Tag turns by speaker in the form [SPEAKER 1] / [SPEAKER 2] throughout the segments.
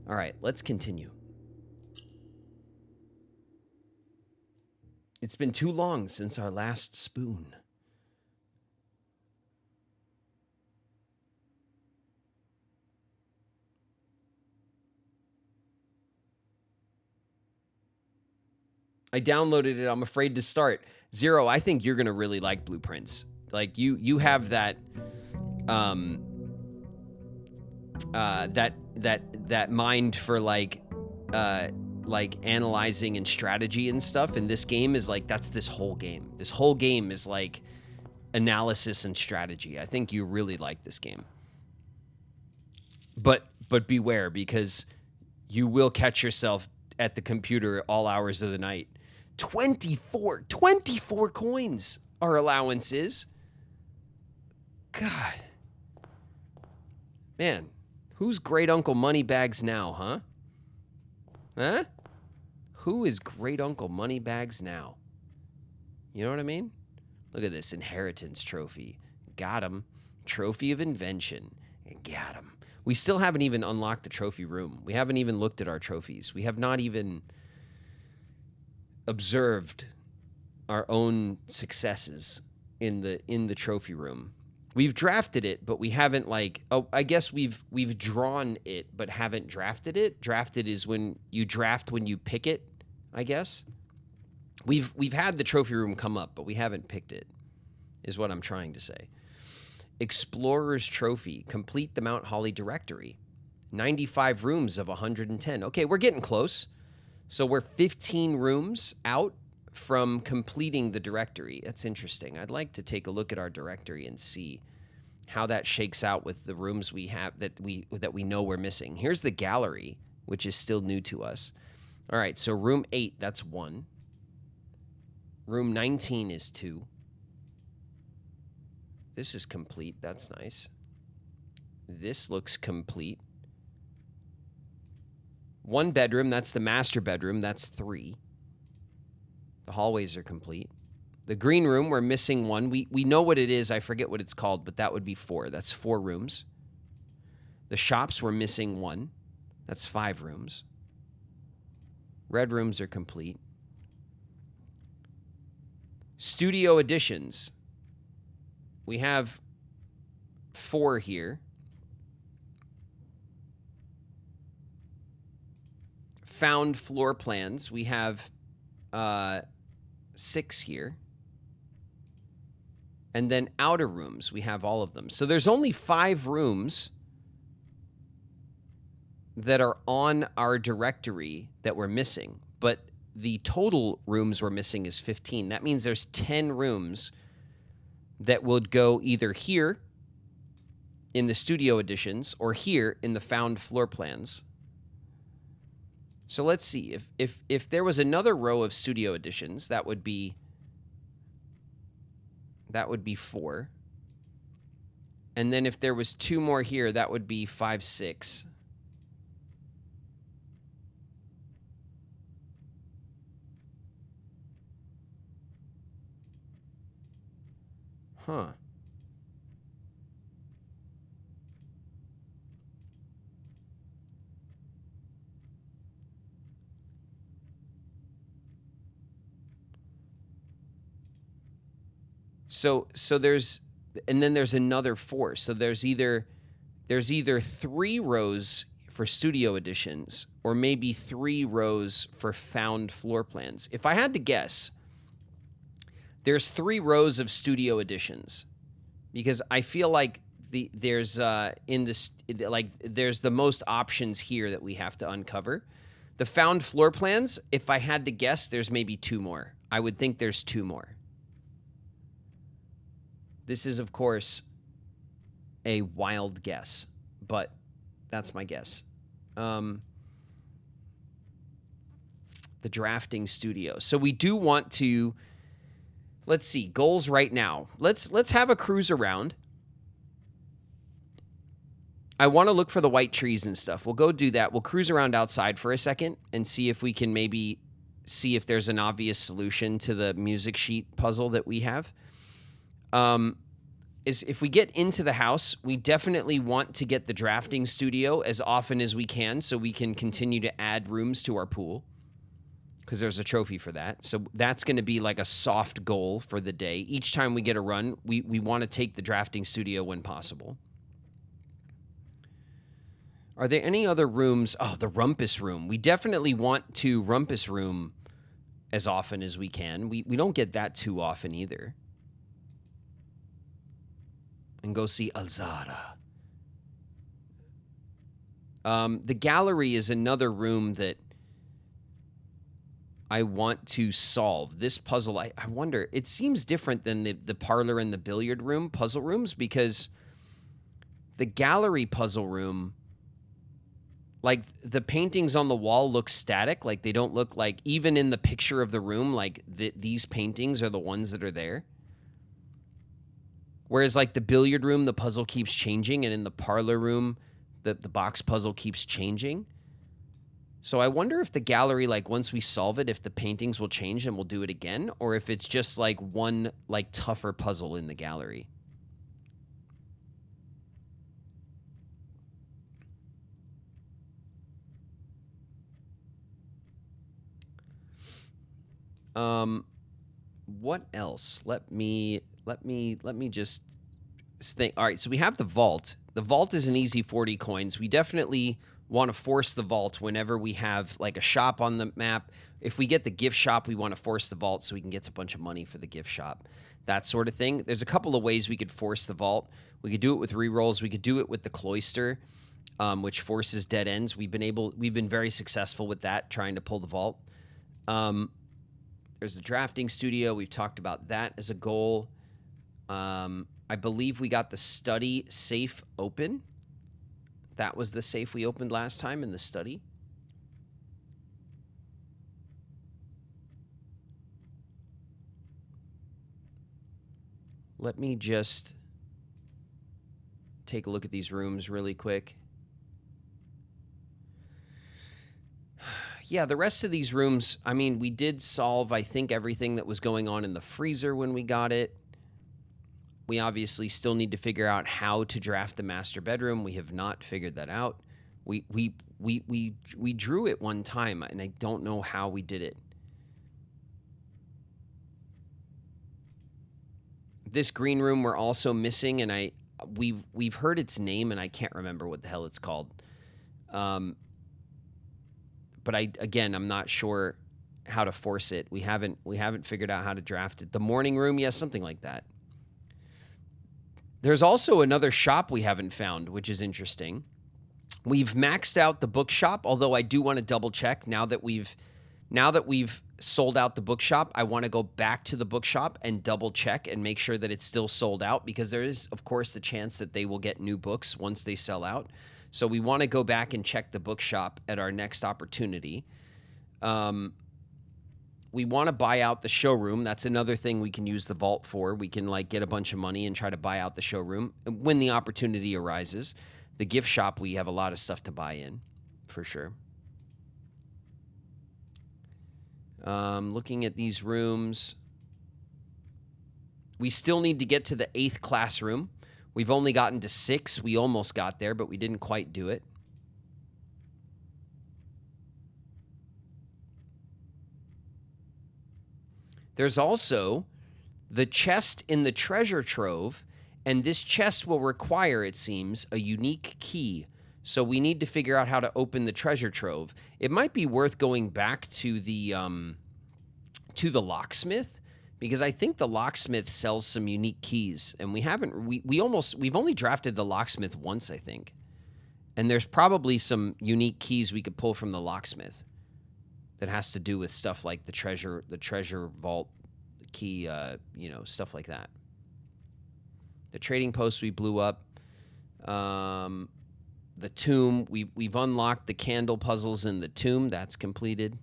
[SPEAKER 1] All right, let's continue. It's been too long since our last spoon. I downloaded it. I'm afraid to start. Zero, I think you're going to really like Blueprints. Like you have that that mind for like analyzing and strategy and stuff, and this game is like that's this whole game. This whole game is like analysis and strategy. I think you really like this game. But beware, because you will catch yourself at the computer all hours of the night. 24 coins our allowance is. God. Man, who's Great Uncle Moneybags now, huh? Huh? Who is Great Uncle Moneybags now? You know what I mean? Look at this inheritance trophy. Got him. Trophy of invention. Got him. We still haven't even unlocked the trophy room. We haven't even looked at our trophies. We have not even observed our own successes in the trophy room. We've drafted it, but we haven't I guess we've drawn it but haven't drafted it. Drafted is when you draft when you pick it, I guess. We've had the trophy room come up, but we haven't picked it, is what I'm trying to say. Explorer's Trophy. Complete the Mount Holly directory. 95 rooms of 110. Okay, we're getting close. So we're 15 rooms out from completing the directory. That's interesting. I'd like to take a look at our directory and see how that shakes out with the rooms we have that we know we're missing. Here's the gallery, which is still new to us. All right, so room 8, that's 1. Room 19 is 2. This is complete. That's nice. This looks complete. 1 bedroom, that's the master bedroom. That's 3. The hallways are complete. The green room, we're missing 1. We know what it is. I forget what it's called, but that would be 4. That's 4 rooms. The shops, we're missing 1. That's 5 rooms. Red rooms are complete. Studio additions. We have 4 here. Found floor plans. We have 6 here. And then outer rooms, we have all of them. So there's only 5 rooms that are on our directory that we're missing. But the total rooms we're missing is 15. That means there's 10 rooms that would go either here in the studio additions or here in the found floor plans. So let's see. If there was another row of studio additions, that would be 4. And then if there was 2 more here, that would be 5, 6. Huh. So there's, and then there's another 4. So there's either 3 rows for studio additions or maybe 3 rows for found floor plans. If I had to guess, there's 3 rows of studio additions because I feel like there's the most options here that we have to uncover. The found floor plans, if I had to guess, there's maybe 2 more. I would think there's 2 more. This is, of course, a wild guess, but that's my guess. The drafting studio. So we do want to, let's see, goals right now. Let's have a cruise around. I want to look for the white trees and stuff. We'll go do that. We'll cruise around outside for a second and see if we can maybe see if there's an obvious solution to the music sheet puzzle that we have. is if we get into the house, we definitely want to get the drafting studio as often as we can so we can continue to add rooms to our pool, because there's a trophy for that. So that's going to be like a soft goal for the day. Each time we get a run, we want to take the drafting studio when possible. Are there any other rooms? Oh, the rumpus room. We definitely want to rumpus room as often as we can. We don't get that too often either. And go see Alzada. The gallery is another room that I want to solve. This puzzle, I wonder, it seems different than the parlor and the billiard room puzzle rooms, because the gallery puzzle room, like the paintings on the wall look static. Like they don't look like, even in the picture of the room, like these paintings are the ones that are there. Whereas like the billiard room, the puzzle keeps changing, and in the parlor room, the box puzzle keeps changing. So I wonder if the gallery, like once we solve it, if the paintings will change and we'll do it again, or if it's just like one like tougher puzzle in the gallery. What else? Let me just think. All right, so we have the vault. The vault is an easy 40 coins. We definitely want to force the vault whenever we have like a shop on the map. If we get the gift shop, we want to force the vault so we can get a bunch of money for the gift shop. That sort of thing. There's a couple of ways we could force the vault. We could do it with rerolls. We could do it with the cloister, which forces dead ends. We've been very successful with that, trying to pull the vault. There's the drafting studio. We've talked about that as a goal. I believe we got the study safe open. That was the safe we opened last time in the study. Let me just take a look at these rooms really quick. Yeah, the rest of these rooms, I mean, we did solve, I think, everything that was going on in the freezer when we got it. We obviously still need to figure out how to draft the master bedroom. We have not figured that out. We drew it one time, and I don't know how we did it. This green room we're also missing, and we've heard its name, and I can't remember what the hell it's called. But I'm not sure how to force it. We haven't figured out how to draft it. The morning room, yes, something like that. There's also another shop we haven't found, which is interesting. We've maxed out the bookshop, although I do want to double check now that we've sold out the bookshop. I want to go back to the bookshop and double check and make sure that it's still sold out, because there is, of course, the chance that they will get new books once they sell out. So we want to go back and check the bookshop at our next opportunity. We want to buy out the showroom. That's another thing we can use the vault for. We can like get a bunch of money and try to buy out the showroom when the opportunity arises. The gift shop, we have a lot of stuff to buy in, for sure. Looking at these rooms, we still need to get to the 8th classroom. We've only gotten to 6. We almost got there, but we didn't quite do it. There's also the chest in the treasure trove, and this chest will require, it seems, a unique key. So we need to figure out how to open the treasure trove. It might be worth going back to the locksmith, because I think the locksmith sells some unique keys, and we've only drafted the locksmith once, I think. And there's probably some unique keys we could pull from the locksmith that has to do with stuff like the treasure vault key, stuff like that. The trading post we blew up. The tomb, we've unlocked the candle puzzles in the tomb. That's completed.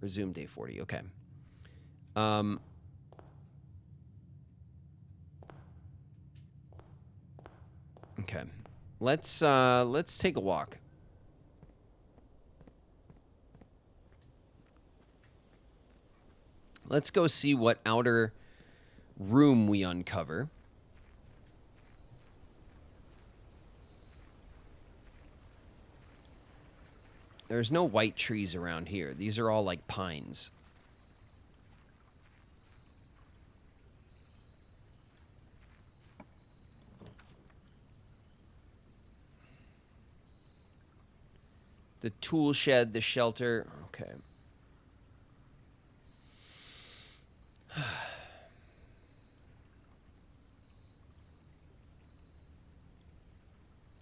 [SPEAKER 1] Resume day 40. Okay. Okay. Let's take a walk. Let's go see what outer room we uncover. There's no white trees around here. These are all like pines. The tool shed, the shelter. Okay.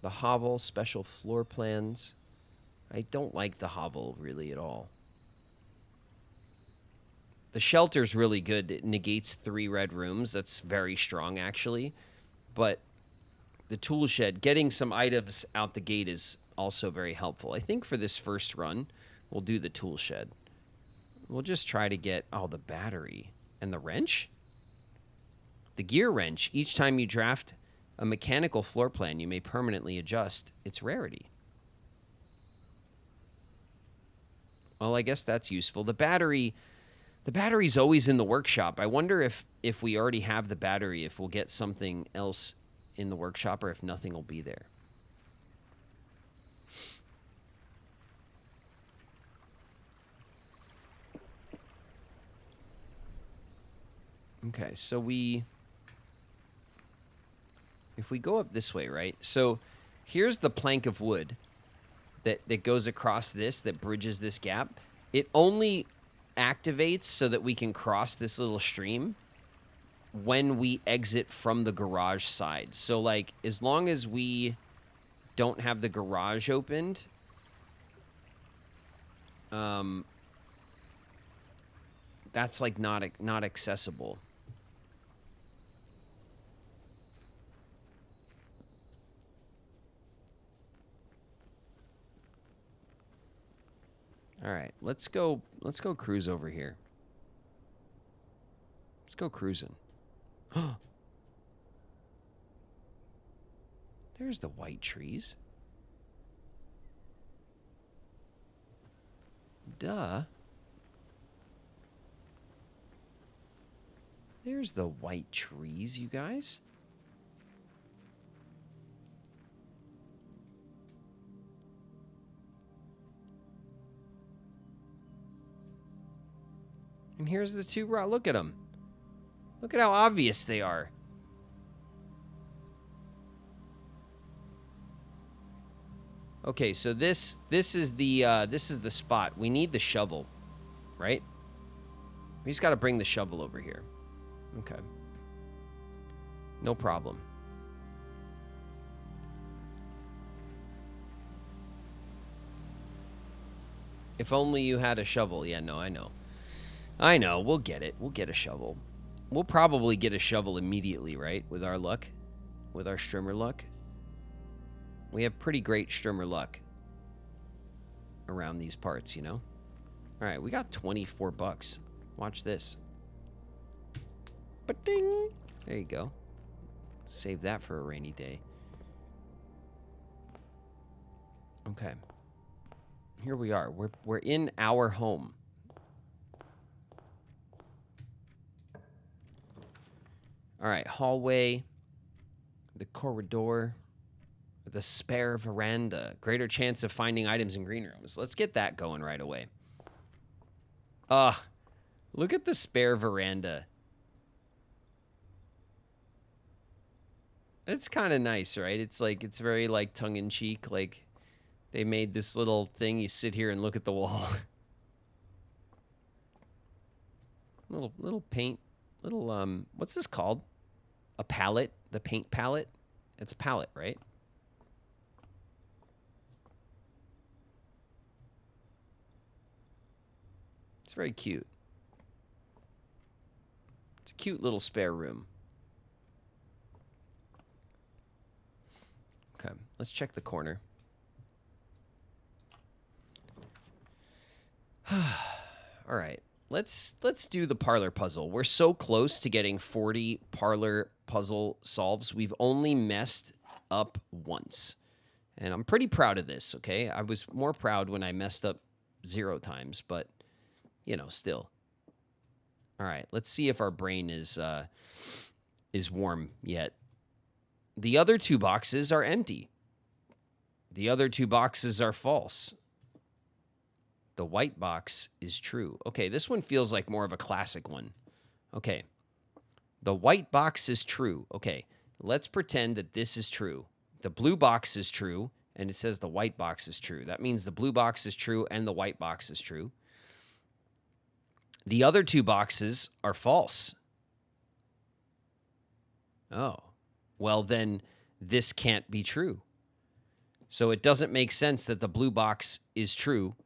[SPEAKER 1] The hovel, special floor plans. I don't like the hovel really at all. The shelter's really good. It negates 3 red rooms. That's very strong, actually. But the tool shed, getting some items out the gate is also very helpful. I think for this first run, we'll do the tool shed. We'll just try to get, the battery and the wrench. The gear wrench, each time you draft a mechanical floor plan, you may permanently adjust its rarity. Well, I guess that's useful. The battery's always in the workshop. I wonder if we already have the battery, if we'll get something else in the workshop or if nothing will be there. Okay, so if we go up this way, right? So here's the plank of wood that goes across this, that bridges this gap. It only activates so that we can cross this little stream when we exit from the garage side. So, like, as long as we don't have the garage opened, that's, like, not accessible. All right, let's go cruise over here. Let's go cruising. There's the white trees. Duh. There's the white trees, you guys. And here's the 2 rock. Look at them. Look at how obvious they are. Okay, so this is the spot. We need the shovel, right? We just got to bring the shovel over here. Okay. No problem. If only you had a shovel. Yeah, no, I know. I know. We'll get it. We'll get a shovel. We'll probably get a shovel immediately, right? With our luck. With our strimmer luck. We have pretty great strimmer luck around these parts, you know? All right, we got 24 bucks. Watch this. Ba-ding! There you go. Save that for a rainy day. Okay. Here we are. We're in our home. All right, hallway, the corridor, the spare veranda. Greater chance of finding items in green rooms. Let's get that going right away. Look at the spare veranda. It's kind of nice, right? It's like, it's very like tongue-in-cheek. Like, they made this little thing. You sit here and look at the wall. little paint. Little, what's this called? A palette? The paint palette? It's a palette, right? It's very cute. It's a cute little spare room. Okay, let's check the corner. All right. Let's do the parlor puzzle. We're so close to getting 40 parlor puzzle solves. We've only messed up once. And I'm pretty proud of this, okay? I was more proud when I messed up 0 times, but, you know, still. All right, let's see if our brain is warm yet. The other 2 boxes are empty. The other 2 boxes are false. The white box is true. Okay, this one feels like more of a classic one. Okay. The white box is true. Okay, let's pretend that this is true. The blue box is true, and it says the white box is true. That means the blue box is true and the white box is true. The other 2 boxes are false. Oh, well, then this can't be true. So it doesn't make sense that the blue box is true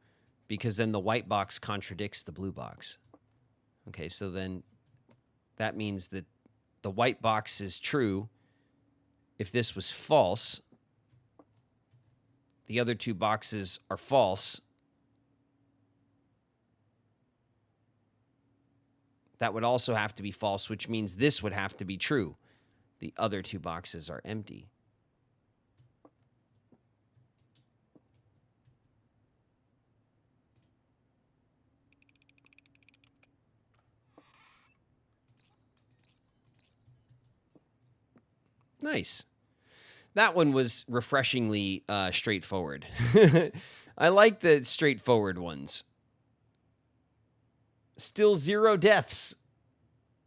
[SPEAKER 1] because then the white box contradicts the blue box. Okay, so then that means that the white box is true. If this was false, the other 2 boxes are false. That would also have to be false, which means this would have to be true. The other 2 boxes are empty. Nice. That one was refreshingly straightforward. I like the straightforward ones. Still 0 deaths.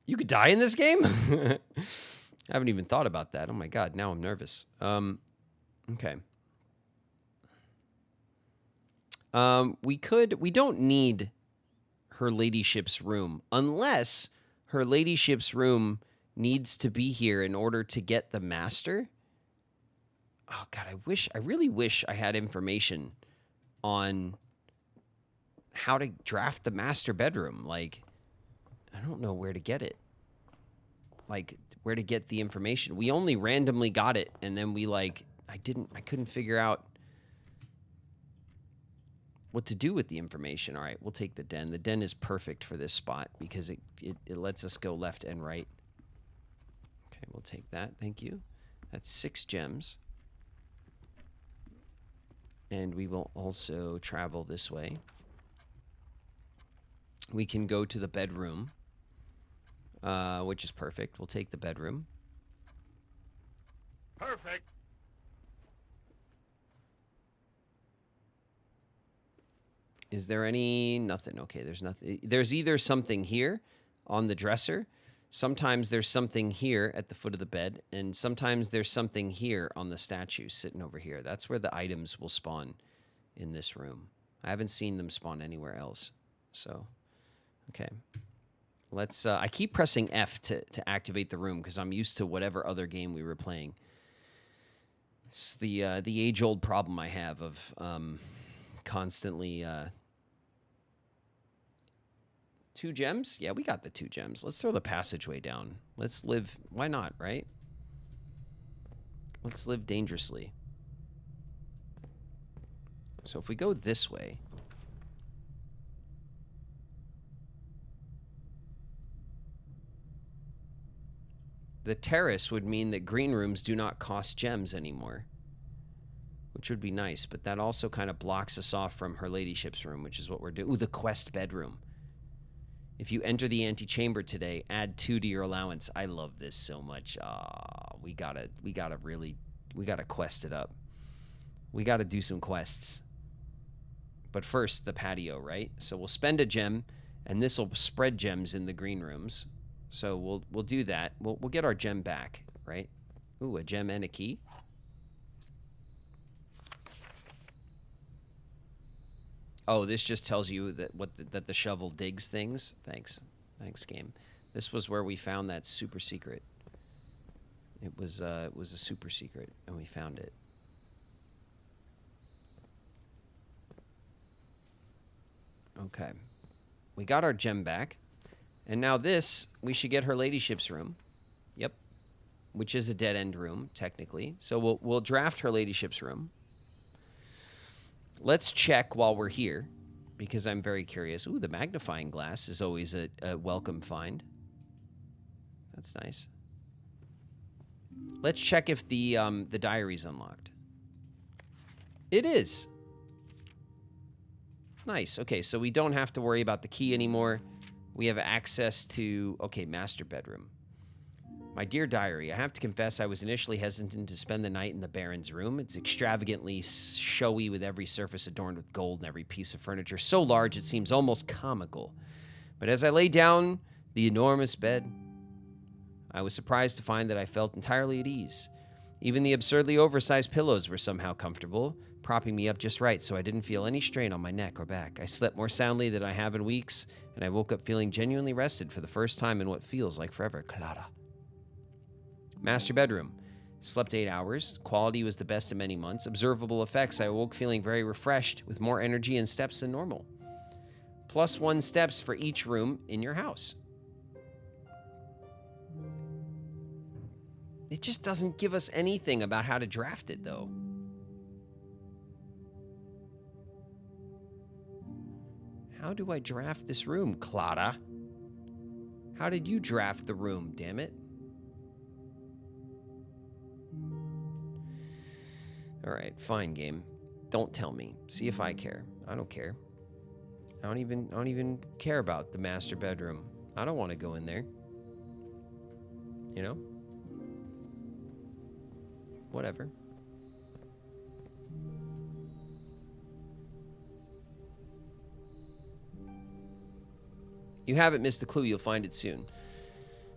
[SPEAKER 1] You could die in this game? I haven't even thought about that. Oh my God, now I'm nervous. Okay. We don't need her ladyship's room unless her ladyship's room needs to be here in order to get the master. Oh God, I really wish I had information on how to draft the master bedroom. Like, I don't know where to get it. Like, where to get the information. We only randomly got it, and then we I couldn't figure out what to do with the information. All right, we'll take the den. The den is perfect for this spot because it lets us go left and right. Okay, we'll take that. Thank you. That's 6 gems. And we will also travel this way. We can go to the bedroom, which is perfect. We'll take the bedroom.
[SPEAKER 2] Perfect.
[SPEAKER 1] Is there nothing? Okay, there's nothing. There's either something here on the dresser. Sometimes there's something here at the foot of the bed. And sometimes there's something here on the statue sitting over here. That's where the items will spawn in this room. I haven't seen them spawn anywhere else. So, okay. Let's, I keep pressing F to activate the room because I'm used to whatever other game we were playing. It's the age-old problem I have of constantly... 2 gems? Yeah, we got the 2 gems. Let's throw the passageway down. Let's live... Why not, right? Let's live dangerously. So if we go this way... The terrace would mean that green rooms do not cost gems anymore. Which would be nice, but that also kind of blocks us off from her ladyship's room, which is what we're doing. Ooh, the quest bedroom. If you enter the antechamber today, add 2 to your allowance. I love this so much. We gotta quest it up. We gotta do some quests. But first, the patio, right? So we'll spend a gem, and this will spread gems in the green rooms. So we'll do that. We'll get our gem back, right? Ooh, a gem and a key. Oh, this just tells you that that the shovel digs things. Thanks, game. This was where we found that super secret. It was a super secret, and we found it. Okay, we got our gem back, and now this we should get her ladyship's room. Yep, which is a dead end room technically. So we'll draft her ladyship's room. Let's check while we're here, because I'm very curious. Ooh, the magnifying glass is always a welcome find. That's nice. Let's check if the diary's unlocked. It is. Nice. Okay, so we don't have to worry about the key anymore. We have access to, okay, master bedroom. My dear diary, I have to confess I was initially hesitant to spend the night in the Baron's room. It's extravagantly showy with every surface adorned with gold and every piece of furniture so large it seems almost comical. But as I lay down the enormous bed, I was surprised to find that I felt entirely at ease. Even the absurdly oversized pillows were somehow comfortable, propping me up just right so I didn't feel any strain on my neck or back. I slept more soundly than I have in weeks, and I woke up feeling genuinely rested for the first time in what feels like forever. Clara. Master bedroom. Slept 8 hours. Quality was the best in many months. Observable effects. I awoke feeling very refreshed, with more energy and steps than normal. +1 steps for each room in your house. It just doesn't give us anything about how to draft it, though. How do I draft this room, Clara? How did you draft the room, damn it? All right, fine, game. Don't tell me. See if I care. I don't care. I don't even care about the master bedroom. I don't want to go in there. You know? Whatever. You haven't missed the clue. You'll find it soon.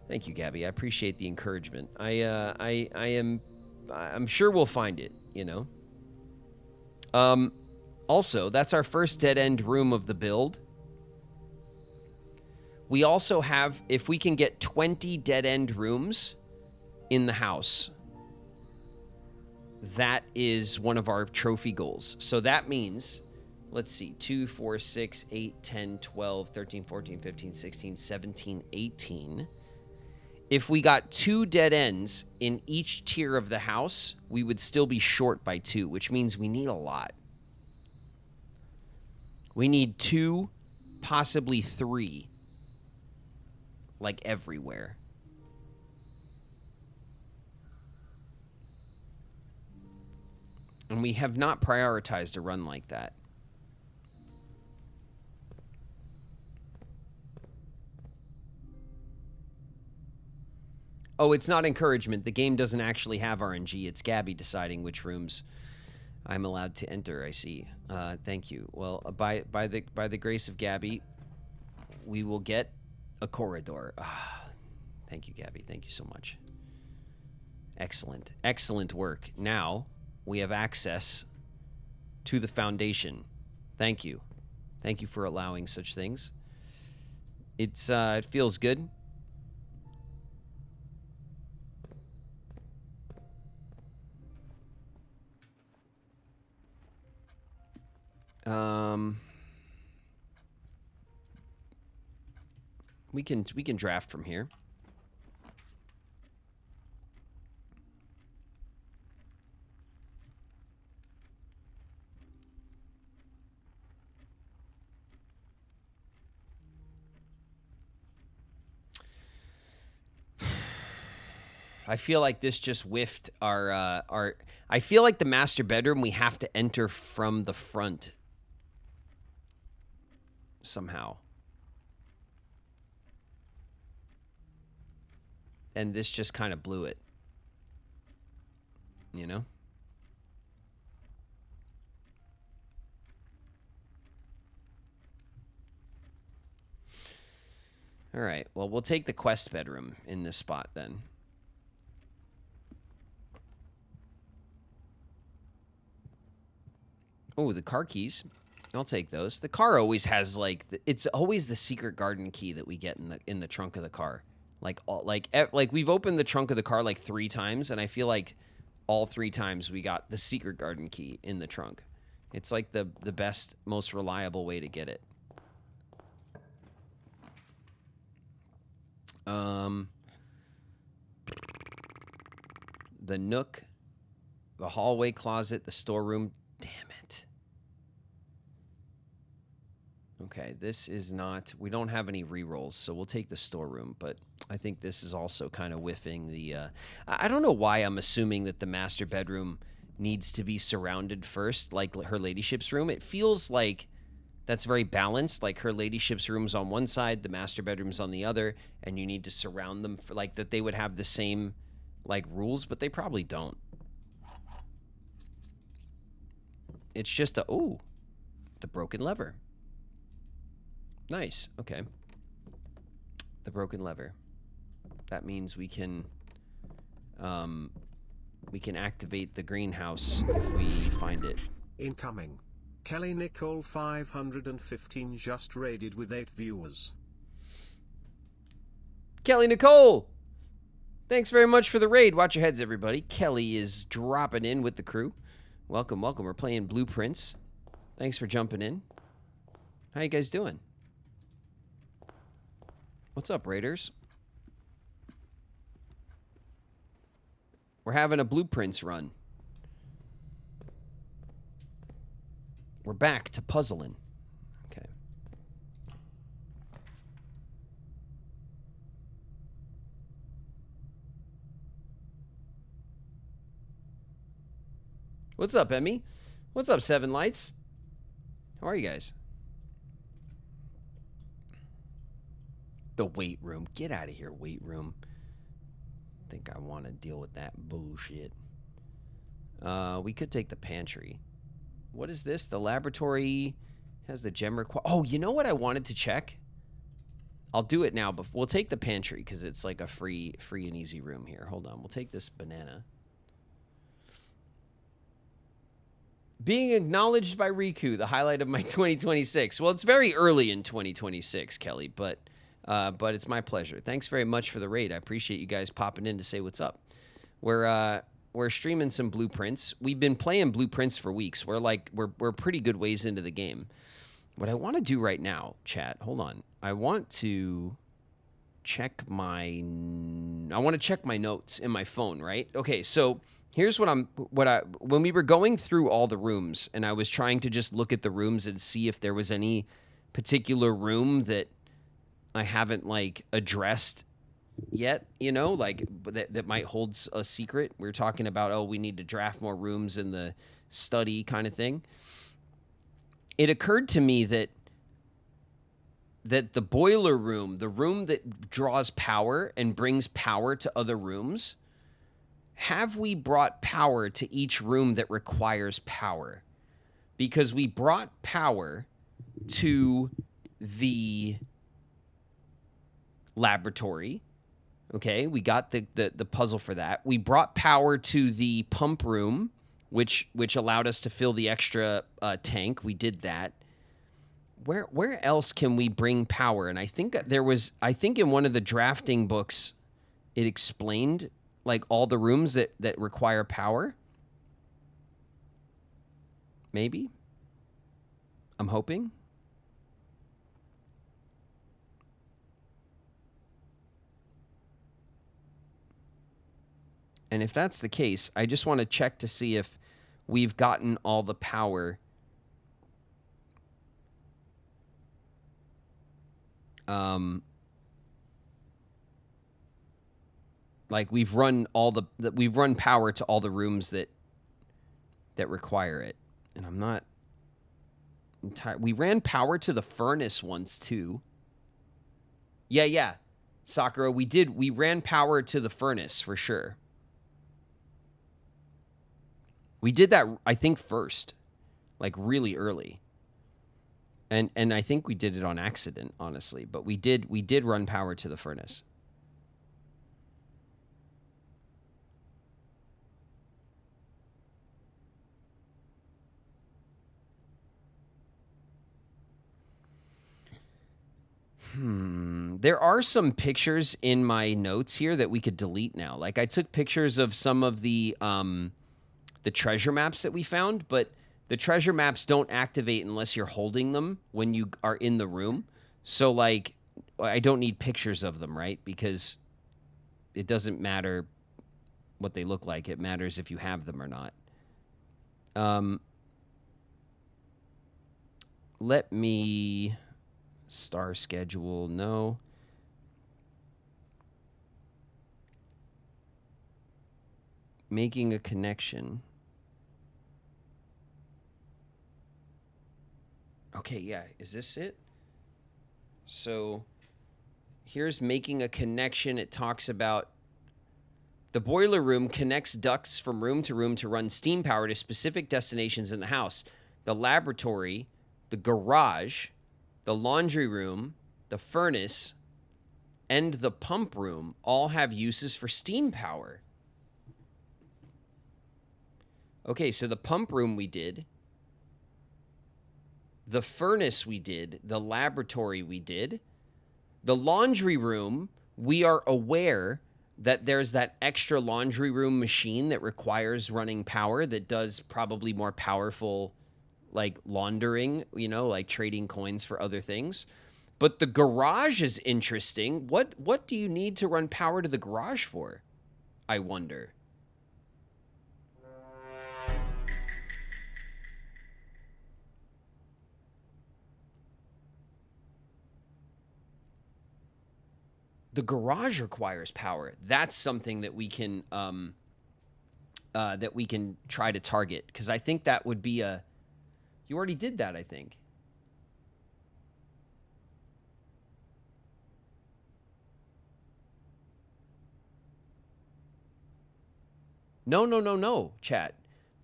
[SPEAKER 1] Thank you, Gabby. I appreciate the encouragement. I'm sure we'll find it, you know. Also, that's our first dead-end room of the build. We also have, if we can get 20 dead-end rooms in the house, that is one of our trophy goals. So that means, let's see, 2, 4, 6, 8, 10, 12, 13, 14, 15, 16, 17, 18. If we got 2 dead ends in each tier of the house, we would still be short by 2, which means we need a lot. We need 2, possibly 3, like everywhere. And we have not prioritized a run like that. Oh, it's not encouragement. The game doesn't actually have RNG. It's Gabby deciding which rooms I'm allowed to enter. I see. Thank you. Well, by the grace of Gabby, we will get a corridor. Thank you, Gabby. Thank you so much. Excellent. Excellent work. Now we have access to the foundation. Thank you. Thank you for allowing such things. It feels good. We can draft from here. I feel like this just whiffed our I feel like the master bedroom we have to enter from the front somehow. And this just kind of blew it. You know? All right. Well, we'll take the quest bedroom in this spot then. Oh, the car keys. I'll take those. The car always has like it's always the secret garden key that we get in the trunk of the car. Like we've opened the trunk of the car like 3 times, and I feel like all 3 times we got the secret garden key in the trunk. It's like the best, most reliable way to get it. The nook, the hallway closet, the storeroom. Damn it. Okay, this is not... We don't have any rerolls, so we'll take the storeroom, but I think this is also kind of whiffing the... I don't know why I'm assuming that the master bedroom needs to be surrounded first, like her ladyship's room. It feels like that's very balanced. Like her ladyship's room's on one side, the master bedroom's on the other, and you need to surround them for like that they would have the same like rules, but they probably don't. It's just a the broken lever. Nice. Okay. The broken lever. That means we can activate the greenhouse if we find it.
[SPEAKER 2] Incoming. Kelly Nicole 515 just raided with 8 viewers.
[SPEAKER 1] Kelly Nicole! Thanks very much for the raid. Watch your heads, everybody. Kelly is dropping in with the crew. Welcome, welcome. We're playing Blueprints. Thanks for jumping in. How you guys doing? What's up, Raiders? We're having a Blueprints run. We're back to puzzling. Okay. What's up, Emmy? What's up, Seven Lights? How are you guys? The weight room. Get out of here, weight room. I think I want to deal with that bullshit. We could take the pantry. What is this? The laboratory has the gem require. Oh, you know what I wanted to check? I'll do it now, but we'll take the pantry because it's like a free and easy room here. Hold on. We'll take this banana. Being acknowledged by Riku, the highlight of my 2026. Well, it's very early in 2026, Kelly, but it's my pleasure. Thanks very much for the raid. I appreciate you guys popping in to say what's up. We're streaming some Blueprints. We've been playing Blueprints for weeks. We're pretty good ways into the game. What I want to do right now, chat, hold on. I want to check my notes in my phone, right? Okay, so here's when we were going through all the rooms and I was trying to just look at the rooms and see if there was any particular room that I haven't like addressed yet, you know, like that might hold a secret. We were talking about, we need to draft more rooms in the study kind of thing. It occurred to me that the boiler room, the room that draws power and brings power to other rooms, have we brought power to each room that requires power? Because we brought power to the laboratory. Okay, we got the puzzle for that. We brought power to the pump room, which allowed us to fill the extra tank. We did that. Where else can we bring power? And I think in one of the drafting books, it explained like all the rooms that require power. Maybe. I'm hoping. And if that's the case, I just want to check to see if we've gotten all the power. Like we've run power to all the rooms that require it. And I'm not entirely. We ran power to the furnace once too. Yeah. Sakura, we ran power to the furnace for sure. We did that, I think, first, like really early. And I think we did it on accident, honestly. But we did run power to the furnace. There are some pictures in my notes here that we could delete now. Like I took pictures of some of the treasure maps that we found, but the treasure maps don't activate unless you're holding them when you are in the room. So like I don't need pictures of them, right? Because it doesn't matter what they look like. It matters if you have them or not. Let me star schedule. No. Making a connection. Okay, yeah. Is this it? So here's making a connection. It talks about the boiler room connects ducts from room to room to run steam power to specific destinations in the house. The laboratory, the garage, the laundry room, the furnace, and the pump room all have uses for steam power. Okay, so the pump room we did, the furnace we did, the laboratory we did, the laundry room, we are aware that there's that extra laundry room machine that requires running power that does probably more powerful like laundering, you know, like trading coins for other things. But the garage is interesting. What do you need to run power to the garage for? I wonder. The garage requires power. That's something that we can try to target, because I think that would be a. You already did that, I think. No, chat,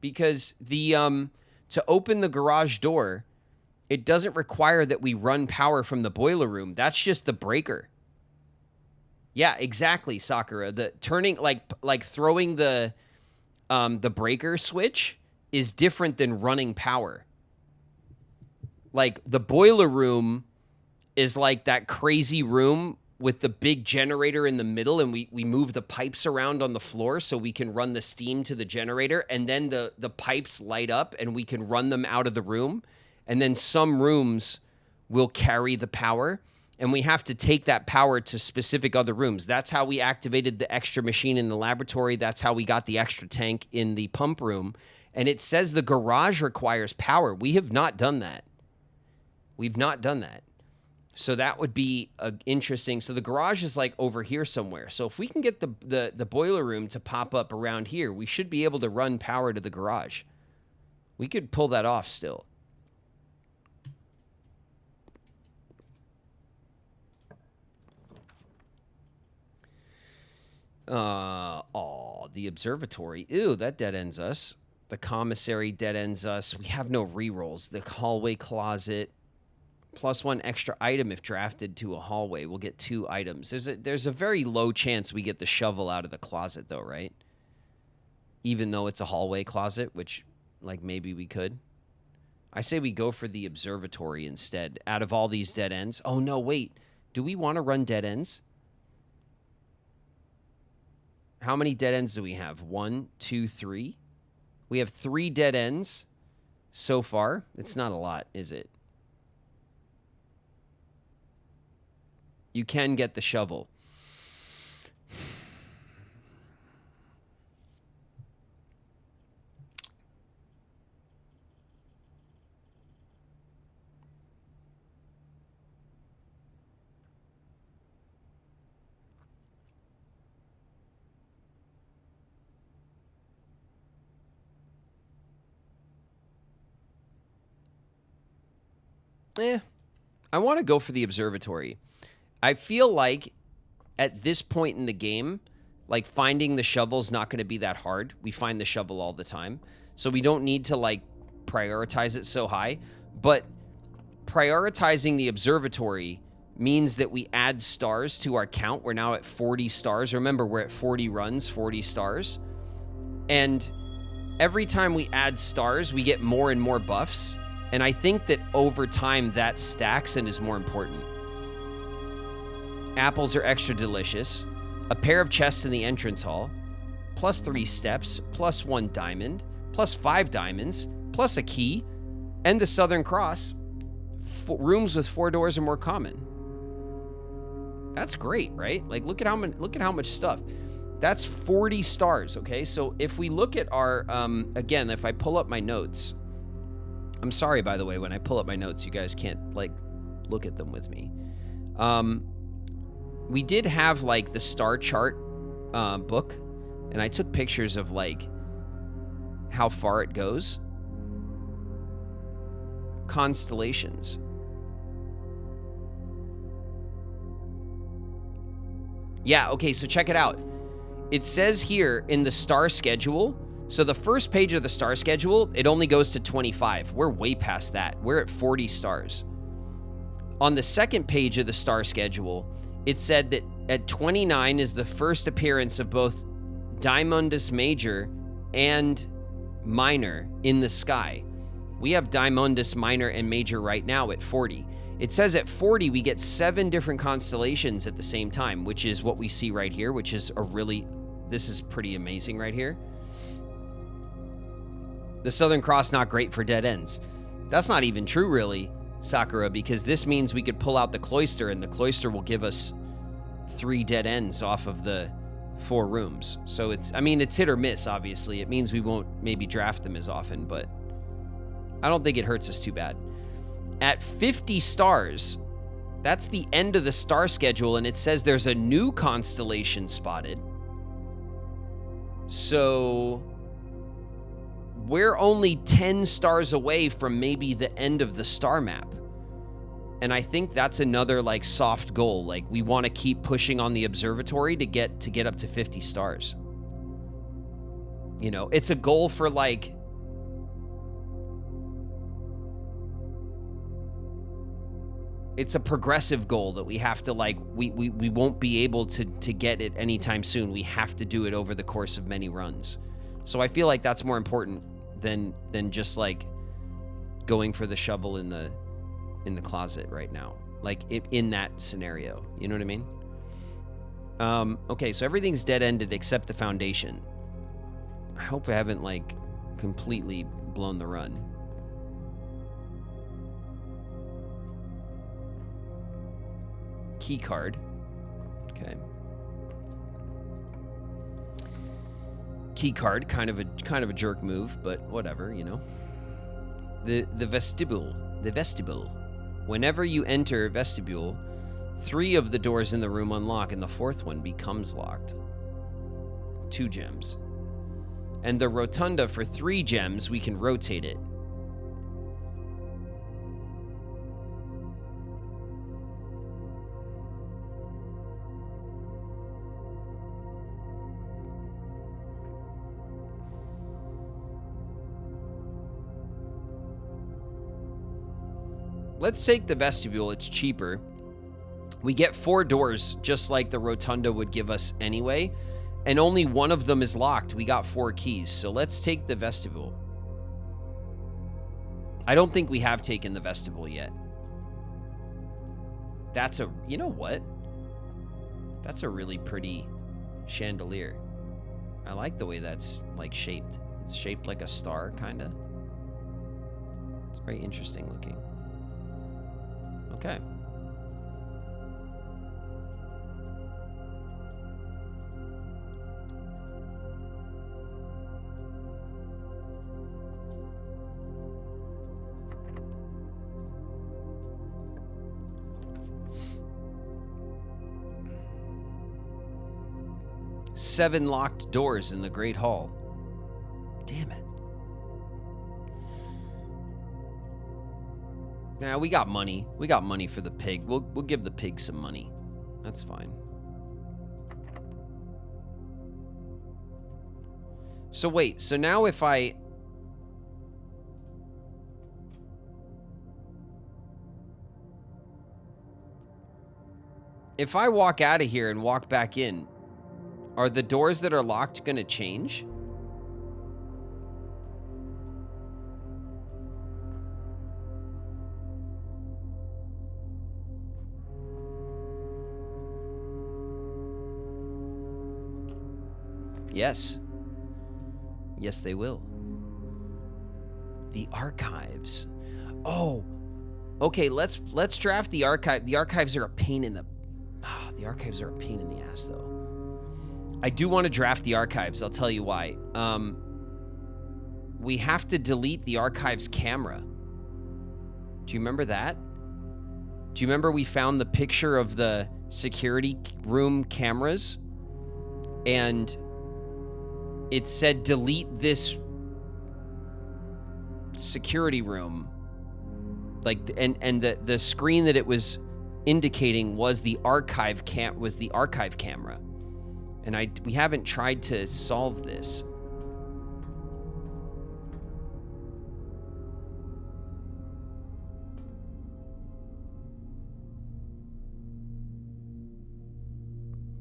[SPEAKER 1] because the to open the garage door, it doesn't require that we run power from the boiler room. That's just the breaker. Yeah, exactly, Sakura. The turning like throwing the breaker switch is different than running power. Like the boiler room is like that crazy room with the big generator in the middle, and we move the pipes around on the floor so we can run the steam to the generator, and then the pipes light up and we can run them out of the room. And then some rooms will carry the power, and we have to take that power to specific other rooms. That's how we activated the extra machine in the laboratory. That's how we got the extra tank in the pump room. And it says the garage requires power. We have not done that. We've not done that. So that would be interesting. So the garage is like over here somewhere. So if we can get the boiler room to pop up around here, we should be able to run power to the garage. We could pull that off still. The observatory. Ew, that dead ends us. The commissary dead ends us. We have no rerolls. The hallway closet. +1 extra item if drafted to a hallway. We'll get 2 items. There's a very low chance we get the shovel out of the closet, though, right? Even though it's a hallway closet, which, like, maybe we could. I say we go for the observatory instead. Out of all these dead ends. Oh, no, wait. Do we want to run dead ends? How many dead ends do we have? 1, 2, 3? We have 3 dead ends so far. It's not a lot, is it? You can get the shovel. I want to go for the observatory. I feel like at this point in the game, like finding the shovel's not going to be that hard. We find the shovel all the time. So we don't need to like prioritize it so high. But prioritizing the observatory means that we add stars to our count. We're now at 40 stars. Remember, we're at 40 runs, 40 stars. And every time we add stars, we get more and more buffs. And I think that over time that stacks and is more important. Apples are extra delicious. A pair of chests in the entrance hall. +3 steps. +1 diamond. +5 diamonds. Plus a key. And the Southern Cross. Rooms with 4 doors are more common. That's great, right? Like look at how much stuff. That's 40 stars, okay? So if we look at our again, if I pull up my notes. I'm sorry, by the way, when I pull up my notes, you guys can't like look at them with me. We did have like the star chart book, and I took pictures of like how far it goes. constellations. Yeah, okay, so check it out. It says here in the star schedule, so the first page of the star schedule, it only goes to 25. We're way past that. We're at 40 stars. On the second page of the star schedule, it said that at 29 is the first appearance of both Dimondus Major and Minor in the sky. We have Dimondus Minor and Major right now at 40. It says at 40, we get 7 different constellations at the same time, which is what we see right here, which is this is pretty amazing right here. The Southern Cross, not great for dead ends. That's not even true, really, Sakura, because this means we could pull out the cloister, and the cloister will give us 3 dead ends off of the 4 rooms. So it's hit or miss, obviously. It means we won't maybe draft them as often, but I don't think it hurts us too bad. At 50 stars, that's the end of the star schedule, and it says there's a new constellation spotted. So we're only 10 stars away from maybe the end of the star map. And I think that's another like soft goal. Like we want to keep pushing on the observatory to get up to 50 stars. You know, it's a goal for like it's a progressive goal that we have to like we won't be able to get it anytime soon. We have to do it over the course of many runs. So I feel like that's more important than just like going for the shovel in the closet right now. Like in that scenario. You know what I mean? Okay, so everything's dead-ended except the foundation. I hope I haven't like completely blown the run. Key card. Okay. Key card, kind of a jerk move, but whatever, you know. The vestibule. The vestibule. Whenever you enter vestibule, 3 of the doors in the room unlock, and the 4th one becomes locked. 2 gems. And the rotunda, for 3 gems, we can rotate it. Let's take the vestibule. It's cheaper. We get 4 doors, just like the rotunda would give us anyway, and only one of them is locked. We got 4 keys, so let's take the vestibule. I don't think we have taken the vestibule yet. You know what? That's a really pretty chandelier. I like the way that's like shaped. It's shaped like a star, kind of. It's very interesting looking. Okay. Seven locked doors in the Great Hall. Damn it. Nah, we got money. We got money for the pig. We'll give the pig some money. That's fine. So wait, so now if I walk out of here and walk back in, are the doors that are locked going to change? Yes. Yes, they will. The archives. Oh. Okay, let's draft the archive. The archives are a pain in the the archives are a pain in the ass though. I do want to draft the archives. I'll tell you why. We have to delete the archives camera. Do you remember that? Do you remember we found the picture of the security room cameras? And it said delete this security room Like, and the screen that it was indicating was the archive camera. And we haven't tried to solve this.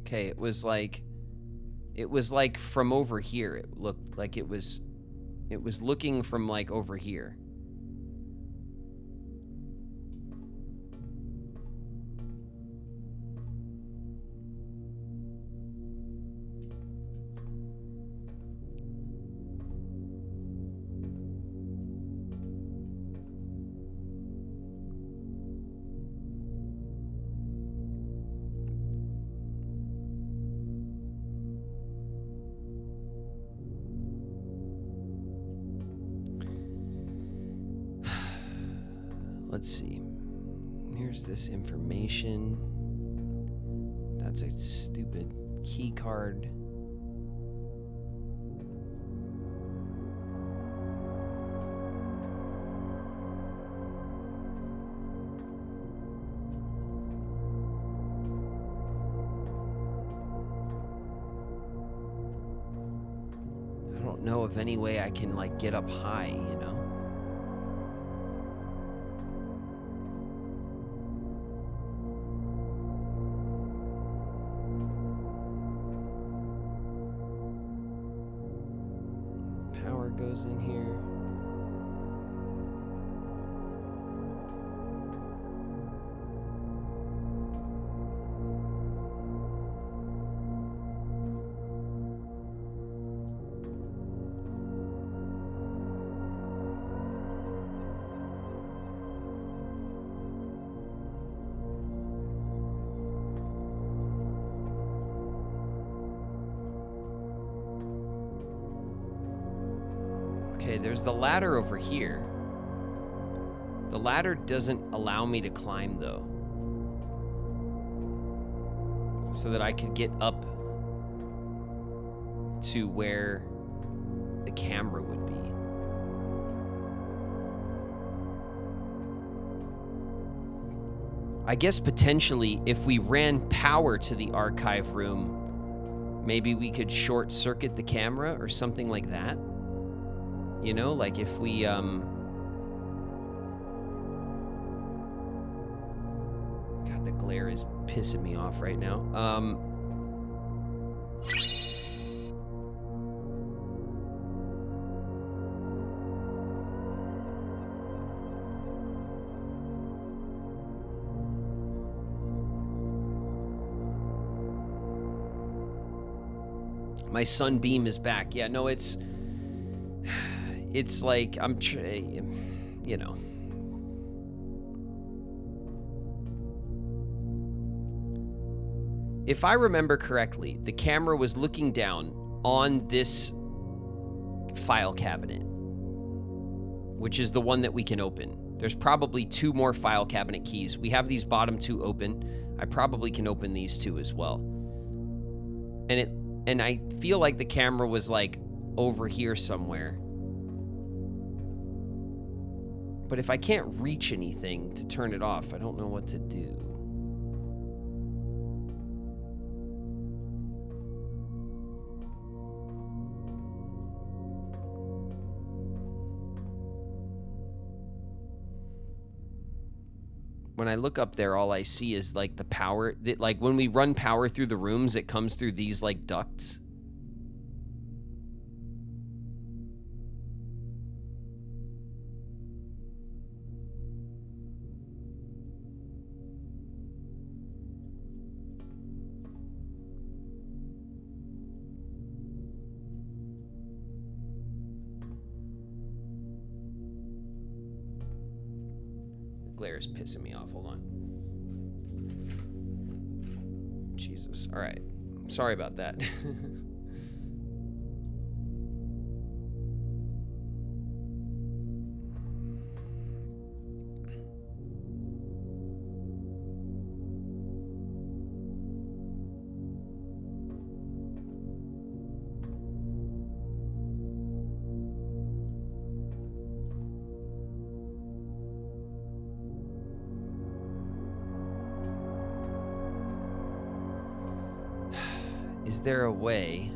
[SPEAKER 1] Okay, it was like from over here. It looked like it was looking from like over here. Let's see. Here's this information. That's a stupid key card. I don't know of any way I can like get up high, you know? Power goes in here. Okay, there's the ladder over here. The ladder doesn't allow me to climb, though. So that I could get up to where the camera would be. I guess potentially, if we ran power to the archive room, maybe we could short circuit the camera or something like that. You know, like if we, God, the glare is pissing me off right now. My sunbeam is back. Yeah, no, it's like you know. If I remember correctly, the camera was looking down on this file cabinet, which is the one that we can open. There's probably 2 more file cabinet keys. We have these bottom 2 open. I probably can open these 2 as well. And I feel like the camera was like over here somewhere. But if I can't reach anything to turn it off, I don't know what to do. When I look up there, all I see is like the power. Like when we run power through the rooms, it comes through these like ducts. Glare is pissing me off. Hold on. Jesus. All right. Sorry about that. Is there a way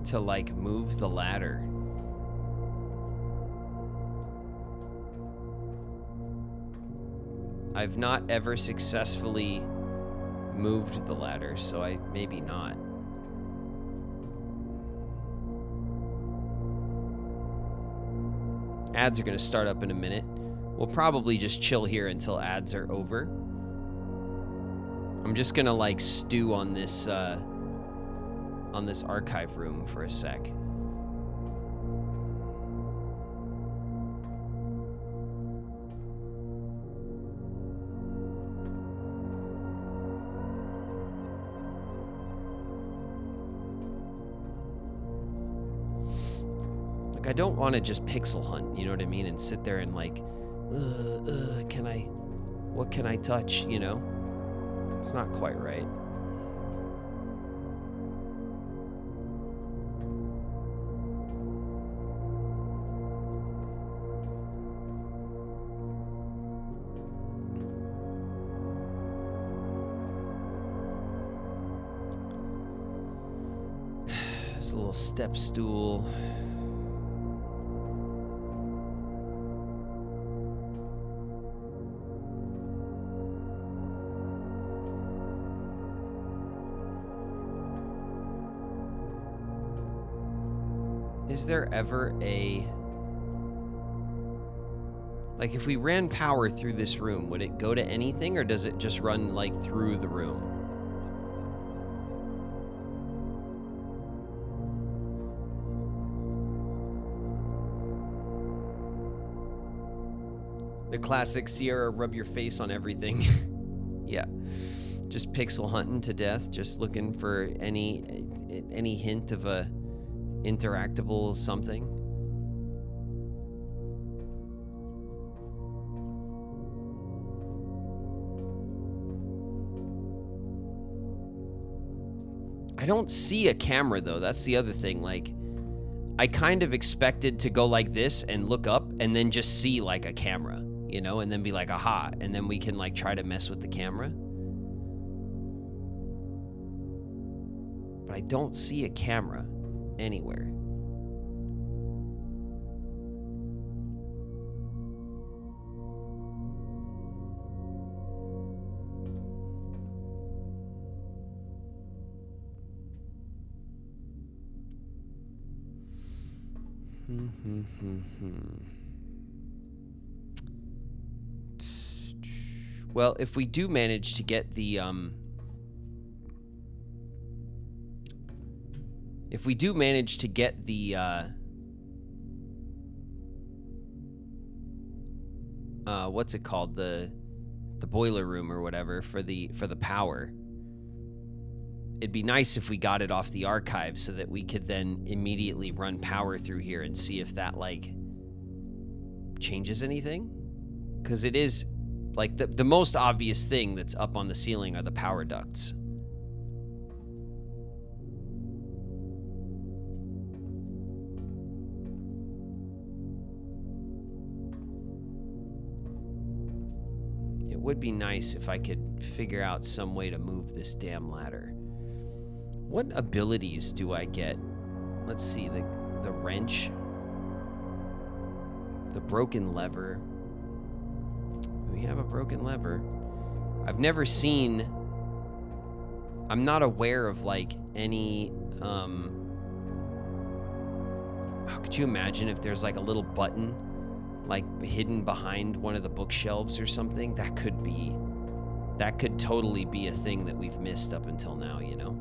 [SPEAKER 1] to, like, move the ladder? I've not ever successfully moved the ladder, so maybe not. Ads are going to start up in a minute. We'll probably just chill here until ads are over. I'm just going to, like, stew on this archive room for a sec. Like, I don't want to just pixel hunt, you know what I mean? And sit there and, like, what can I touch, you know? It's not quite right. There's a little step stool. Is there ever a... Like, if we ran power through this room, would it go to anything, or does it just run, like, through the room? The classic Sierra rub your face on everything. Yeah. Just pixel hunting to death, just looking for any hint of a interactable something. I don't see a camera though. That's the other thing. Like, I kind of expected to go like this and look up and then just see like a camera, you know, and then be like, aha, and then we can like try to mess with the camera. But I don't see a camera anywhere. Well, if we do manage to get the what's it called, the boiler room or whatever for the power, it'd be nice if we got it off the archive so that we could then immediately run power through here and see if that like changes anything, because it is like the most obvious thing that's up on the ceiling are the power ducts. It would be nice if I could figure out some way to move this damn ladder. What abilities do I get? Let's see, the wrench, the broken lever. We have a broken lever. I've never seen, I'm not aware of like any, how could you imagine if there's like a little button like hidden behind one of the bookshelves or something? That could totally be a thing that we've missed up until now, you know?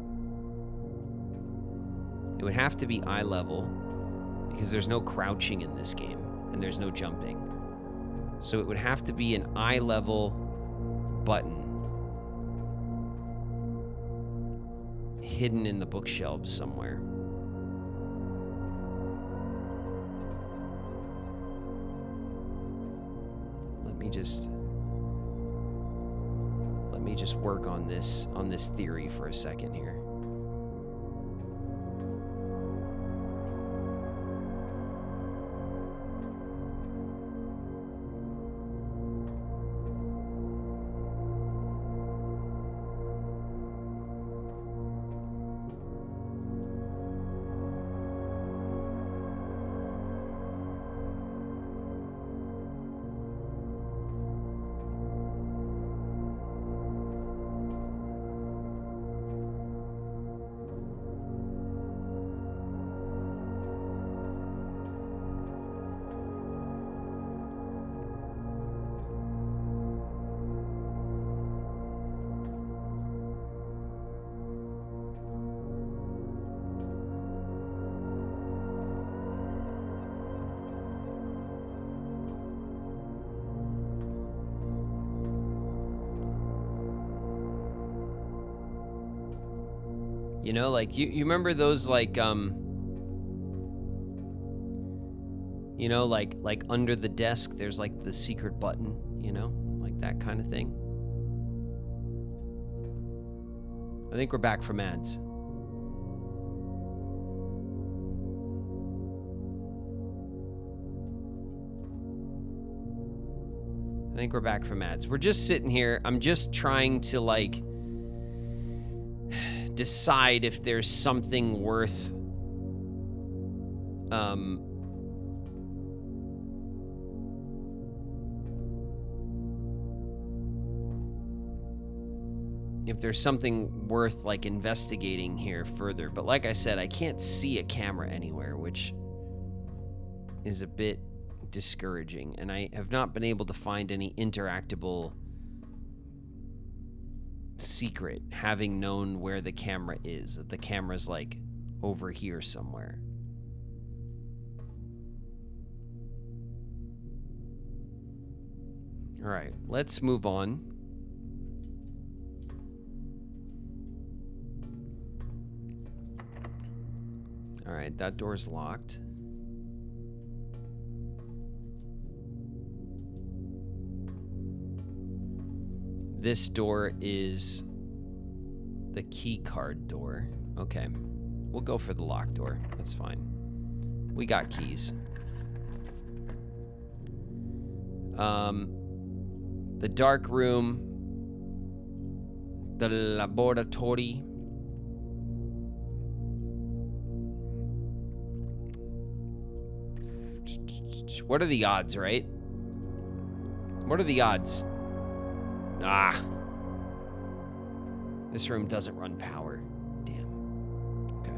[SPEAKER 1] It would have to be eye level because there's no crouching in this game and there's no jumping. So it would have to be an eye level button hidden in the bookshelves somewhere. Let me just work on this theory for a second here. You know, like you remember those like you know, like under the desk there's like the secret button, you know, like that kind of thing. I think we're back from ads. I think we're back from ads. We're just sitting here. I'm just trying to like decide if there's something worth if there's something worth like investigating here further. But like I said, I can't see a camera anywhere, which is a bit discouraging, and I have not been able to find any interactable secret, having known where the camera is, that the camera's like over here somewhere. All right, let's move on. All right, that door's locked. This door is the key card door. Okay, we'll go for the locked door. That's fine. We got keys. The dark room, the laboratory. What are the odds, right? What are the odds? Ah. This room doesn't run power. Damn. Okay.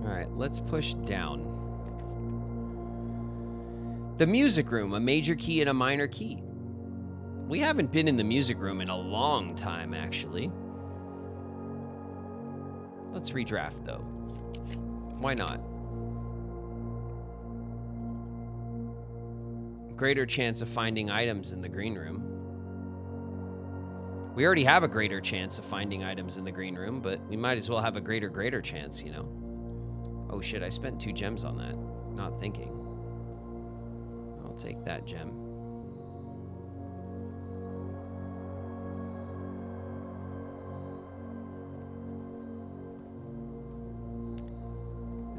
[SPEAKER 1] All right, let's push down. The music room, a major key and a minor key. We haven't been in the music room in a long time, actually. Let's redraft, though. Why not? Greater chance of finding items in the green room. We already have a greater chance of finding items in the green room, but we might as well have a greater chance, you know? Oh shit, I spent 2 gems on that. Not thinking. I'll take that gem.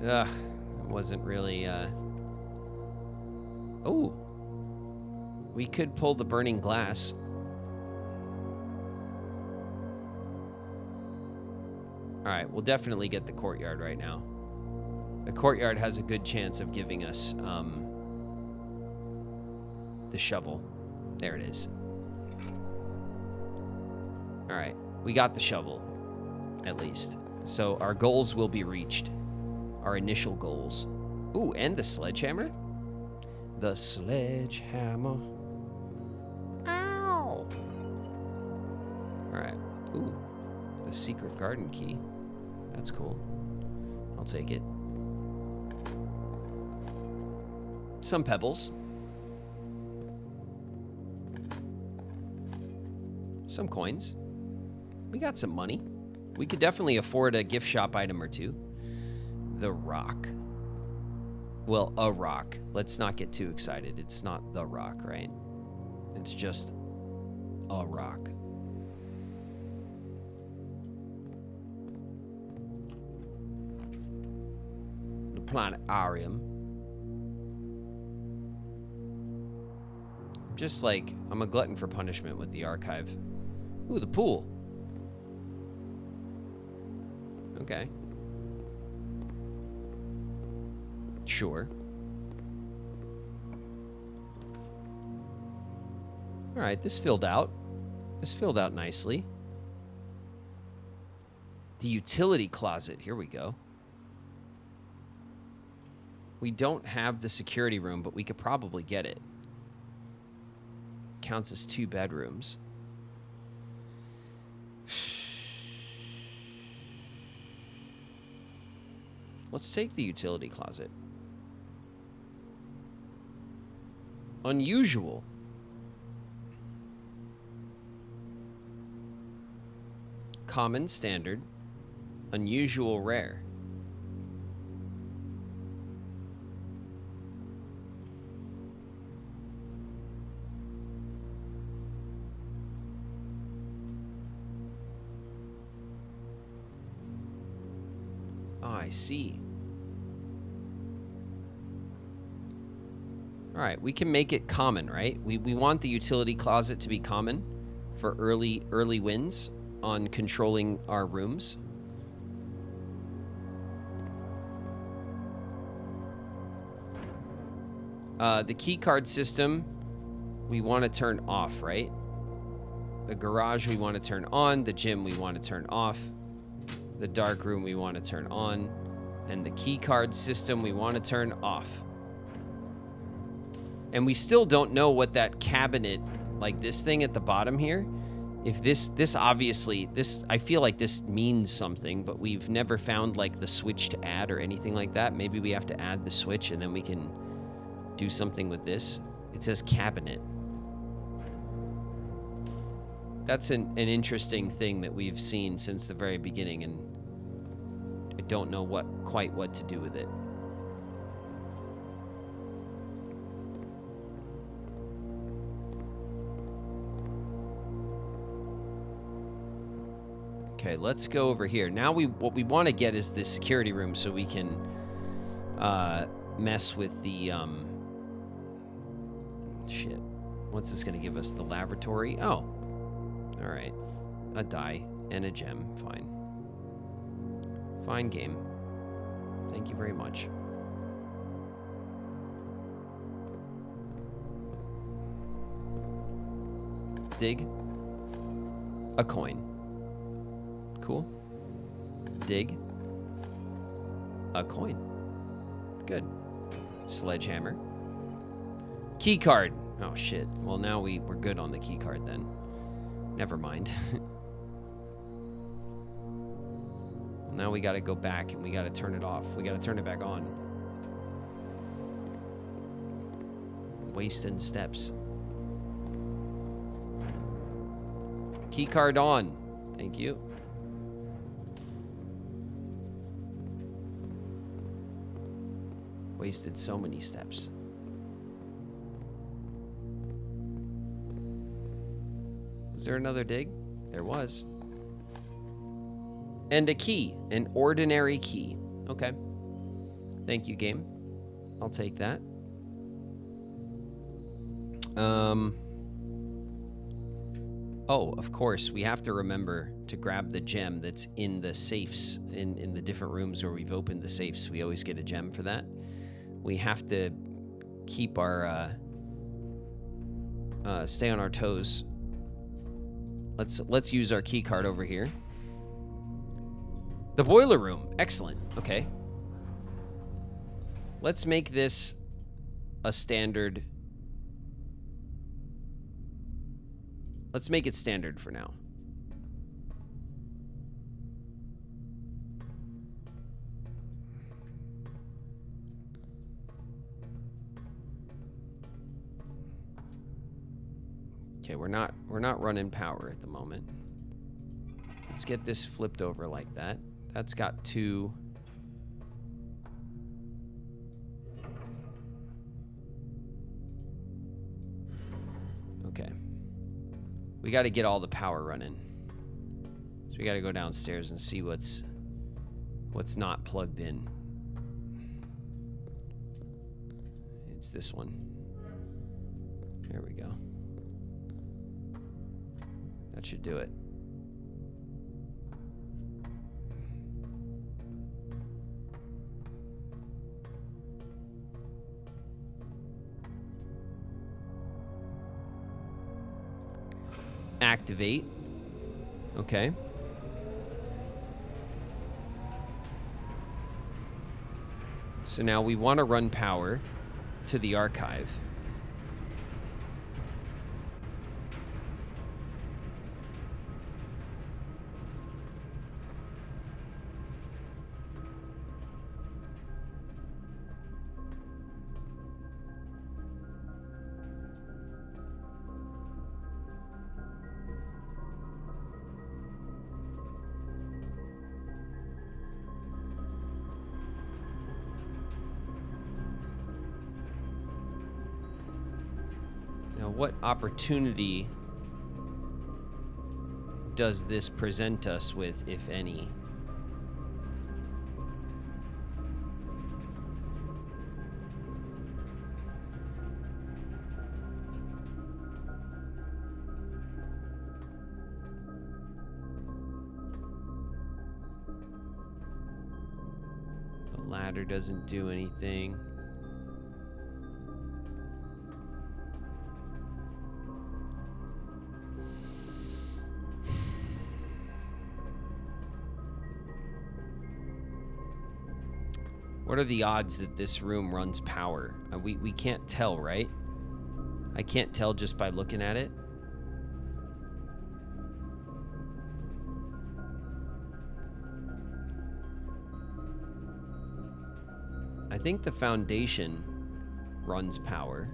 [SPEAKER 1] Ugh, it wasn't really, Oh! We could pull the burning glass. Alright, we'll definitely get the courtyard right now. The courtyard has a good chance of giving us, the shovel. There it is. Alright, we got the shovel, at least. So our goals will be reached. Our initial goals. Ooh, and the sledgehammer? The sledgehammer. Ow! Alright. Ooh, the secret garden key. That's cool. I'll take it. Some pebbles. Some coins. We got some money. We could definitely afford a gift shop item or two. The rock. Well, a rock. Let's not get too excited. It's not the rock, right? It's just a rock. The planetarium. Just like, I'm a glutton for punishment with the archive. Ooh, the pool. Okay. Sure. All right, this filled out. This filled out nicely. The utility closet. Here we go. We don't have the security room, but we could probably get it. Counts as 2 bedrooms. Let's take the utility closet. Unusual. Common, standard. Unusual, rare. Oh, I see. All right, we can make it common, right? We want the utility closet to be common for early wins on controlling our rooms. The key card system, we want to turn off, right? The garage we want to turn on. The gym we want to turn off. The dark room we want to turn on. And the key card system we want to turn off. And we still don't know what that cabinet, like this thing at the bottom here, if this obviously, I feel like this means something, but we've never found like the switch to add or anything like that. Maybe we have to add the switch and then we can do something with this. It says cabinet. That's an interesting thing that we've seen since the very beginning, and I don't know quite what to do with it. Okay, let's go over here. Now what we want to get is the security room so we can mess with the shit. What's this going to give us? The lavatory? Oh. All right. A die and a gem. Fine. Fine game. Thank you very much. Dig. A coin. Cool. Dig. A coin. Good. Sledgehammer. Key card. Oh, shit. Well, now we're good on the key card then. Never mind. Now we got to go back and we got to turn it off. We got to turn it back on. Wasting steps. Key card on. Thank you. Wasted so many steps. Was there another dig? There was. And a key. An ordinary key. Okay. Thank you, game. I'll take that. Oh, of course, we have to remember to grab the gem that's in the safes, in the different rooms where we've opened the safes. We always get a gem for that. We have to keep our, stay on our toes. Let's use our key card over here. The boiler room. Excellent. Okay. Let's make this a standard. Let's make it standard for now. Okay, we're not running power at the moment. Let's get this flipped over like that. That's got two. Okay. We got to get all the power running. So we got to go downstairs and see what's not plugged in. It's this one. There we go. That should do it. Activate. Okay. So now we want to run power to the archive. What opportunity does this present us with, if any? The ladder doesn't do anything. What are the odds that this room runs power? We can't tell, right? I can't tell just by looking at it. I think the foundation runs power.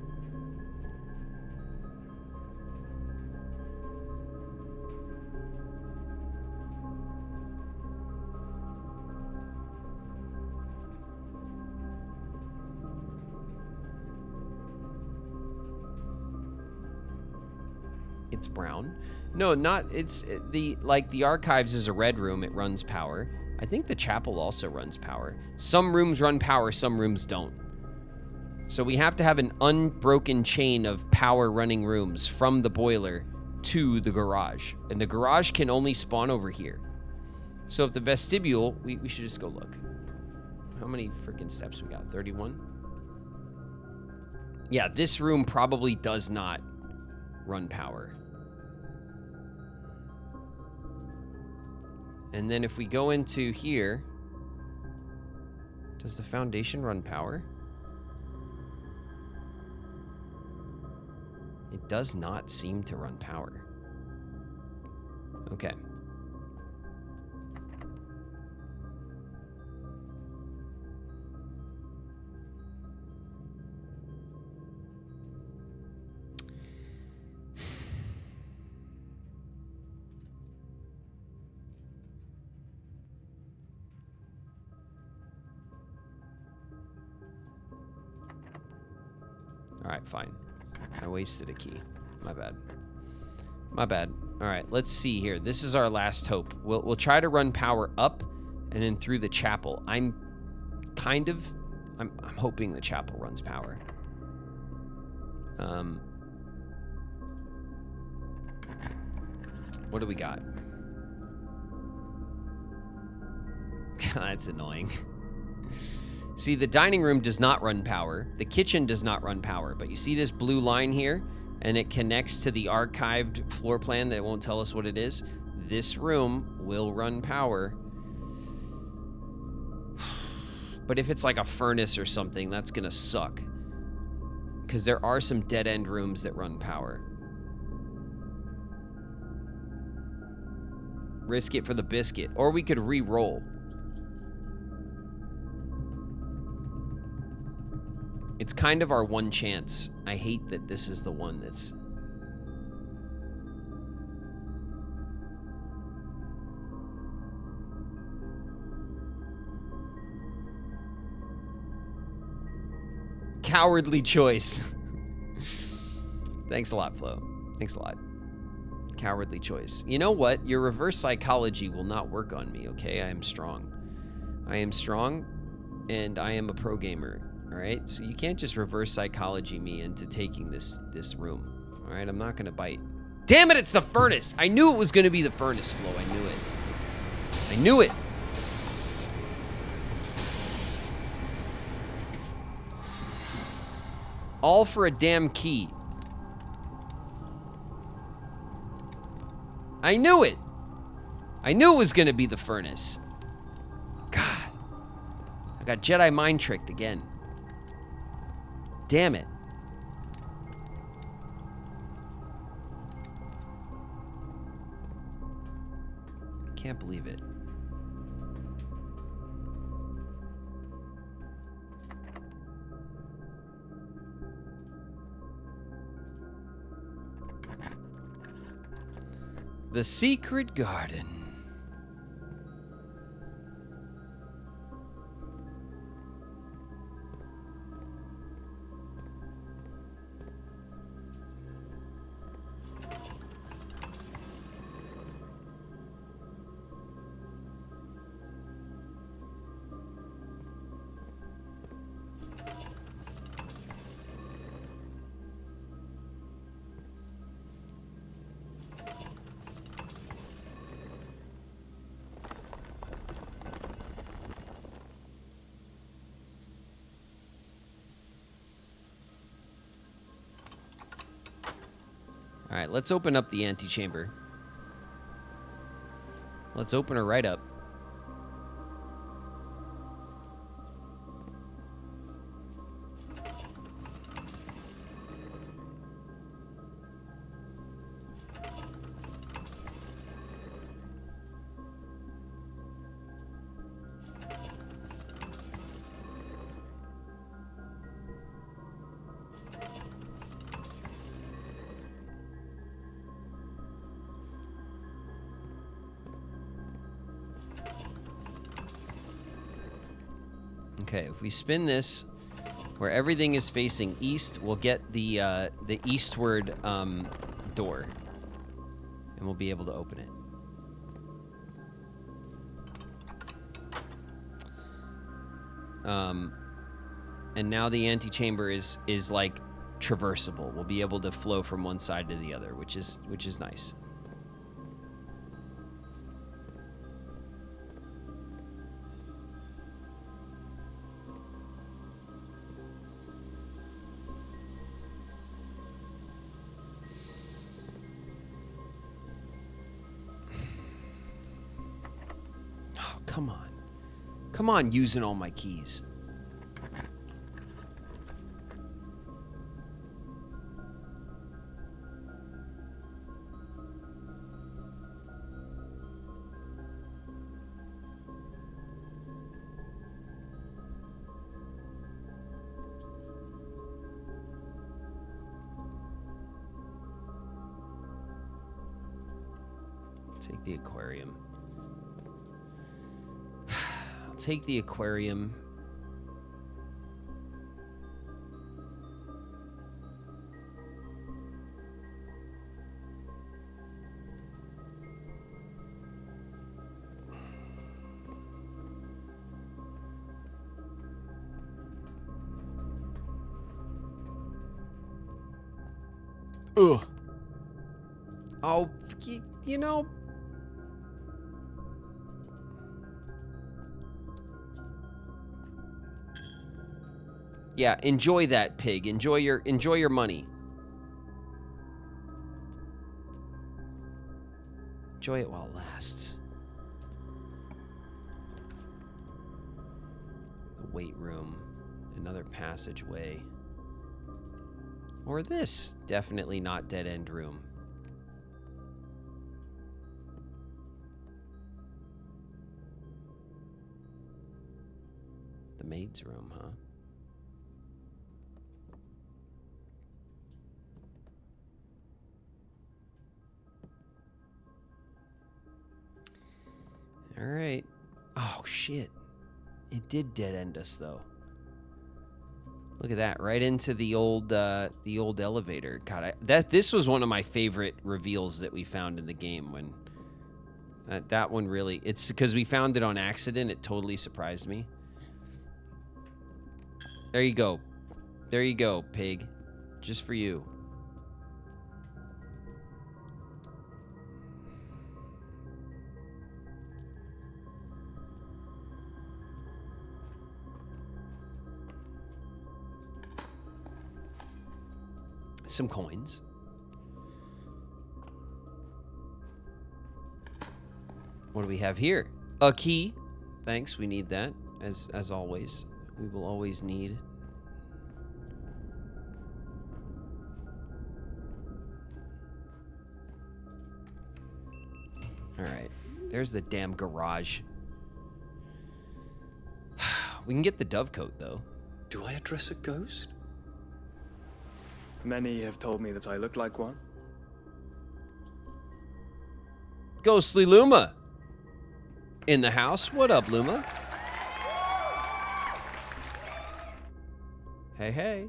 [SPEAKER 1] It's brown. No, not, it's the archives is a red room. It runs power. I think the chapel also runs power. Some rooms run power, some rooms don't. So we have to have an unbroken chain of power running rooms from the boiler to the garage. And the garage can only spawn over here. So if the vestibule, we should just go look. How many freaking steps we got? 31? Yeah, this room probably does not run power. And then if we go into here, does the foundation run power? It does not seem to run power. Okay. All right, fine. I wasted a key. My bad. My bad. All right, let's see here. This is our last hope. We'll try to run power up and then through the chapel. I'm hoping the chapel runs power. What do we got? That's annoying. See, the dining room does not run power. The kitchen does not run power. But you see this blue line here? And it connects to the archived floor plan that won't tell us what it is. This room will run power. But if it's like a furnace or something, that's going to suck. Because there are some dead-end rooms that run power. Risk it for the biscuit. Or we could re-roll. It's kind of our one chance. I hate that this is the one that's... Cowardly choice. Thanks a lot, Flo. Thanks a lot. Cowardly choice. You know what? Your reverse psychology will not work on me, okay? I am strong. I am strong, and I am a pro gamer. All right, so you can't just reverse psychology me into taking this room. All right, I'm not gonna bite. Damn it, it's the furnace. I knew it was gonna be the furnace, Flo. I knew it. I knew it. All for a damn key. I knew it. I knew it was gonna be the furnace. God, I got Jedi mind tricked again. Damn it. Can't believe it. The Secret Garden. All right, let's open up the antechamber. Let's open her right up. Okay, if we spin this where everything is facing east, we'll get the eastward door, and we'll be able to open it. And now the antechamber is like traversable. We'll be able to flow from one side to the other, which is nice. Oh, come on. Come on, using all my keys. Take the aquarium. I'll take the aquarium. Ugh. Oh, you know. Yeah, enjoy that, pig. Enjoy your money. Enjoy it while it lasts. The weight room, another passageway. Or this, definitely not dead end room. The maid's room, huh? All right. Oh, shit. It did dead end us, though. Look at that, right into the old elevator. God, this was one of my favorite reveals that we found in the game. When that one really, it's because we found it on accident. It totally surprised me. There you go, pig, just for you. Some coins. What do we have here? A key. Thanks, we need that, as always. We will always need. All right, there's the damn garage. We can get the dovecoat, though.
[SPEAKER 3] Do I address a ghost? Many have told me that I look like one.
[SPEAKER 1] Ghostly Luma in the house. What up, Luma? Hey, hey.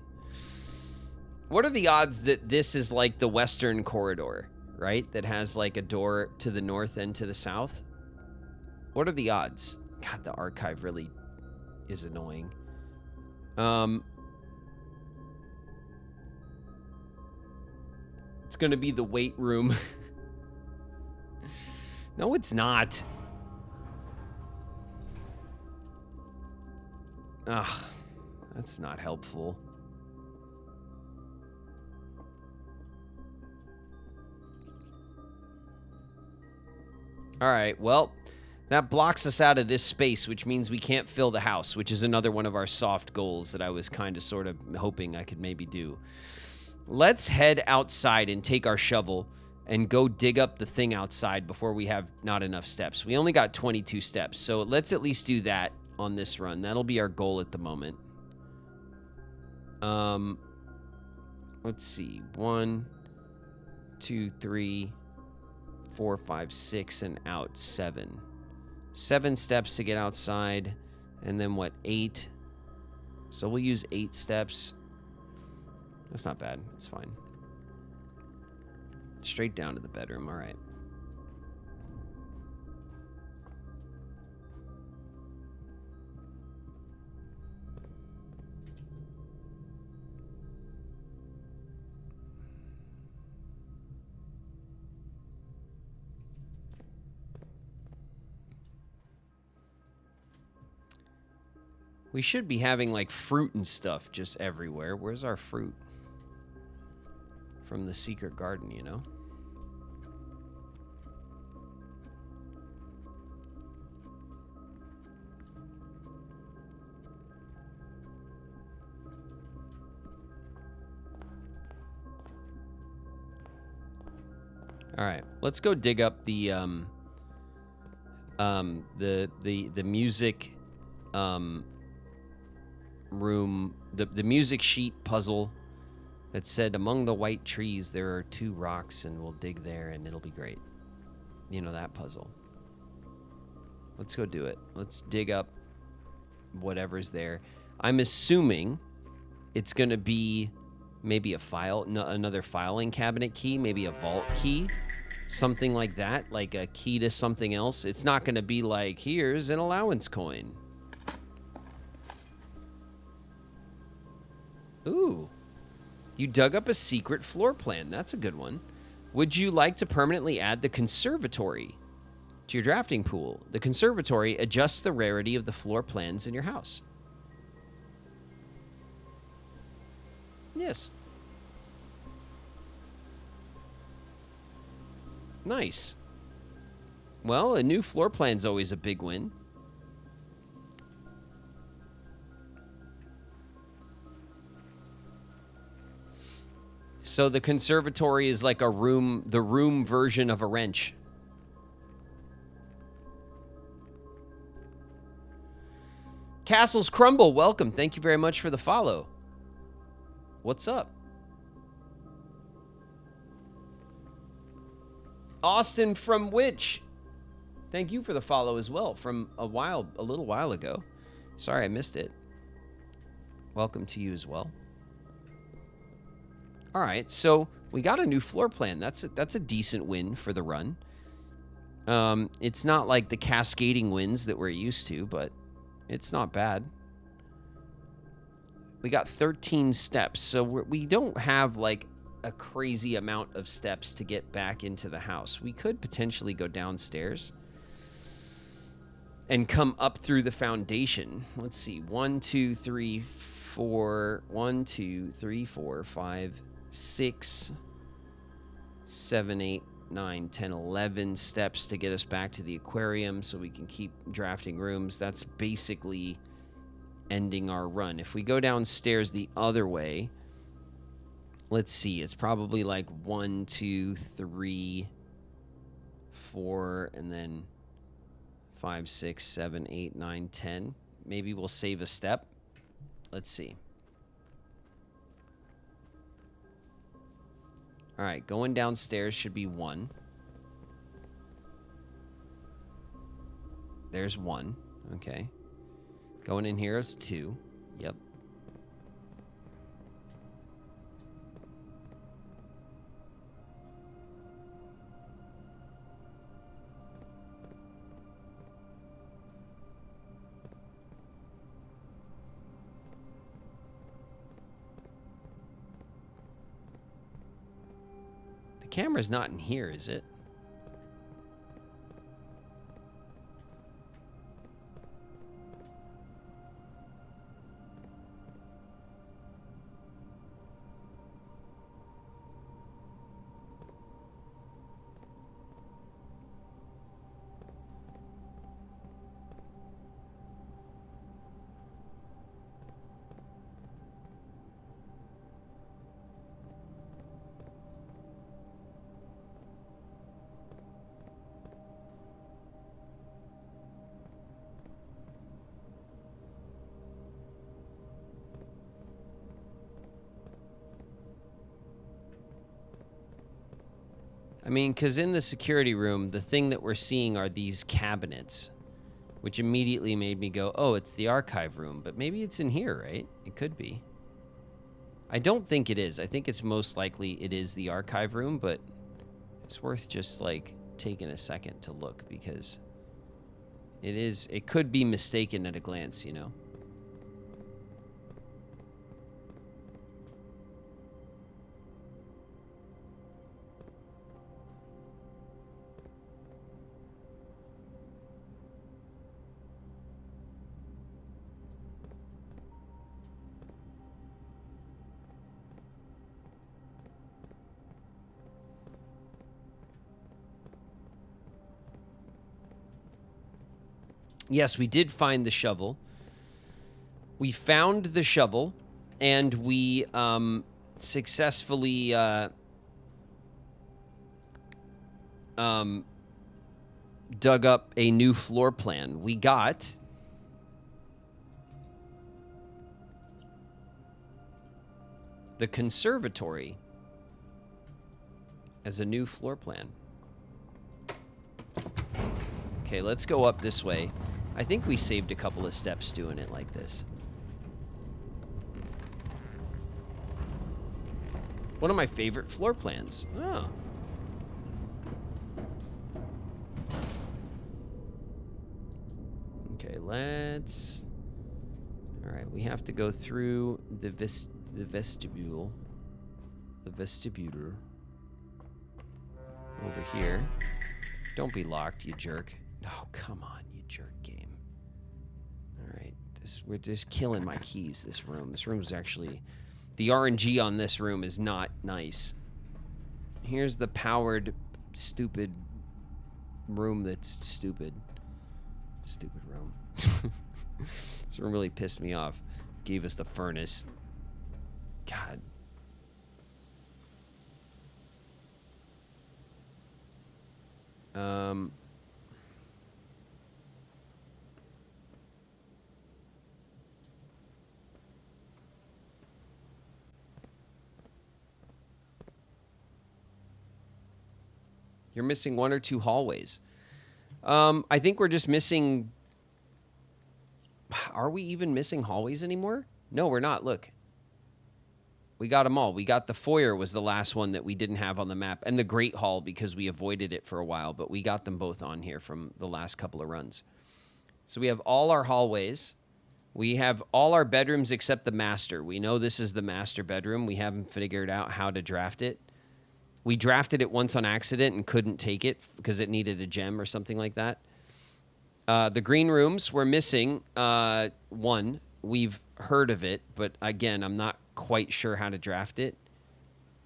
[SPEAKER 1] What are the odds that this is like the western corridor, right? That has like a door to the north and to the south? What are the odds? God, the archive really is annoying. It's gonna be the weight room. No, it's not. Ugh, that's not helpful. All right, well, that blocks us out of this space, which means we can't fill the house, which is another one of our soft goals that I was kind of sort of hoping I could maybe do. Let's head outside and take our shovel and go dig up the thing outside before we have not enough steps. We only got 22 steps, so let's at least do that on this run. That'll be our goal at the moment. Let's see. 1, 2, 3, 4, 5, 6, and out 7. 7 steps to get outside, and then what, 8? So we'll use 8 steps. That's not bad. It's fine. Straight down to the bedroom. All right. We should be having like fruit and stuff just everywhere. Where's our fruit? From the secret garden, you know? All right, let's go dig up the music room, the music sheet puzzle that said among the white trees there are 2 rocks, and we'll dig there and it'll be great. You know, that puzzle. Let's go do it. Let's dig up whatever's there. I'm assuming it's gonna be maybe a file, another filing cabinet key, maybe a vault key, something like that, like a key to something else. It's not gonna be like, here's an allowance coin. Ooh. You dug up a secret floor plan. That's a good one. Would you like to permanently add the conservatory to your drafting pool? The conservatory adjusts the rarity of the floor plans in your house. Yes. Nice. Well, a new floor plan's always a big win. So the conservatory is like a room, the room version of a wrench. Castles Crumble, welcome. Thank you very much for the follow. What's up? Austin from Witch. Thank you for the follow as well from a little while ago. Sorry I missed it. Welcome to you as well. All right, so we got a new floor plan. That's a decent win for the run. It's not like the cascading wins that we're used to, but it's not bad. We got 13 steps, so we don't have like a crazy amount of steps to get back into the house. We could potentially go downstairs and come up through the foundation. Let's see, 1, 2, 3, 4, 1, 2, 3, 4, 5, 6, 7, 8, 9, 10, 11 steps to get us back to the aquarium so we can keep drafting rooms. That's basically ending our run. If we go downstairs the other way, let's see, it's probably like 1, 2, 3, 4, and then 5, 6, 7, 8, 9, 10. Maybe we'll save a step. Let's see. All right, going downstairs should be 1. There's 1. Okay. Going in here is 2. Yep. The camera's not in here, is it? I mean, because in the security room, the thing that we're seeing are these cabinets, which immediately made me go, oh, it's the archive room. But maybe it's in here, right? It could be. I don't think it is. I think it's most likely it is the archive room, but it's worth just, like, taking a second to look because it could be mistaken at a glance, you know? Yes, we did find the shovel. We found the shovel, and we successfully dug up a new floor plan. We got the conservatory as a new floor plan. Okay, let's go up this way. I think we saved a couple of steps doing it like this. One of my favorite floor plans. Oh. Okay, let's... All right, we have to go through the vestibule. The vestibular. Over here. Don't be locked, you jerk. Oh, come on, you jerk game. All right, we're just killing my keys, this room. This room is actually... The RNG on this room is not nice. Here's the powered, stupid room that's stupid. Stupid room. This room really pissed me off. Gave us the furnace. God. You're missing one or two hallways. I think we're just missing... Are we even missing hallways anymore? No, we're not. Look. We got them all. We got the foyer was the last one that we didn't have on the map. And the Great Hall because we avoided it for a while. But we got them both on here from the last couple of runs. So we have all our hallways. We have all our bedrooms except the master. We know this is the master bedroom. We haven't figured out how to draft it. We drafted it once on accident and couldn't take it because it needed a gem or something like that. The green rooms, we're missing one. We've heard of it, but again, I'm not quite sure how to draft it.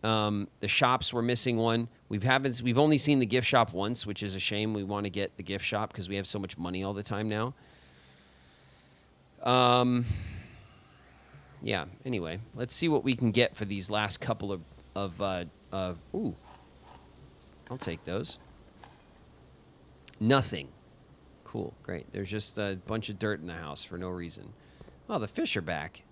[SPEAKER 1] The shops, we're missing one. We've only seen the gift shop once, which is a shame. We want to get the gift shop because we have so much money all the time now. Yeah, anyway, let's see what we can get for these last couple of ooh, I'll take those. Nothing. Cool, great. There's just a bunch of dirt in the house for no reason. Oh, the fish are back.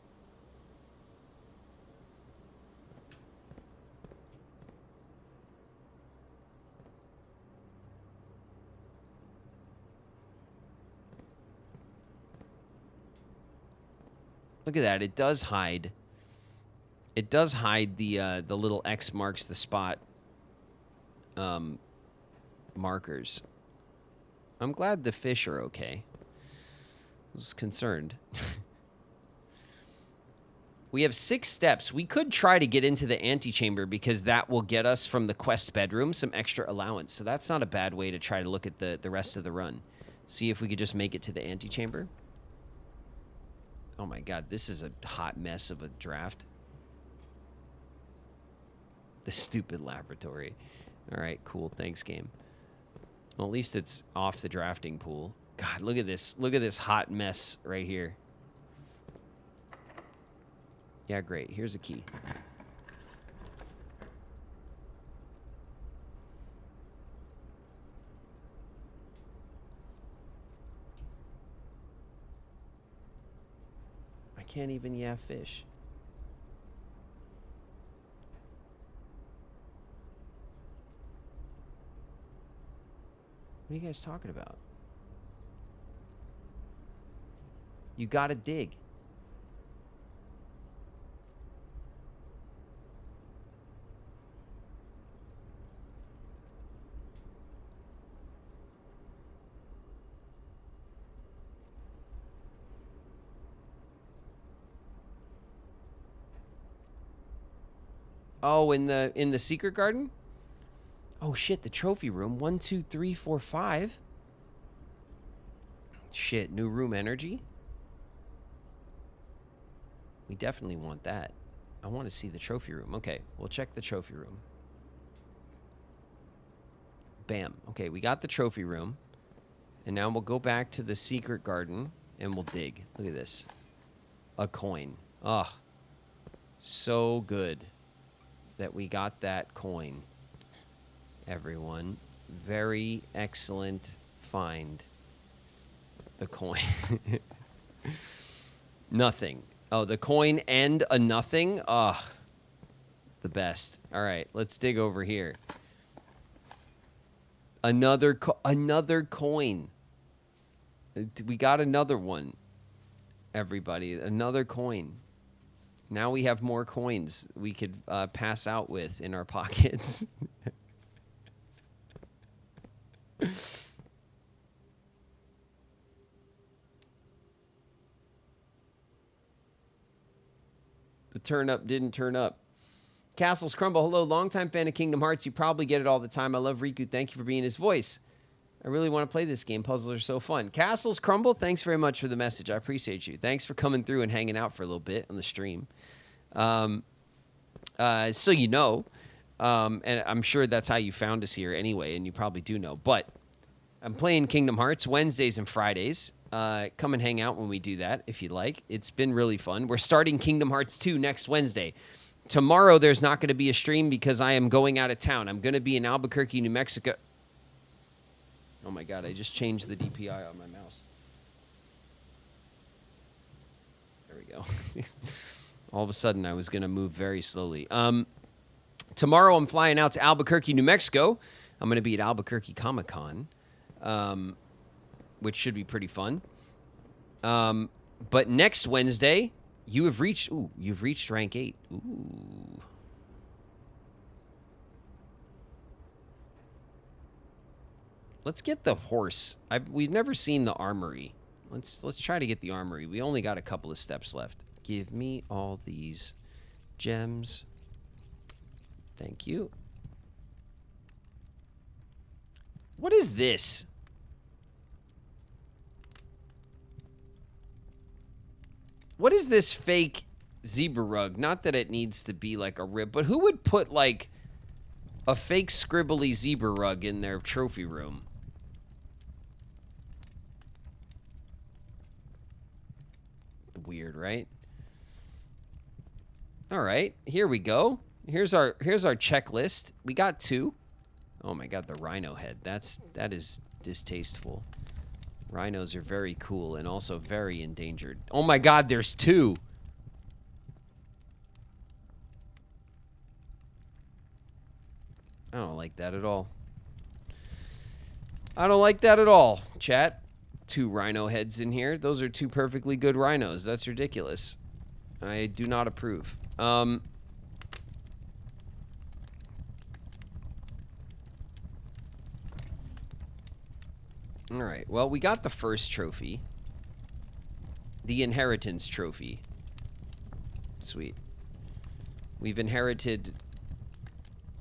[SPEAKER 1] Look at that. It does hide. It does hide the little X marks the spot markers. I'm glad the fish are okay. I was concerned. We have 6 steps. We could try to get into the antechamber because that will get us from the quest bedroom some extra allowance. So that's not a bad way to try to look at the rest of the run. See if we could just make it to the antechamber. Oh my god, this is a hot mess of a draft. The stupid laboratory. All right, cool. Thanks, game. Well, at least it's off the drafting pool. God, look at this. Look at this hot mess right here. Yeah, great. Here's a key. I can't even fish. What are you guys talking about? You gotta dig. Oh, in the secret garden? Oh shit, the trophy room. 1, 2, 3, 4, 5. Shit, new room energy. We definitely want that. I want to see the trophy room. Okay, we'll check the trophy room. Bam. Okay, we got the trophy room. And now we'll go back to the secret garden and we'll dig. Look at this. A coin. Ugh. So good that we got that coin, everyone. Very excellent find. The coin. Nothing. Oh, the coin and a nothing? Ugh. The best. All right, let's dig over here. Another coin. We got another one, everybody. Another coin. Now we have more coins we could pass out with in our pockets. The turn up didn't turn up. Castles Crumble, hello, longtime fan of Kingdom Hearts. You probably get it all the time. I love Riku. Thank you for being his voice. I really want to play this game. Puzzles are so fun. Castles Crumble, thanks very much for the message. I appreciate you. Thanks for coming through and hanging out for a little bit on the stream. So you know, and I'm sure that's how you found us here anyway, and you probably do know. But I'm playing Kingdom Hearts Wednesdays and Fridays. Come and hang out when we do that if you'd like. It's been really fun. We're starting Kingdom Hearts 2 next Wednesday. Tomorrow there's not going to be a stream because I am going out of town. I'm going to be in Albuquerque, New Mexico. Oh my God, I just changed the DPI on my mouse. There we go. All of a sudden, I was going to move very slowly. Tomorrow, I'm flying out to Albuquerque, New Mexico. I'm going to be at Albuquerque Comic-Con, which should be pretty fun. But next Wednesday, you've reached rank 8. Ooh. Let's get the horse. We've never seen the armory. Let's try to get the armory. We only got a couple of steps left. Give me all these gems. Thank you. What is this? What is this fake zebra rug? Not that it needs to be like a rib, but who would put like a fake scribbly zebra rug in their trophy room? Weird, right? All right, here we go. Here's our checklist. We got 2. Oh my God, the rhino head. That is distasteful. Rhinos are very cool and also very endangered. Oh my God, there's 2. I don't like that at all. I don't like that at all, chat. 2 rhino heads in here. Those are 2 perfectly good rhinos. That's ridiculous. I do not approve. All right. Well, we got the first trophy. The inheritance trophy. Sweet. We've inherited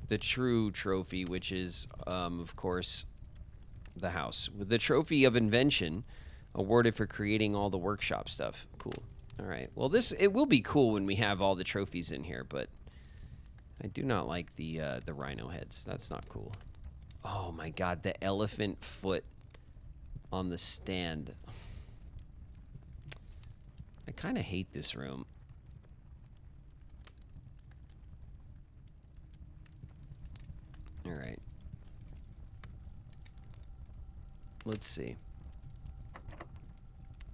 [SPEAKER 1] the true trophy, which is, of course, the house. With the trophy of invention awarded for creating all the workshop stuff. Cool. All right. Well, it will be cool when we have all the trophies in here, but I do not like the rhino heads. That's not cool. Oh my God, the elephant foot on the stand. I kind of hate this room. All right. Let's see.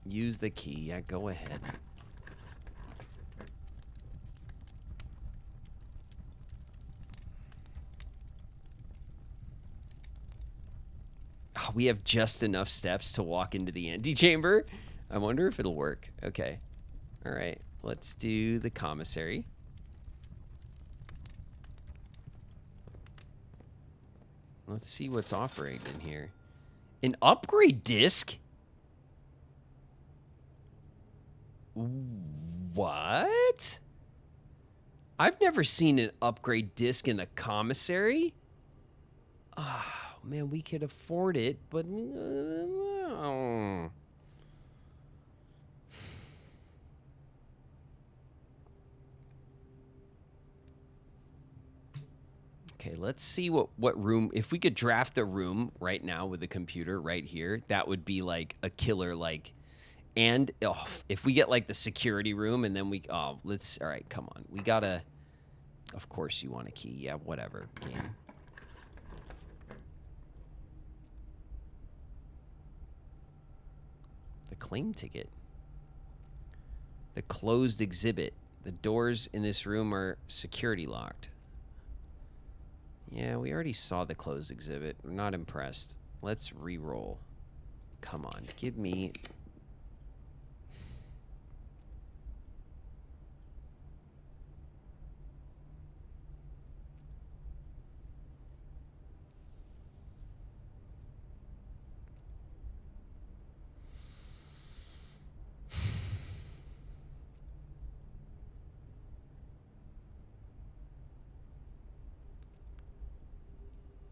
[SPEAKER 1] Use the key. Yeah, go ahead. We have just enough steps to walk into the antechamber. I wonder if it'll work. Okay. All right. Let's do the commissary. Let's see what's offering in here. An upgrade disc? What? I've never seen an upgrade disc in the commissary. Oh, man, we could afford it, but... Okay, let's see what room... If we could draft a room right now with a computer right here, that would be like a killer, like... And if we get like the security room and then we... Oh, let's... All right, come on. We gotta... Of course you want a key. Yeah, whatever. Game. The claim ticket. The closed exhibit. The doors in this room are security locked. Yeah, we already saw the closed exhibit. We're not impressed. Let's re-roll. Come on, give me...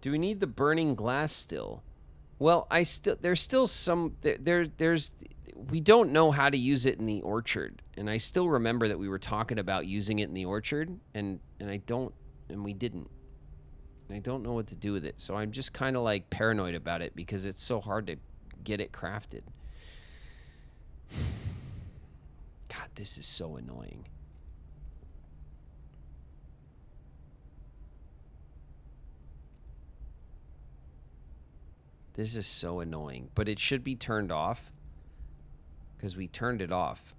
[SPEAKER 1] Do we need the burning glass still? Well, there's still some, we don't know how to use it in the orchard. And I still remember that we were talking about using it in the orchard and we didn't. And I don't know what to do with it. So I'm just kind of like paranoid about it because it's so hard to get it crafted. God, this is so annoying. This is so annoying, but it should be turned off because we turned it off.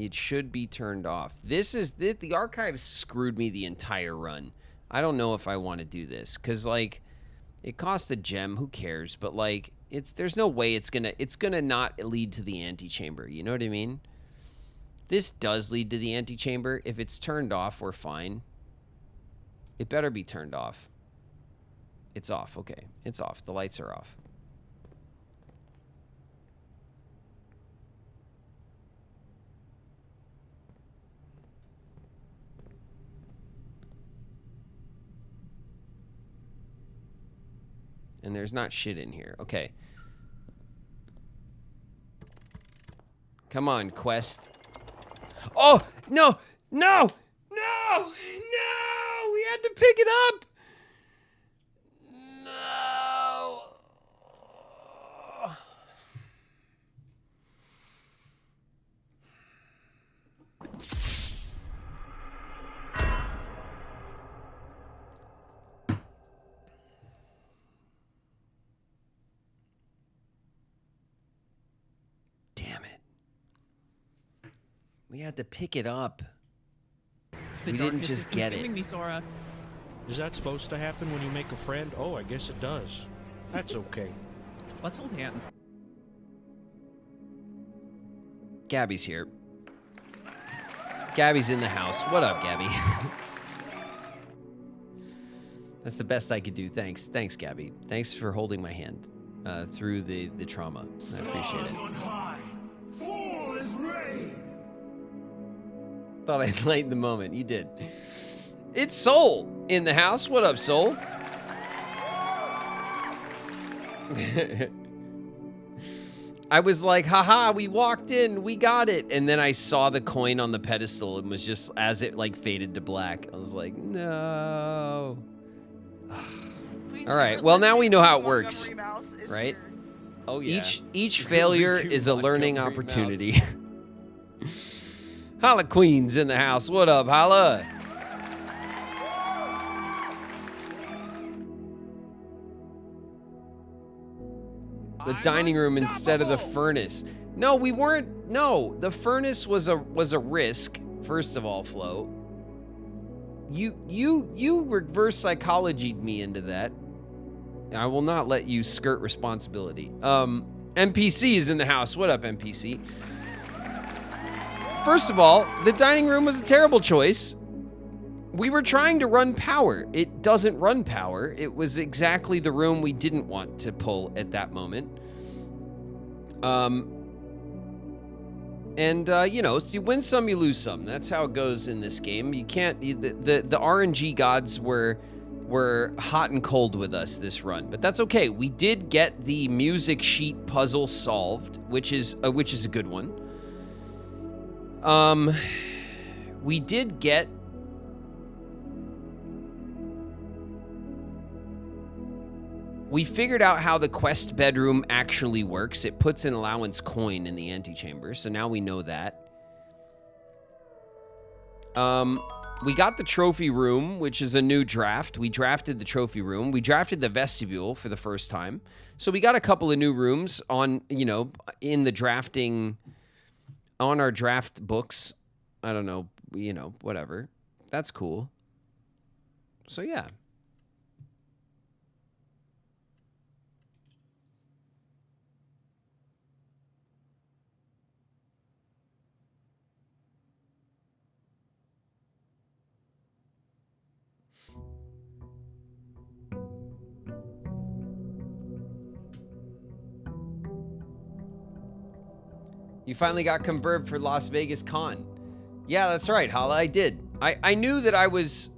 [SPEAKER 1] It should be turned off. The archive screwed me the entire run. I don't know if I want to do this because like it costs a gem. Who cares? But like there's no way it's gonna not lead to the antechamber. You know what I mean? This does lead to the antechamber. If it's turned off, we're fine. It better be turned off. It's off. Okay. It's off. The lights are off. And there's not shit in here. Okay. Come on, quest. Oh, no, no, no, no! We had to pick it up! No! Damn it. We had to pick it up. We didn't just get it.
[SPEAKER 4] Me, Sora.
[SPEAKER 5] Is that supposed to happen when you make a friend? Oh, I guess it does. That's okay.
[SPEAKER 4] Let's hold hands.
[SPEAKER 1] Gabby's here. Gabby's in the house. What up, Gabby? That's the best I could do. Thanks. Thanks, Gabby. Thanks for holding my hand through the trauma. I appreciate it. Thought I'd lighten the moment. You did. It's Soul in the house. What up, Soul? I was like, haha, we walked in, we got it. And then I saw the coin on the pedestal and was just, as it like faded to black, I was like, no. All right, well, now we know how it works, right?
[SPEAKER 6] Oh, yeah.
[SPEAKER 1] Each failure is a learning opportunity. Holla Queen's in the house. What up, holla? The dining room instead of the furnace. No, we weren't. No, the furnace was a risk. First of all, Flo. You reverse psychologied me into that. I will not let you skirt responsibility. NPC is in the house. What up, NPC? First of all, the dining room was a terrible choice. We were trying to run power. It doesn't run power. It was exactly the room we didn't want to pull at that moment. You know, you win some, you lose some. That's how it goes in this game. You can't. The RNG gods were hot and cold with us this run, but that's okay. We did get the music sheet puzzle solved, which is a good one. We did get. We figured out how the quest bedroom actually works. It puts an allowance coin in the antechamber, so now we know that. We got the trophy room, which is a new draft. We drafted the trophy room. We drafted the vestibule for the first time. So we got a couple of new rooms on, you know, in the drafting, on our draft books. I don't know, you know, whatever. That's cool. So yeah. You finally got converted for Las Vegas Con. Yeah, that's right, Hala, I did. I knew that I was,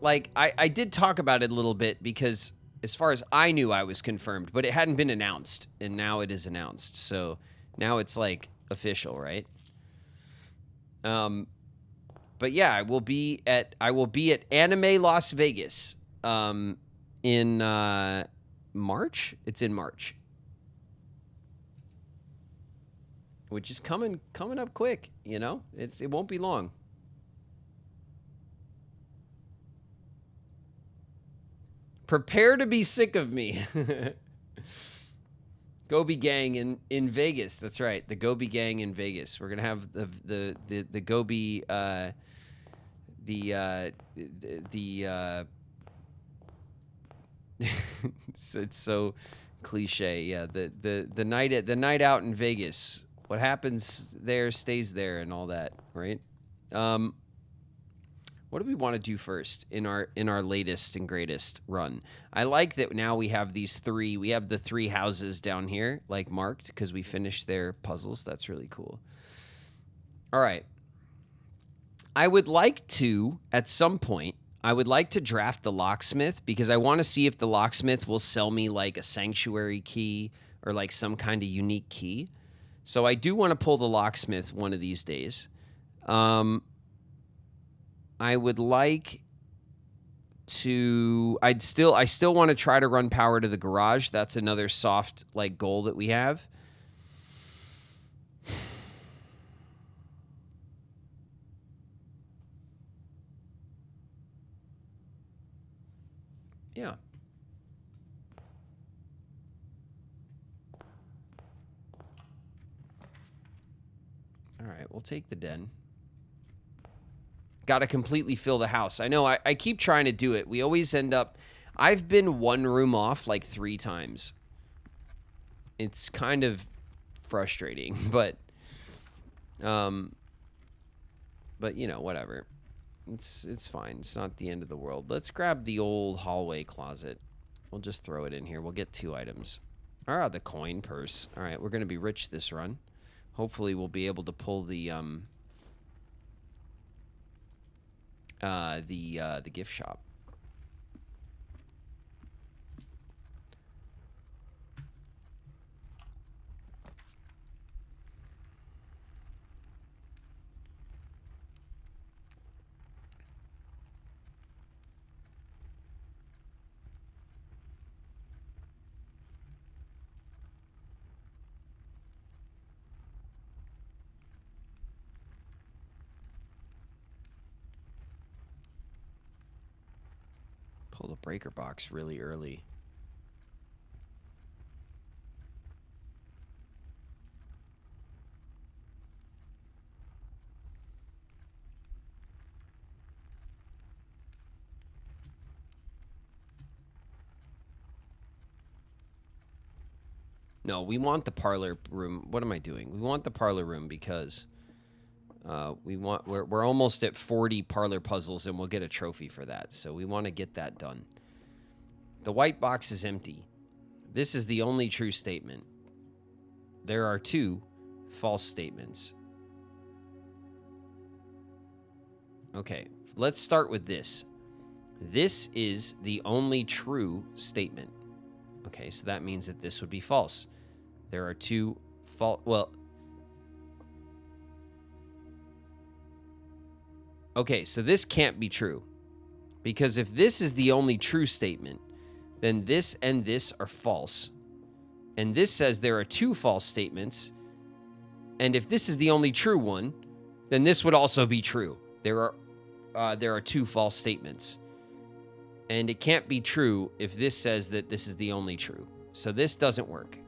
[SPEAKER 1] like, I did talk about it a little bit because as far as I knew, I was confirmed, but it hadn't been announced, and now it is announced. So now it's, like, official, right? But yeah, I will be at Anime Las Vegas in March. It's in March. Which is coming up quick, you know? It won't be long. Prepare to be sick of me. Gobi Gang in Vegas. That's right. The Gobi Gang in Vegas. We're gonna have the Gobi it's so cliche. Yeah, the night out in Vegas. What happens there stays there and all that, right? What do we want to do first in our latest and greatest run? I like that now we have these three. We have the three houses down here, like marked, because we finished their puzzles. That's really cool. All right. I would like to, at some point, I would like to draft the locksmith because I want to see if the locksmith will sell me like a sanctuary key or like some kind of unique key. So I do want to pull the locksmith one of these days. I would like to. I still want to try to run power to the garage. That's another soft like goal that we have. Yeah. All right, we'll take the den. Got to completely fill the house. I know I keep trying to do it. We always end up... I've been one room off like 3 times. It's kind of frustrating, but you know, whatever. It's fine. It's not the end of the world. Let's grab the old hallway closet. We'll just throw it in here. We'll get 2 items. Ah, the coin purse. All right, we're going to be rich this run. Hopefully we'll be able to pull the gift shop. Pull the breaker box really early. No, we want the parlor room. What am I doing? We want the parlor room because we're almost at 40 parlor puzzles and we'll get a trophy for that. So we want to get that done. The white box is empty. This is the only true statement. There are 2 false statements. Okay, let's start with this. This is the only true statement. Okay, so that means that this would be false. There are 2 false. Well, okay, so this can't be true. Because if this is the only true statement, then this and this are false. And this says there are 2 false statements. And if this is the only true one, then this would also be true. There are 2 false statements. And it can't be true if this says that this is the only true. So this doesn't work.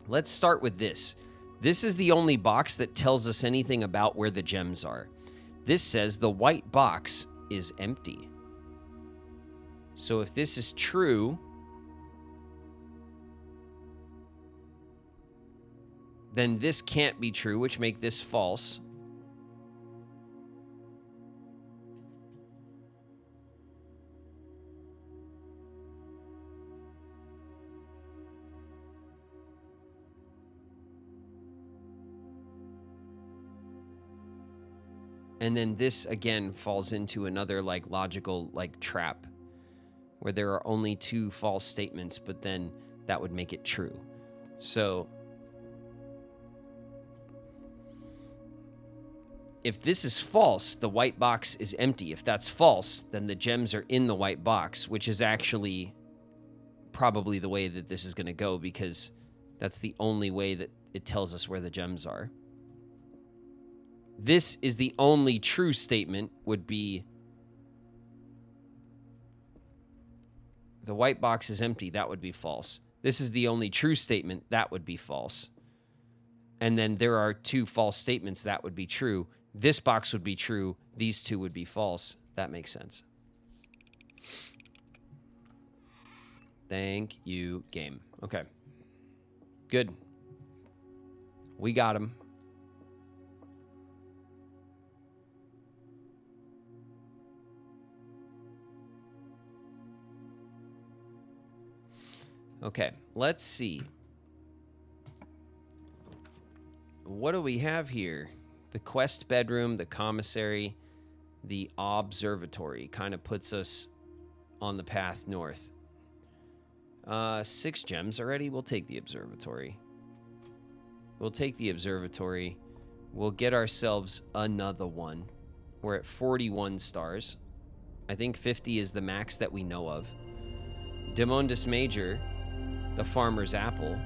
[SPEAKER 1] Let's start with this. This is the only box that tells us anything about where the gems are. This says the white box is empty. So if this is true, then this can't be true, which make this false. And then this again falls into another like logical like trap where there are only 2 false statements, but then that would make it true. So if this is false, the white box is empty. If that's false, then the gems are in the white box, which is actually probably the way that this is going to go because that's the only way that it tells us where the gems are. This is the only true statement would be the white box is empty. That would be false. This is the only true statement. That would be false. And then there are 2 false statements. That would be true. This box would be true. These 2 would be false. That makes sense. Thank you, game. Okay. Good. We got him. Okay, let's see. What do we have here? The quest bedroom, the commissary, the observatory kind of puts us on the path north. 6 gems already. We'll take the observatory. We'll take the observatory. We'll get ourselves another one. We're at 41 stars. I think 50 is the max that we know of. Demondus Major, the farmer's apple,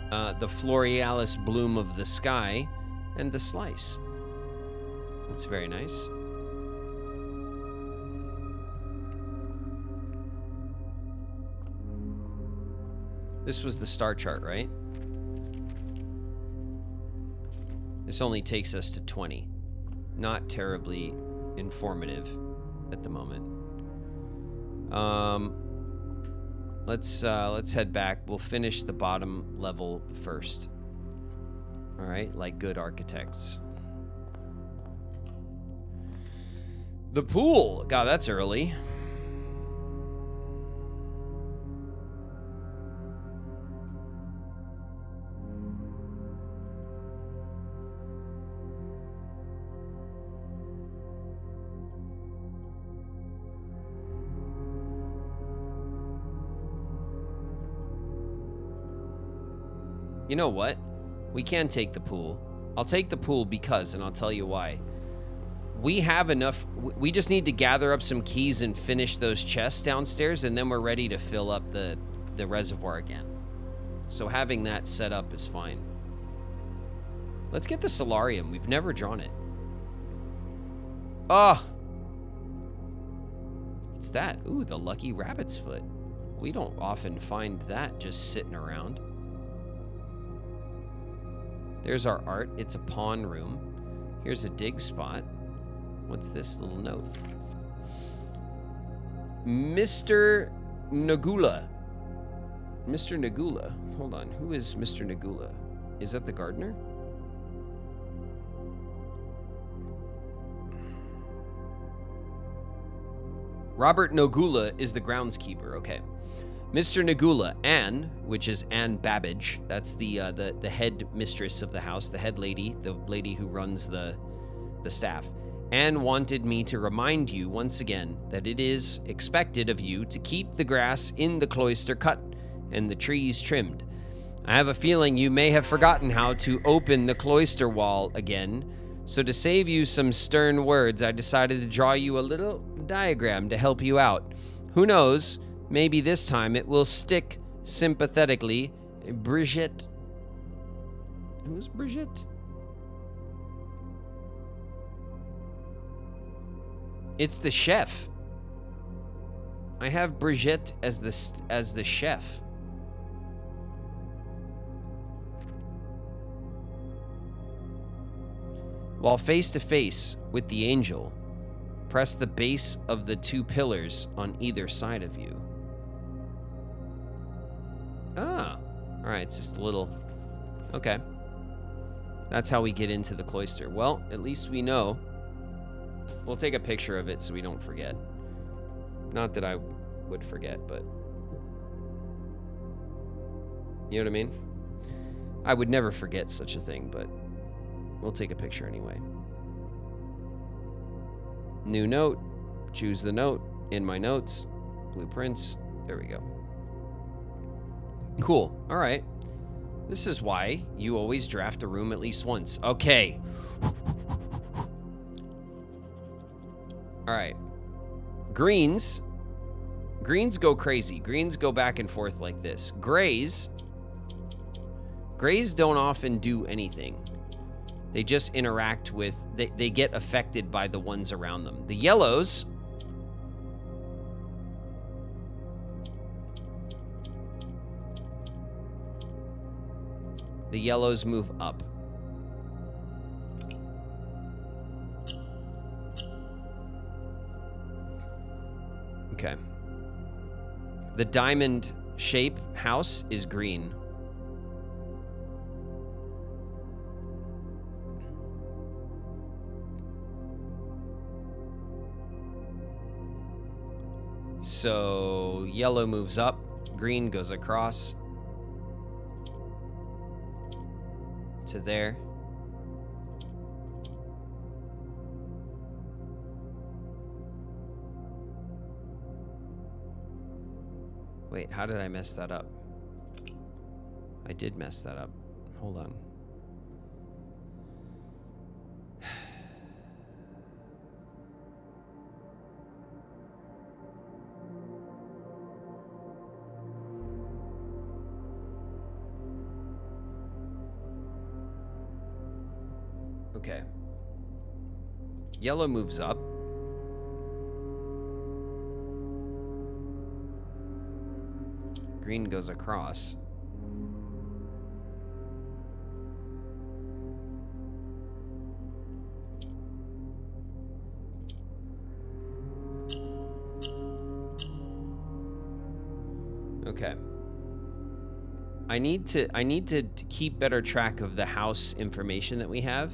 [SPEAKER 1] the Florealis bloom of the sky, and the slice. That's very nice. This was the star chart, right? This only takes us to 20. Not terribly informative at the moment. Let's head back. We'll finish the bottom level first. All right, like good architects. The pool. God, that's early. You know what? We can take the pool. I'll take the pool because, and I'll tell you why. We have enough. We just need to gather up some keys and finish those chests downstairs, and then we're ready to fill up the reservoir again. So having that set up is fine. Let's get the solarium. We've never drawn it. Oh! What's that? Ooh, the lucky rabbit's foot. We don't often find that just sitting around. There's our art. It's a pawn room. Here's a dig spot. What's this little note? Mr. Nagula. Mr. Nagula. Hold on. Who is Mr. Nagula? Is that the gardener? Robert Nagula is the groundskeeper. Okay. Mr. Nagula, Anne, which is Anne Babbage, that's the head mistress of the house, the head lady, the lady who runs the staff. Anne wanted me to remind you once again that it is expected of you to keep the grass in the cloister cut and the trees trimmed. I have a feeling you may have forgotten how to open the cloister wall again, so to save you some stern words, I decided to draw you a little diagram to help you out. Who knows, maybe this time it will stick sympathetically. Brigitte. Who's Brigitte? It's the chef. I have Brigitte as the chef. While face to face with the angel, press the base of the 2 pillars on either side of you. Ah, all right, it's just a little, okay. That's how we get into the cloister. Well, at least we know. We'll take a picture of it so we don't forget. Not that I would forget, but you know what I mean? I would never forget such a thing, but we'll take a picture anyway. New note. Choose the note. In my notes. Blueprints. There we go. Cool. All right. This is why you always draft a room at least once. Okay. All right. Greens. Greens go crazy. Greens go back and forth like this. Grays. Grays don't often do anything. They just interact with, they get affected by the ones around them. The yellows. The yellows move up. Okay. The diamond shape house is green. So yellow moves up, green goes across to there. Wait, how did I mess that up? I did mess that up. Hold on. Okay. Yellow moves up. Green goes across. Okay. I need to keep better track of the house information that we have.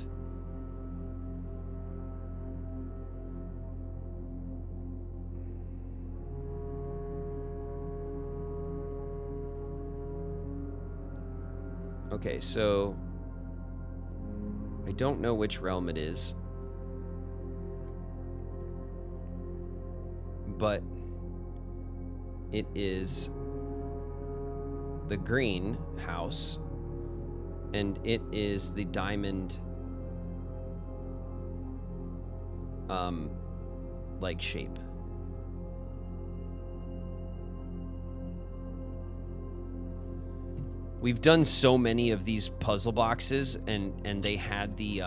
[SPEAKER 1] Okay, so I don't know which realm it is, but it is the green house, and it is the diamond like shape. We've done so many of these puzzle boxes, and they had the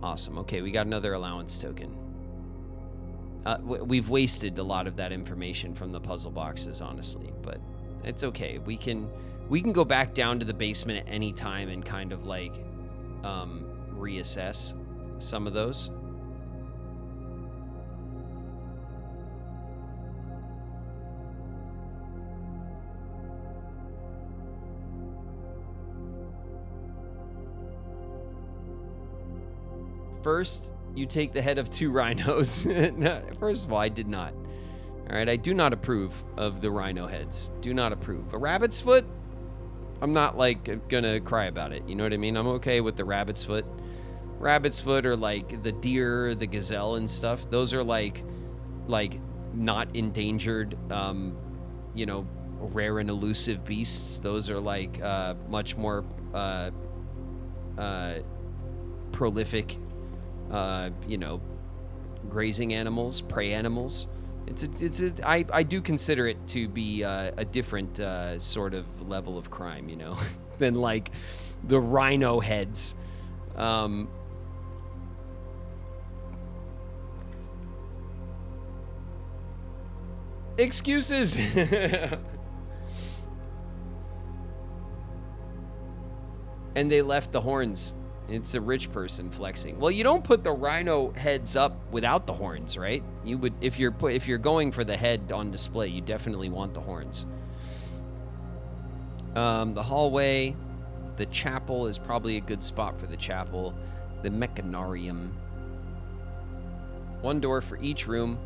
[SPEAKER 1] awesome. Okay, we got another allowance token. We've wasted a lot of that information from the puzzle boxes, honestly, but it's okay. We can go back down to the basement at any time and kind of like reassess some of those. First, you take the head of 2 rhinos. No, first of all, I did not. All right, I do not approve of the rhino heads. Do not approve. A rabbit's foot, I'm not like gonna cry about it. You know what I mean? I'm okay with the rabbit's foot. Rabbit's foot or like the deer, the gazelle and stuff. Those are like not endangered, you know, rare and elusive beasts. Those are like much more prolific, you know, grazing animals, prey animals. I do consider it to be a different sort of level of crime, you know, than like the rhino heads. Excuses. And they left the horns. It's a rich person flexing. Well, you don't put the rhino heads up without the horns, right? You would, if you're going for the head on display, you definitely want the horns. The hallway, the chapel is probably a good spot for the chapel. The mechanarium. 1 door for each room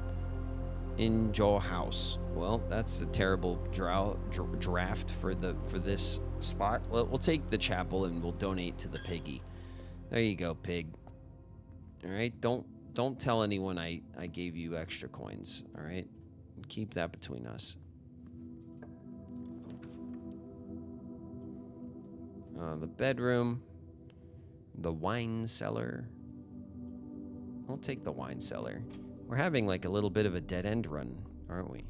[SPEAKER 1] in your house. Well, that's a terrible draft for this spot. Well, we'll take the chapel and we'll donate to the piggy. There you go, pig. All right, don't tell anyone I gave you extra coins. All right, keep that between us. The bedroom, the wine cellar. I'll take the wine cellar. We're having like a little bit of a dead end run, aren't we?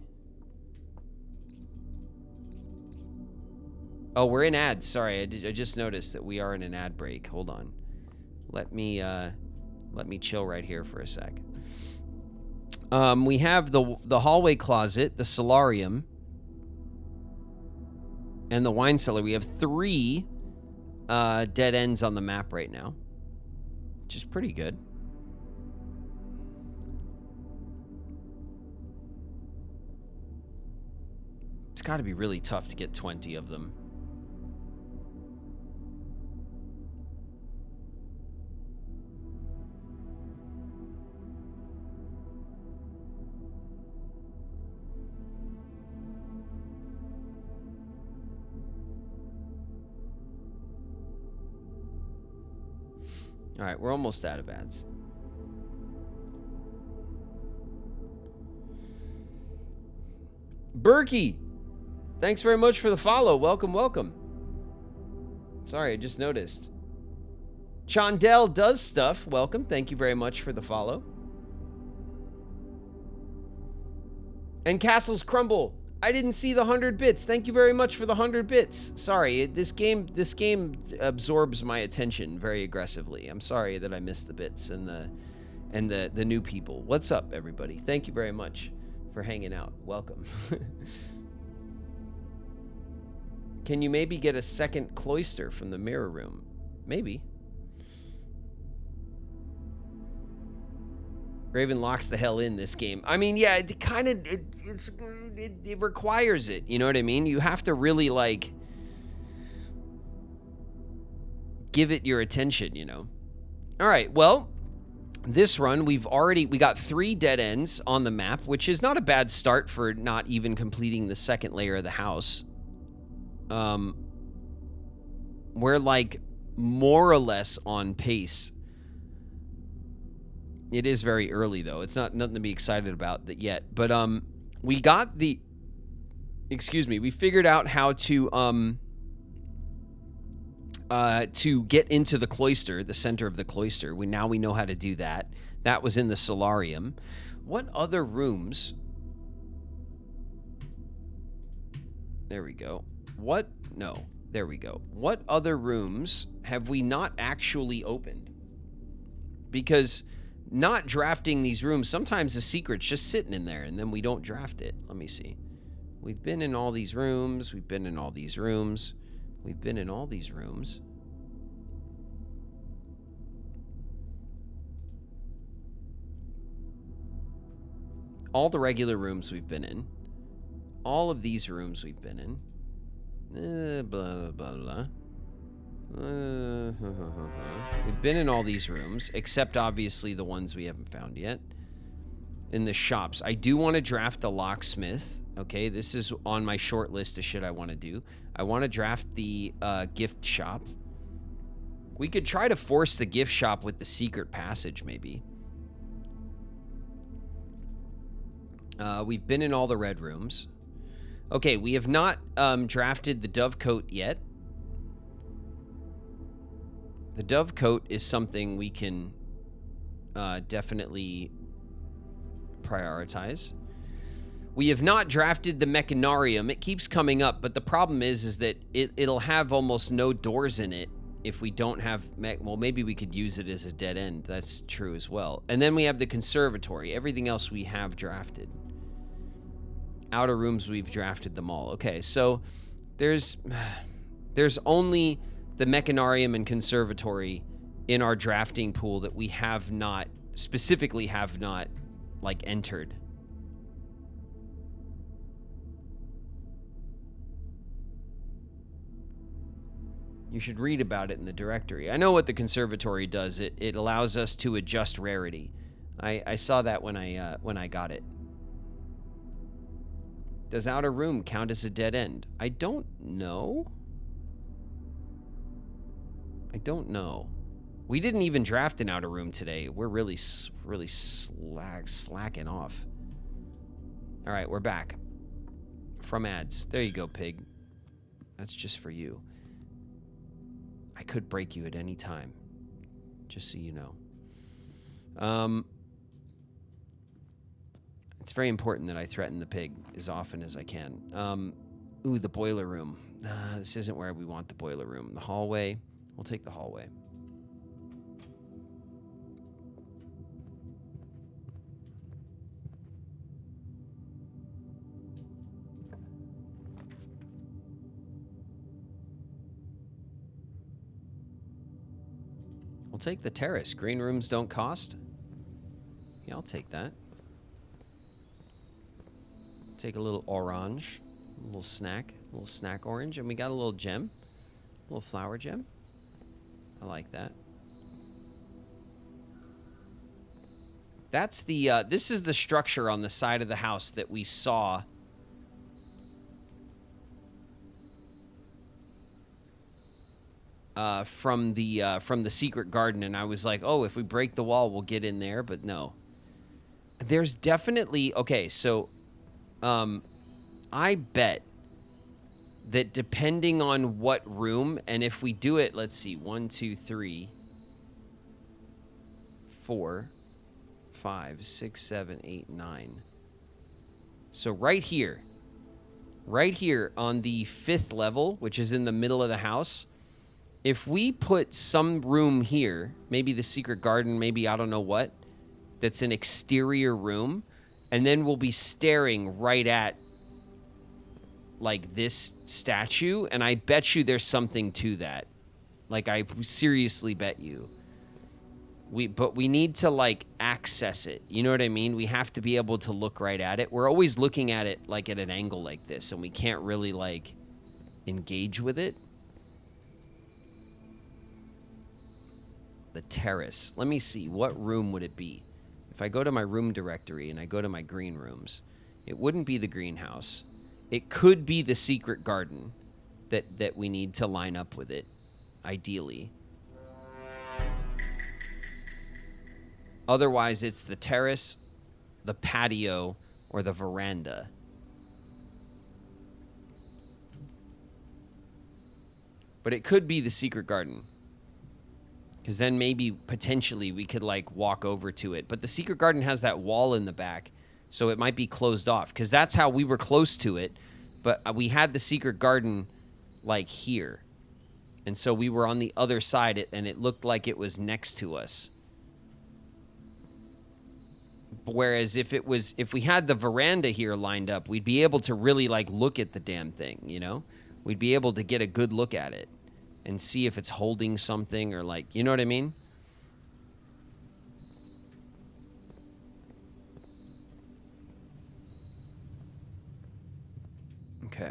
[SPEAKER 1] Oh, we're in ads. Sorry, I just noticed that we are in an ad break. Hold on. Let me chill right here for a sec. We have the hallway closet, the solarium, and the wine cellar. We have 3 dead ends on the map right now, which is pretty good. It's got to be really tough to get 20 of them. All right, we're almost out of ads. Berkey, thanks very much for the follow. Welcome, welcome. Sorry, I just noticed. Chandel does stuff. Welcome. Thank you very much for the follow. And Castles Crumble. I didn't see the 100 bits. Thank you very much for the 100 bits. Sorry, this game absorbs my attention very aggressively. I'm sorry that I missed the bits and the new people. What's up, everybody? Thank you very much for hanging out. Welcome. Can you maybe get a second cloister from the mirror room? Maybe. Raven locks the hell in this game. I mean, yeah, it kind of it requires it. You know what I mean? You have to really like give it your attention, you know. All right, well, this run we got 3 dead ends on the map, which is not a bad start for not even completing the second layer of the house. We're like more or less on pace. It is very early though. It's nothing to be excited about that yet. But we got we figured out how to get into the cloister, the center of the cloister. We know how to do that. That was in the solarium. What other rooms? There we go. There we go. What other rooms have we not actually opened? Because not drafting these rooms, sometimes the secret's just sitting in there and then we don't draft it. Let me see. We've been in all these rooms. We've been in all these rooms. We've been in all these rooms. All the regular rooms we've been in. All of these rooms we've been in. Blah, blah, blah. We've been in all these rooms, except obviously the ones we haven't found yet. In the shops. I do want to draft the locksmith. Okay, this is on my short list of shit I want to do. I want to draft the gift shop. We could try to force the gift shop with the secret passage, maybe. We've been in all the red rooms. Okay, we have not drafted the dove coat yet. The dove coat is something we can definitely prioritize. We have not drafted the mechanarium. It keeps coming up, but the problem is that it'll have almost no doors in it if we don't have well, maybe we could use it as a dead end. That's true as well. And then we have the conservatory. Everything else we have drafted. Outer rooms, we've drafted them all. Okay, so there's only the mechanarium and conservatory in our drafting pool that we have not like entered. You should read about it in the directory. I know what the conservatory does. It allows us to adjust rarity. I saw that when I got it. Does outer room count as a dead end? I don't know. We didn't even draft an outer room today. We're really slacking off. All right, we're back. From ads. There you go, pig. That's just for you. I could break you at any time. Just so you know. It's very important that I threaten the pig as often as I can. Ooh, the boiler room. This isn't where we want the boiler room. The hallway. We'll take the hallway. We'll take the terrace. Green rooms don't cost. Yeah, I'll take that. Take a little orange. A little snack orange. And we got a little gem. A little flower gem. I like that. That's the, this is the structure on the side of the house that we saw from the secret garden, and I was like, oh, if we break the wall, we'll get in there, but no. There's definitely, okay, so I bet that depending on what room, and if we do it, let's see, 1, 2, 3, 4, 5, 6, 7, 8, 9. So right here on the 5th level, which is in the middle of the house, if we put some room here, maybe the secret garden, maybe I don't know what, that's an exterior room, and then we'll be staring right at like this statue, and I bet you there's something to that. Like, I seriously bet you. But we need to like access it. You know what I mean? We have to be able to look right at it. We're always looking at it like at an angle like this, and we can't really like engage with it. The terrace. Let me see. What room would it be? If I go to my room directory and I go to my green rooms, it wouldn't be the greenhouse. It could be the secret garden that we need to line up with it, ideally. Otherwise, it's the terrace, the patio, or the veranda. But it could be the secret garden. Because then maybe, potentially, we could, like, walk over to it. But the secret garden has that wall in the back, so it might be closed off. Because that's how we were close to it. But we had the secret garden, like, here. And so we were on the other side, and it looked like it was next to us. Whereas if we had the veranda here lined up, we'd be able to really, like, look at the damn thing, you know? We'd be able to get a good look at it. And see if it's holding something or like, you know what I mean? Okay.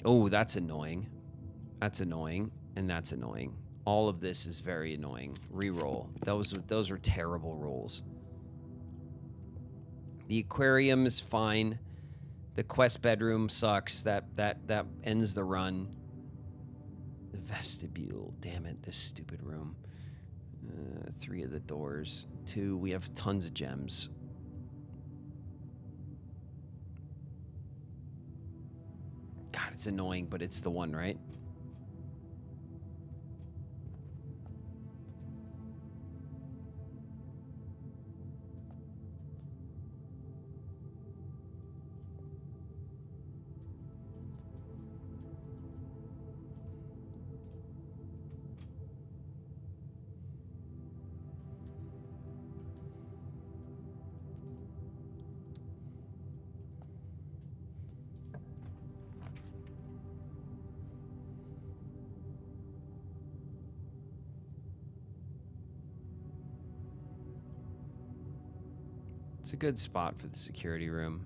[SPEAKER 1] Oh, that's annoying. That's annoying, and that's annoying. All of this is very annoying. Reroll. Those were terrible rolls. The aquarium is fine. The quest bedroom sucks. That ends the run. The vestibule. Damn it, this stupid room. 3 of the doors. 2. We have tons of gems. God, it's annoying, but it's the one, right? It's a good spot for the security room.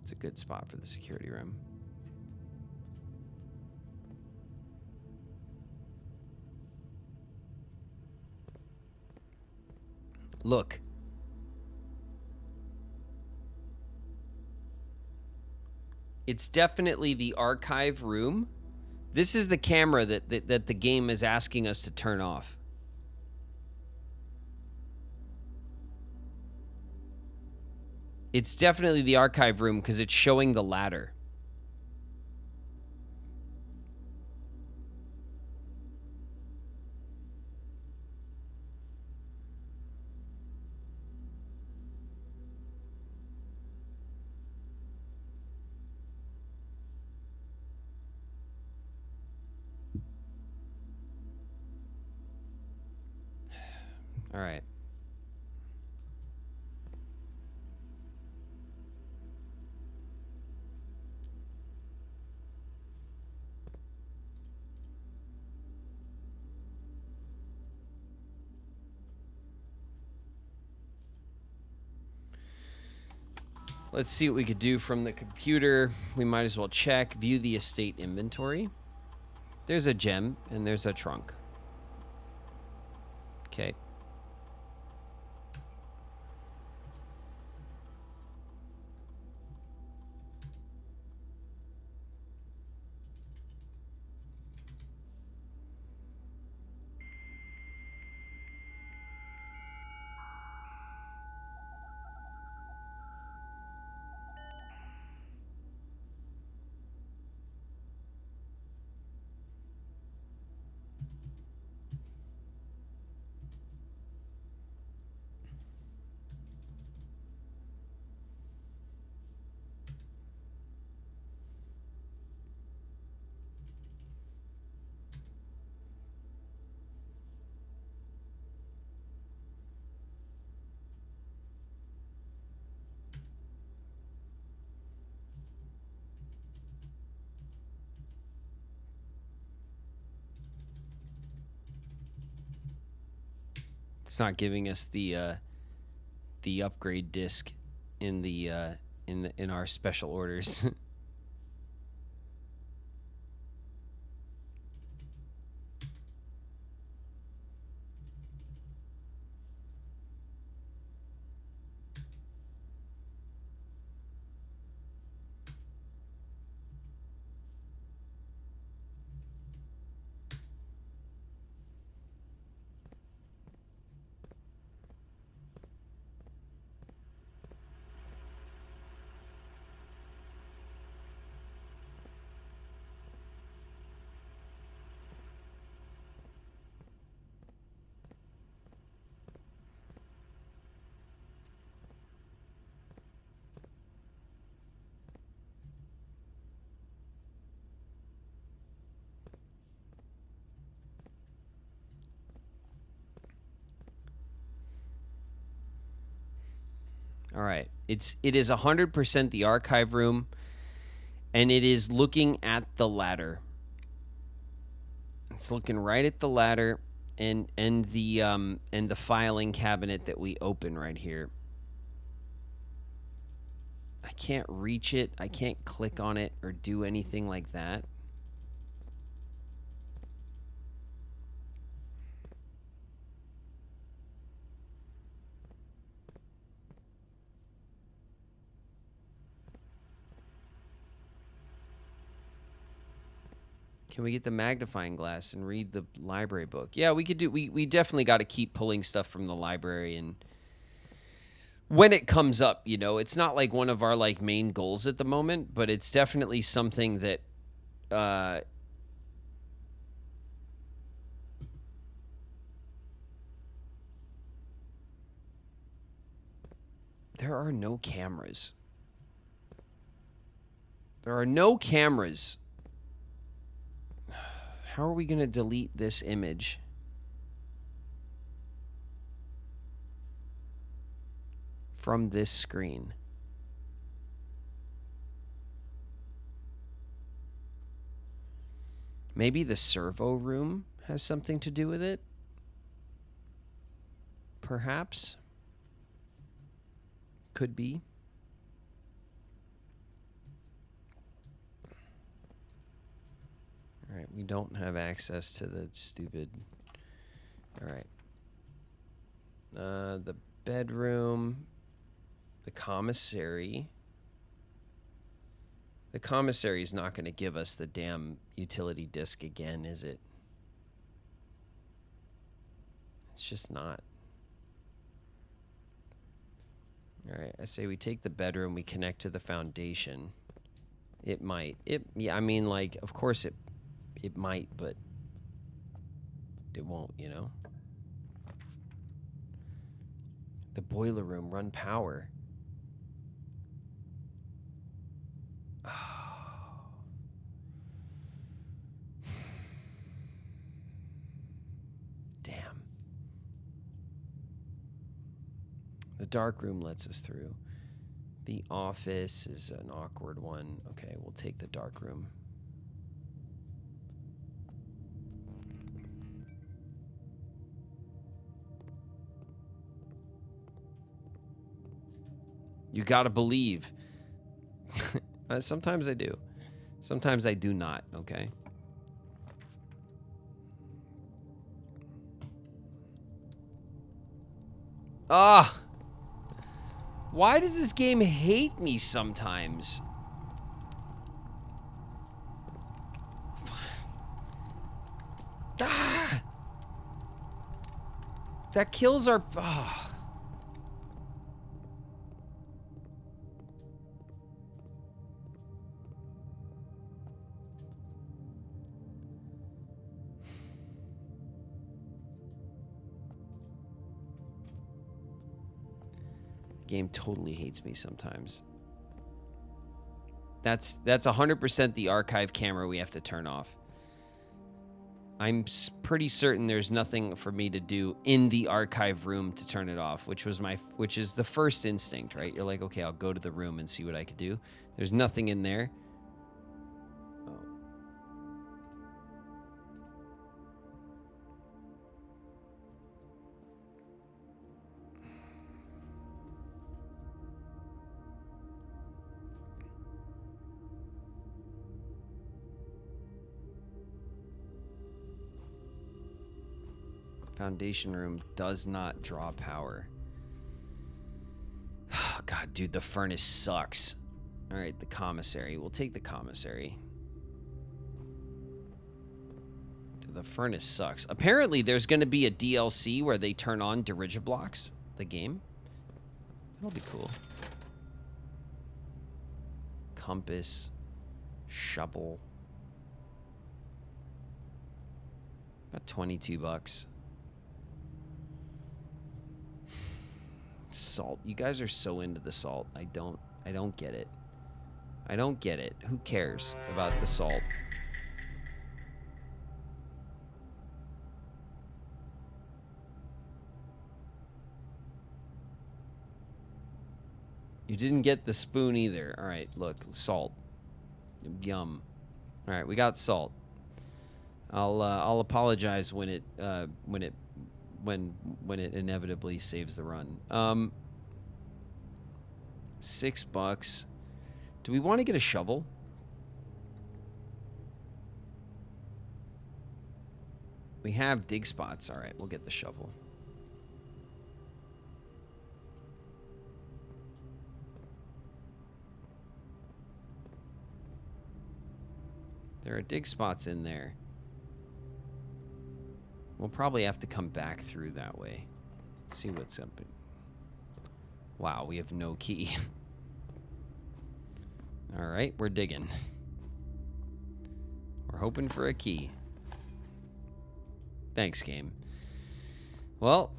[SPEAKER 1] It's a good spot for the security room. Look. It's definitely the archive room. This is the camera that the game is asking us to turn off. It's definitely the archive room because it's showing the ladder. All right. Let's see what we could do from the computer. We might as well check. View the estate inventory. There's a gem and there's a trunk. Okay. It's not giving us the upgrade disc in in our special orders. All right. It is 100% the archive room, and it is looking at the ladder. It's looking right at the ladder, and the filing cabinet that we open right here. I can't reach it. I can't click on it or do anything like that. Can we get the magnifying glass and read the library book? Yeah, we could do. We definitely got to keep pulling stuff from the library, and when it comes up, you know, it's not like one of our like main goals at the moment, but it's definitely something that there are no cameras. There are no cameras. How are we going to delete this image? From this screen? Maybe the servo room has something to do with it? Perhaps? Could be. All right, we don't have access to the stupid... All right. The bedroom, the commissary. The commissary is not going to give us the damn utility disc again, is it? It's just not. All right, I say we take the bedroom, we connect to the foundation. It might. Yeah, I mean, like, of course it might, but it won't, you know? The boiler room, run power. Damn. The dark room lets us through. The office is an awkward one. Okay, we'll take the dark room. You gotta believe. Sometimes I do. Sometimes I do not, okay? Ah! Why does this game hate me sometimes? Ah! That kills our... Oh. Game totally hates me sometimes. That's 100% the archive camera we have to turn off. I'm pretty certain there's nothing for me to do in the archive room to turn it off, which is the first instinct, right? You're like, okay, I'll go to the room and see what I could do. There's nothing in there. Foundation room does not draw power. Oh, God, dude, the furnace sucks. All right, the commissary. We'll take the commissary. The furnace sucks. Apparently, there's going to be a DLC where they turn on Dirigiblocks, the game. That'll be cool. Compass. Shovel. Got 22 bucks. Salt. You guys are so into the salt. I don't get it. I don't get it. Who cares about the salt? You didn't get the spoon either. All right, look, salt. Yum. All right, we got salt. I'll apologize when it inevitably saves the run. $6. Do we want to get a shovel? We have dig spots. All right, we'll get the shovel. There are dig spots in there. We'll probably have to come back through that way. Let's see what's up. Wow, we have no key. All right, we're digging. We're hoping for a key. Thanks, game. Well,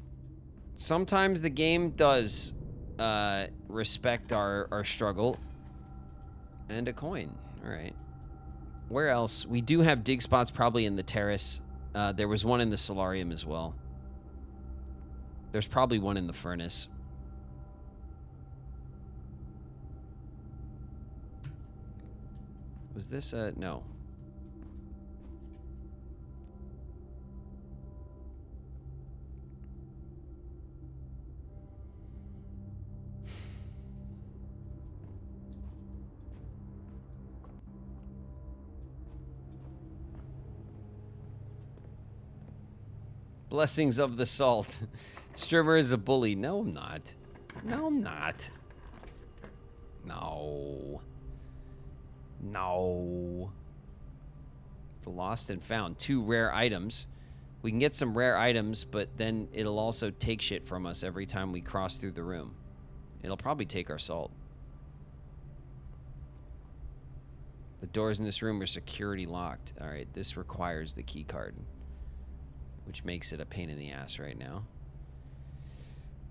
[SPEAKER 1] sometimes the game does respect our struggle. And a coin. All right. Where else? We do have dig spots probably in the terrace. There was one in the solarium as well. There's probably one in the furnace. Was this a... No. Blessings of the salt. Strimmer is a bully. No, I'm not. No, I'm not. No. No. The lost and found. 2 rare items. We can get some rare items, but then it'll also take shit from us every time we cross through the room. It'll probably take our salt. The doors in this room are security locked. All right, this requires the key card, which makes it a pain in the ass right now.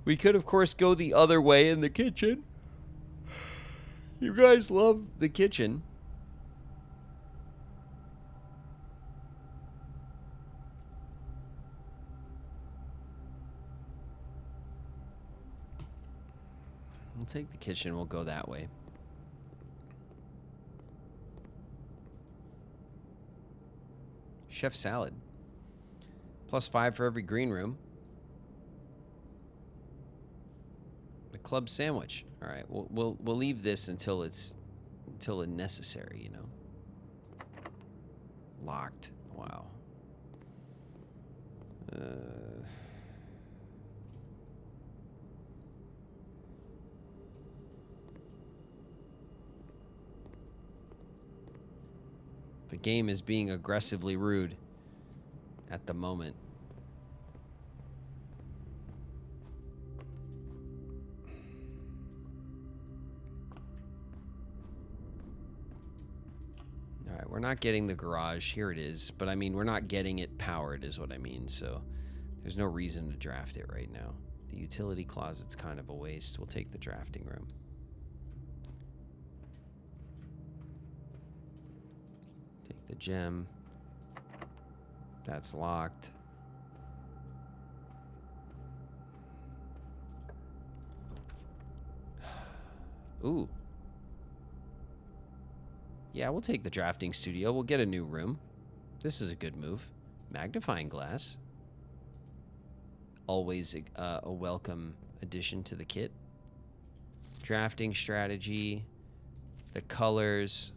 [SPEAKER 1] We could, of course, go the other way in the kitchen. You guys love the kitchen. We'll take the kitchen. We'll go that way. Chef salad. +5 for every green room. The club sandwich. All right, we'll leave this until it's necessary, you know. Locked. Wow. The game is being aggressively rude at the moment. All right, we're not getting the garage. Here it is. But I mean, we're not getting it powered is what I mean. So there's no reason to draft it right now. The utility closet's kind of a waste. We'll take the drafting room. Take the gem. That's locked. Ooh. Yeah, we'll take the drafting studio. We'll get a new room. This is a good move. Magnifying glass. Always a welcome addition to the kit. Drafting strategy. The colors.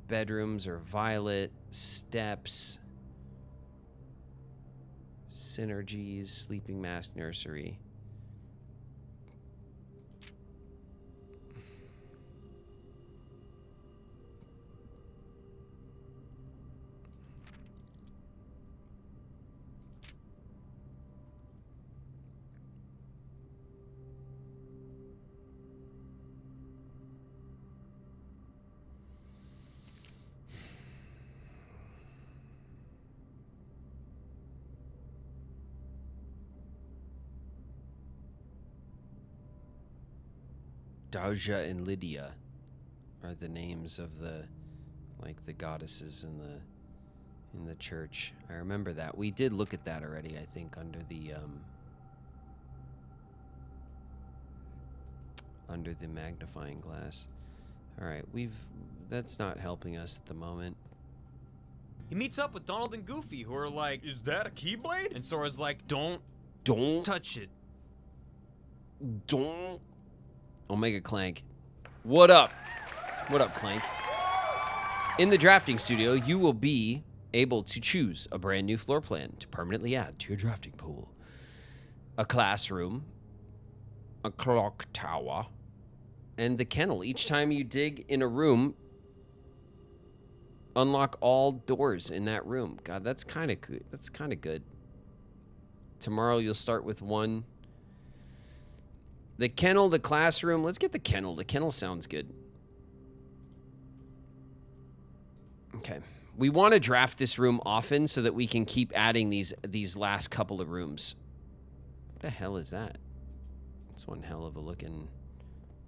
[SPEAKER 1] Bedrooms are violet. Steps. Synergies. Sleeping mask nursery. Dauja and Lydia are the names of the goddesses in the church. I remember that. We did look at that already, I think, under the magnifying glass. All right, that's not helping us at the moment.
[SPEAKER 4] He meets up with Donald and Goofy, who are like, "Is that a Keyblade?" And Sora's like, Don't touch it."
[SPEAKER 1] Don't. Omega Clank. What up? What up, Clank? In the drafting studio, you will be able to choose a brand new floor plan to permanently add to your drafting pool. A classroom, a clock tower, and the kennel. Each time you dig in a room, unlock all doors in that room. God, that's kind of good. That's kind of good. Tomorrow you'll start with one. The kennel, the classroom. Let's get the kennel. The kennel sounds good. Okay. We want to draft this room often so that we can keep adding these last couple of rooms. What the hell is that? It's one hell of a looking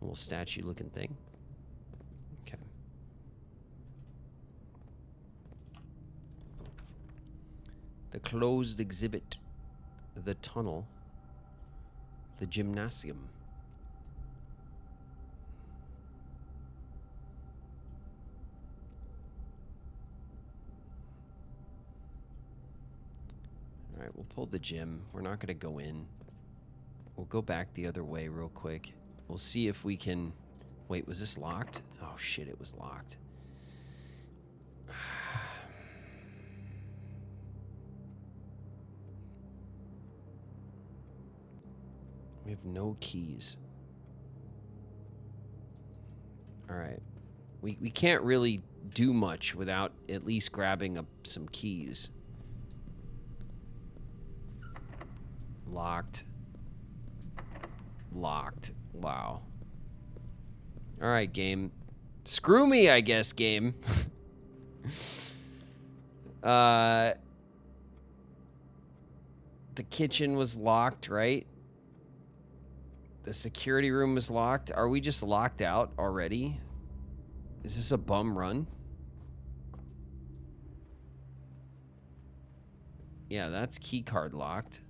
[SPEAKER 1] little statue looking thing. Okay. The closed exhibit, the tunnel, the gymnasium. All right, we'll pull the gym. We're not going to go in. We'll go back the other way real quick. We'll see if we can... Wait, was this locked? Oh, shit, it was locked. We have no keys. All right. We can't really do much without at least grabbing up some keys. Locked. Locked. Wow. All right, game. Screw me, I guess, game. The kitchen was locked, right? The security room was locked. Are we just locked out already? Is this a bum run? Yeah, that's key card locked.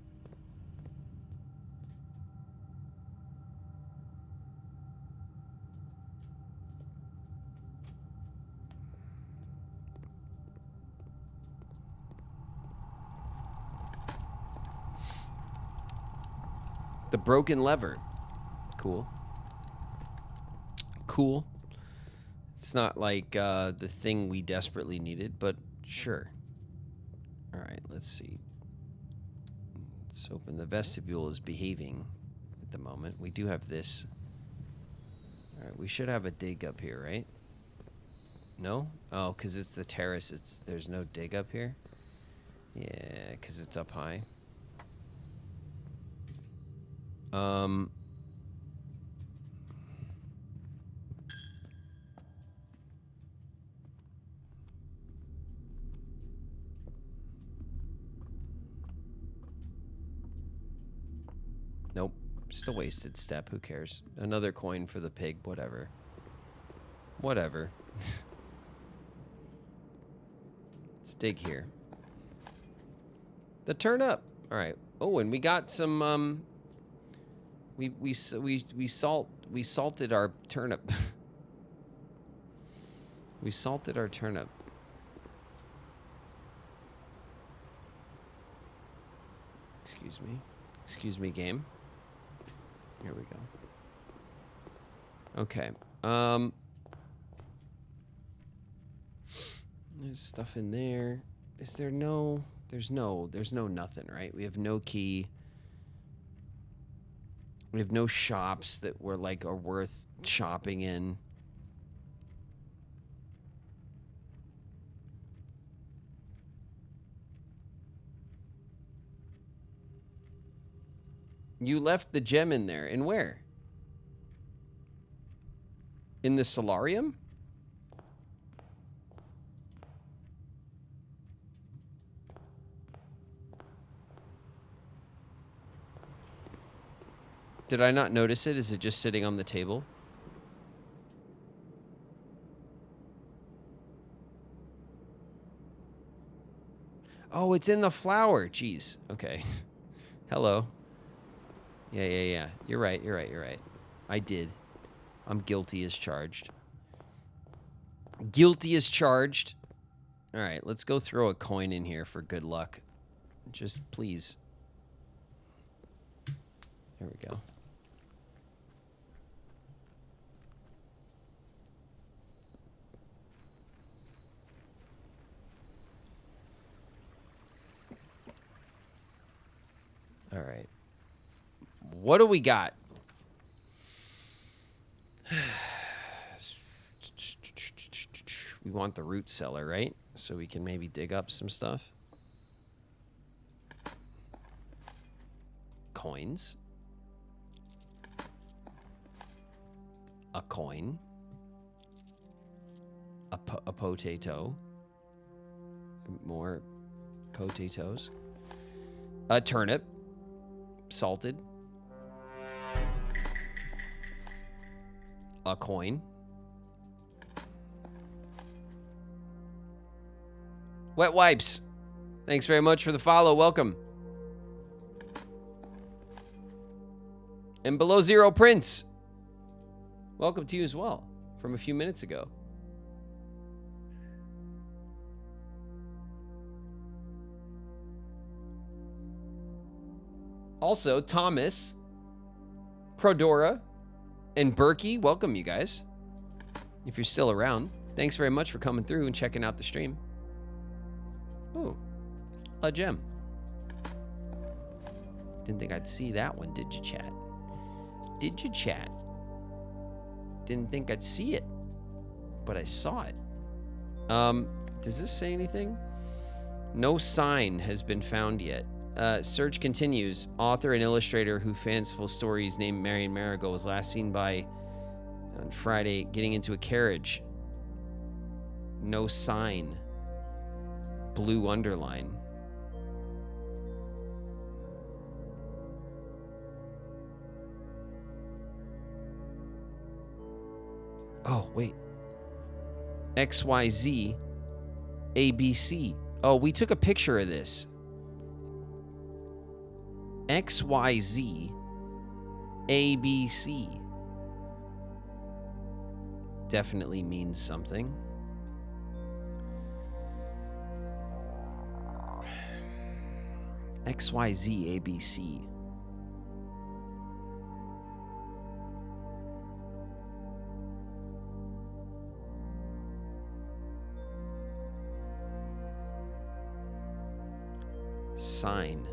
[SPEAKER 1] The broken lever. Cool. Cool. It's not like the thing we desperately needed, but sure. All right, let's see. Let's open. The vestibule is behaving at the moment. We do have this. All right, we should have a dig up here, right? No? Oh, because it's the terrace. There's no dig up here? Yeah, because it's up high. Nope. Just a wasted step. Who cares? Another coin for the pig. Whatever. Whatever. Let's dig here. The turnip. All right. Oh, and we got some. We salted our turnip. We salted our turnip. Excuse me. Excuse me, game. Here we go. Okay. There's stuff in there. Is there no... There's no nothing, right? We have no key. We have no shops that are worth shopping in. You left the gem in there. In where? In the solarium? Did I not notice it? Is it just sitting on the table? Oh, it's in the flower. Jeez. Okay. Hello. Yeah. You're right. I did. I'm guilty as charged. Guilty as charged. All right, let's go throw a coin in here for good luck. Just please. There we go. All right. What do we got? We want the root cellar, right? So we can maybe dig up some stuff. Coins. A coin. A potato. More potatoes. A turnip. Salted. A coin. Wet wipes. Thanks very much for the follow. Welcome. And Below Zero Prince. Welcome to you as well from a few minutes ago. Also, Thomas, Prodora, and Berkey, welcome you guys. If you're still around, thanks very much for coming through and checking out the stream. Ooh, a gem. Didn't think I'd see that one, did you, chat? Did you, chat? Didn't think I'd see it, but I saw it. Does this say anything? No sign has been found yet. Search continues. Author and illustrator who fanciful stories named Marion Marigold was last seen by on Friday getting into a carriage. No sign. Blue underline. Oh, wait. XYZ ABC. Oh, we took a picture of this. XYZ ABC. Definitely means something. XYZ ABC. Sign.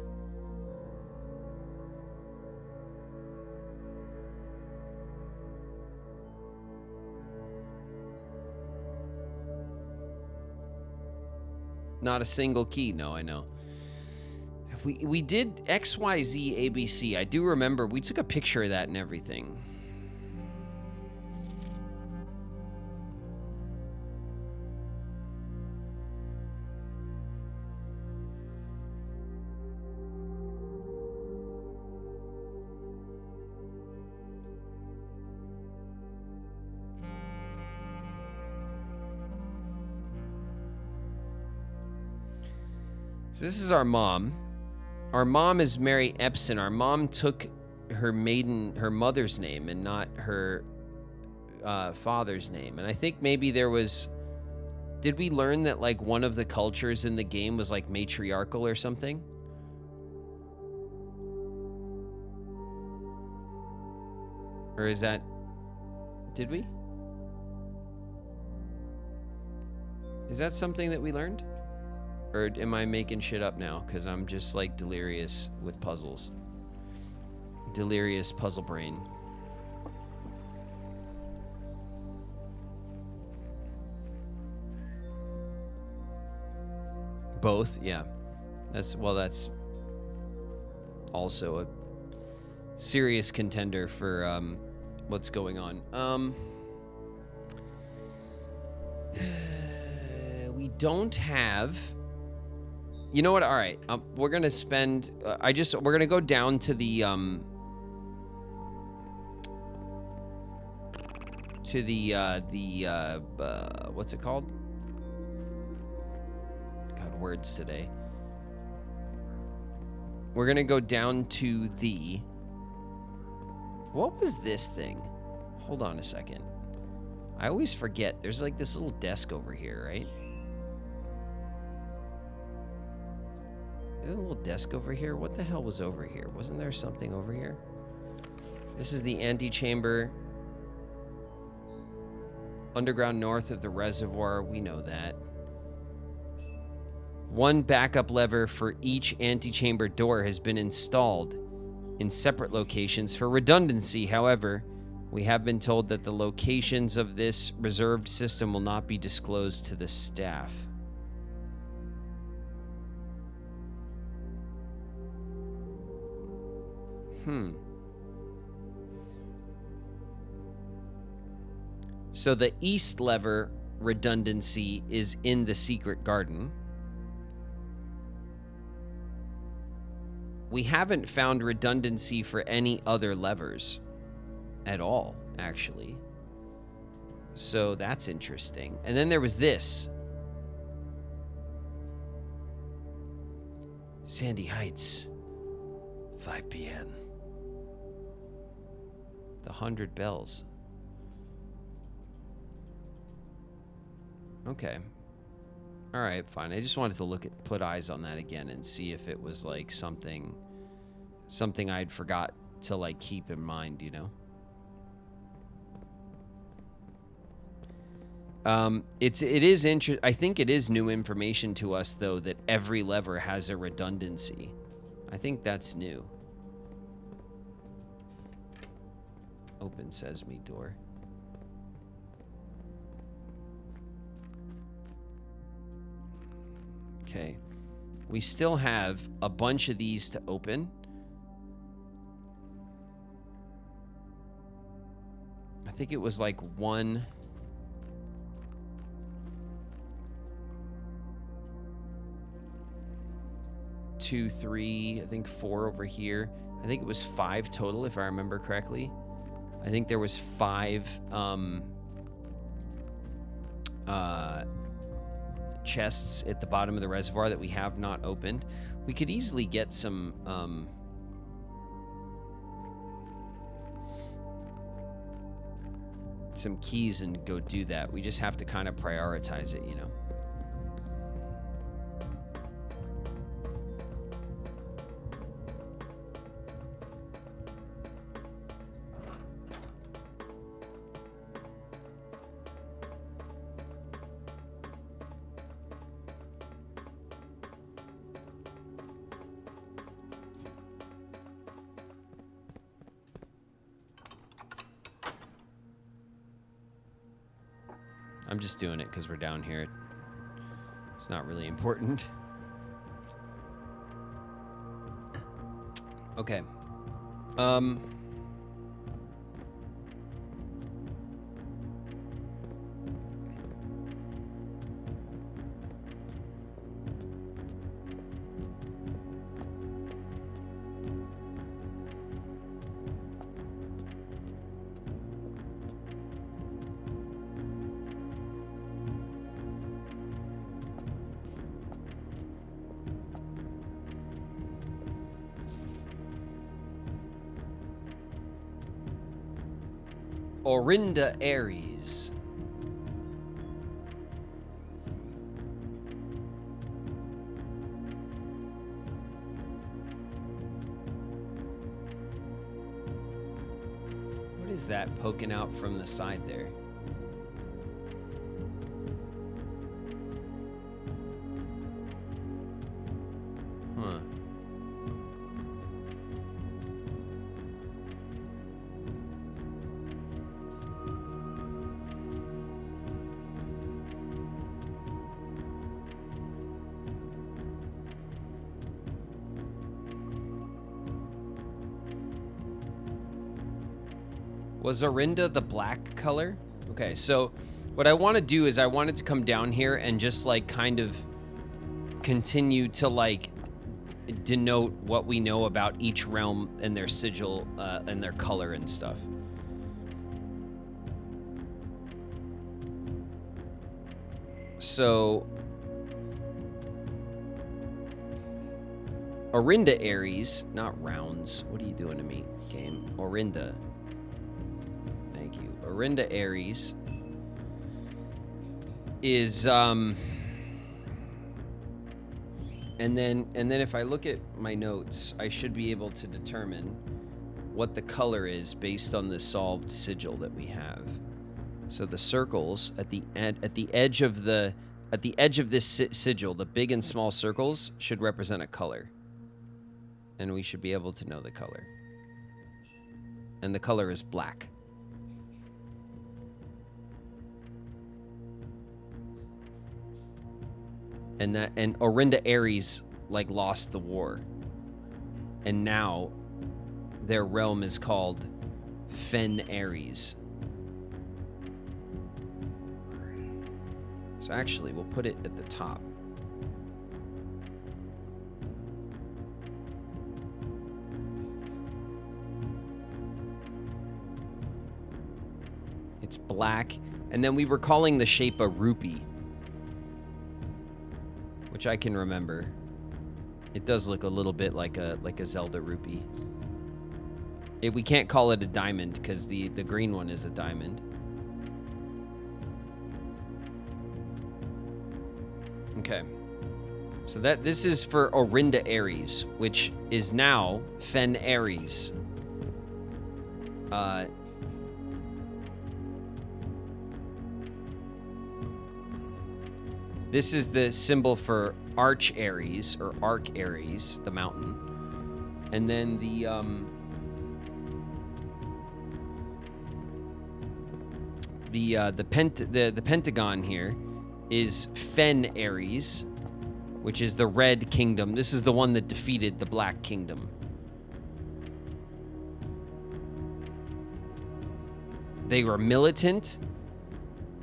[SPEAKER 1] Not a single key. No, I know. We did XYZ ABC. I do remember we took a picture of that and everything. So this is our mom. Our mom is Mary Epson. Our mom took her mother's name and not her father's name. And I think maybe there was, did we learn that like one of the cultures in the game was like matriarchal or something? Or is that, did we? Is that something that we learned? Or am I making shit up now? Because I'm just like delirious with puzzles. Delirious puzzle brain. Both, yeah. That's also a serious contender for what's going on. We don't have. You know what? All right, we're gonna spend. We're gonna go down to the what's it called? God, words today. We're gonna go down to the. What was this thing? Hold on a second. I always forget. There's like this little desk over here, right? a little desk over here. What the hell was over here? Wasn't there something over here? This is the antechamber. Underground north of the reservoir. We know that. One backup lever for each antechamber door has been installed in separate locations for redundancy. However, we have been told that the locations of this reserved system will not be disclosed to the staff. So the east lever redundancy is in the secret garden. We haven't found redundancy for any other levers at all, actually. So that's interesting. And then there was this. Sandy Heights, 5 p.m. The 100 bells. Okay. All right, fine. I just wanted to put eyes on that again and see if it was like something I'd forgot to like keep in mind, you know. It is I think it is new information to us though that every lever has a redundancy. I think that's new. Open sesame door. Okay. We still have a bunch of these to open. I think it was like 1, 2, 3, I think 4 over here. I think it was 5 total, if I remember correctly. I think there was 5 chests at the bottom of the reservoir that we have not opened. We could easily get some keys and go do that. We just have to kind of prioritize it, you know. I'm just doing it because we're down here. It's not really important. Okay. Orinda Aries. What is that poking out from the side there? Huh. Was Orinda the black color? Okay, so what I want to do is I wanted to come down here and just like kind of continue to like denote what we know about each realm and their sigil and their color and stuff. So Orinda Aries, not rounds. What are you doing to me, game? Orinda. Thank you. Orinda Aries is And then if I look at my notes, I should be able to determine what the color is based on the solved sigil that we have. So the circles at the edge of this sigil, the big and small circles should represent a color. And we should be able to know the color. And the color is black. And Orinda Ares like lost the war. And now their realm is called Fen Ares. So actually, we'll put it at the top. It's black. And then we were calling the shape a rupee, which I can remember. It does look a little bit like a Zelda rupee. We can't call it a diamond because the green one is a diamond. Okay. So this is for Orinda Ares, which is now Fen Ares. This is the symbol for Arch Ares, or Arc Ares, the mountain. And then the pentagon here is Fen Ares, which is the Red Kingdom. This is the one that defeated the Black Kingdom. They were militant,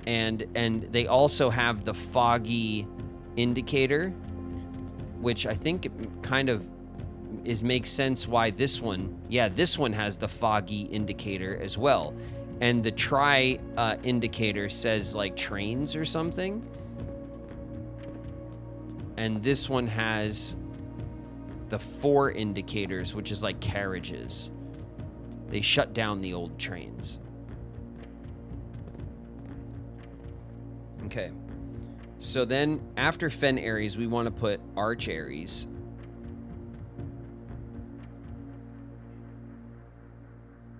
[SPEAKER 1] and they also have the foggy indicator, which I think kind of makes sense why this one has the foggy indicator as well. And the tri indicator says like trains or something. And this one has the 4 indicators, which is like carriages. They shut down the old trains. Okay. So then after Fen Ares, we want to put Arch Ares.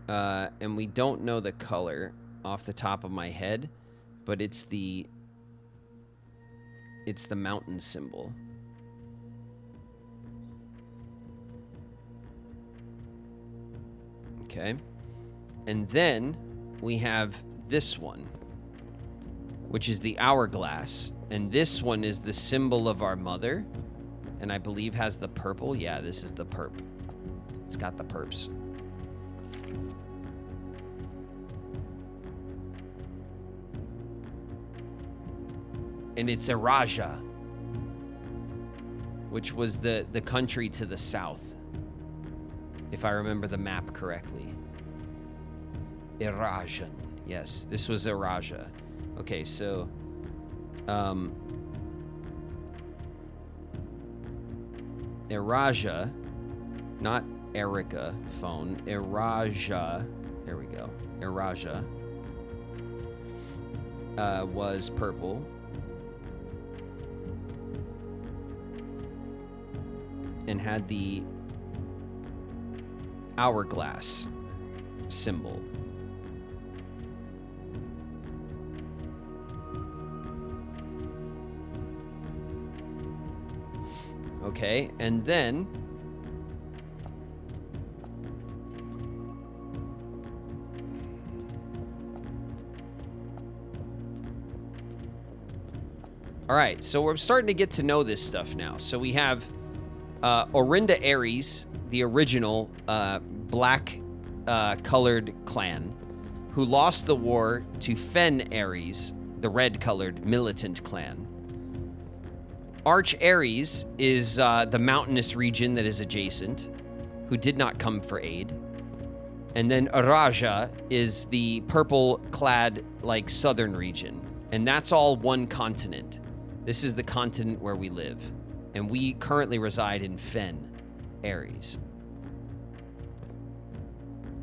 [SPEAKER 1] And we don't know the color off the top of my head, but it's the mountain symbol. Okay. And then we have this one, which is the hourglass. And this one is the symbol of our mother. And I believe has the purple. Yeah, this is the perp. It's got the perps. And it's Iraja, which was the country to the south, if I remember the map correctly. Irajan. Yes, this was Iraja. Okay, so Iraja, not Erica phone, Iraja, there we go. Iraja was purple. And had the hourglass symbol. Okay, and then all right, so we're starting to get to know this stuff now. So we have Orinda Ares, the original black colored clan, who lost the war to Fen Ares, the red colored militant clan. Arch Ares is the mountainous region that is adjacent, who did not come for aid. And then Iraja is the purple clad like southern region. And that's all one continent. This is the continent where we live. And we currently reside in Fen Ares.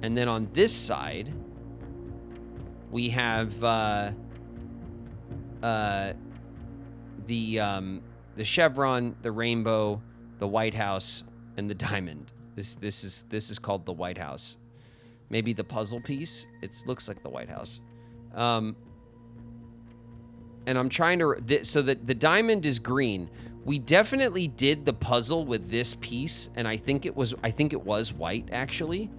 [SPEAKER 1] And then on this side, we have the chevron, the rainbow, the White House, and the diamond. This is called the White House. Maybe the puzzle piece. It looks like the White House. And I'm trying to so that the diamond is green. We definitely did the puzzle with this piece, and I think it was white actually.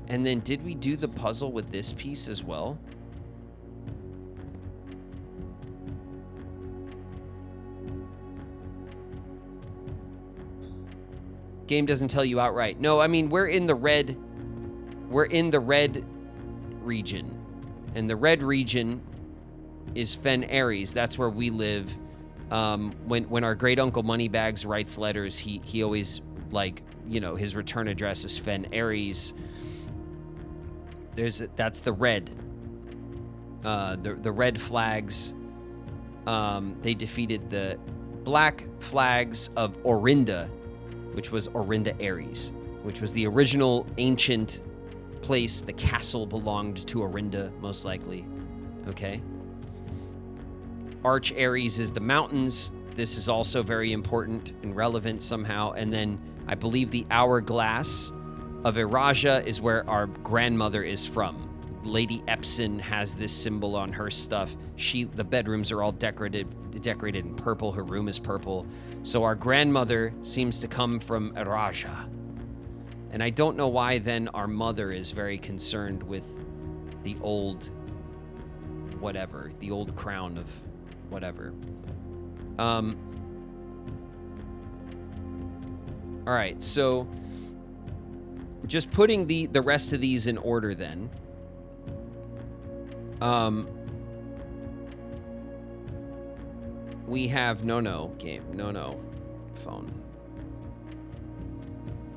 [SPEAKER 1] And then did we do the puzzle with this piece as well? Game doesn't tell you outright. No, I mean, we're in the red region. And the red region is Fen Aries. That's where we live. When our Great Uncle Moneybags writes letters, he always, like, you know, his return address is Fen Aries. That's the red. The red flags. They defeated the black flags of Orinda, which was Orinda Aries, which was the original ancient place. The castle belonged to Orinda, most likely. Okay. Arch Aries is the mountains. This is also very important and relevant somehow. And then I believe the hourglass of Eraja is where our grandmother is from. Lady Epson has this symbol on her stuff. The bedrooms are all decorated in purple. Her room is purple. So our grandmother seems to come from Eraja. And I don't know why then our mother is very concerned with the old whatever, the old crown of whatever. All right, so just putting the rest of these in order then. We have phone.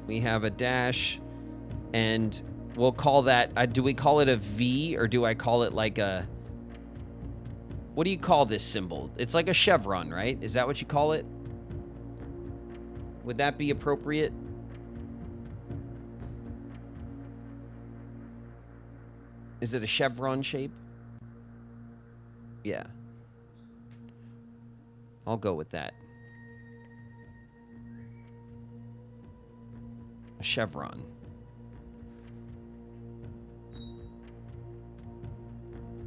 [SPEAKER 1] We have a dash, and we'll call that, do we call it a V, or do I call it like a, what do you call this symbol? It's like a chevron, right? Is that what you call it? Would that be appropriate? Is it a chevron shape? Yeah. I'll go with that. A chevron.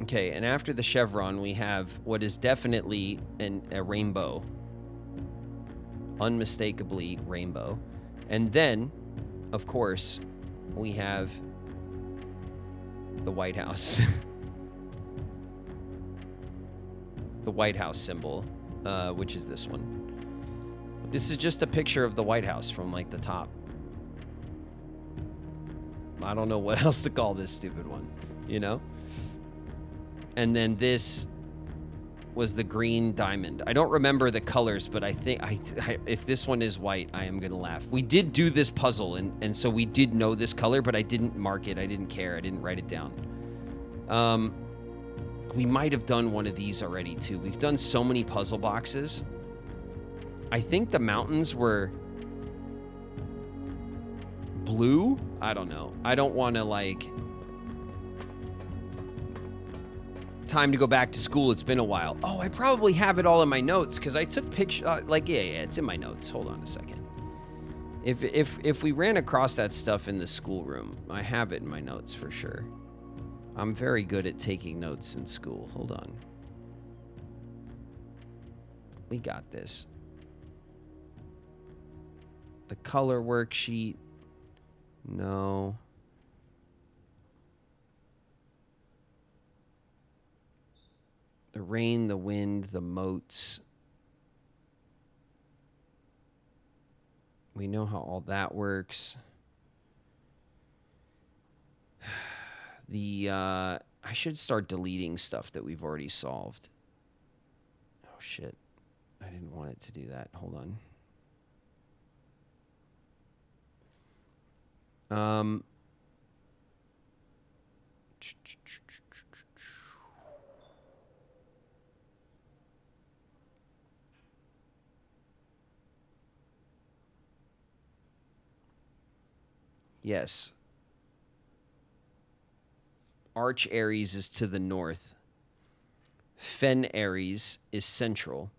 [SPEAKER 1] Okay, and after the chevron, we have what is definitely a rainbow. Unmistakably rainbow. And then, of course, we have the White House. The White House symbol, which is this one. This is just a picture of the White House from, like, the top. I don't know what else to call this stupid one, you know? And then this was the green diamond. I don't remember the colors, but I think if this one is white, I am gonna laugh. We did do this puzzle, and so we did know this color, but I didn't mark it. I didn't care. I didn't write it down. We might have done one of these already, too. We've done so many puzzle boxes. I think the mountains were blue? I don't know. I don't want to, like... Time to go back to school. It's been a while. Oh, I probably have it all in my notes, because I took pictures... yeah, it's in my notes. Hold on a second. If we ran across that stuff in the schoolroom, I have it in my notes for sure. I'm very good at taking notes in school. Hold on. We got this. The color worksheet. No. The rain, the wind, the moats. We know how all that works. I should start deleting stuff that we've already solved. Oh, shit. I didn't want it to do that. Hold on. Yes. Arch Aries is to the north. Fen Aries is central.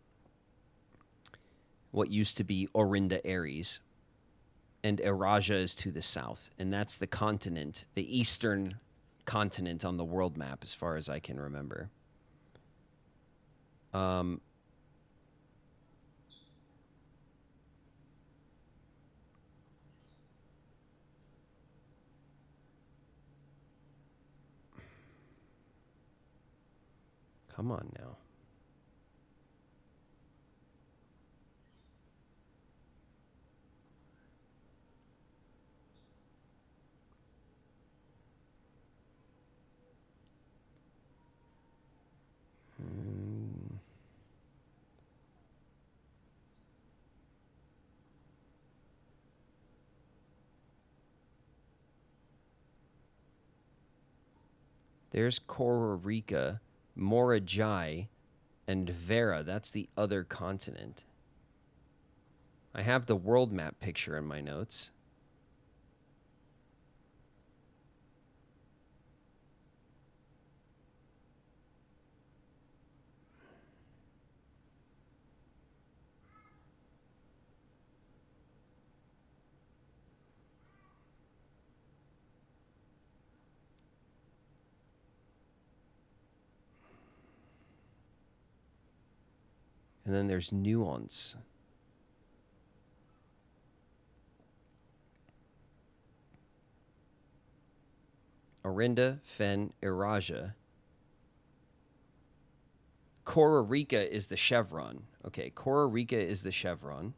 [SPEAKER 1] what used to be Orinda Aries. And Eurasia is to the south. And that's the continent, the eastern continent on the world map, as far as I can remember. Come on now. There's Costa Rica, Morajai, and Vera. That's the other continent. I have the world map picture in my notes. And then there's Nuance. Orinda, Fen, Eurasia. Costa Rica is the chevron. Okay, Costa Rica is the chevron.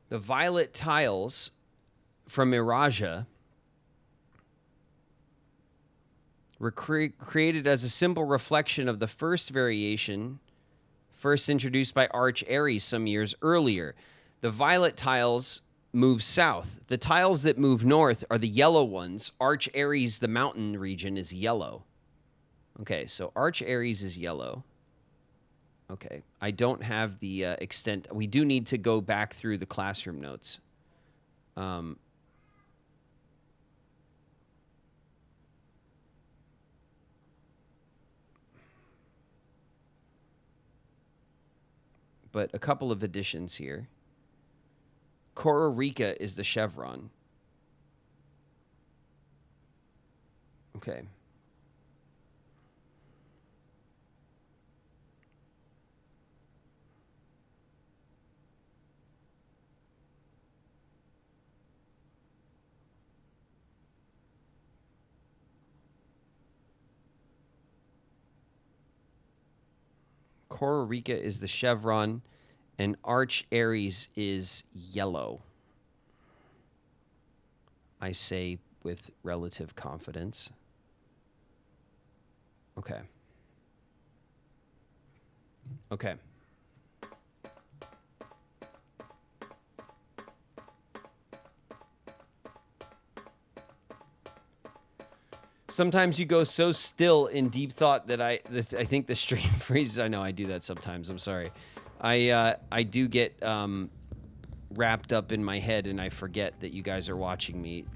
[SPEAKER 1] The violet tiles from Eurasia were created as a simple reflection of the first variation, first introduced by Arch Aries some years earlier. The violet tiles move south. The tiles that move north are the yellow ones. Arch Aries, the mountain region, is yellow. Okay, so Arch Aries is yellow. Okay, I don't have the extent. We do need to go back through the classroom notes. But a couple of additions here. Costa Rica is the chevron. Okay. Costa Rica is the chevron, and Arch Aries is yellow. I say with relative confidence. Okay. Okay. Sometimes you go so still in deep thought that I think the stream freezes. I know I do that sometimes. I'm sorry. I do get wrapped up in my head and I forget that you guys are watching me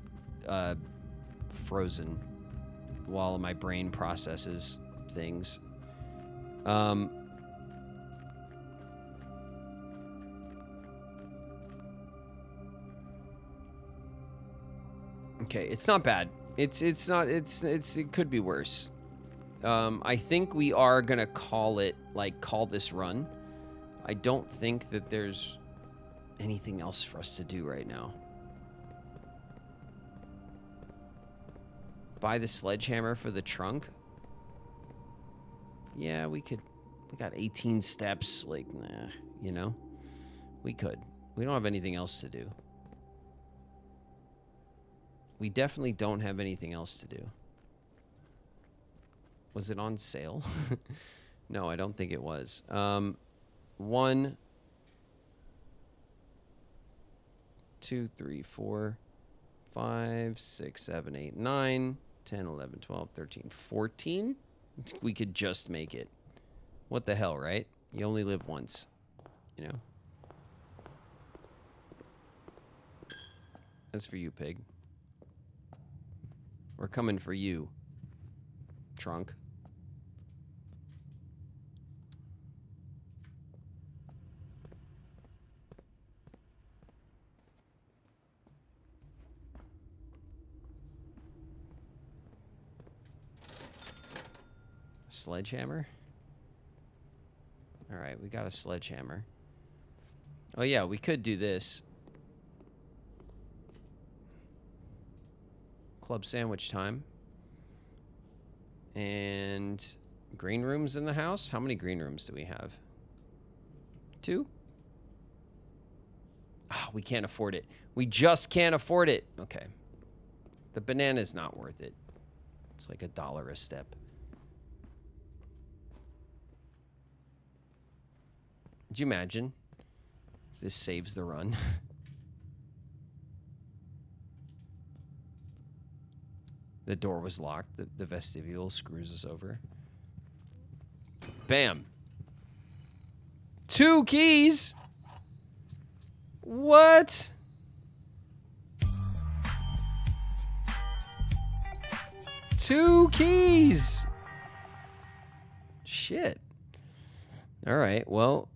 [SPEAKER 1] frozen while my brain processes things. Okay, it's not bad. It could be worse. I think we are gonna call this run. I don't think that there's anything else for us to do right now. Buy the sledgehammer for the trunk? Yeah, we could. We got 18 steps. Like, nah, you know? We could. We don't have anything else to do. We definitely don't have anything else to do. Was it on sale? No, I don't think it was. 1, 2, 3, 4, 5, 6, 7, 8, 9, 10, 11, 12, 13, 14. We could just make it. What the hell, right? You only live once, you know? That's for you, pig. We're coming for you, trunk. Sledgehammer? All right, we got a sledgehammer. Oh, yeah, we could do this. Club sandwich time. And green rooms in the house? How many green rooms do we have? 2? Oh, we can't afford it. We just can't afford it. Okay. The banana's not worth it. It's like $1 a step. Could you imagine if this saves the run? The door was locked. The vestibule screws us over. Bam. 2 keys? What? Two keys. Shit. All right. Well,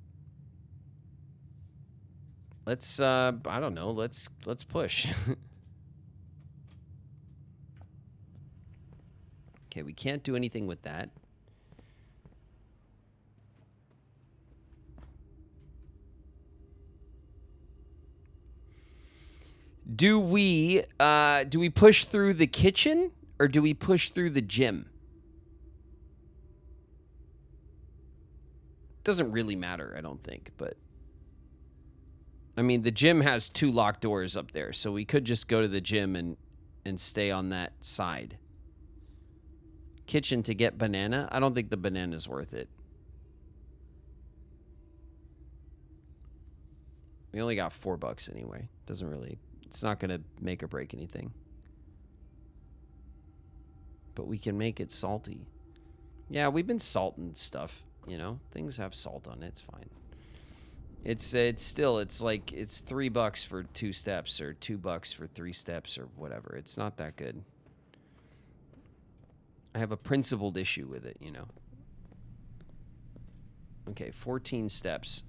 [SPEAKER 1] let's I don't know. Let's push. Okay, we can't do anything with that. Do we push through the kitchen or do we push through the gym? Doesn't really matter, I don't think, but I mean, the gym has 2 locked doors up there, so we could just go to the gym and stay on that side. Kitchen to get banana? I don't think the banana's worth it. We only got $4 anyway. Doesn't really, it's not going to make or break anything. But we can make it salty. Yeah, we've been salting stuff, you know? Things have salt on it, it's fine. It's still, it's like, it's $3 for 2 steps or $2 for 3 steps or whatever. It's not that good. I have a principled issue with it, you know? Okay, 14 steps.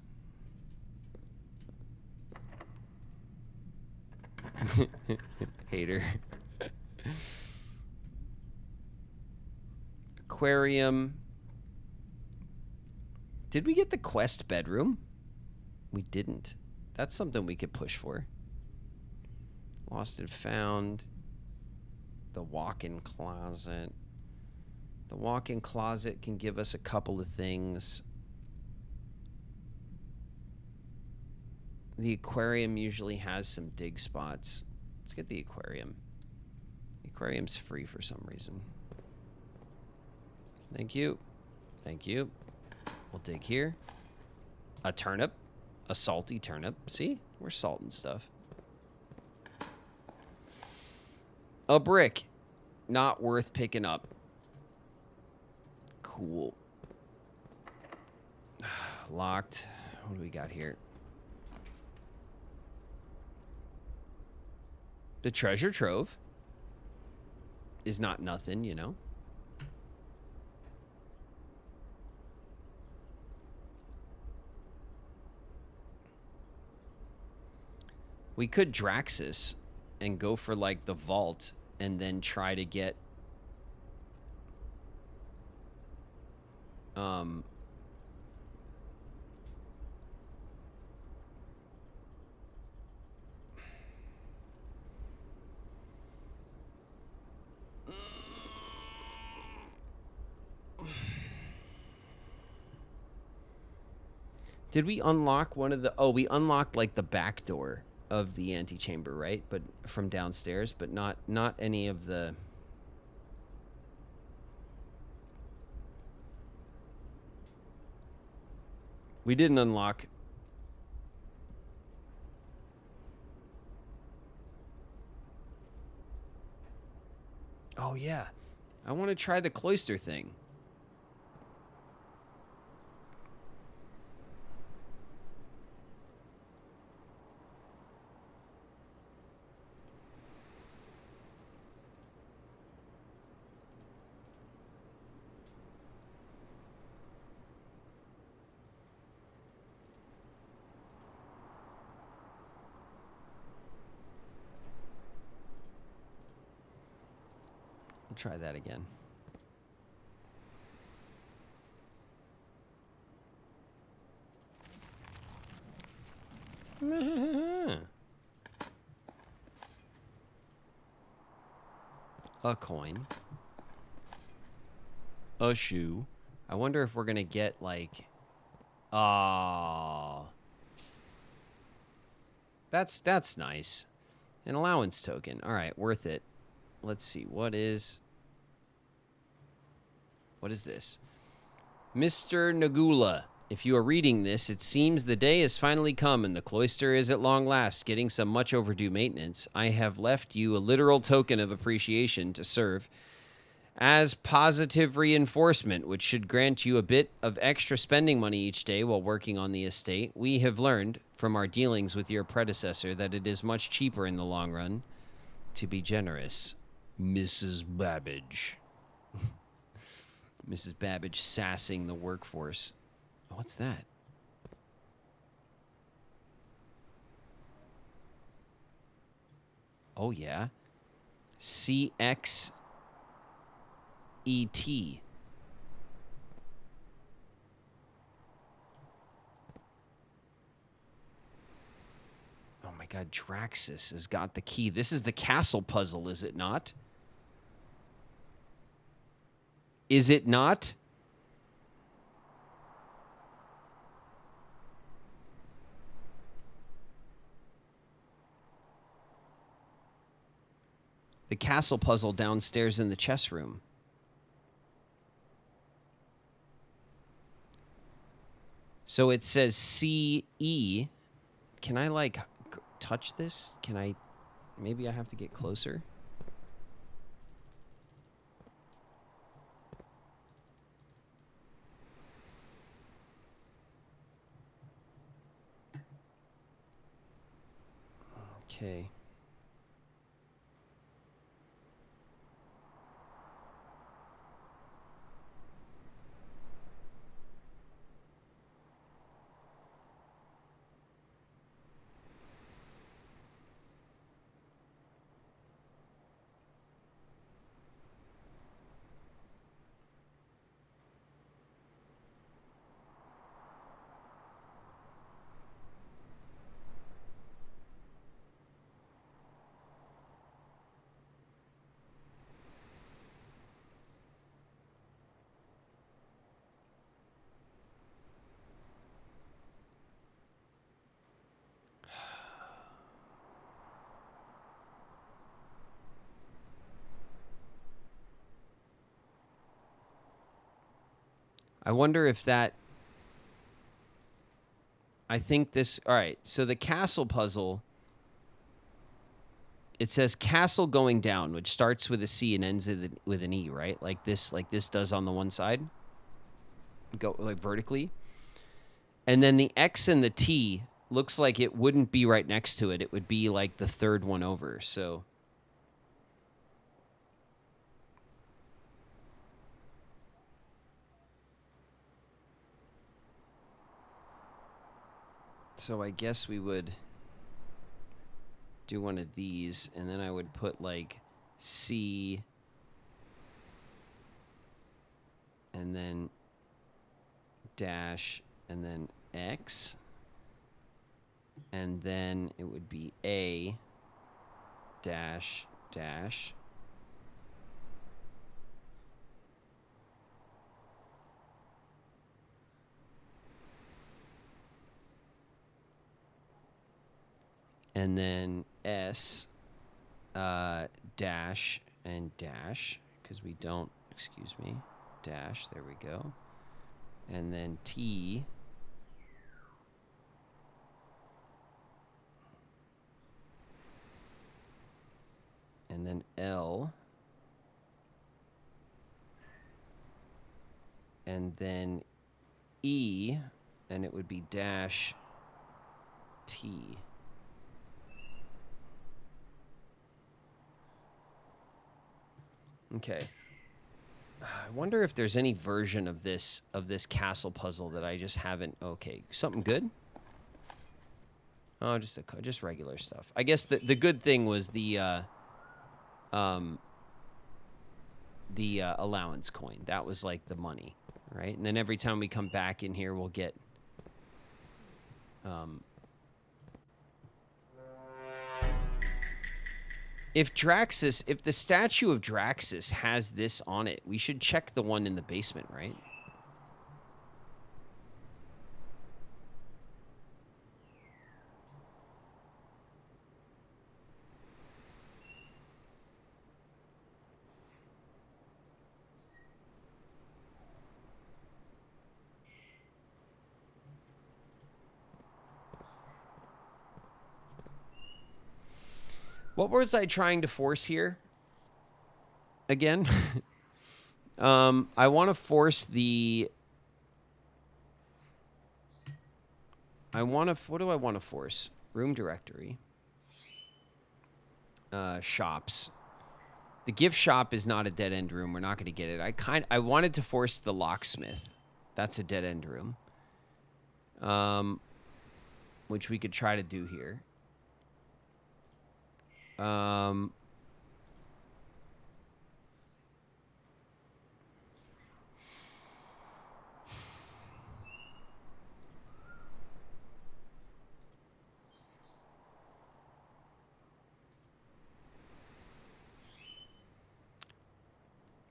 [SPEAKER 1] Hater. Aquarium. Did we get the quest bedroom? We didn't. That's something we could push for. Lost and found. The walk-in closet. The walk-in closet can give us a couple of things. The aquarium usually has some dig spots. Let's get the aquarium. The aquarium's free for some reason. Thank you. Thank you. We'll dig here. A turnip. A salty turnip. See? We're salting stuff. A brick. Not worth picking up. Cool. Locked. What do we got here? The treasure trove is not nothing, you know? We could Draxus and go for, like, the vault and then try to get... Did we unlock one of the... Oh, we unlocked, like, the back door of the antechamber, right? But from downstairs, but not any of the... We didn't unlock... Oh, yeah. I want to try the cloister thing. I'll try that again. A coin. A shoe. I wonder if we're going to get, like... Oh. That's nice. An allowance token. All right, worth it. Let's see. What is this? Mr. Nagula, if you are reading this, it seems the day has finally come and the cloister is at long last getting some much overdue maintenance. I have left you a literal token of appreciation to serve as positive reinforcement, which should grant you a bit of extra spending money each day while working on the estate. We have learned from our dealings with your predecessor that it is much cheaper in the long run to be generous. Mrs. Babbage. Mrs. Babbage sassing the workforce. What's that? Oh, yeah. CXET. Oh my god, Draxus has got the key. This is the castle puzzle, is it not? Is it not? The castle puzzle downstairs in the chess room. So it says CE. Can I, like, touch this? Can I... Maybe I have to get closer? Okay. I wonder if that... I think this... All right, so the castle puzzle... It says castle going down, which starts with a C and ends with an E, right? Like this does on the one side. Go, like, vertically. And then the X and the T looks like it wouldn't be right next to it. It would be, like, the third one over, so... So I guess we would do one of these, and then I would put, like, C, and then dash, and then X, and then it would be A, dash, dash, And then S, dash, and dash, because we don't, excuse me, dash, there we go. And then T, and then L, and then E, and it would be dash T. Okay. I wonder if there's any version of this castle puzzle that I just haven't. Okay, something good. Oh, just regular stuff. I guess the good thing was the allowance coin. That was like the money, right? And then every time we come back in here, we'll get if the statue of Draxus has this on it, we should check the one in the basement, right? What was I trying to force here? Again? I want to force the... What do I want to force? Room directory. Shops. The gift shop is not a dead-end room. We're not going to get it. I wanted to force the locksmith. That's a dead-end room. Which we could try to do here.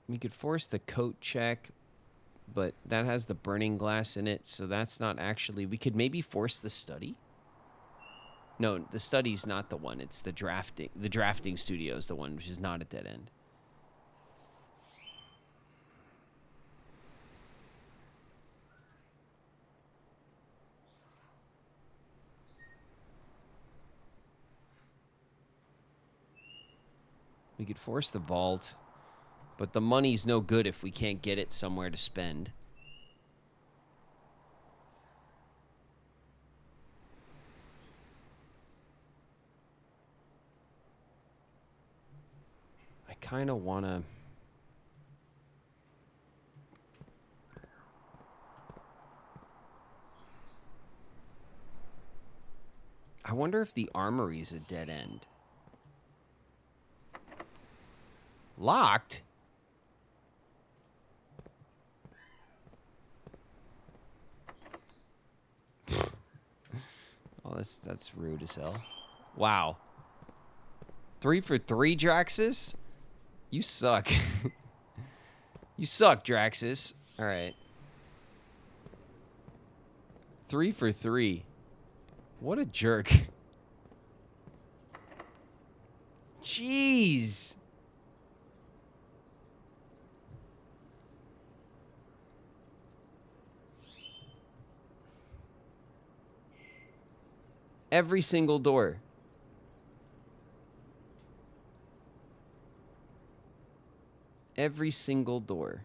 [SPEAKER 1] We could force the coat check, but that has the burning glass in it, so that's not actually... We could maybe force the study? No, the study's not the one. It's the drafting. The drafting studio is the one, which is not a dead end. We could force the vault, but the money's no good if we can't get it somewhere to spend. I kind of want to... I wonder if the armory's a dead end. Locked? Oh, that's rude as hell. Wow. 3 for 3, Draxus? You suck. You suck, Draxus. All right. 3 for 3. What a jerk. Jeez. Every single door. Every single door.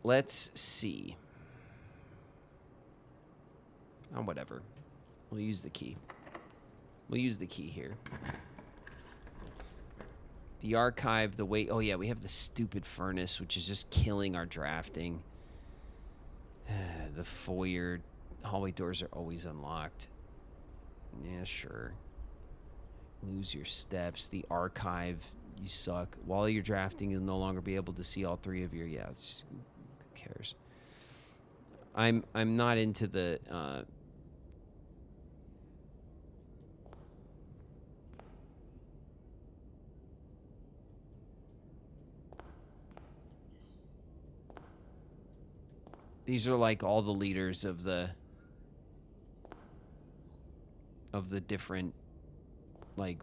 [SPEAKER 1] Let's see. Oh, whatever. We'll use the key. We'll use the key here. The archive, the wait. Oh, yeah, we have the stupid furnace, which is just killing our drafting. The foyer. Hallway doors are always unlocked. Yeah, sure. Lose your steps. The archive. You suck. While you're drafting, you'll no longer be able to see all 3 of your... Yeah, it's, who cares? I'm not into the... These are like all the leaders of the different like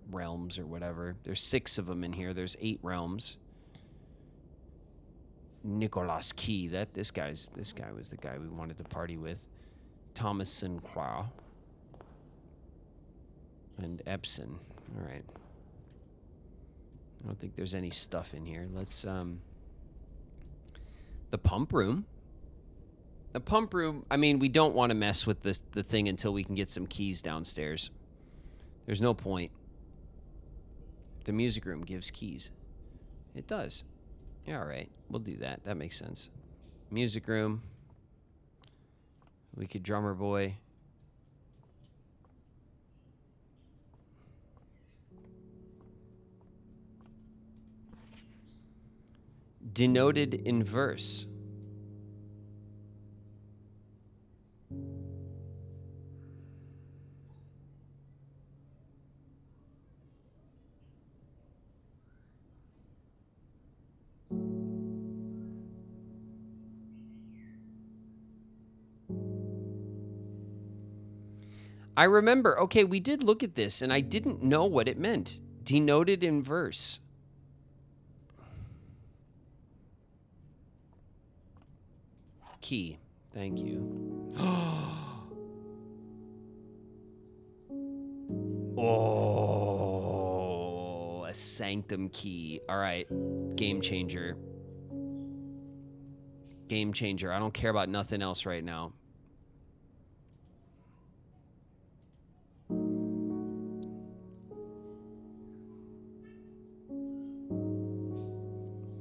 [SPEAKER 1] realms or whatever. There's 6 of them in here. There's 8 realms. Nicolas Key. This guy was the guy we wanted to party with. Thomas Sinclair. And Epson. All right. I don't think there's any stuff in here. Let's the pump room. The pump room, I mean, we don't want to mess with the thing until we can get some keys downstairs. There's no point. The music room gives keys. It does. Yeah, all right. We'll do that. That makes sense. Music room. We could drummer boy. Denoted in verse. I remember, okay, we did look at this, and I didn't know what it meant. Denoted in verse. Key. Thank you. Oh, a sanctum key. All right. Game changer. Game changer. I don't care about nothing else right now.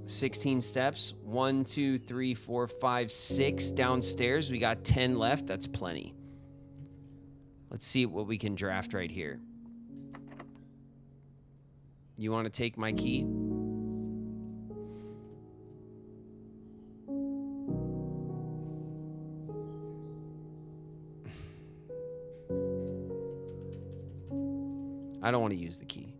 [SPEAKER 1] $16 steps. 1, 2, 3, 4, 5, 6 downstairs. We got 10 left. That's plenty. Let's see what we can draft right here. You want to take my key? I don't want to use the key.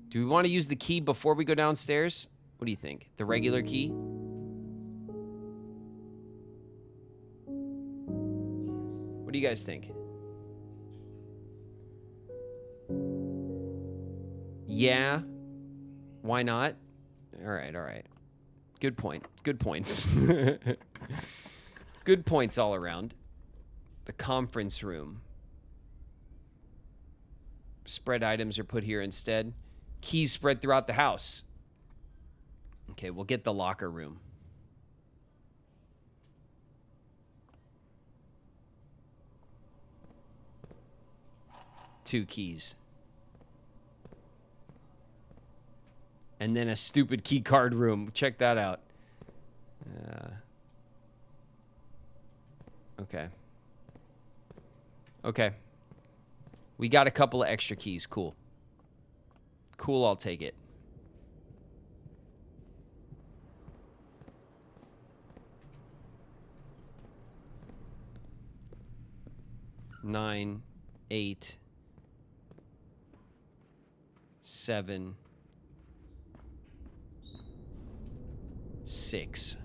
[SPEAKER 1] Do we want to use the key before we go downstairs? What do you think? The regular key? What do you guys think? Yeah. Why not? All right, all right. Good point. Good points. Good points all around. The conference room. Spread items are put here instead. Keys spread throughout the house. Okay, we'll get the locker room. Two keys. And then a stupid key card room. Check that out. Okay. Okay. We got a couple of extra keys. Cool. Cool, I'll take it. Nine, 8, 7, 6.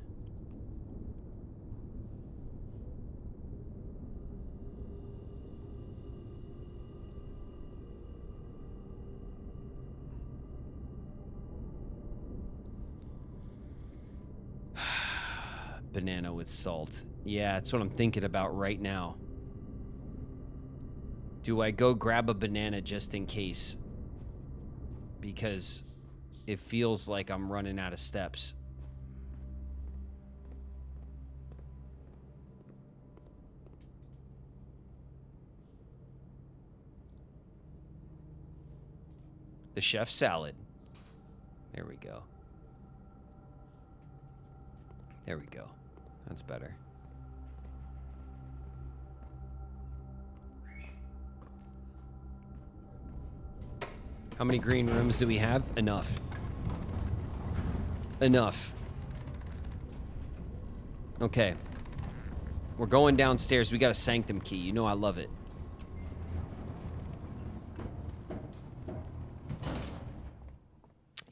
[SPEAKER 1] Banana with salt. Yeah, that's what I'm thinking about right now. Do I go grab a banana just in case? Because it feels like I'm running out of steps. The chef salad. There we go. There we go. That's better. How many green rooms do we have? Enough. Enough. Okay. We're going downstairs. We got a sanctum key. You know I love it.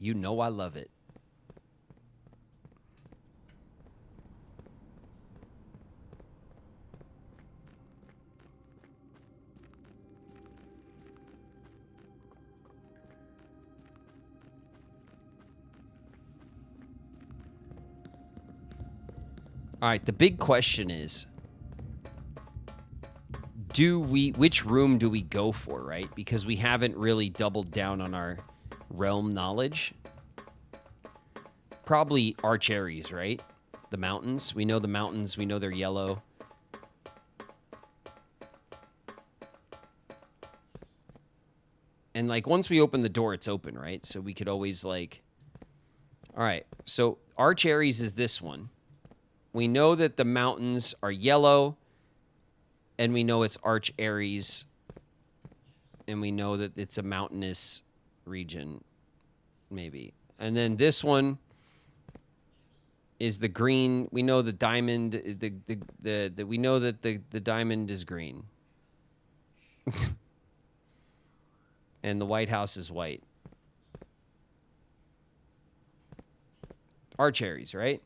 [SPEAKER 1] You know I love it. All right, the big question is, which room do we go for, right? Because we haven't really doubled down on our realm knowledge. Probably Arch Aries, right? The mountains. We know the mountains. We know they're yellow. And, like, once we open the door, it's open, right? So we could always, like... All right, so Arch Aries is this one. We know that the mountains are yellow, and we know it's Arch Aries, and we know that it's a mountainous region, maybe. And then this one is the green. We know the diamond. We know that the diamond is green, and the White House is white. Arch Aries, right?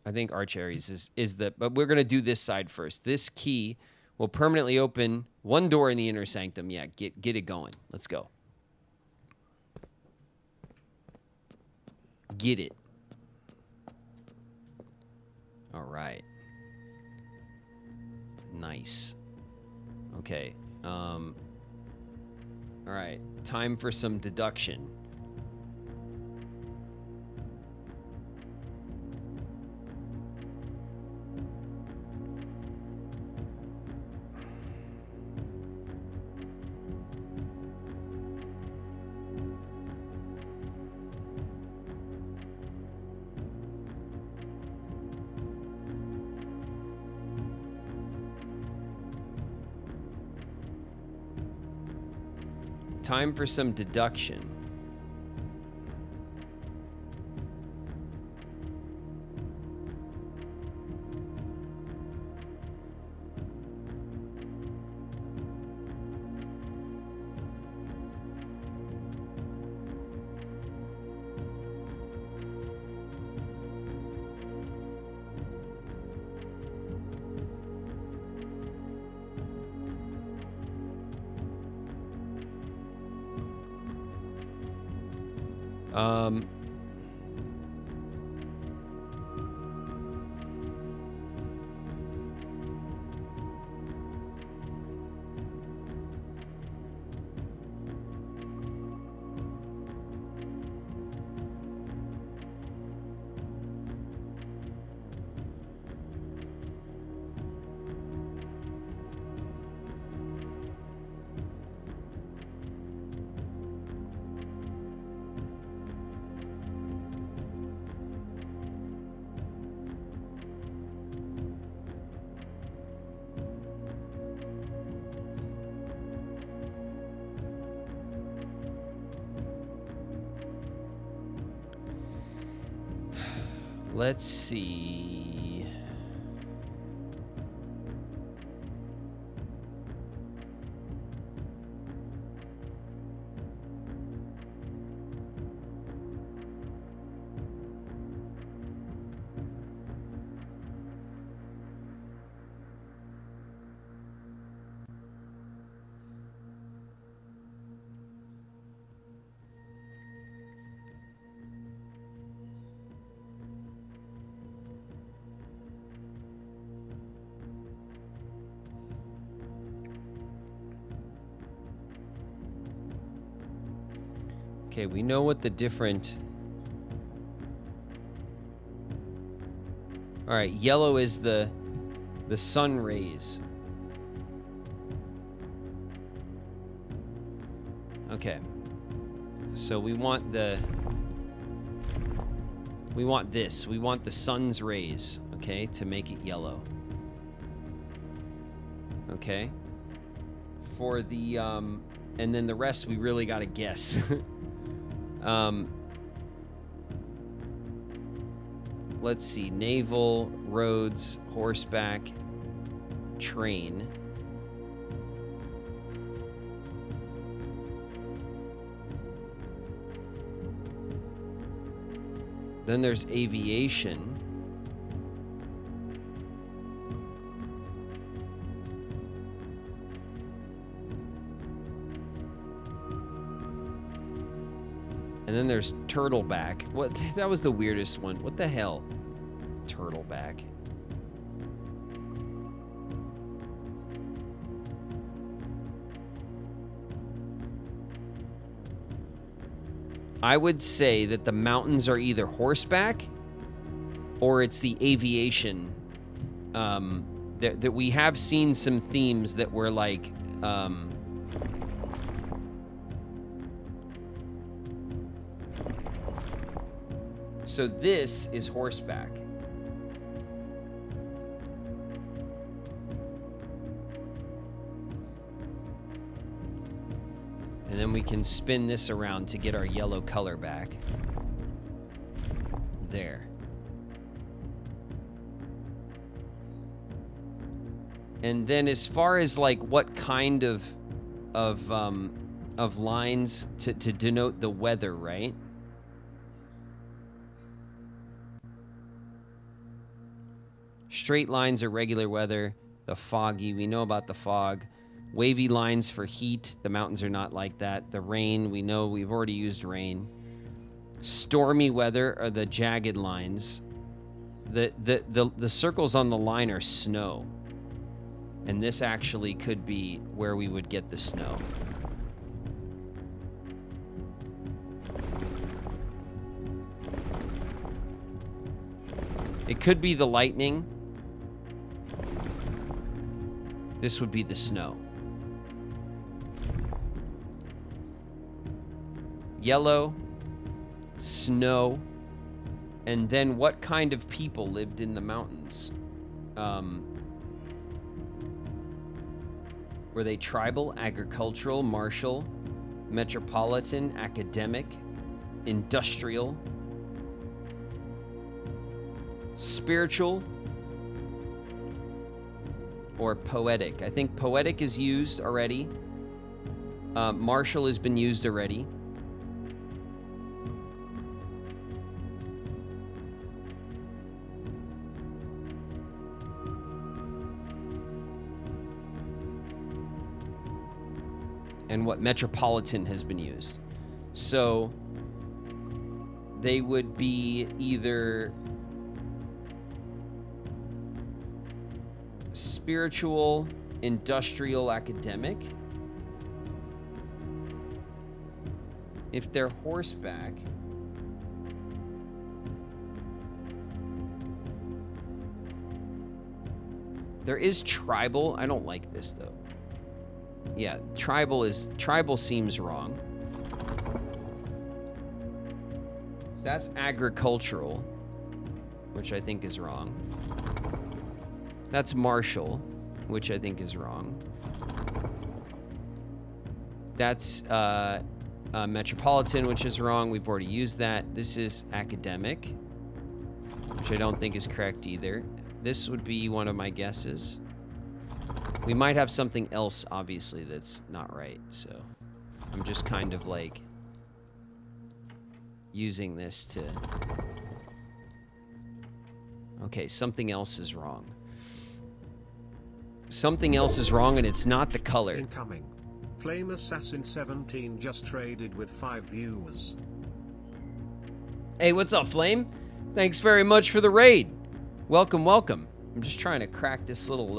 [SPEAKER 1] I think Arch Aries is the... But we're going to do this side first. This key will permanently open one door in the inner sanctum. Yeah, get it going. Let's go. Get it. All right. Nice. Okay. All right. Time for some deduction. Time for some deduction. Let's see. Okay, we know what the different... All right, yellow is the sun rays. Okay. So we want this. We want the sun's rays, okay, to make it yellow. Okay? For the and then the rest we really got to guess. Let's see. Naval, roads, horseback, train. Then there's aviation. And then there's turtleback. What? That was the weirdest one. What the hell? Turtleback. I would say that the mountains are either horseback or it's the aviation. That we have seen some themes that were like, so this is horseback. And then we can spin this around to get our yellow color back. There. And then as far as like what kind of lines to denote the weather, right? Straight lines are regular weather. The foggy, we know about the fog. Wavy lines for heat. The mountains are not like that. The rain, we know we've already used rain. Stormy weather are the jagged lines. The circles on the line are snow. And this actually could be where we would get the snow. It could be the lightning. This would be the snow. Yellow, snow, and then what kind of people lived in the mountains? Were they tribal, agricultural, martial, metropolitan, academic, industrial, spiritual, or poetic? I think poetic is used already. Martial has been used already. And what metropolitan has been used. So they would be either spiritual, industrial, academic. If they're horseback, there is tribal. I don't like this though. Yeah, tribal seems wrong. That's agricultural, which I think is wrong. That's martial, which I think is wrong. That's metropolitan, which is wrong. We've already used that. This is academic, which I don't think is correct either. This would be one of my guesses. We might have something else, obviously, that's not right, so I'm just kind of like using this to... Okay, something else is wrong. Something else is wrong, and it's not the color.
[SPEAKER 2] Incoming. Flame Assassin 17 just traded with 5 viewers.
[SPEAKER 1] Hey, what's up, Flame? Thanks very much for the raid. Welcome, welcome. I'm just trying to crack this little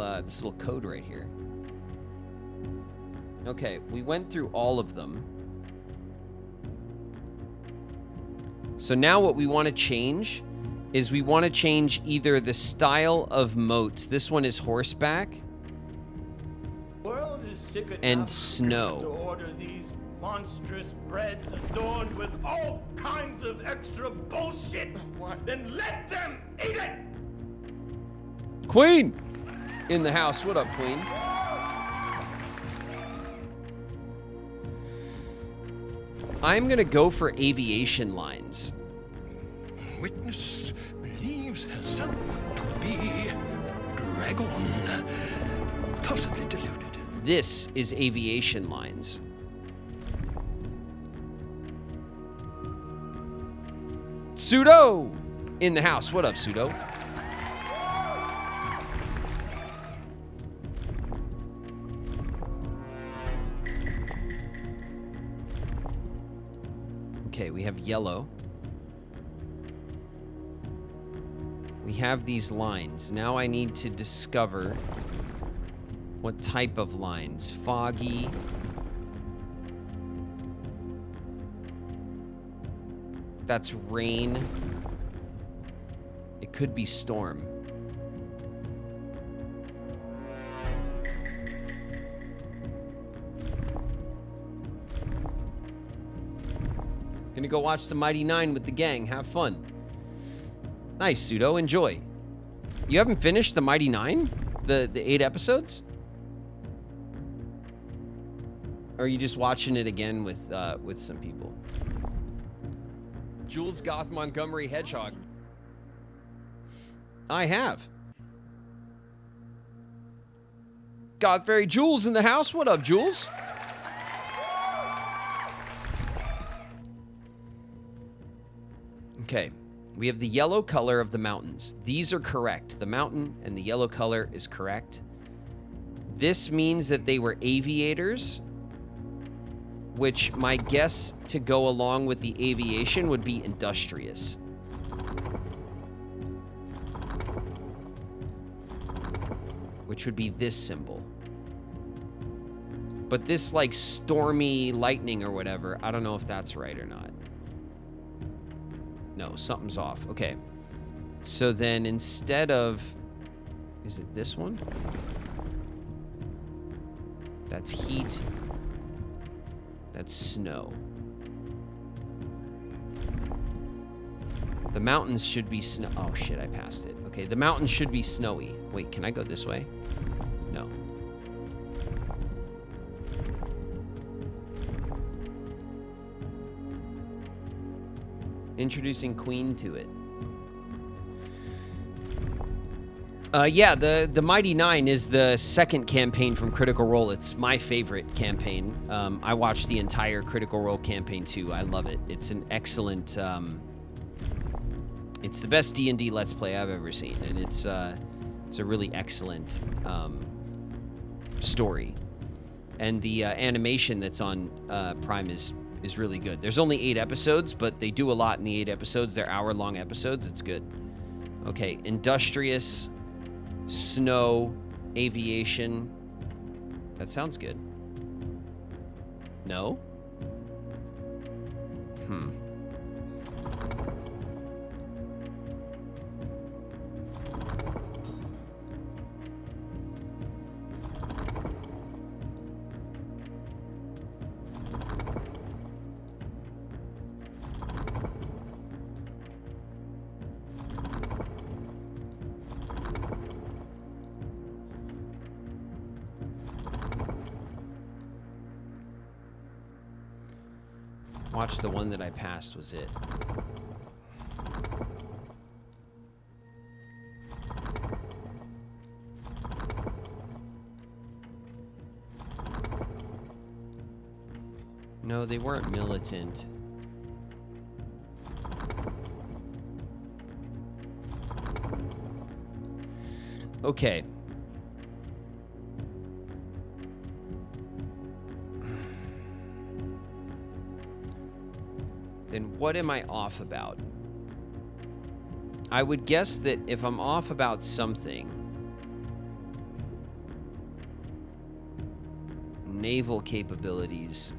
[SPEAKER 1] code right here. Okay, we went through all of them. So now what we want to change is we want to change either the style of moats. This one is horseback and snow.
[SPEAKER 6] To order these monstrous breads adorned with all kinds of extra bullshit. Then let them eat it.
[SPEAKER 1] Queen in the house. What up, Queen? I'm gonna go for aviation lines.
[SPEAKER 6] Witness believes herself to be dragon, possibly deluded.
[SPEAKER 1] This is aviation lines. Pseudo in the house. What up, Pseudo? Okay, we have yellow. We have these lines. Now I need to discover what type of lines. Foggy. That's rain. It could be storm. Gonna go watch the Mighty Nine with the gang. Have fun. Nice, Pseudo. Enjoy. You haven't finished the Mighty Nine? The 8 episodes? Or are you just watching it again with some people? Jules Goth Montgomery Hedgehog. I have. Got Fairy Jules in the house. What up, Jules? Okay. We have the yellow color of the mountains. These are correct. The mountain and the yellow color is correct. This means that they were aviators, which my guess to go along with the aviation would be industrious. Which would be this symbol. But this, like, stormy lightning or whatever, I don't know if that's right or not. No, something's off. Okay. So then instead of... Is it this one? That's heat. That's snow. The mountains should be snow... Oh, shit, I passed it. Okay, the mountains should be snowy. Wait, can I go this way? No. Introducing Queen to it. Yeah, the Mighty Nine is the second campaign from Critical Role. It's my favorite campaign. I watched the entire Critical Role campaign too. I love it. It's an excellent. It's the best D&D Let's Play I've ever seen, and it's a really excellent story. And the animation that's on Prime is really good. There's only 8 episodes, but they do a lot in the 8 episodes. They're hour-long episodes. It's good. Okay, industrious, snow, aviation. That sounds good. No? Watch, the one that I passed was it. No, they weren't militant. Okay. Then what am I off about? I would guess that if I'm off about something, naval capabilities.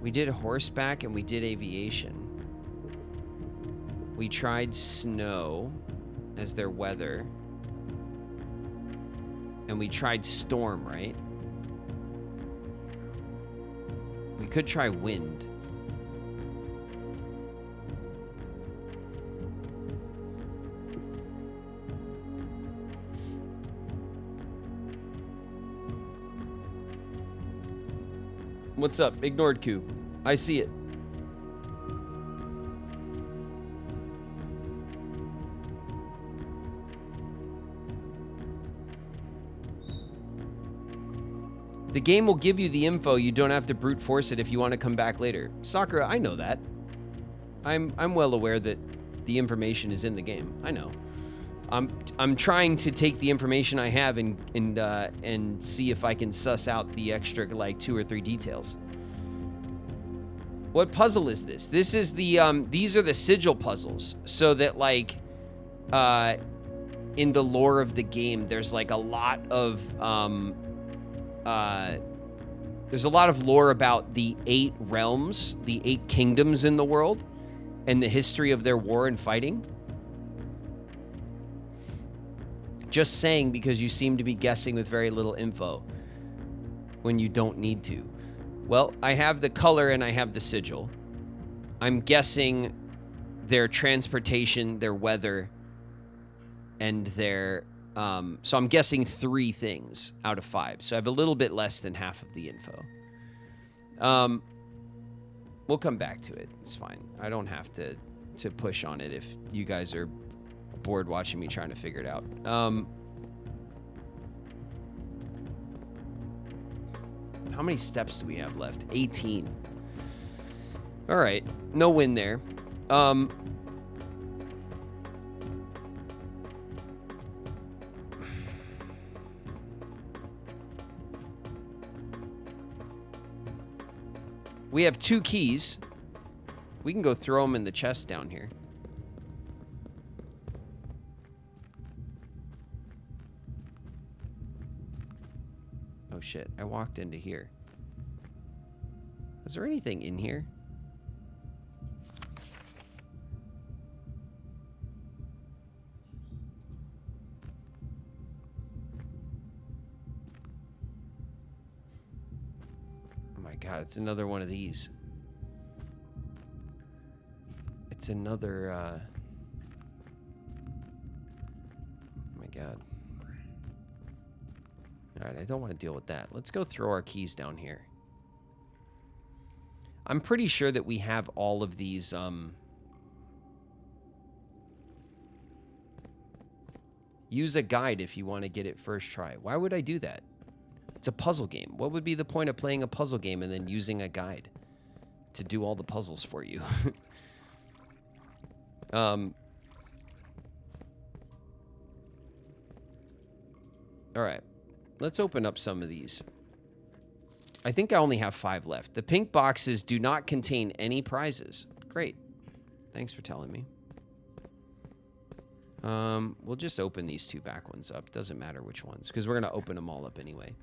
[SPEAKER 1] We did horseback and we did aviation. We tried snow as their weather. And we tried storm, right? We could try wind. What's up? Ignored Q. I see it. The game will give you the info. You don't have to brute force it if you want to come back later. Sakura, I know that. I'm well aware that the information is in the game. I know. I'm trying to take the information I have and see if I can suss out the extra like 2 or 3 details. What puzzle is this? This is the, these are the sigil puzzles. So that, like, in the lore of the game, there's, like, a lot of, there's a lot of lore about the 8 realms, the 8 kingdoms in the world, and the history of their war and fighting. Just saying, because you seem to be guessing with very little info when you don't need to. Well, I have the color and I have the sigil. I'm guessing their transportation, their weather, and their... so I'm guessing 3 things out of 5. So I have a little bit less than half of the info. We'll come back to it. It's fine. I don't have to push on it if you guys are bored watching me trying to figure it out. How many steps do we have left? 18. All right. No win there. We have 2 keys. We can go throw them in the chest down here. Oh shit, I walked into here. Is there anything in here? Oh my god, it's another one of these. It's another, oh my god. Alright, I don't want to deal with that. Let's go throw our keys down here. I'm pretty sure that we have all of these, use a guide if you want to get it first try. Why would I do that? It's a puzzle game. What would be the point of playing a puzzle game and then using a guide to do all the puzzles for you? Alright. Let's open up some of these. I think I only have 5 left. The pink boxes do not contain any prizes. Great. Thanks for telling me. We'll just open these 2 back ones up. Doesn't matter which ones, because we're going to open them all up anyway.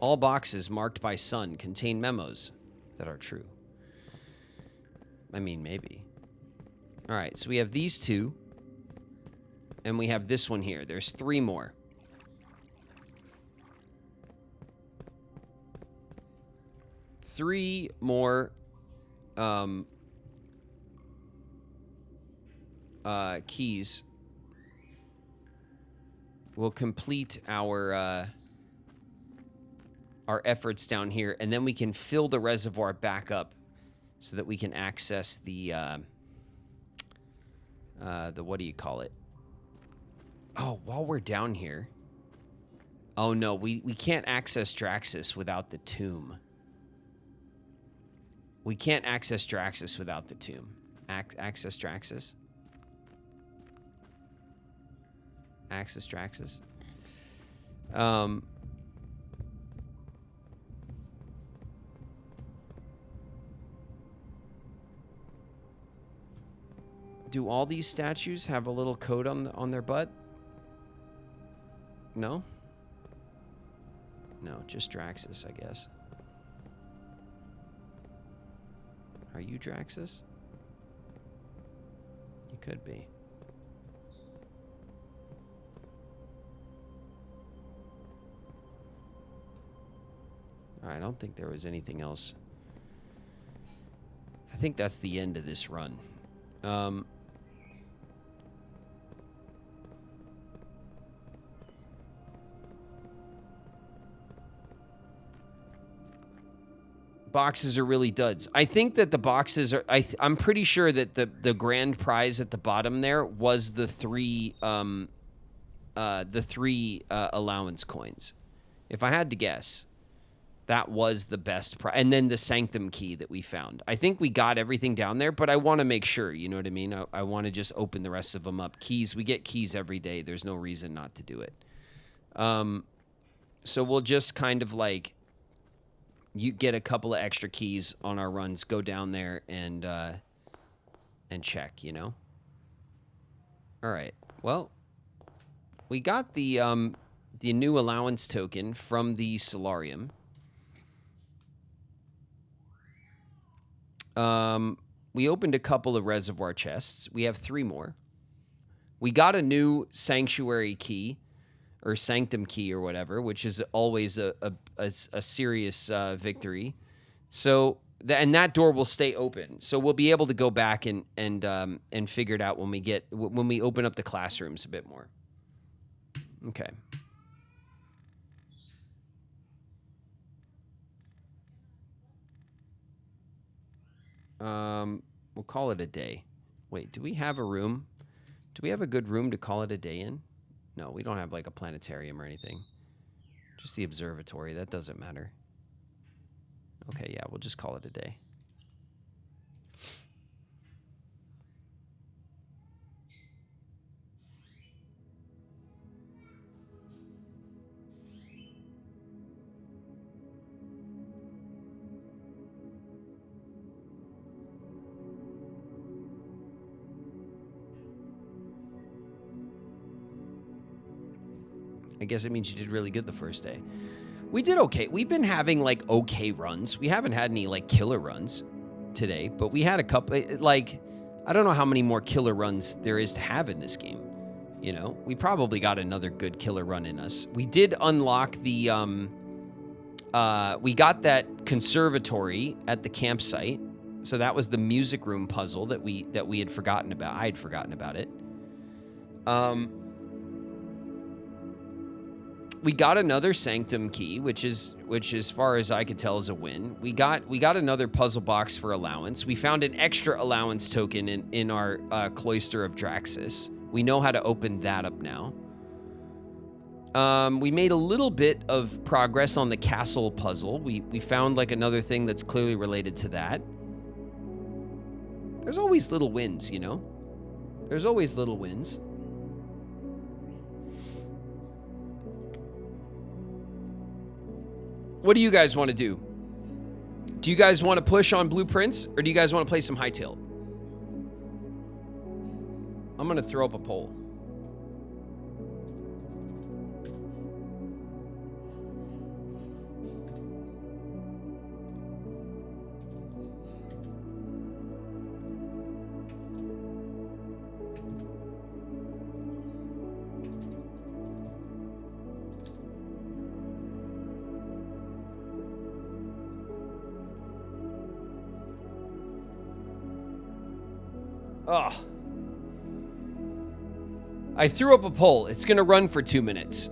[SPEAKER 1] All boxes marked by sun contain memos that are true. I mean, maybe. All right, so we have these 2. And we have this one here. There's 3 more. Three more keys will complete our efforts down here, and then we can fill the reservoir back up so that we can access the what do you call it? Oh, while we're down here. Oh no, we can't access Draxus without the tomb. We can't access Draxus without the tomb. Access Draxus? Access Draxus? Do all these statues have a little coat on their butt? No? No, just Draxus, I guess. Are you Draxus? You could be. Alright, I don't think there was anything else. I think that's the end of this run. Boxes are really duds. I think that the boxes are... I'm pretty sure that the grand prize at the bottom there was the 3 allowance coins. If I had to guess, that was the best prize. And then the sanctum key that we found. I think we got everything down there, but I want to make sure. You know what I mean? I want to just open the rest of them up. Keys, we get keys every day. There's no reason not to do it. So we'll just kind of like... you get a couple of extra keys on our runs. Go down there and check. You know. All right. Well, we got the new allowance token from the solarium. We opened a couple of reservoir chests. We have 3 more. We got a new sanctuary key or sanctum key or whatever, which is always a serious victory. So and that door will stay open. So we'll be able to go back and figure it out when we open up the classrooms a bit more. Okay. We'll call it a day. Wait, do we have a room? Do we have a good room to call it a day in? No, we don't have like a planetarium or anything. Just the observatory. That doesn't matter. Okay, yeah, we'll just call it a day. I guess it means you did really good the first day. We did okay. We've been having like okay runs. We haven't had any like killer runs today, but we had a couple. Like, I don't know how many more killer runs there is to have in this game. You know, we probably got another good killer run in us. We did unlock the we got that conservatory at the campsite. So that was the music room puzzle that we had forgotten about. I had forgotten about it. We got another sanctum key, which as far as I could tell is a win. We got another puzzle box for allowance. We found an extra allowance token in our cloister of Draxus. We know how to open that up now. We made a little bit of progress on the castle puzzle. We found like another thing that's clearly related to that. There's always little wins, you know? There's always little wins. What do you guys want to do? Do you guys want to push on blueprints, or do you guys want to play some hightail? I'm going to throw up a poll. Ugh. I threw up a poll. It's going to run for 2 minutes.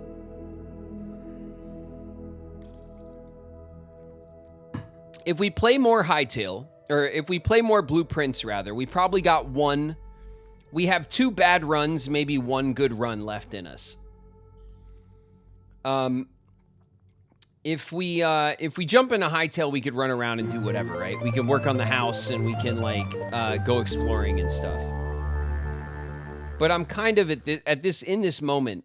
[SPEAKER 1] If we play more hightail, or if we play more blueprints, rather, we probably got one. We have 2 bad runs, maybe 1 good run left in us. If we jump into hightail, we could run around and do whatever, right? We can work on the house and we can like go exploring and stuff. But I'm kind of in this moment,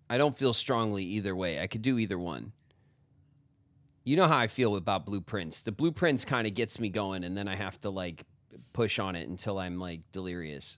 [SPEAKER 1] I don't feel strongly either way. I could do either one. You know how I feel about blueprints. The blueprints kind of gets me going, and then I have to like push on it until I'm like delirious.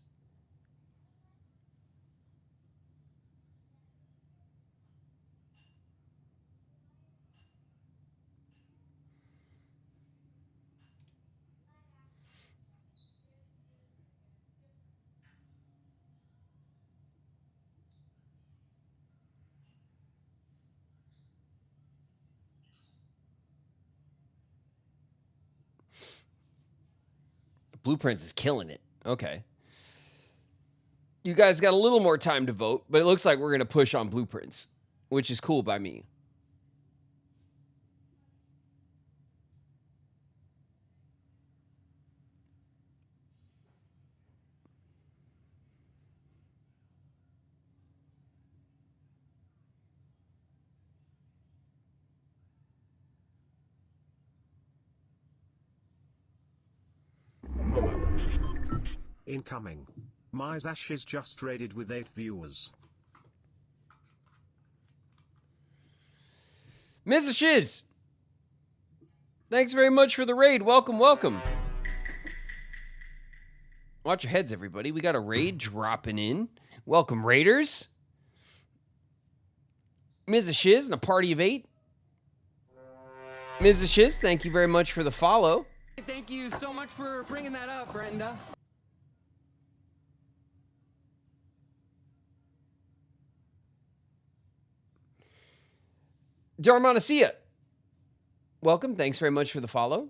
[SPEAKER 1] Blueprints is killing it. Okay. You guys got a little more time to vote, but it looks like we're going to push on blueprints, which is cool by me.
[SPEAKER 2] Incoming. Myzash is just raided with 8 viewers.
[SPEAKER 1] Mrs. Shiz, Thanks very much for the raid. Welcome, welcome. Watch your heads, everybody. We got a raid dropping in. Welcome, raiders. Ms. Shiz and a party of 8. Ms. Shiz, thank you very much for the follow.
[SPEAKER 7] Thank you so much for bringing that up, Brenda.
[SPEAKER 1] Darmanacia, welcome. Thanks very much for the follow.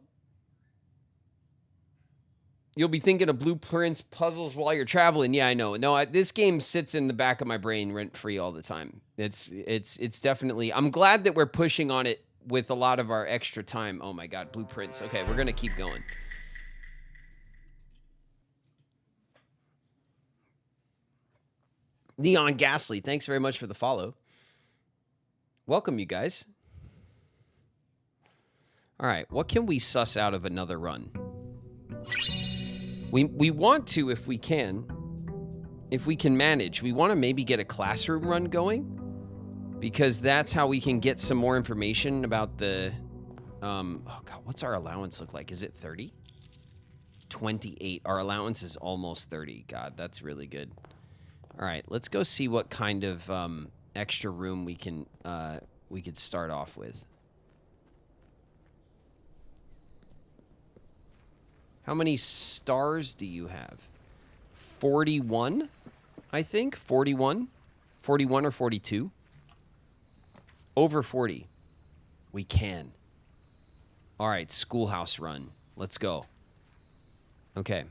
[SPEAKER 1] You'll be thinking of blueprints, puzzles while you're traveling. Yeah, I know. No, this game sits in the back of my brain rent-free all the time. It's definitely... I'm glad that we're pushing on it with a lot of our extra time. Oh my God, blueprints. Okay, we're going to keep going. Neon Ghastly, thanks very much for the follow. Welcome, you guys. All right, what can we suss out of another run? We want to, if we can manage, we want to maybe get a classroom run going, because that's how we can get some more information about the, oh God, what's our allowance look like? Is it 30? 28. Our allowance is almost 30. God, that's really good. All right, let's go see what kind of extra room we could start off with. How many stars do you have? 41, I think. 41? 41 or 42? Over 40. We can. All right, schoolhouse run. Let's go. Okay.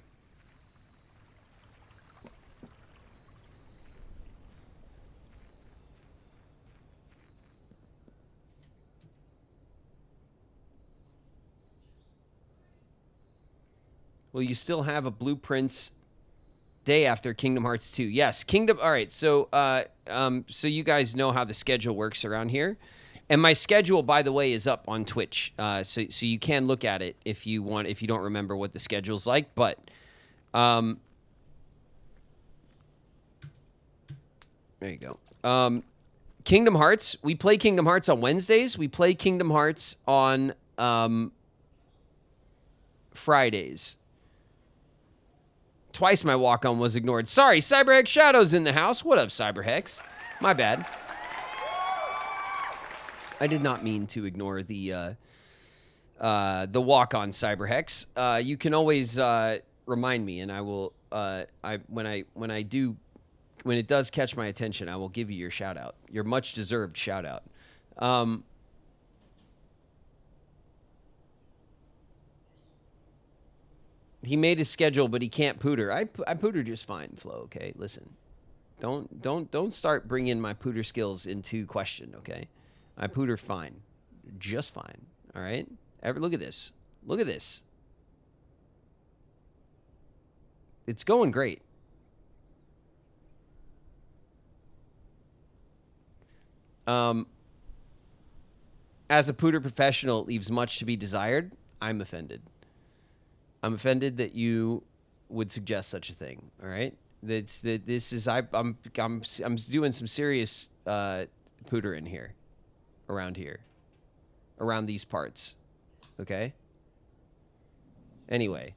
[SPEAKER 1] Will you still have a blueprints day after Kingdom Hearts 2? Yes, Kingdom. All right, so so you guys know how the schedule works around here, and my schedule, by the way, is up on Twitch. So you can look at it if you want. If you don't remember what the schedule's like, but there you go. Kingdom Hearts. We play Kingdom Hearts on Wednesdays. We play Kingdom Hearts on Fridays. Twice my walk-on was ignored. Sorry, CyberHex Shadow's in the house. What up, CyberHex? My bad. I did not mean to ignore the walk-on, CyberHex. You can always remind me, and I will. When it does catch my attention, I will give you your shout-out. Your much-deserved shout-out. He made his schedule, but he can't pooter. I pooter just fine, Flo. Okay, listen, don't start bringing my pooter skills into question. Okay, I pooter fine, just fine. All right. Look at this. Look at this. It's going great. As a pooter professional, it leaves much to be desired. I'm offended. I'm offended that you would suggest such a thing. All right, I'm doing some serious pooter in here, around these parts. Okay. Anyway,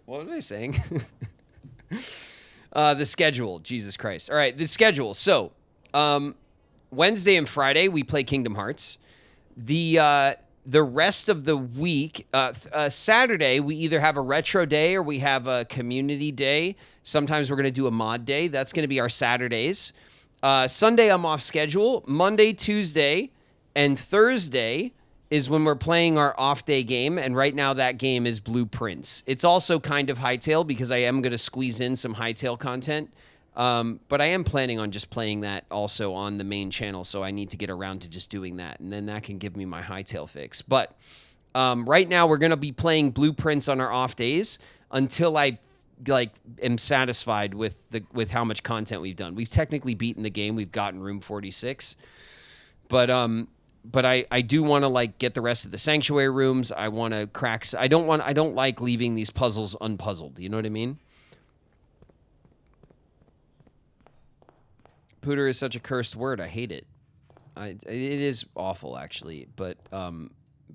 [SPEAKER 1] what was I saying? The schedule. Jesus Christ. All right, the schedule. So, Wednesday and Friday we play Kingdom Hearts. The rest of the week, Saturday, we either have a retro day or we have a community day. Sometimes we're going to do a mod day. That's going to be our Saturdays. Sunday, I'm off schedule. Monday, Tuesday, and Thursday is when we're playing our off-day game, and right now that game is Blueprints. It's also kind of Hytale because I am going to squeeze in some Hytale content. But I am planning on just playing that also on the main channel, so I need to get around to just doing that, and then that can give me my Hytale fix. But right now we're going to be playing Blueprints on our off days until I am satisfied with how much content we've done. We've technically beaten the game. We've gotten room 46. But I do want to get the rest of the sanctuary rooms. I want to crack. I don't like leaving these puzzles unpuzzled. You know what I mean? Pooter is such a cursed word. I hate it. It is awful, actually. But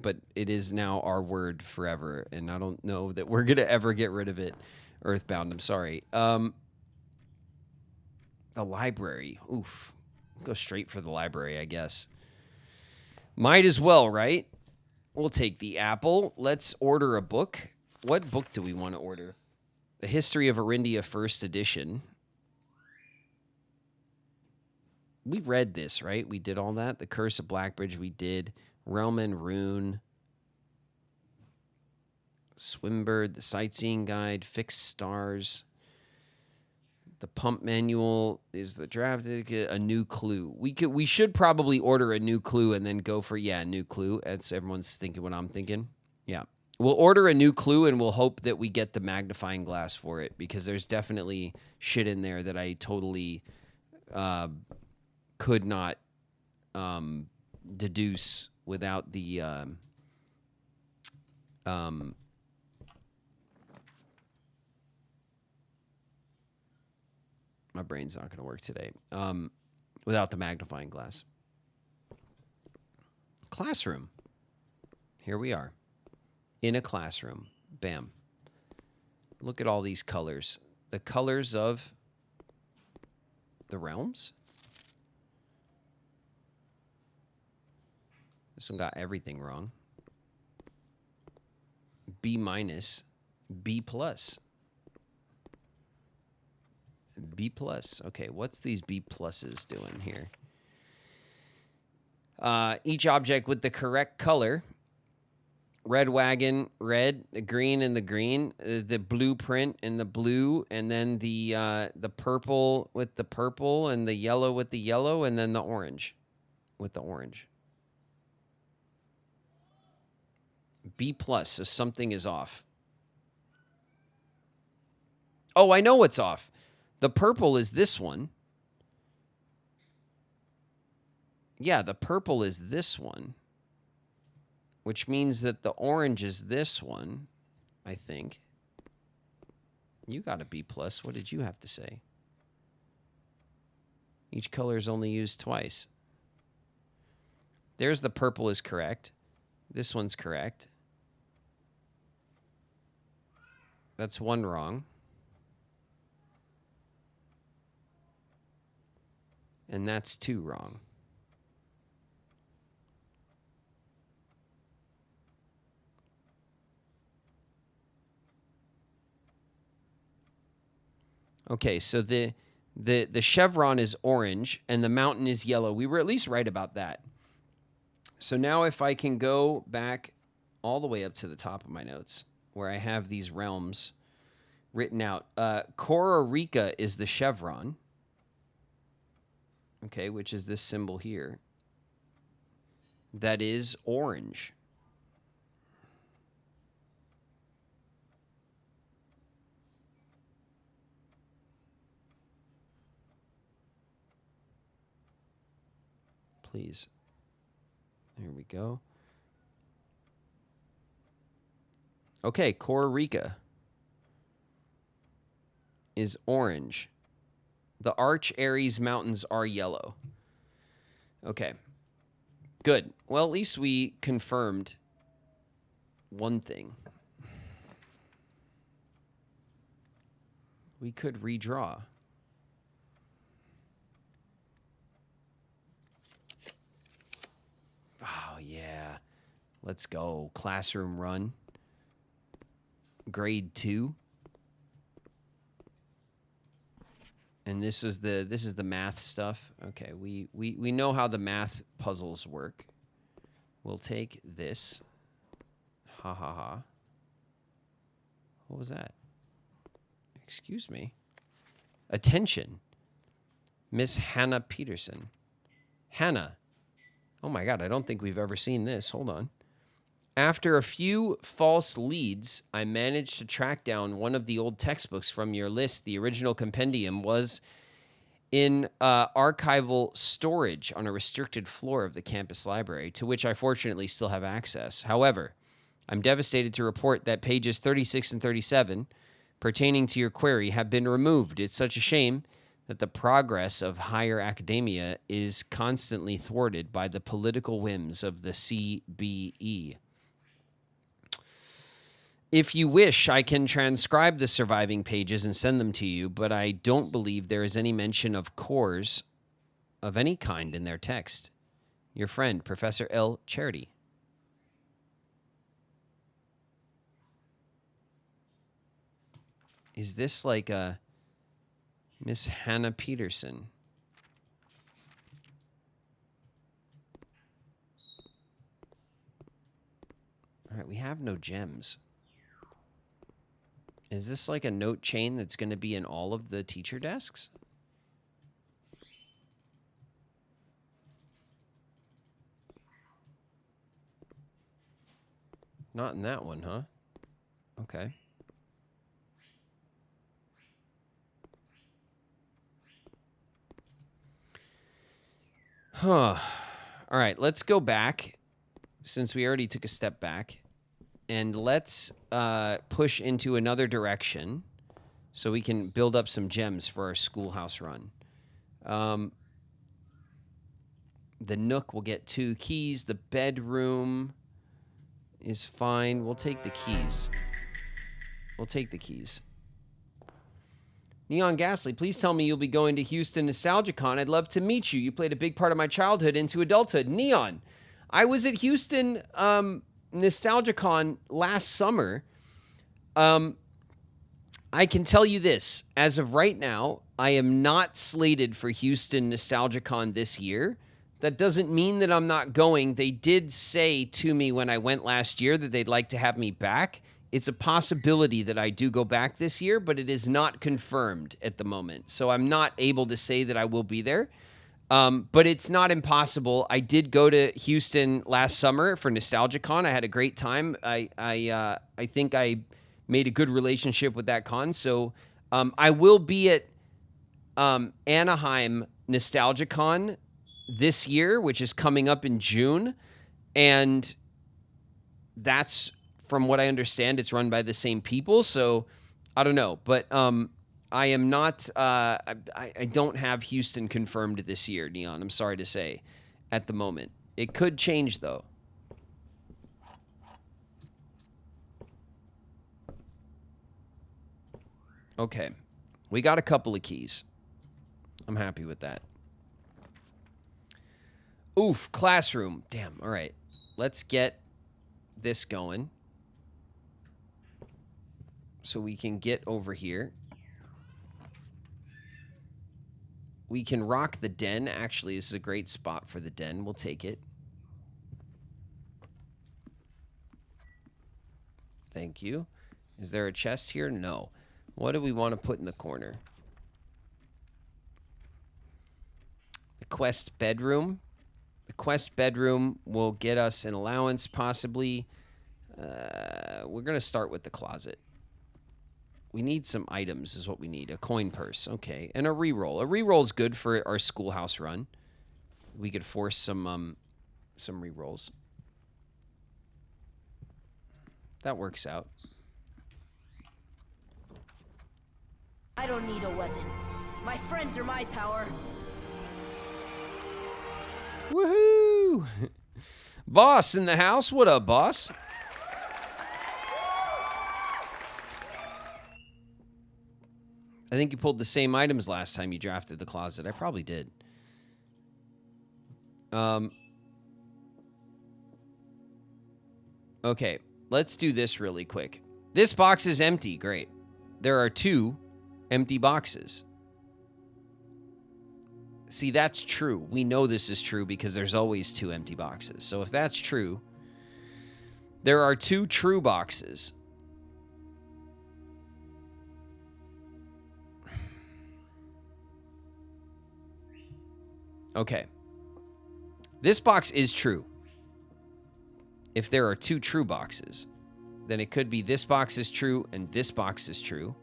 [SPEAKER 1] but it is now our word forever, and I don't know that we're gonna ever get rid of it. Earthbound. I'm sorry. The library. Oof. Go straight for the library, I guess. Might as well, right? We'll take the apple. Let's order a book. What book do we want to order? The History of Arindia First Edition. We read this, right? We did all that. The Curse of Blackbridge, we did. Realm and Rune. Swimbird, the Sightseeing Guide, Fixed Stars. The Pump Manual is the draft. A New Clue. We should probably order a New Clue and then go for, a New Clue. That's everyone's thinking what I'm thinking. Yeah. We'll order a New Clue and we'll hope that we get the magnifying glass for it, because there's definitely shit in there that I totally could not deduce without the my brain's not going to work today. Without the magnifying glass. Classroom. Here we are. In a classroom. Bam. Look at all these colors. The colors of the realms. This one got everything wrong. B minus. B plus. B plus. Okay, what's these B pluses doing here? Each object with the correct color. Red wagon, red, the green and the green, the blueprint and the blue, and then the purple with the purple, and the yellow with the yellow, and then the orange with the orange. B plus, so something is off. Oh, I know what's off. The purple is this one. Yeah, the purple is this one. Which means that the orange is this one, I think. You got a B plus. What did you have to say? Each color is only used twice. There's the purple is correct. This one's correct. That's one wrong. And that's two wrong. Okay, so the chevron is orange and the mountain is yellow. We were at least right about that. So now if I can go back all the way up to the top of my notes where I have these realms written out. Costa Rica is the chevron. Okay, which is this symbol here. That is orange. Please. There we go. Okay, Costa Rica is orange. The Arch Aries Mountains are yellow. Okay. Good. Well, at least we confirmed one thing. We could redraw. Oh, yeah. Let's go. Classroom run. Grade 2. And this is the math stuff. Okay, we know how the math puzzles work. We'll take this. Ha ha ha. What was that? Excuse me. Attention. Miss Hannah Peterson. Hannah. Oh my God, I don't think we've ever seen this. Hold on. After a few false leads, I managed to track down one of the old textbooks from your list. The original compendium was in archival storage on a restricted floor of the campus library, to which I fortunately still have access. However, I'm devastated to report that pages 36 and 37 pertaining to your query have been removed. It's such a shame that the progress of higher academia is constantly thwarted by the political whims of the CBE. If you wish, I can transcribe the surviving pages and send them to you, but I don't believe there is any mention of cores of any kind in their text. Your friend, Professor L. Charity. Is this like a Miss Hannah Peterson? All right, we have no gems. Is this like a note chain that's going to be in all of the teacher desks? Not in that one, huh? Okay. Huh. All right, let's go back, since we already took a step back, and let's push into another direction so we can build up some gems for our schoolhouse run. The Nook will get 2 keys. The bedroom is fine. We'll take the keys. We'll take the keys. Neon Ghastly, please tell me you'll be going to Houston NostalgiaCon. I'd love to meet you. You played a big part of my childhood into adulthood. Neon, I was at Houston NostalgiaCon last summer. I can tell you this. As of right now, I am not slated for Houston NostalgiaCon this year. That doesn't mean that I'm not going. They did say to me when I went last year that they'd like to have me back. It's a possibility that I do go back this year, but it is not confirmed at the moment. So I'm not able to say that I will be there. But it's not impossible. I did go to Houston last summer for NostalgiaCon. I had a great time. I think I made a good relationship with that con. So I will be at Anaheim NostalgiaCon this year, which is coming up in June. And that's, from what I understand, it's run by the same people. So I don't know. But I am not, I don't have Houston confirmed this year, Neon. I'm sorry to say at the moment. It could change, though. Okay. We got a couple of keys. I'm happy with that. Oof, classroom. Damn, all right. Let's get this going so we can get over here. We can rock the den. Actually, this is a great spot for the den. We'll take it. Thank you. Is there a chest here? No. What do we want to put in the corner? The quest bedroom. The quest bedroom will get us an allowance, possibly. We're going to start with the closet. We need some items is what we need. A coin purse. Okay. And a reroll. A reroll is good for our schoolhouse run. We could force some rerolls. That works out.
[SPEAKER 8] I don't need a weapon. My friends are my power.
[SPEAKER 1] Woohoo! Boss in the house. What up, boss? I think you pulled the same items last time you drafted the closet. I probably did. Okay, let's do this really quick. This box is empty. Great. There are 2 empty boxes. See, that's true. We know this is true because there's always 2 empty boxes. So if that's true, there are 2 true boxes. Okay. This box is true. If there are 2 true boxes, then it could be this box is true and this box is true.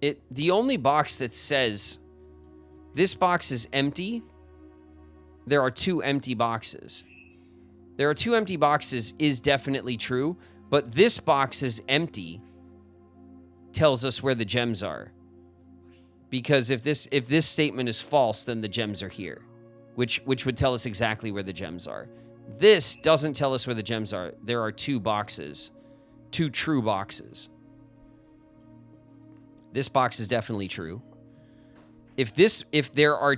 [SPEAKER 1] The only box that says this box is empty, there are 2 empty boxes. There are 2 empty boxes is definitely true, but this box is empty tells us where the gems are. Because if this statement is false, then the gems are here, which would tell us exactly where the gems are. This doesn't tell us where the gems are. There are 2 boxes, 2 true boxes. This box is definitely true. If there are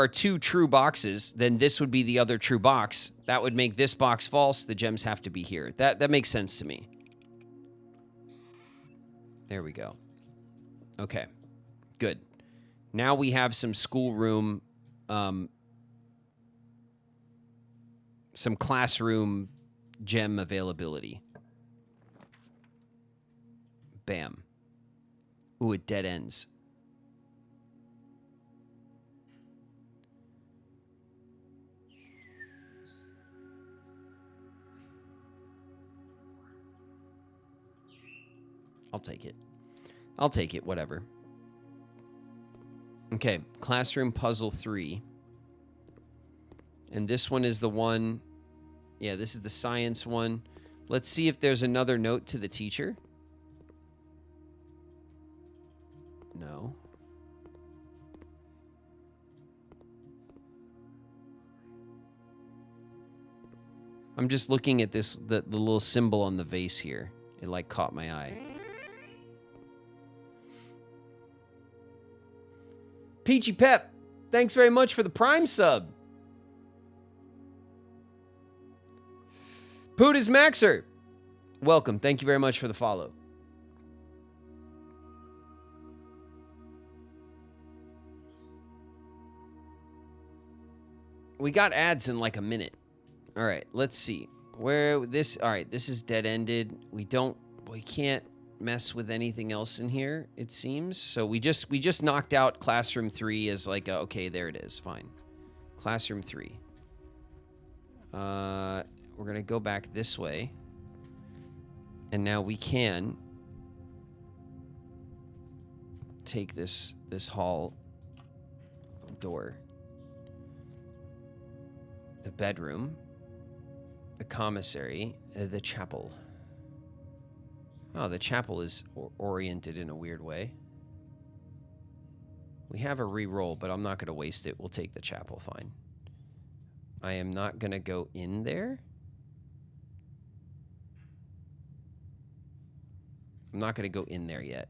[SPEAKER 1] 2 true boxes, then this would be the other true box. That would make this box false. The gems have to be here. That makes sense to me. There we go. Okay. Good. Now we have some schoolroom, some classroom gem availability. Bam. Ooh, it dead ends. I'll take it. I'll take it, whatever. Okay, classroom puzzle 3. And this one is the one, yeah, this is the science one. Let's see if there's another note to the teacher. No. I'm just looking at this, the little symbol on the vase here. It like caught my eye. Peachy Pep, thanks very much for the Prime sub. Pootis Maxer, welcome. Thank you very much for the follow. We got ads in like a minute. All right, let's see. Where this, all right, this is dead-ended. We can't mess with anything else in here, it seems. So we just knocked out classroom 3 as like a, okay, there it is, fine. Classroom 3. We're gonna go back this way. And now we can take this hall door. The bedroom, the commissary, the chapel. Oh, the chapel is oriented in a weird way. We have a re-roll, but I'm not going to waste it. We'll take the chapel, fine. I am not going to go in there. I'm not going to go in there yet.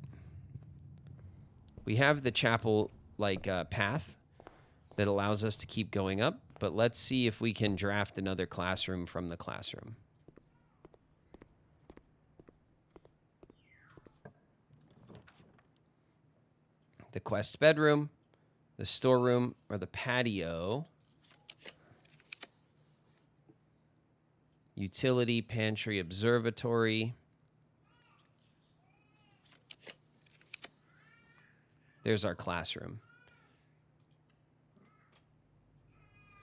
[SPEAKER 1] We have the chapel, like, path that allows us to keep going up, but let's see if we can draft another classroom from the classroom. The quest bedroom, the storeroom, or the patio. Utility, pantry, observatory. There's our classroom.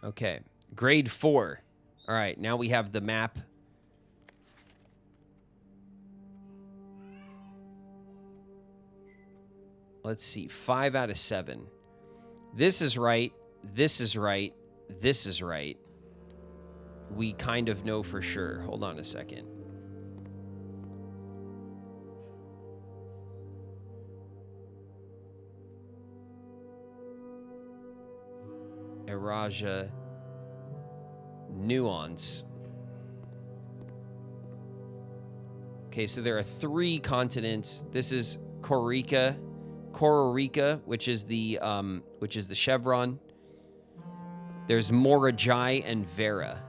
[SPEAKER 1] Okay, grade 4. All right, now we have the map. Let's see, 5 out of 7. This is right, this is right, this is right. We kind of know for sure. Hold on a second. Eraja, nuance. Okay, so there are 3 continents. This is Korika, which is the chevron. There's Morajai and Vera.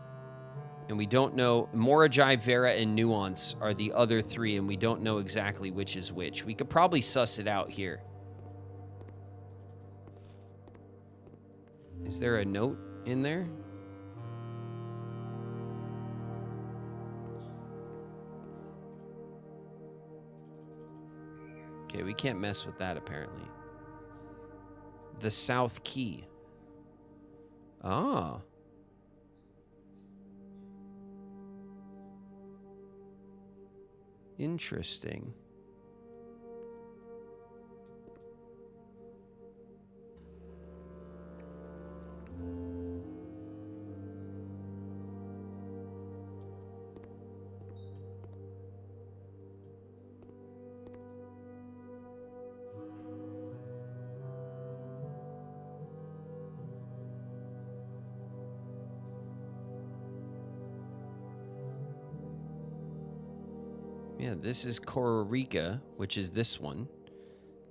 [SPEAKER 1] And we don't know, Morajai, Vera, and Nuance are the other 3, and we don't know exactly which is which. We could probably suss it out here. Is there a note in there? Okay, we can't mess with that, apparently. The South Key. Ah. Interesting. Yeah, this is Kororika, which is this one.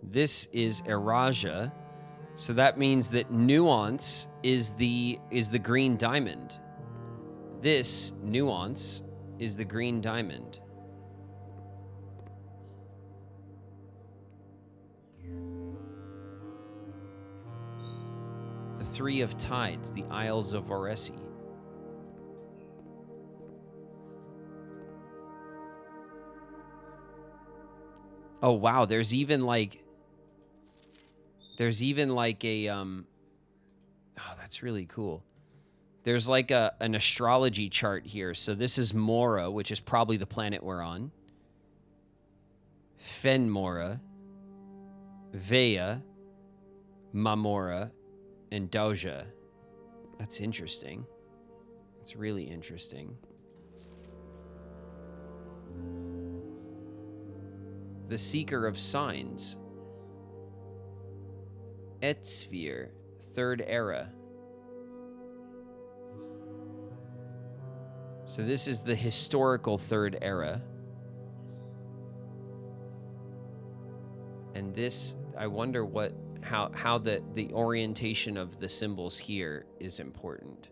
[SPEAKER 1] This is Eraja. So that means that Nuance is the green diamond. This Nuance is the green diamond. The Three of Tides, the Isles of Oresi. Oh wow, there's even like a oh, that's really cool. There's like an astrology chart here. So this is Mora, which is probably the planet we're on. Fenmora, Vea, Mamora, and Doja. That's interesting. That's really interesting. The Seeker of Signs. Etsphere, Third Era. So this is the historical Third Era. And this, I wonder how the orientation of the symbols here is important.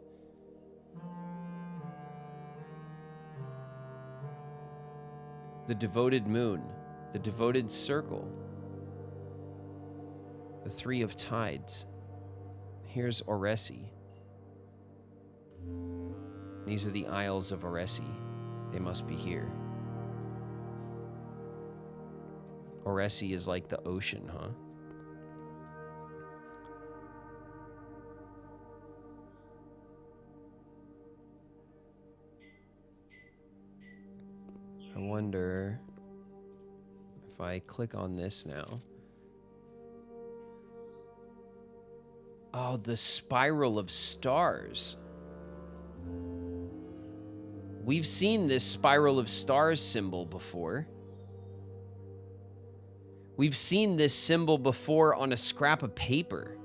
[SPEAKER 1] The Devoted Moon, the Devoted Circle, the Three of Tides. Here's Oresi. These are the Isles of Oresi. They must be here. Oresi is like the ocean, huh? I wonder if I click on this now. Oh, the Spiral of Stars. We've seen this Spiral of Stars symbol before. We've seen this symbol before on a scrap of paper.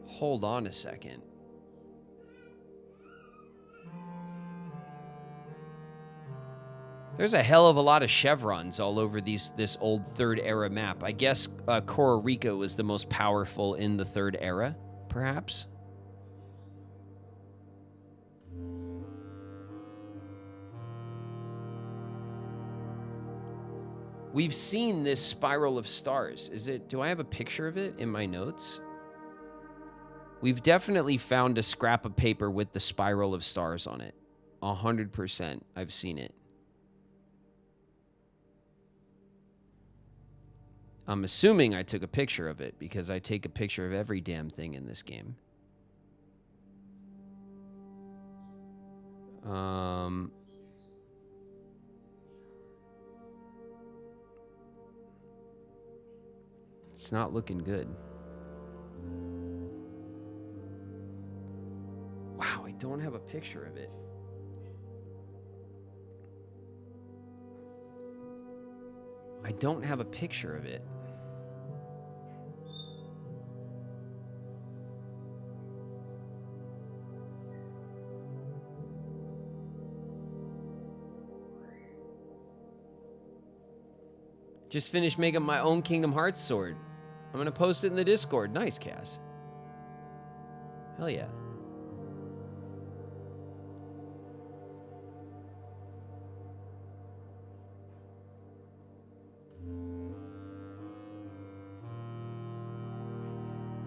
[SPEAKER 1] Hold on a second. There's a hell of a lot of chevrons all over this old Third Era map. I guess Kororika was the most powerful in the Third Era, perhaps? We've seen this Spiral of Stars. Do I have a picture of it in my notes? We've definitely found a scrap of paper with the Spiral of Stars on it. 100%. I've seen it. I'm assuming I took a picture of it because I take a picture of every damn thing in this game. It's not looking good. Wow, I don't have a picture of it. I don't have a picture of it. Just finished making my own Kingdom Hearts sword. I'm gonna post it in the Discord. Nice, Cass. Hell yeah.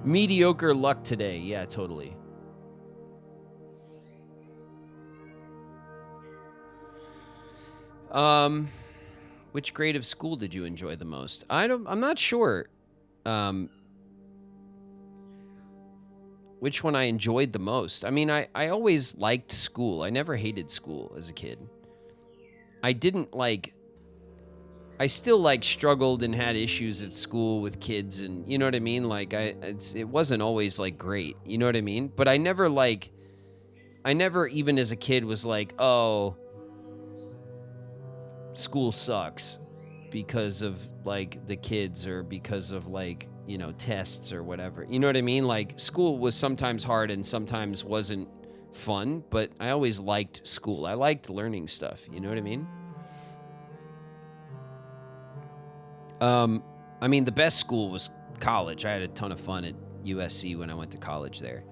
[SPEAKER 1] Mediocre luck today. Yeah, totally. Which grade of school did you enjoy the most? I'm not sure. Which one I enjoyed the most? I mean, I always liked school. I never hated school as a kid. I didn't like... I still like struggled and had issues at school with kids, and you know what I mean? Like it wasn't always like great, you know what I mean? But I never even as a kid was like, oh, school sucks because of like the kids or because of like, tests or whatever. You know what I mean? Like, school was sometimes hard and sometimes wasn't fun, but I always liked school. I liked learning stuff. You know what I mean? I mean, the best school was college. I had a ton of fun at USC when I went to college there.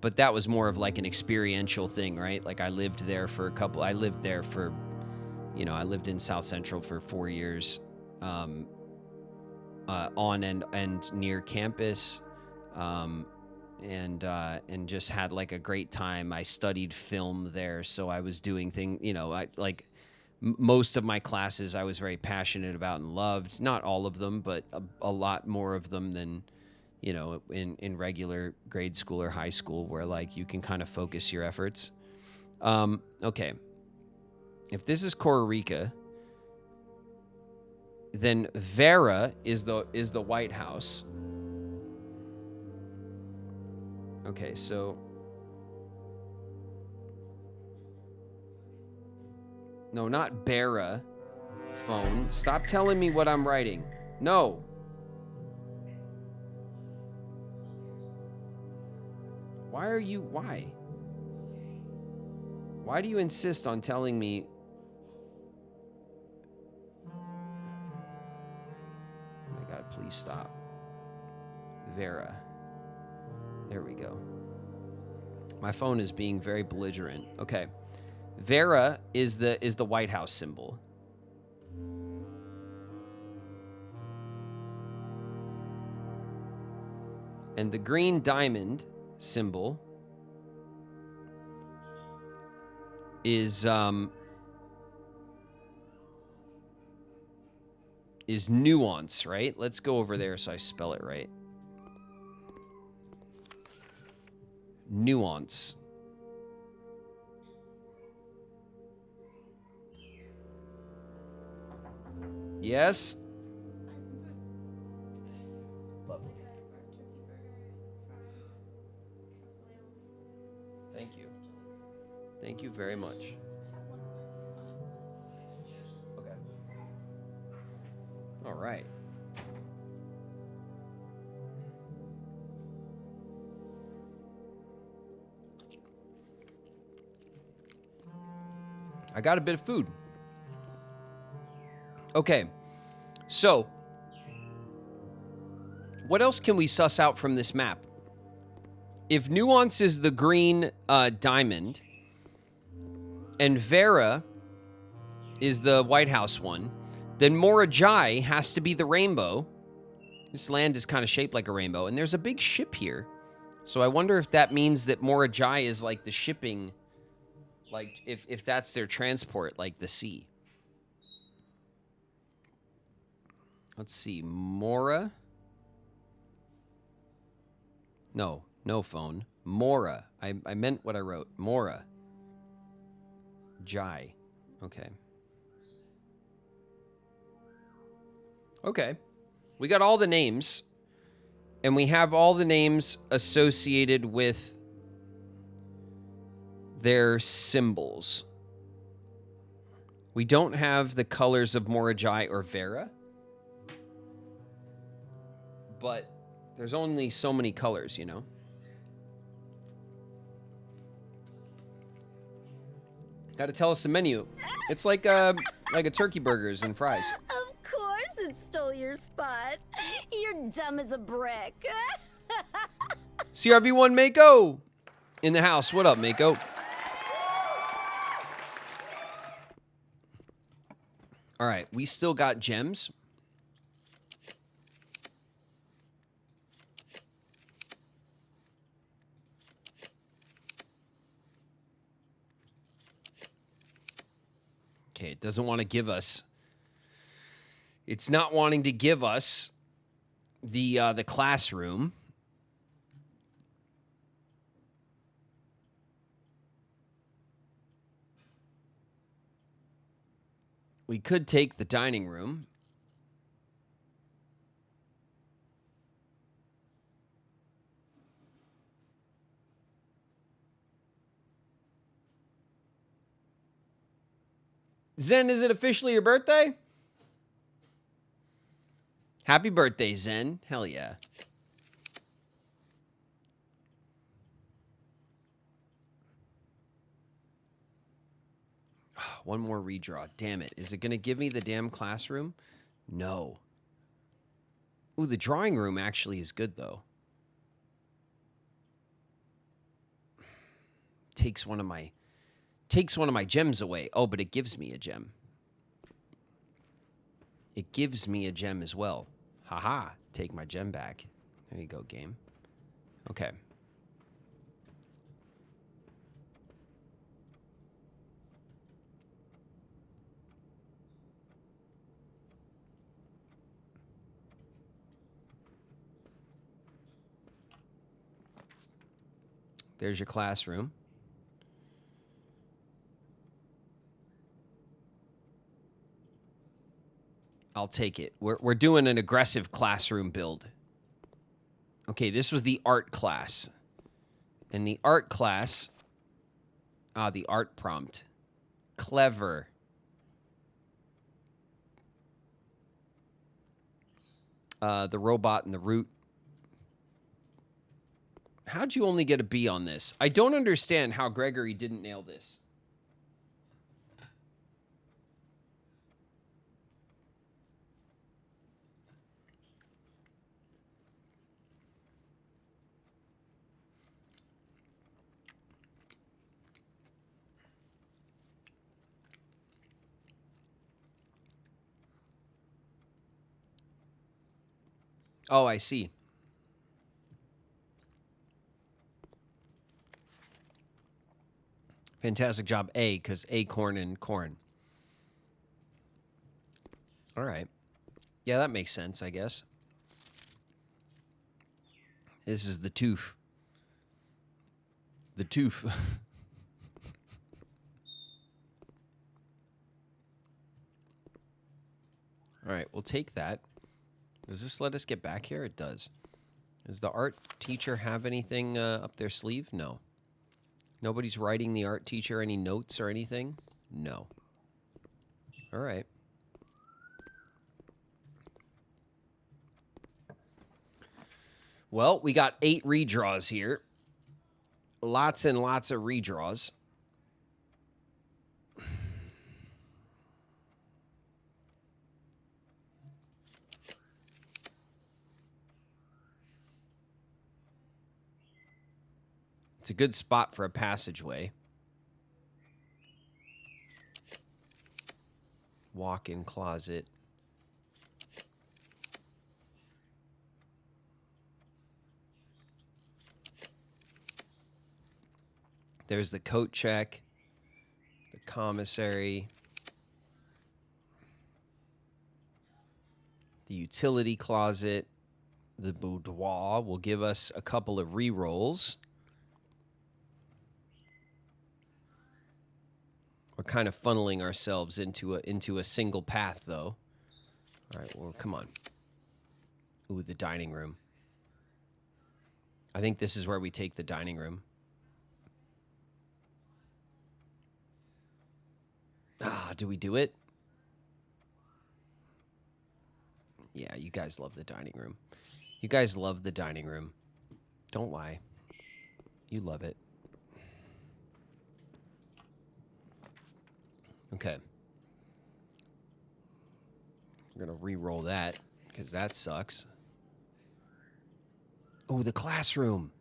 [SPEAKER 1] But that was more of like an experiential thing, right? Like I lived in South Central for 4 years, on and near campus, and just had like a great time. I studied film there, so I was doing things, most of my classes I was very passionate about and loved. Not all of them, but a lot more of them than, in regular grade school or high school, where like you can kind of focus your efforts. Okay. If this is Costa Rica, then Vera is the White House. Okay, so no, not Bera phone. Stop telling me what I'm writing. No. Why? Why do you insist on telling me? Oh my God, please stop. Vera. There we go. My phone is being very belligerent. Okay. Vera is the White House symbol. And the green diamond symbol is nuance, right? Let's go over there so I spell it right. Nuance. Yes? Lovely. Thank you. Thank you very much. Okay. All right. I got a bit of food. Okay, so what else can we suss out from this map? If nuance is the green diamond and Vera is the White House one, then Morajai has to be the rainbow. This land is kind of shaped like a rainbow, and there's a big ship here. So I wonder if that means that Morajai is like the shipping, like if that's their transport, like the sea. Let's see, Mora. No phone. Mora. I meant what I wrote. Mora. Jai. Okay. Okay. We got all the names. And we have all the names associated with their symbols. We don't have the colors of Morajai or Vera. But there's only so many colors, you know? Got to tell us the menu. It's like a turkey burgers and fries.
[SPEAKER 8] Of course it stole your spot. You're dumb as a brick.
[SPEAKER 1] CRV1 Mako in the house. What up, Mako? All right, we still got gems. Okay, it doesn't want to give us. It's not wanting to give us the classroom. We could take the dining room. Zen, is it officially your birthday? Happy birthday, Zen. Hell yeah. One more redraw. Damn it. Is it going to give me the damn classroom? No. Ooh, the drawing room actually is good, though. Takes one of my gems away. Oh, but it gives me a gem. It gives me a gem as well. Haha. Take my gem back. There you go, game. Okay. There's your classroom. I'll take it. We're doing an aggressive classroom build. Okay, this was the art class. And the art class... the art prompt. Clever. The robot and the root. How'd you only get a B on this? I don't understand how Gregory didn't nail this. Oh, I see. Fantastic job, A, because acorn and corn. All right. Yeah, that makes sense, I guess. This is the tooth. The tooth. All right, we'll take that. Does this let us get back here? It does. Does the art teacher have anything up their sleeve? No. Nobody's writing the art teacher any notes or anything? No. All right. Well, we got 8 redraws here. Lots and lots of redraws. It's a good spot for a passageway. Walk-in closet. There's the coat check, the commissary, the utility closet, the boudoir will give us a couple of re-rolls. We're kind of funneling ourselves into a single path, though. All right, well, come on. Ooh, the dining room. I think this is where we take the dining room. Do we do it? Yeah, you guys love the dining room. You guys love the dining room. Don't lie. You love it. Okay. We're going to re-roll that because that sucks. Oh, the classroom.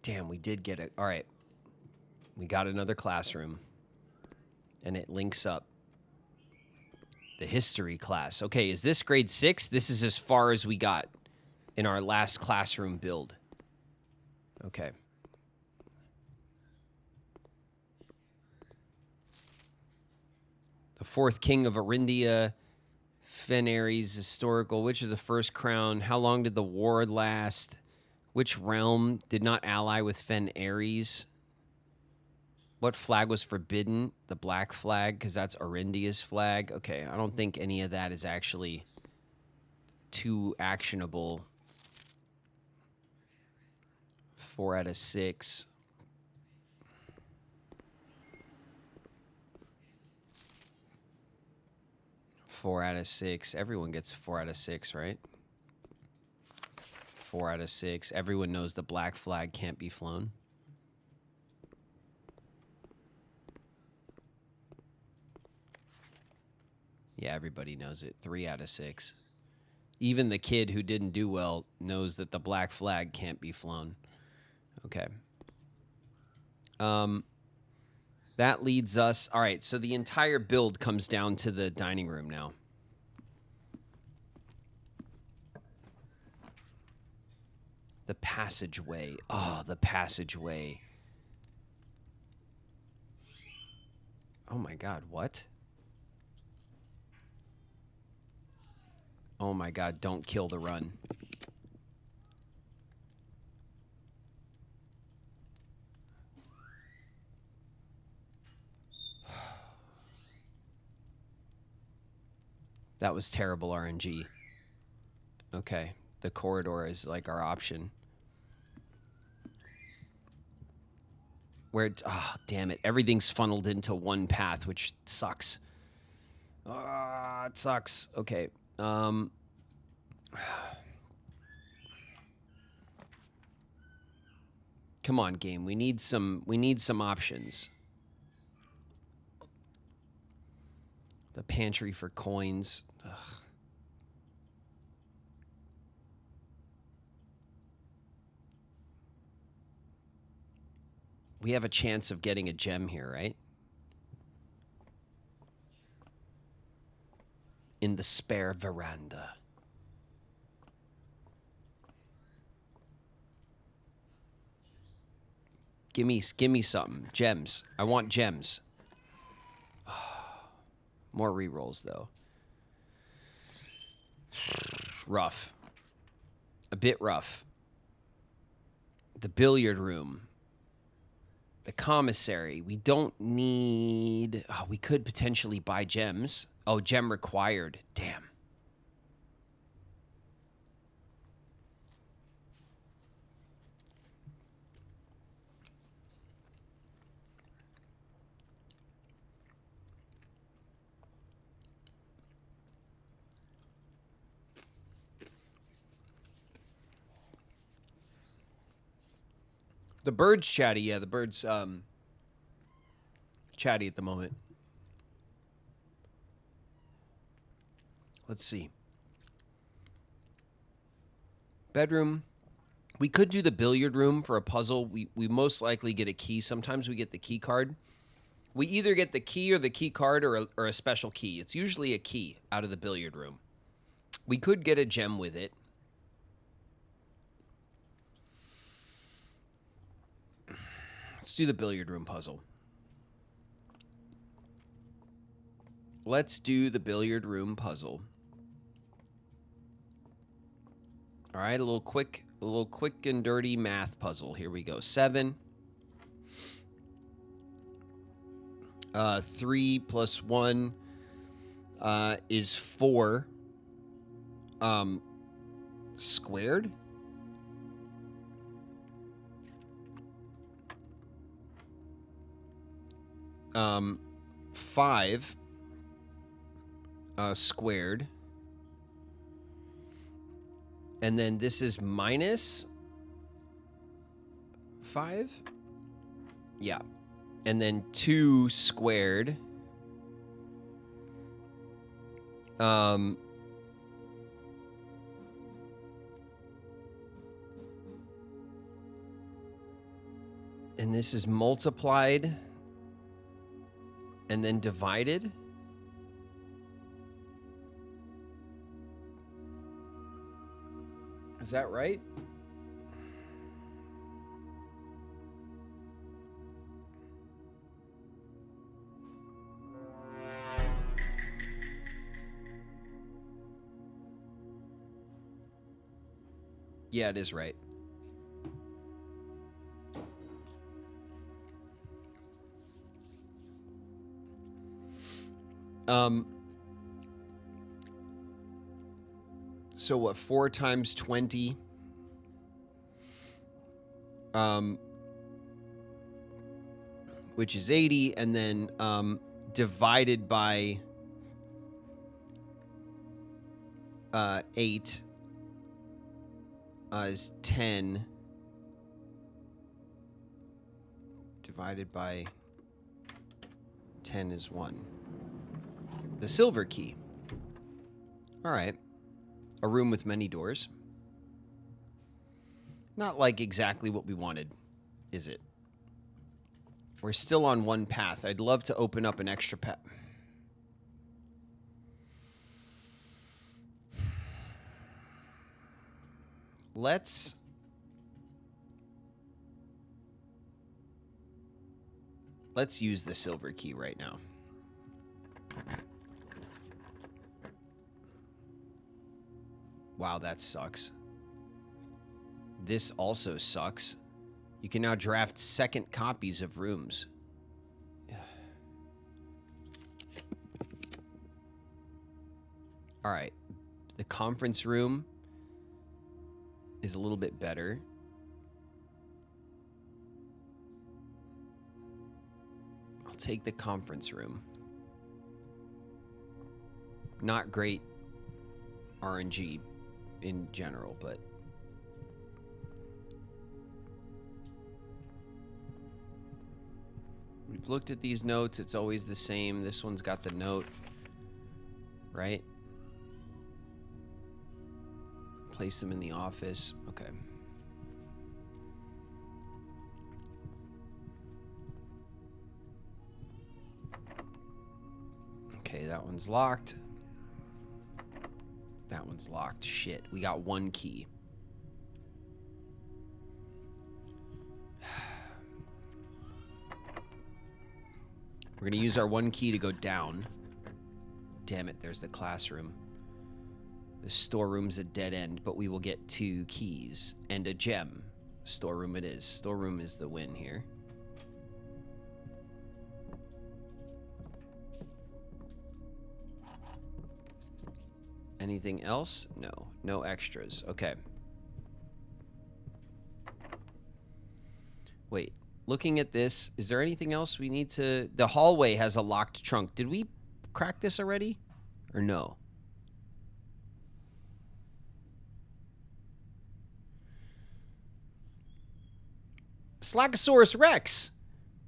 [SPEAKER 1] Damn, we did get it. All right. We got another classroom. And it links up. The history class. Okay, is this grade 6? This is as far as we got in our last classroom build. Okay. The 4th king of Arindia, Fenaries, historical. Which is the first crown? How long did the war last? Which realm did not ally with Fenaries? What flag was forbidden? The black flag, because that's Arindia's flag. Okay, I don't think any of that is actually too actionable. 4 out of 6. 4 out of 6. Everyone gets 4 out of 6, right? 4 out of 6. Everyone knows the black flag can't be flown. Yeah, everybody knows it. 3 out of 6. Even the kid who didn't do well knows that the black flag can't be flown. Okay. That leads us... All right, so the entire build comes down to the dining room now. The passageway. Oh, the passageway. Oh my God, what? Oh my God, don't kill the run. That was terrible RNG. Okay, the corridor is like our option. Where it's, oh, damn it. Everything's funneled into one path, which sucks. Ah, it sucks. Okay. Come on, game. We need some options. The pantry for coins. Ugh. We have a chance of getting a gem here, right? In the spare veranda. Give me something. Gems. I want gems. More rerolls, though. Rough. A bit rough. The billiard room. The commissary. We don't need... Oh, we could potentially buy gems. Oh, gem required. Damn. The bird's chatty. Yeah, the bird's chatty at the moment. Let's see. Bedroom. We could do the billiard room for a puzzle. We most likely get a key. Sometimes we get the key card. We either get the key or the key card or a special key. It's usually a key out of the billiard room. We could get a gem with it. Let's do the billiard room puzzle. Let's do the billiard room puzzle. All right, a little quick and dirty math puzzle. Here we go. 7. 3 plus 1 is 4. Squared? Um, 5 squared. And then this is minus 5? Yeah. And then 2 squared. And this is multiplied and then divided. Is that right? Yeah, it is right. So what, 4 times 20? Which is 80, and then divided by 8 is 10 divided by 10 is 1. The silver key. All right. A room with many doors. Not like exactly what we wanted, is it? We're still on one path. I'd love to open up an extra path. Let's use the silver key right now. Wow, that sucks. This also sucks. You can now draft second copies of rooms. All right. The conference room is a little bit better. I'll take the conference room. Not great RNG in general, but we've looked at these notes. It's always the same. This one's got the note, right? Place them in the office. Okay. Okay, that one's locked. That one's locked. Shit, we got one key. We're gonna use our one key to go down. Damn it, there's the classroom. The storeroom's a dead end, but we will get 2 keys and a gem. Storeroom it is. Storeroom is the win here. Anything else? No. No extras. Okay. Wait. Looking at this, is there anything else we need to... The hallway has a locked trunk. Did we crack this already? Or no? Slackosaurus Rex,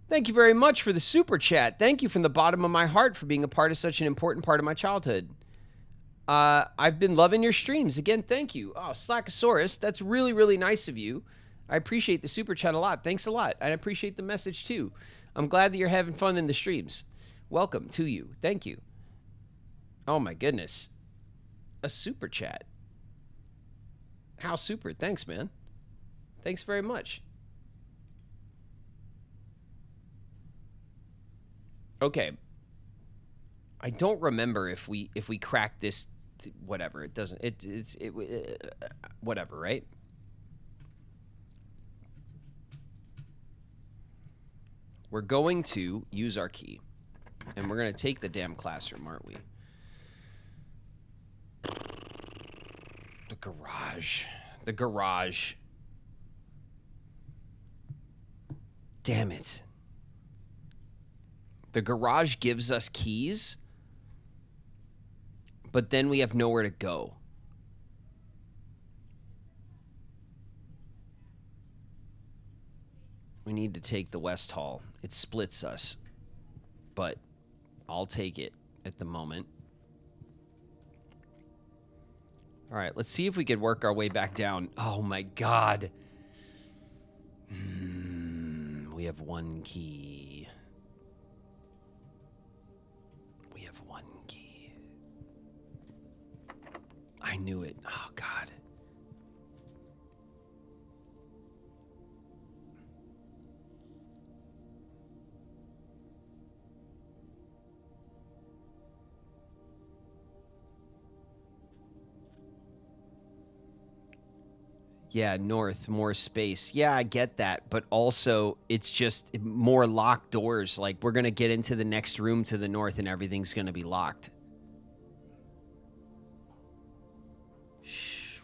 [SPEAKER 1] thank you very much for the super chat. Thank you from the bottom of my heart for being a part of such an important part of my childhood. I've been loving your streams. Again, thank you. Oh, Slackosaurus, that's really, really nice of you. I appreciate the super chat a lot. Thanks a lot. I appreciate the message too. I'm glad that you're having fun in the streams. Welcome to you. Thank you. Oh my goodness. A super chat. How super. Thanks, man. Thanks very much. Okay. I don't remember if we cracked this, whatever. It doesn't, whatever, right? We're going to use our key. And we're going to take the damn classroom, aren't we? The garage. The garage. Damn it. The garage gives us keys, but then we have nowhere to go. We need to take the West Hall. It splits us, but I'll take it at the moment. All right, let's see if we could work our way back down. Oh my God. We have one key. We have one key. I knew it. Oh God. Yeah, north, more space. Yeah, I get that. But also, it's just more locked doors. Like, we're going to get into the next room to the north and everything's going to be locked. Shh.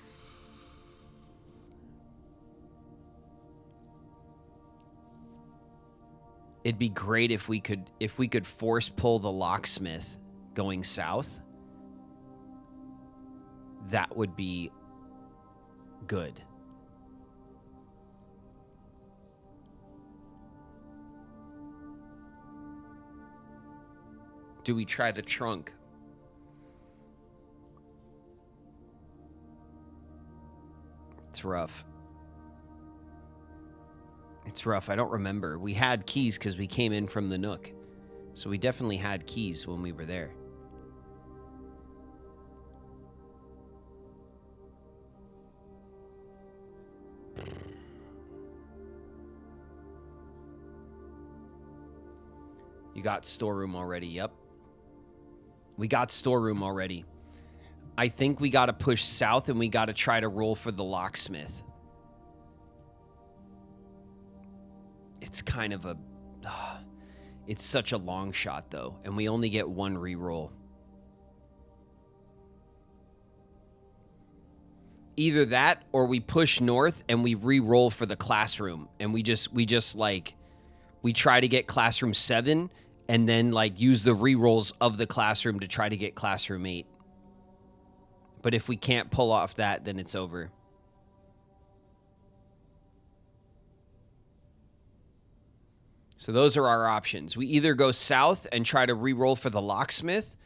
[SPEAKER 1] It'd be great if we could force pull the locksmith going south. that would be good. Do we try the trunk? It's rough. It's rough. I don't remember. We had keys because we came in from the Nook. So we definitely had keys when we were there. You got storeroom already. Yep. We got storeroom already. I think we got to push south and we got to try to roll for the locksmith. It's kind of a... it's such a long shot, though. And we only get one reroll. Either that or we push north and we re-roll for the classroom. And we just like... we try to get classroom 7 and then like use the re-rolls of the classroom to try to get classroom 8. But if we can't pull off that, then it's over. So those are our options. We either go south and try to re-roll for the locksmith,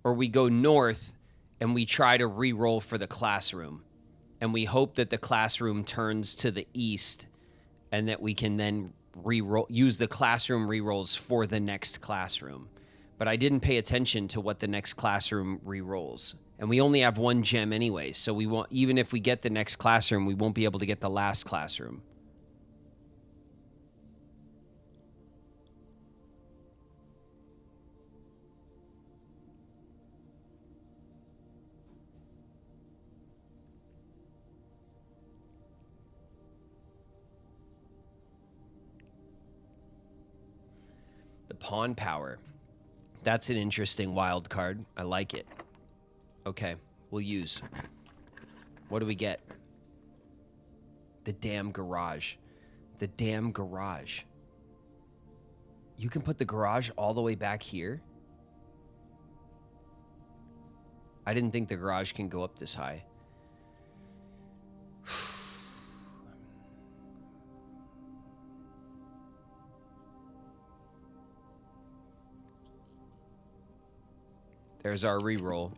[SPEAKER 1] or we go north and we try to re-roll for the classroom. And we hope that the classroom turns to the east and that we can then re-roll, use the classroom re-rolls for the next classroom. But I didn't pay attention to what the next classroom re-rolls. And we only have one gem anyway, so we won't, even if we get the next classroom, we won't be able to get the last classroom. The pawn power. That's an interesting wild card. I like it. Okay, we'll use. What do we get? The damn garage. The damn garage. You can put the garage all the way back here? I didn't think the garage can go up this high. There's our reroll.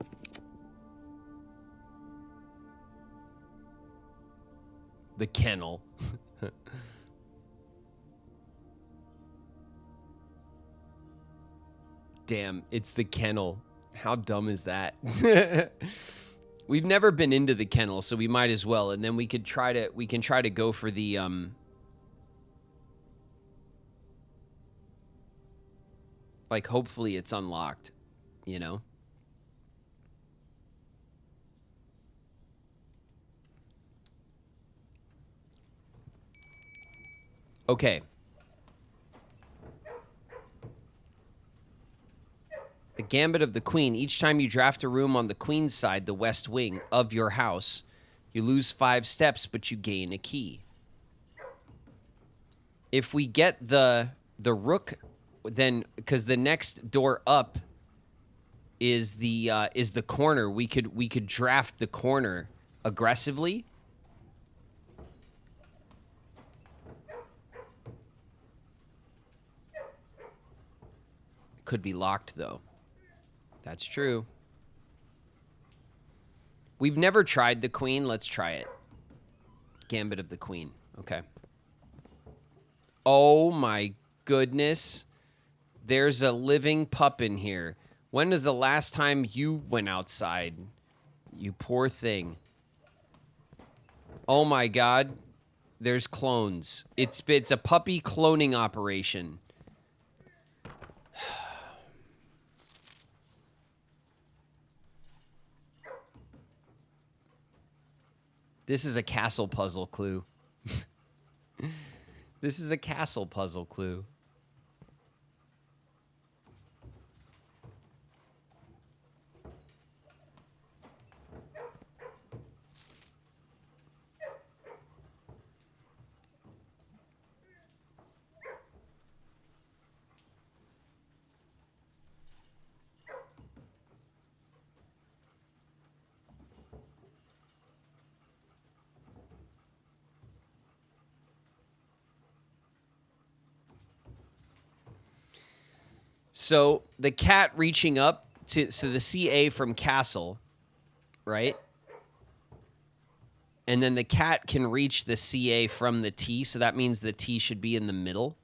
[SPEAKER 1] The kennel. Damn, it's the kennel. How dumb is that? We've never been into the kennel, so we might as well. And then we can try to go for the like hopefully it's unlocked, you know? Okay. The Gambit of the Queen. Each time you draft a room on the Queen's side, the west wing of your house, you lose 5 steps, but you gain a key. If we get the rook, then because the next door up is the corner, we could draft the corner aggressively. Could be locked, though. That's true. We've never tried the queen. Let's try it. Gambit of the Queen. Okay. Oh, my goodness. There's a living pup in here. When was the last time you went outside? You poor thing. Oh, my God. There's clones. It's a puppy cloning operation. This is a castle puzzle clue. This is a castle puzzle clue. So the cat reaching up to the CA from castle, right? And then the cat can reach the CA from the T, so that means the T should be in the middle.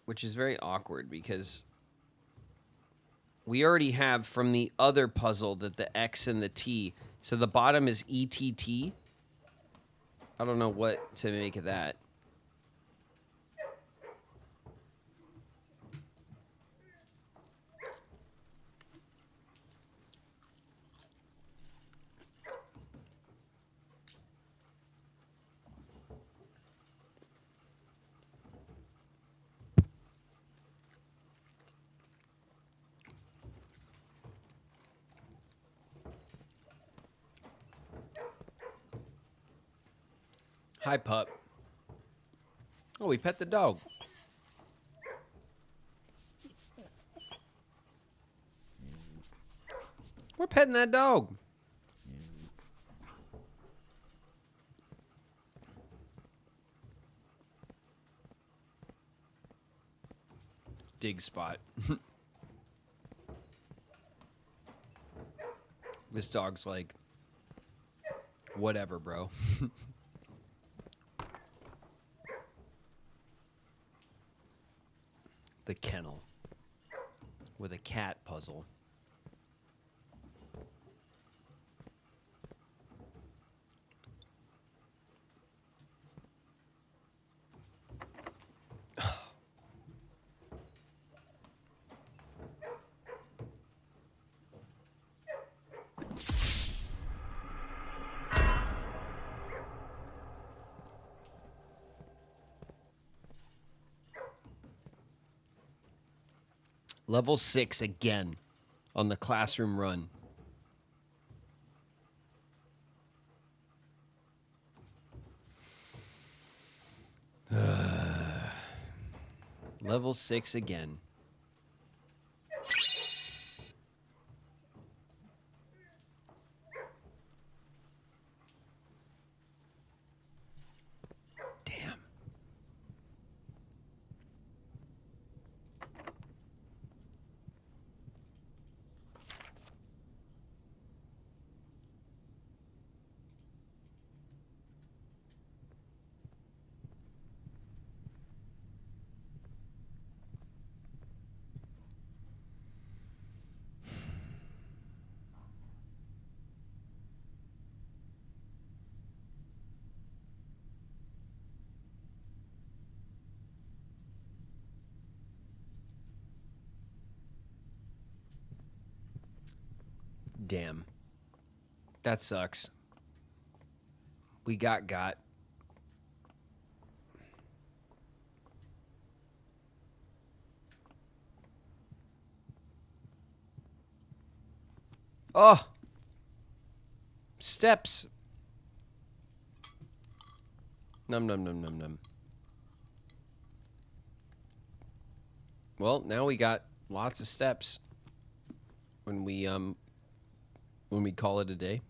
[SPEAKER 1] Which is very awkward because we already have from the other puzzle that the X and the T, so the bottom is ETT. I don't know what to make of that. Hi, pup. Oh, we pet the dog. We're petting that dog. Dig spot. This dog's like, whatever, bro. The kennel with a cat puzzle. Level 6 again on the classroom run. Level 6 again. Damn. Damn. That sucks. We got. Oh. Steps. Num num num num num. Well, now we got lots of steps when we call it a day.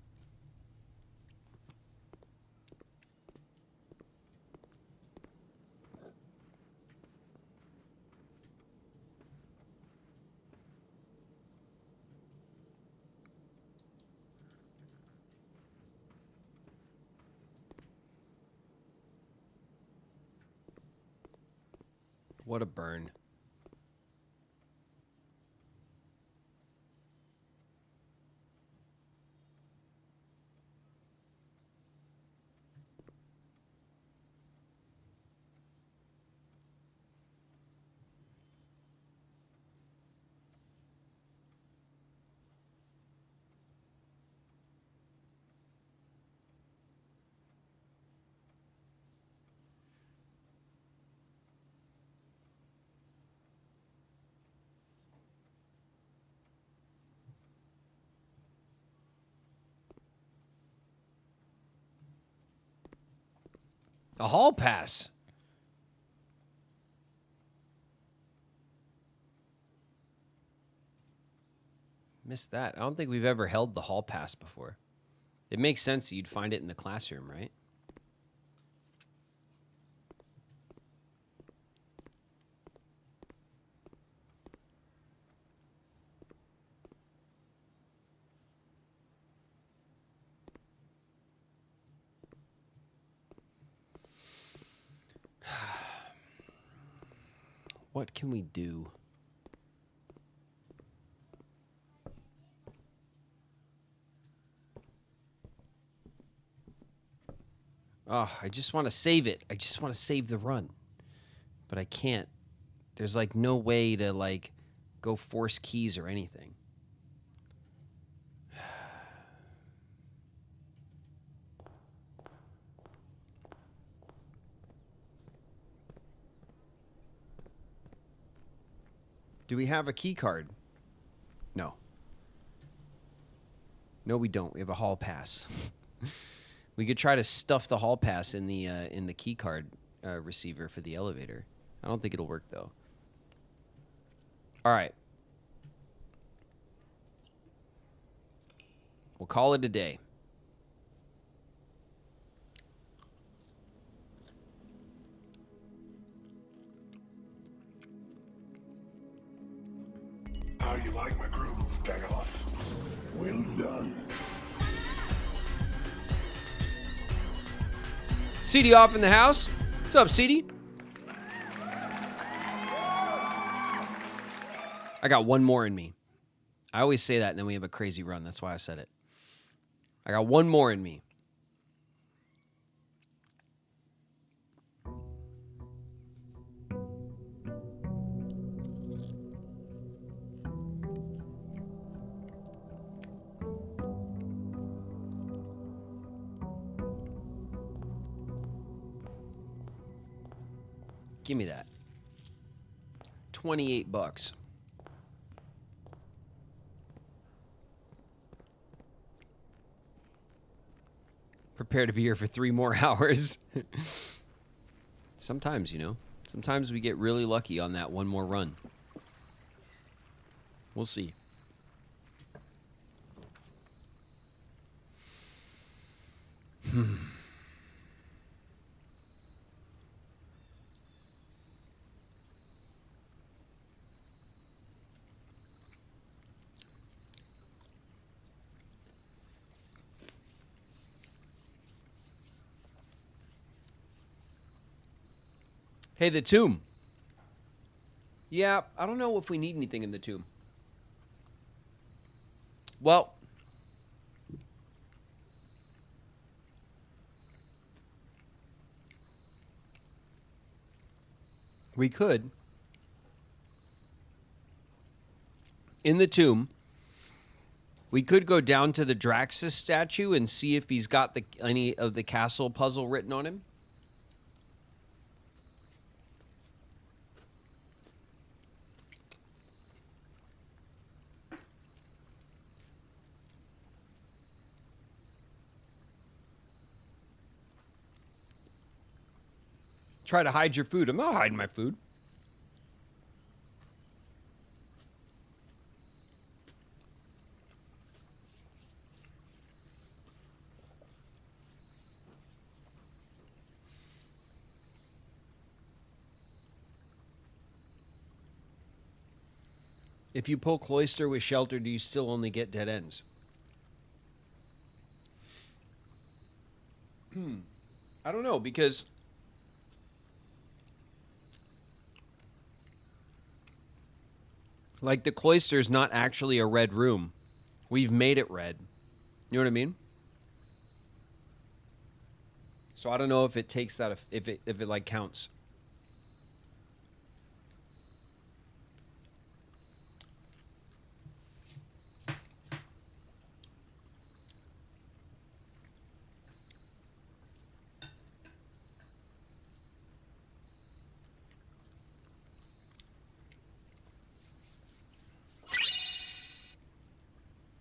[SPEAKER 1] What a burn. A hall pass. Missed that. I don't think we've ever held the hall pass before. It makes sense that you'd find it in the classroom, right? What can we do? Oh, I just want to save it. I just want to save the run. But I can't. There's like no way to like go force keys or anything. Do we have a key card? No. No, we don't. We have a hall pass. We could try to stuff the hall pass in the key card receiver for the elevator. I don't think it'll work though. All right. We'll call it a day.
[SPEAKER 9] How you like my groove, Dagoff? Well done.
[SPEAKER 1] CD off in the house. What's up, CD? I got one more in me. I always say that, and then we have a crazy run. That's why I said it. I got one more in me. Give me that. $28. Prepare to be here for 3 more hours. Sometimes, you know. Sometimes we get really lucky on that one more run. We'll see. Hey, the tomb. Yeah, I don't know if we need anything in the tomb. Well, we could. In the tomb, we could go down to the Draxus statue and see if he's got any of the castle puzzle written on him. Try to hide your food. I'm not hiding my food. If you pull cloister with shelter, do you still only get dead ends? I don't know, because like the cloister's not actually a red room. We've made it red. You know what I mean? So I don't know if it takes that, if it like counts.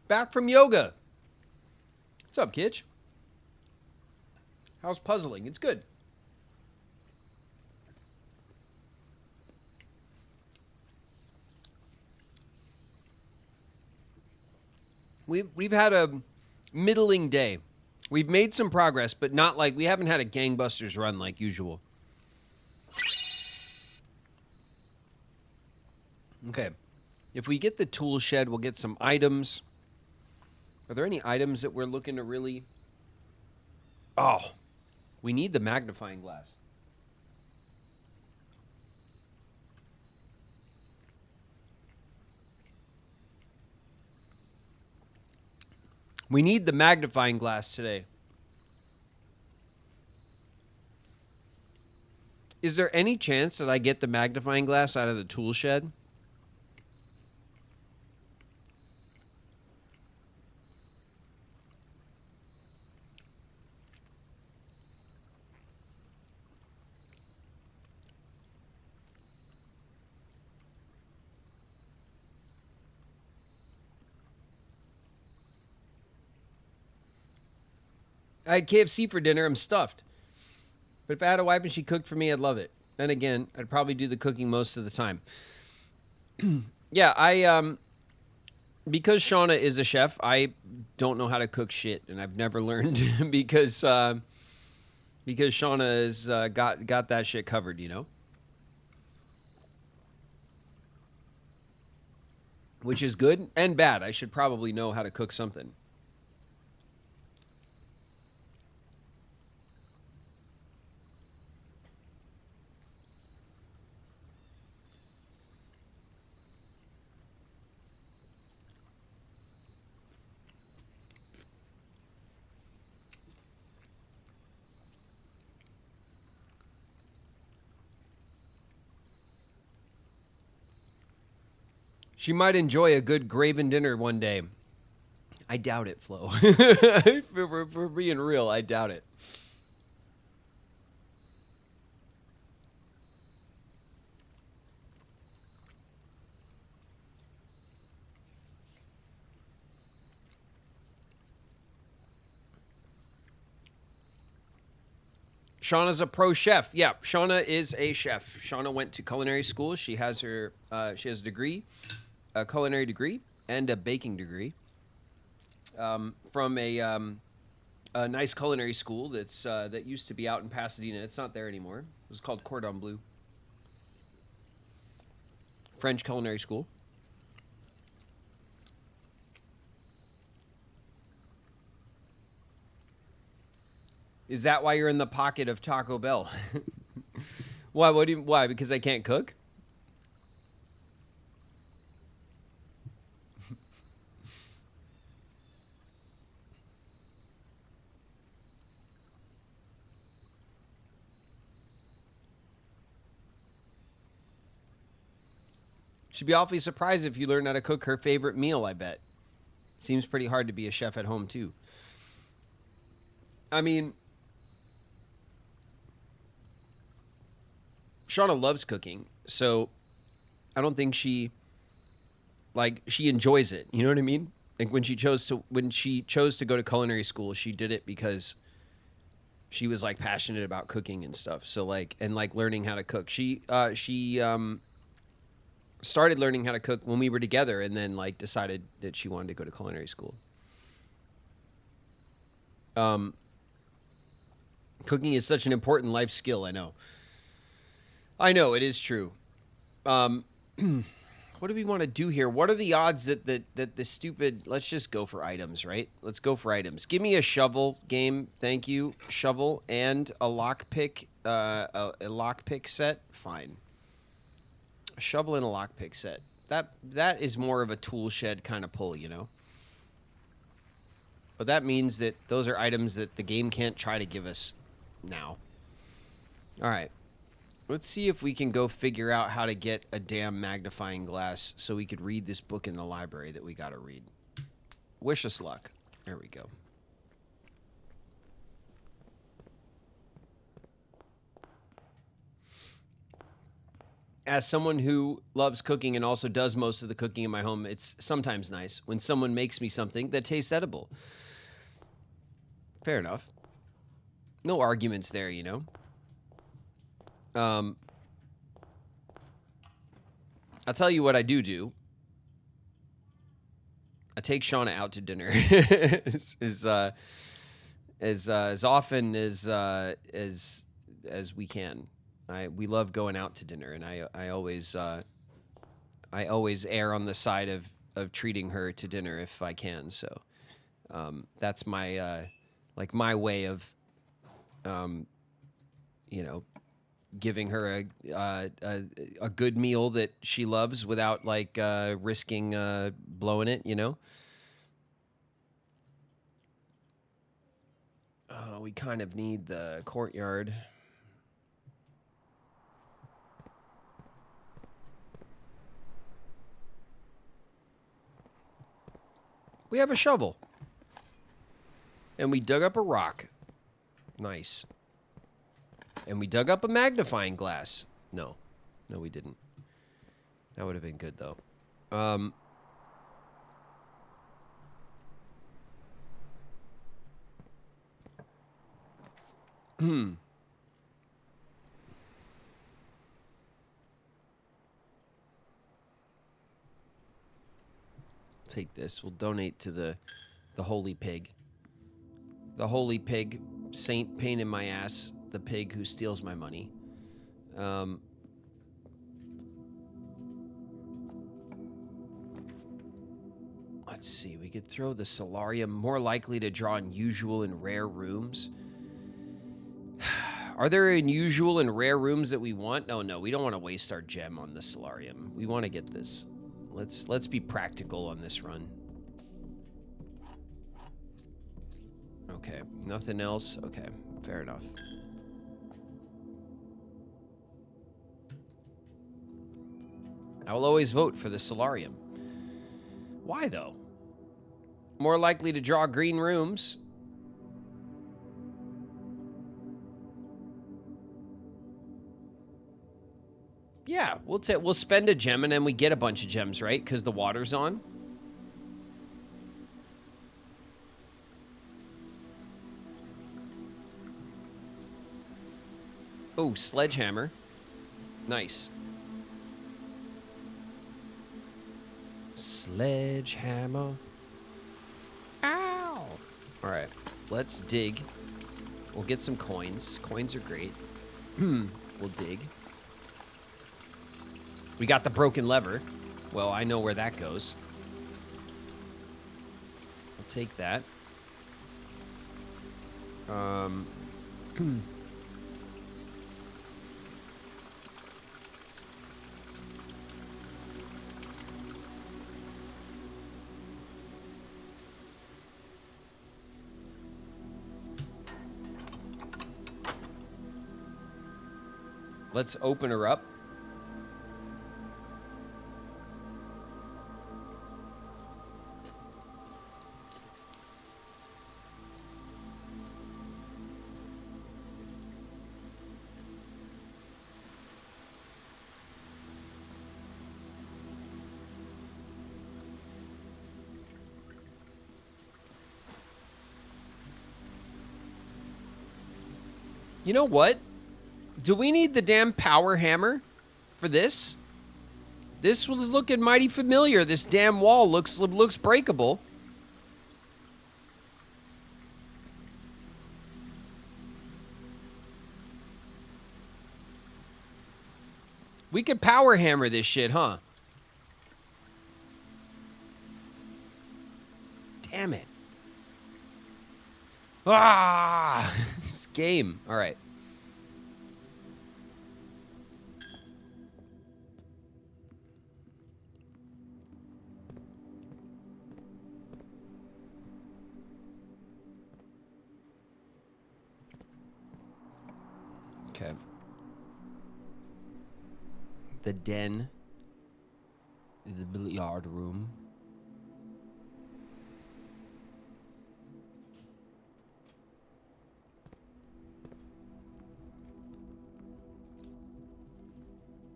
[SPEAKER 1] Back from yoga. What's up, Kitch? How's puzzling? It's good. We've had a middling day. We've made some progress, but not like, we haven't had a gangbusters run like usual. Okay. If we get the tool shed, we'll get some items. Are there any items that we're looking to really... Oh, we need the magnifying glass. We need the magnifying glass today. Is there any chance that I get the magnifying glass out of the tool shed? I had KFC for dinner. I'm stuffed. But if I had a wife and she cooked for me, I'd love it. And again, I'd probably do the cooking most of the time. Yeah, because Shauna is a chef, I don't know how to cook shit, and I've never learned because Shauna has got that shit covered, you know? Which is good and bad. I should probably know how to cook something. She might enjoy a good graven dinner one day. I doubt it, Flo. for being real, I doubt it. Shauna's a pro chef. Yeah, Shauna is a chef. Shauna went to culinary school. She has her she has a degree, a culinary degree, and a baking degree from a nice culinary school that used to be out in Pasadena. It's not there anymore. It was called Cordon Bleu. French culinary school. Is that why you're in the pocket of Taco Bell? Why? Why? Because I can't cook? She'd be awfully surprised if you learned how to cook her favorite meal, I bet. Seems pretty hard to be a chef at home, too. I mean, Shauna loves cooking, so I don't think she enjoys it. You know what I mean? Like when she chose to go to culinary school, she did it because she was like passionate about cooking and stuff. So learning how to cook. She started learning how to cook when we were together, and then decided that she wanted to go to culinary school. Cooking is such an important life skill. I know it is true. What do we want to do here? What are the odds that the stupid? Let's just go for items, right? Let's go for items. Give me a shovel game, thank you. Shovel and a lockpick, a lockpick set. Fine. A shovel and a lockpick set. That is more of a tool shed kind of pull, you know. But that means that those are items that the game can't try to give us now. All right. Let's see if we can go figure out how to get a damn magnifying glass so we could read this book in the library that we got to read. Wish us luck. There we go. As someone who loves cooking and also does most of the cooking in my home, it's sometimes nice when someone makes me something that tastes edible. Fair enough. No arguments there, you know. I'll tell you what I do. I take Shauna out to dinner as often as we can. We love going out to dinner, and I always err on the side of treating her to dinner if I can. So that's my my way of giving her a good meal that she loves without risking blowing it, you know. We kind of need the courtyard. We have a shovel. And we dug up a rock. Nice. And we dug up a magnifying glass. No. No, we didn't. That would have been good, though. Take this. We'll donate to the holy pig. The holy pig, Saint Pain in my ass, the pig who steals my money. Let's see. We could throw the solarium. More likely to draw unusual and rare rooms. Are there unusual and rare rooms that we want? No, we don't want to waste our gem on the solarium. We want to get this. Let's be practical on this run. Okay, nothing else. Okay, fair enough. I will always vote for the solarium. Why, though? More likely to draw green rooms. Yeah, we'll spend a gem and then we get a bunch of gems, right? Because the water's on. Oh, sledgehammer. Nice. Sledgehammer. Ow! All right, let's dig. We'll get some coins. Coins are great. We'll dig. We got the broken lever. Well, I know where that goes. I'll take that. Let's open her up. You know what? Do we need the damn power hammer for this? This was looking mighty familiar. This damn wall looks breakable. We could power hammer this shit, huh? Damn it. Ah! This game. All right. Okay. The den. The billiard room.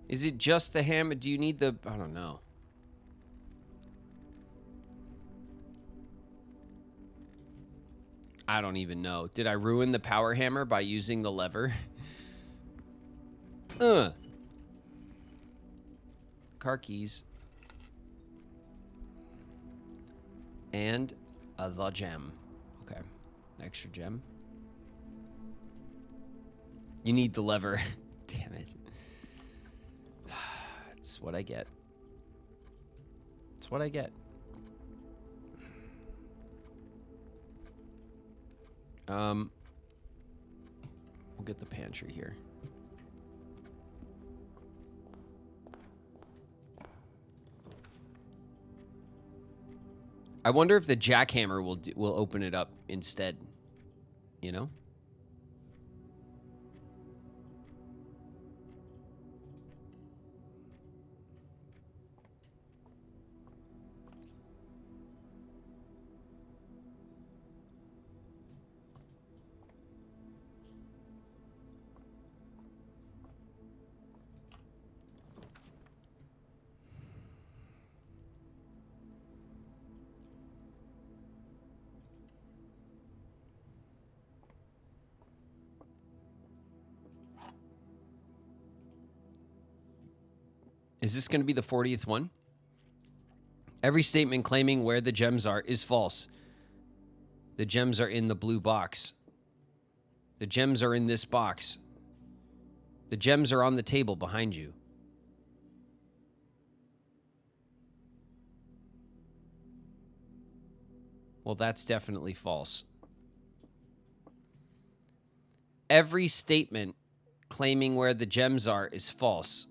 [SPEAKER 1] Is it just the hammer? Do you need the... I don't know. I don't even know. Did I ruin the power hammer by using the lever? Car keys. And the gem. Okay. Extra gem. You need the lever. Damn it. That's what I get. That's what I get. We'll get the pantry here. I wonder if the jackhammer will open it up instead. you know? Is this going to be the 40th one? Every statement claiming where the gems are is false. The gems are in the blue box. The gems are in this box. The gems are on the table behind you. Well, that's definitely false. Every statement claiming where the gems are is false.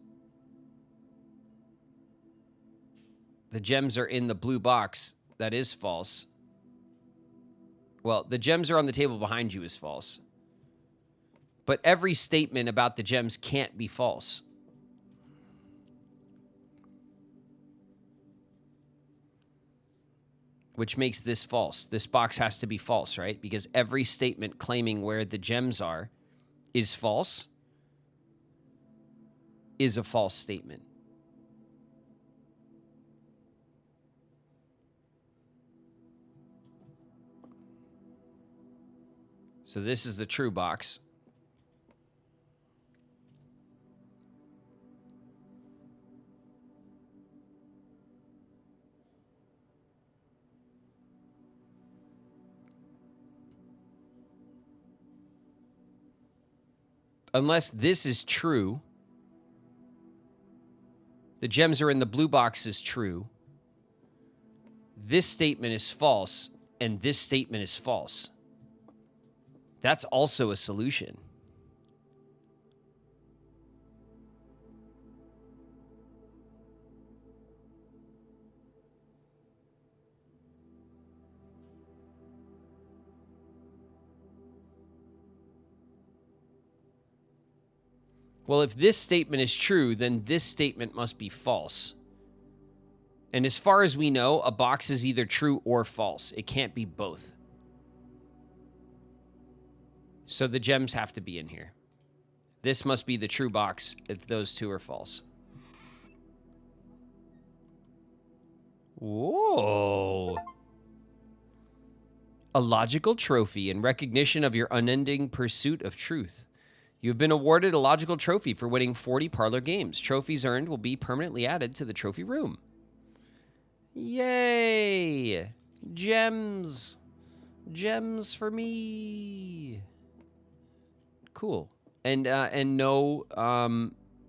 [SPEAKER 1] The gems are in the blue box. That is false. Well, the gems are on the table behind you is false. But every statement about the gems can't be false. Which makes this false. This box has to be false, right? Because every statement claiming where the gems are is false is a false statement. So this is the true box. Unless this is true, the gems are in the blue box is true. This statement is false, and this statement is false. That's also a solution. Well, if this statement is true, then this statement must be false. And as far as we know, a box is either true or false. It can't be both. So the gems have to be in here. This must be the true box if those two are false. Whoa. A logical trophy in recognition of your unending pursuit of truth. You've been awarded a logical trophy for winning 40 parlor games. Trophies earned will be permanently added to the trophy room. Yay! Gems. Gems for me. Cool. And no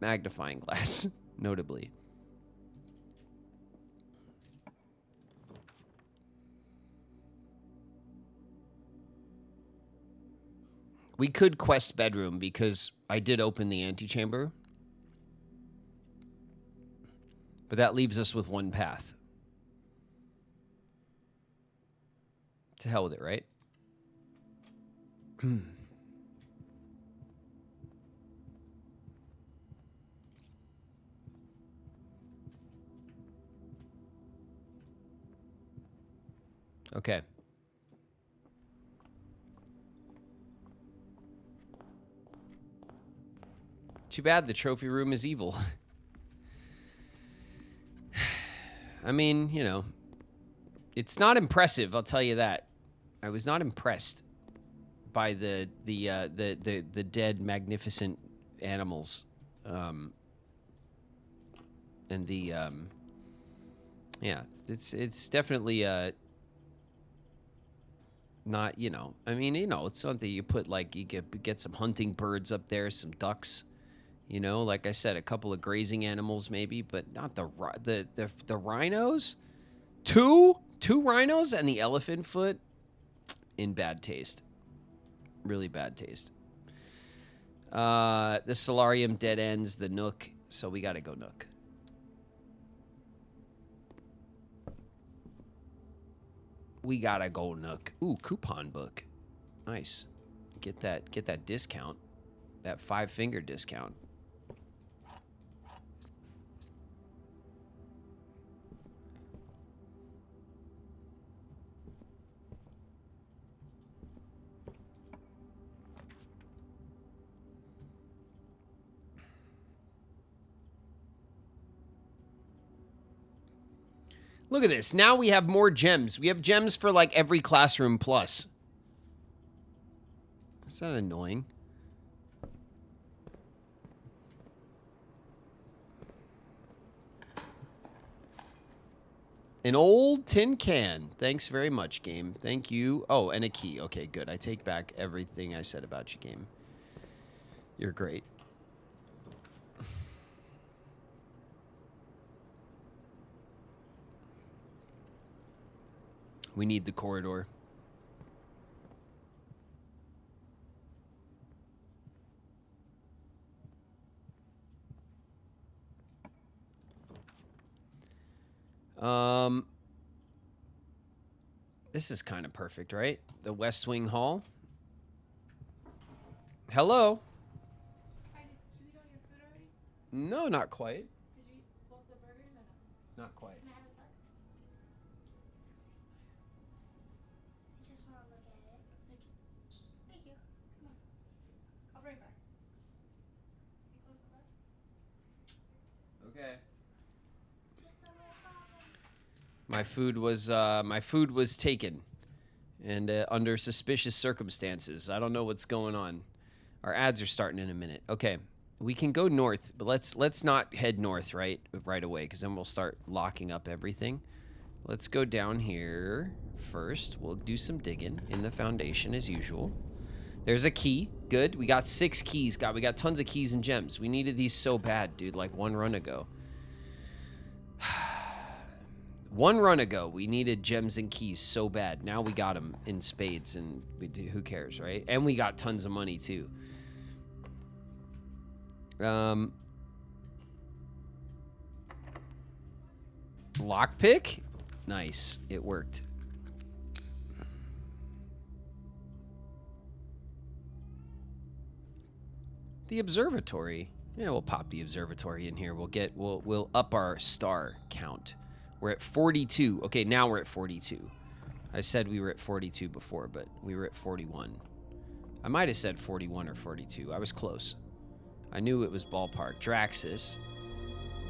[SPEAKER 1] magnifying glass, notably. We could quest bedroom because I did open the antechamber. But that leaves us with one path. To hell with it, right? Okay. Too bad the trophy room is evil. I mean, you know, it's not impressive, I'll tell you that. I was not impressed by the dead magnificent animals. And the yeah, it's definitely not, you know, I mean, you know, it's something you put, like, you get some hunting birds up there, some ducks, you know, like I said, a couple of grazing animals maybe, but not the rhinos. Two rhinos and the elephant foot. In bad taste. Really bad taste. The solarium dead ends the Nook, so we gotta go Nook. We gotta go Nook. Ooh, coupon book. Nice. Get that discount. That 5-finger discount. Look at this. Now we have more gems. We have gems for like every classroom plus. Is that annoying? An old tin can. Thanks very much, game. Thank you. Oh, and a key. Okay, good. I take back everything I said about you, game. You're great. We need the corridor. This is kind of perfect, right? The West Wing Hall. Hello.
[SPEAKER 10] Hi, did you eat all your food already?
[SPEAKER 1] No, not quite.
[SPEAKER 10] Did you eat both the burgers or no?
[SPEAKER 1] Not quite.
[SPEAKER 10] Can I have it back? I just want to look at it. Thank you. Thank you. Come on. I'll bring it back. You close the door?
[SPEAKER 1] Okay.
[SPEAKER 10] Just a little problem.
[SPEAKER 1] My food was taken, and under suspicious circumstances. I don't know what's going on. Our ads are starting in a minute. Okay, we can go north, but let's not head north right away, because then we'll start locking up everything. Let's go down here first. We'll do some digging in the foundation as usual. There's a key. Good. We got 6 keys. God, we got tons of keys and gems. We needed these so bad, dude. Like one run ago. One run ago, we needed gems and keys so bad. Now we got them in spades, and who cares, right? And we got tons of money, too. Lockpick? Nice. It worked. The observatory. Yeah, we'll pop the observatory in here. We'll up our star count. We're at 42. Okay, now we're at 42. I said we were at 42 before, but we were at 41. I might have said 41 or 42. I was close. I knew it was ballpark. Draxus.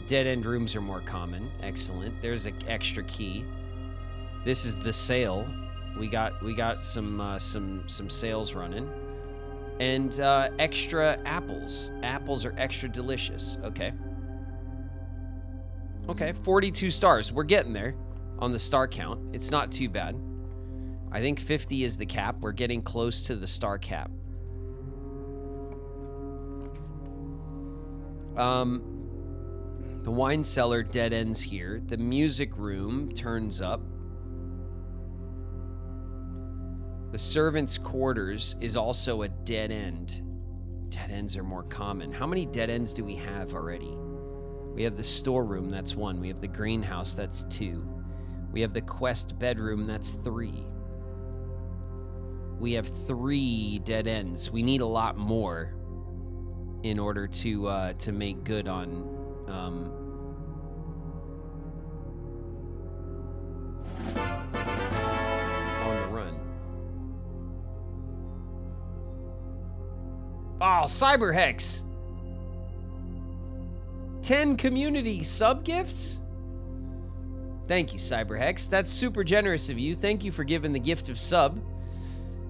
[SPEAKER 1] Dead-end rooms are more common. Excellent. There's an extra key. This is the sale. We got some sales running. And extra apples. Apples are extra delicious. Okay. Okay, 42 stars. We're getting there on the star count. It's not too bad. I think 50 is the cap. We're getting close to the star cap. The wine cellar dead ends here. The music room turns up. The servants' quarters is also a dead end. Dead ends are more common. How many dead ends do we have already? We have the storeroom, that's 1. We have the greenhouse, that's 2. We have the quest bedroom, that's 3. We have 3 dead ends. We need a lot more in order to make good on the run. Oh, Cyberhex! 10 community sub gifts? Thank you, Cyberhex. That's super generous of you. Thank you for giving the gift of sub.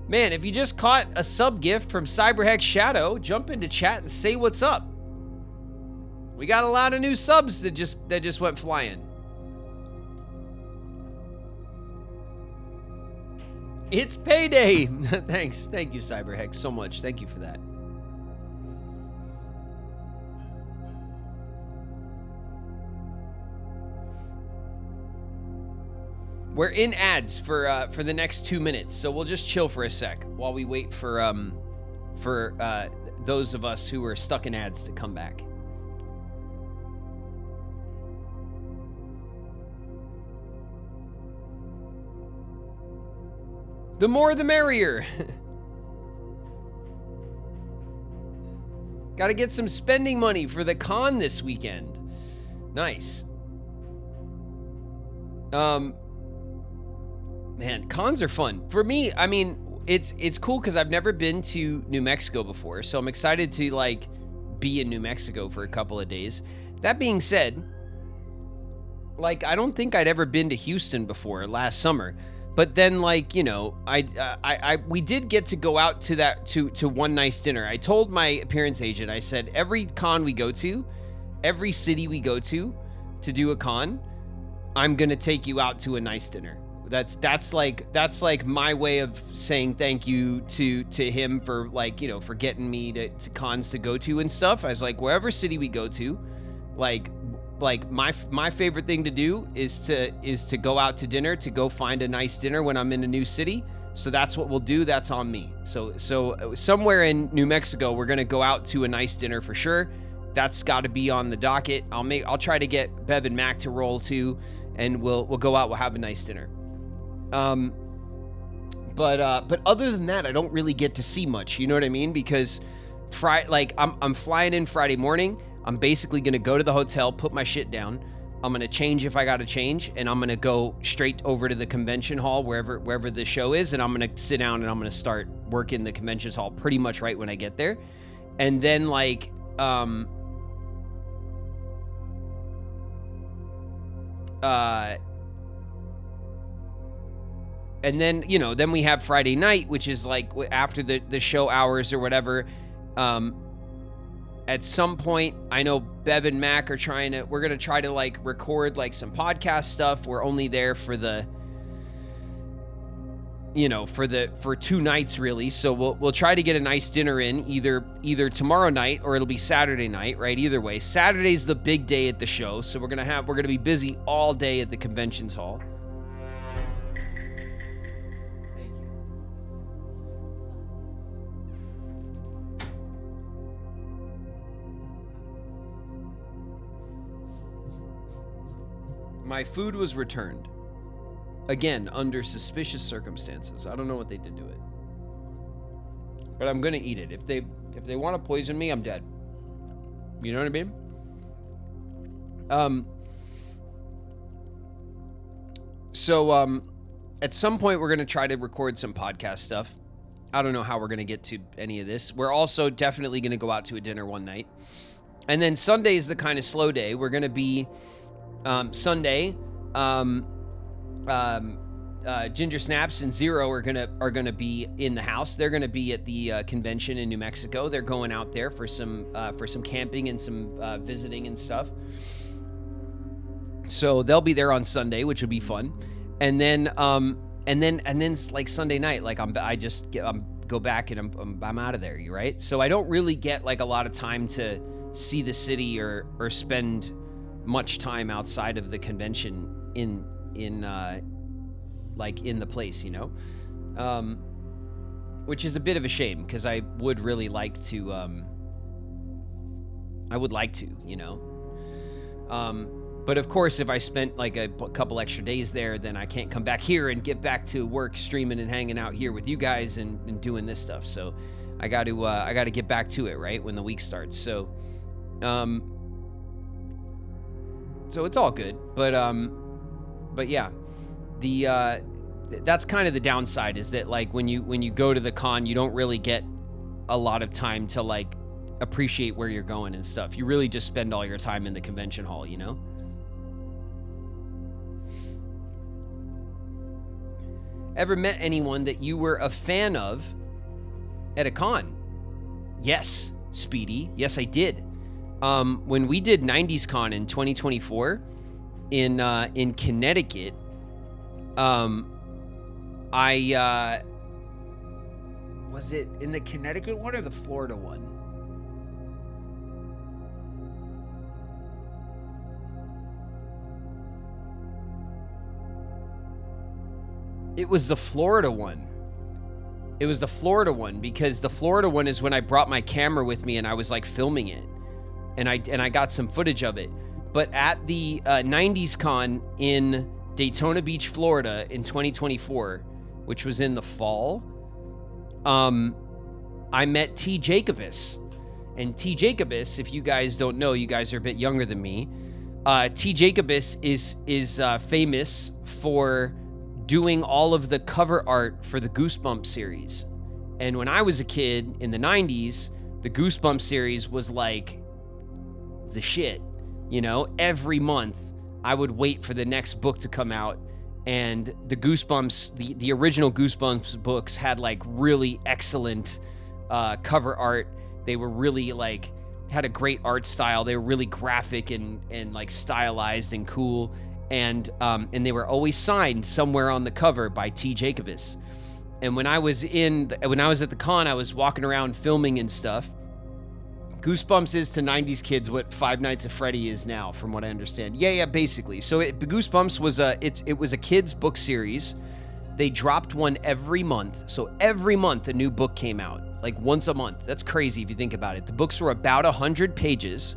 [SPEAKER 1] Man, if you just caught a sub gift from Cyberhex Shadow, jump into chat and say what's up. We got a lot of new subs that just went flying. It's payday. Thanks. Thank you, Cyberhex, so much. Thank you for that. We're in ads for the next 2 minutes, so we'll just chill for a sec while we wait for those of us who are stuck in ads to come back. The more the merrier. Got to get some spending money for the con this weekend. Nice. Man, cons are fun. For me, I mean, it's cool because I've never been to New Mexico before, so I'm excited to like be in New Mexico for a couple of days. That being said, like I don't think I'd ever been to Houston before last summer. But then, like, you know, we did get to go out to that to one nice dinner. I told my appearance agent, I said, every con we go to, every city we go to do a con, I'm gonna take you out to a nice dinner. That's like my way of saying thank you to him for, like, you know, for getting me to cons to go to and stuff. I was like, wherever city we go to, like my favorite thing to do is to go out to dinner, to go find a nice dinner when I'm in a new city. So that's what we'll do. That's on me. So somewhere in New Mexico, we're gonna go out to a nice dinner for sure. That's got to be on the docket. I'll try to get Bev and Mac to roll too, and we'll go out. We'll have a nice dinner. But other than that, I don't really get to see much. You know what I mean? Because I'm flying in Friday morning. I'm basically going to go to the hotel, put my shit down. I'm going to change if I got to change, and I'm going to go straight over to the convention hall, wherever the show is, and I'm going to sit down and I'm going to start working the convention hall pretty much right when I get there. And then, like, and then, you know, then we have Friday night, which is like after the show hours or whatever. At some point, I know Bev and Mac are we're going to try to like record like some podcast stuff. We're only there for for 2 nights really. So we'll try to get a nice dinner in either tomorrow night or it'll be Saturday night, right? Either way, Saturday's the big day at the show. So we're going to be busy all day at the conventions hall. My food was returned. Again, under suspicious circumstances. I don't know what they did to it. But I'm gonna eat it. If they want to poison me, I'm dead. You know what I mean? So at some point we're gonna try to record some podcast stuff. I don't know how we're gonna get to any of this. We're also definitely gonna go out to a dinner one night. And then Sunday is the kind of slow day. We're gonna be Sunday, Ginger Snaps and Zero are gonna be in the house. They're gonna be at the convention in New Mexico. They're going out there for some camping and some visiting and stuff. So they'll be there on Sunday, which will be fun. And then like Sunday night, like I'm go back and I'm out of there. Right? So I don't really get like a lot of time to see the city or spend much time outside of the convention in the place, you know, which is a bit of a shame because I would really like to, you know, but of course, if I spent like a couple extra days there, then I can't come back here and get back to work, streaming and hanging out here with you guys and doing this stuff. So I got to get back to it, right, when the week starts. So it's all good, but yeah, that's kind of the downside is that like when you go to the con, you don't really get a lot of time to like appreciate where you're going and stuff. You really just spend all your time in the convention hall, you know? Ever met anyone that you were a fan of at a con? Yes, Speedy. Yes, I did. When we did 90s Con in 2024 in Connecticut, was it in the Connecticut one or the Florida one? It was the Florida one. It was the Florida one because the Florida one is when I brought my camera with me and I was like filming it. And I got some footage of it. But at the 90s Con in Daytona Beach, Florida in 2024, which was in the fall, I met T. Jacobus. And T. Jacobus, if you guys don't know, you guys are a bit younger than me. T. Jacobus is famous for doing all of the cover art for the Goosebumps series. And when I was a kid in the 90s, the Goosebumps series was like the shit. You know, every month I would wait for the next book to come out, and the Goosebumps, the original Goosebumps books had like really excellent cover art. They were really like, had a great art style. They were really graphic and like stylized and cool. And they were always signed somewhere on the cover by T. Jacobus. And when I was at the con, I was walking around filming and stuff. Goosebumps is to 90s kids what Five Nights at Freddy is now, from what I understand. Yeah, basically. So Goosebumps was it was a kids book series. They dropped one every month. So every month a new book came out, like once a month. That's crazy if you think about it. The books were about 100 pages,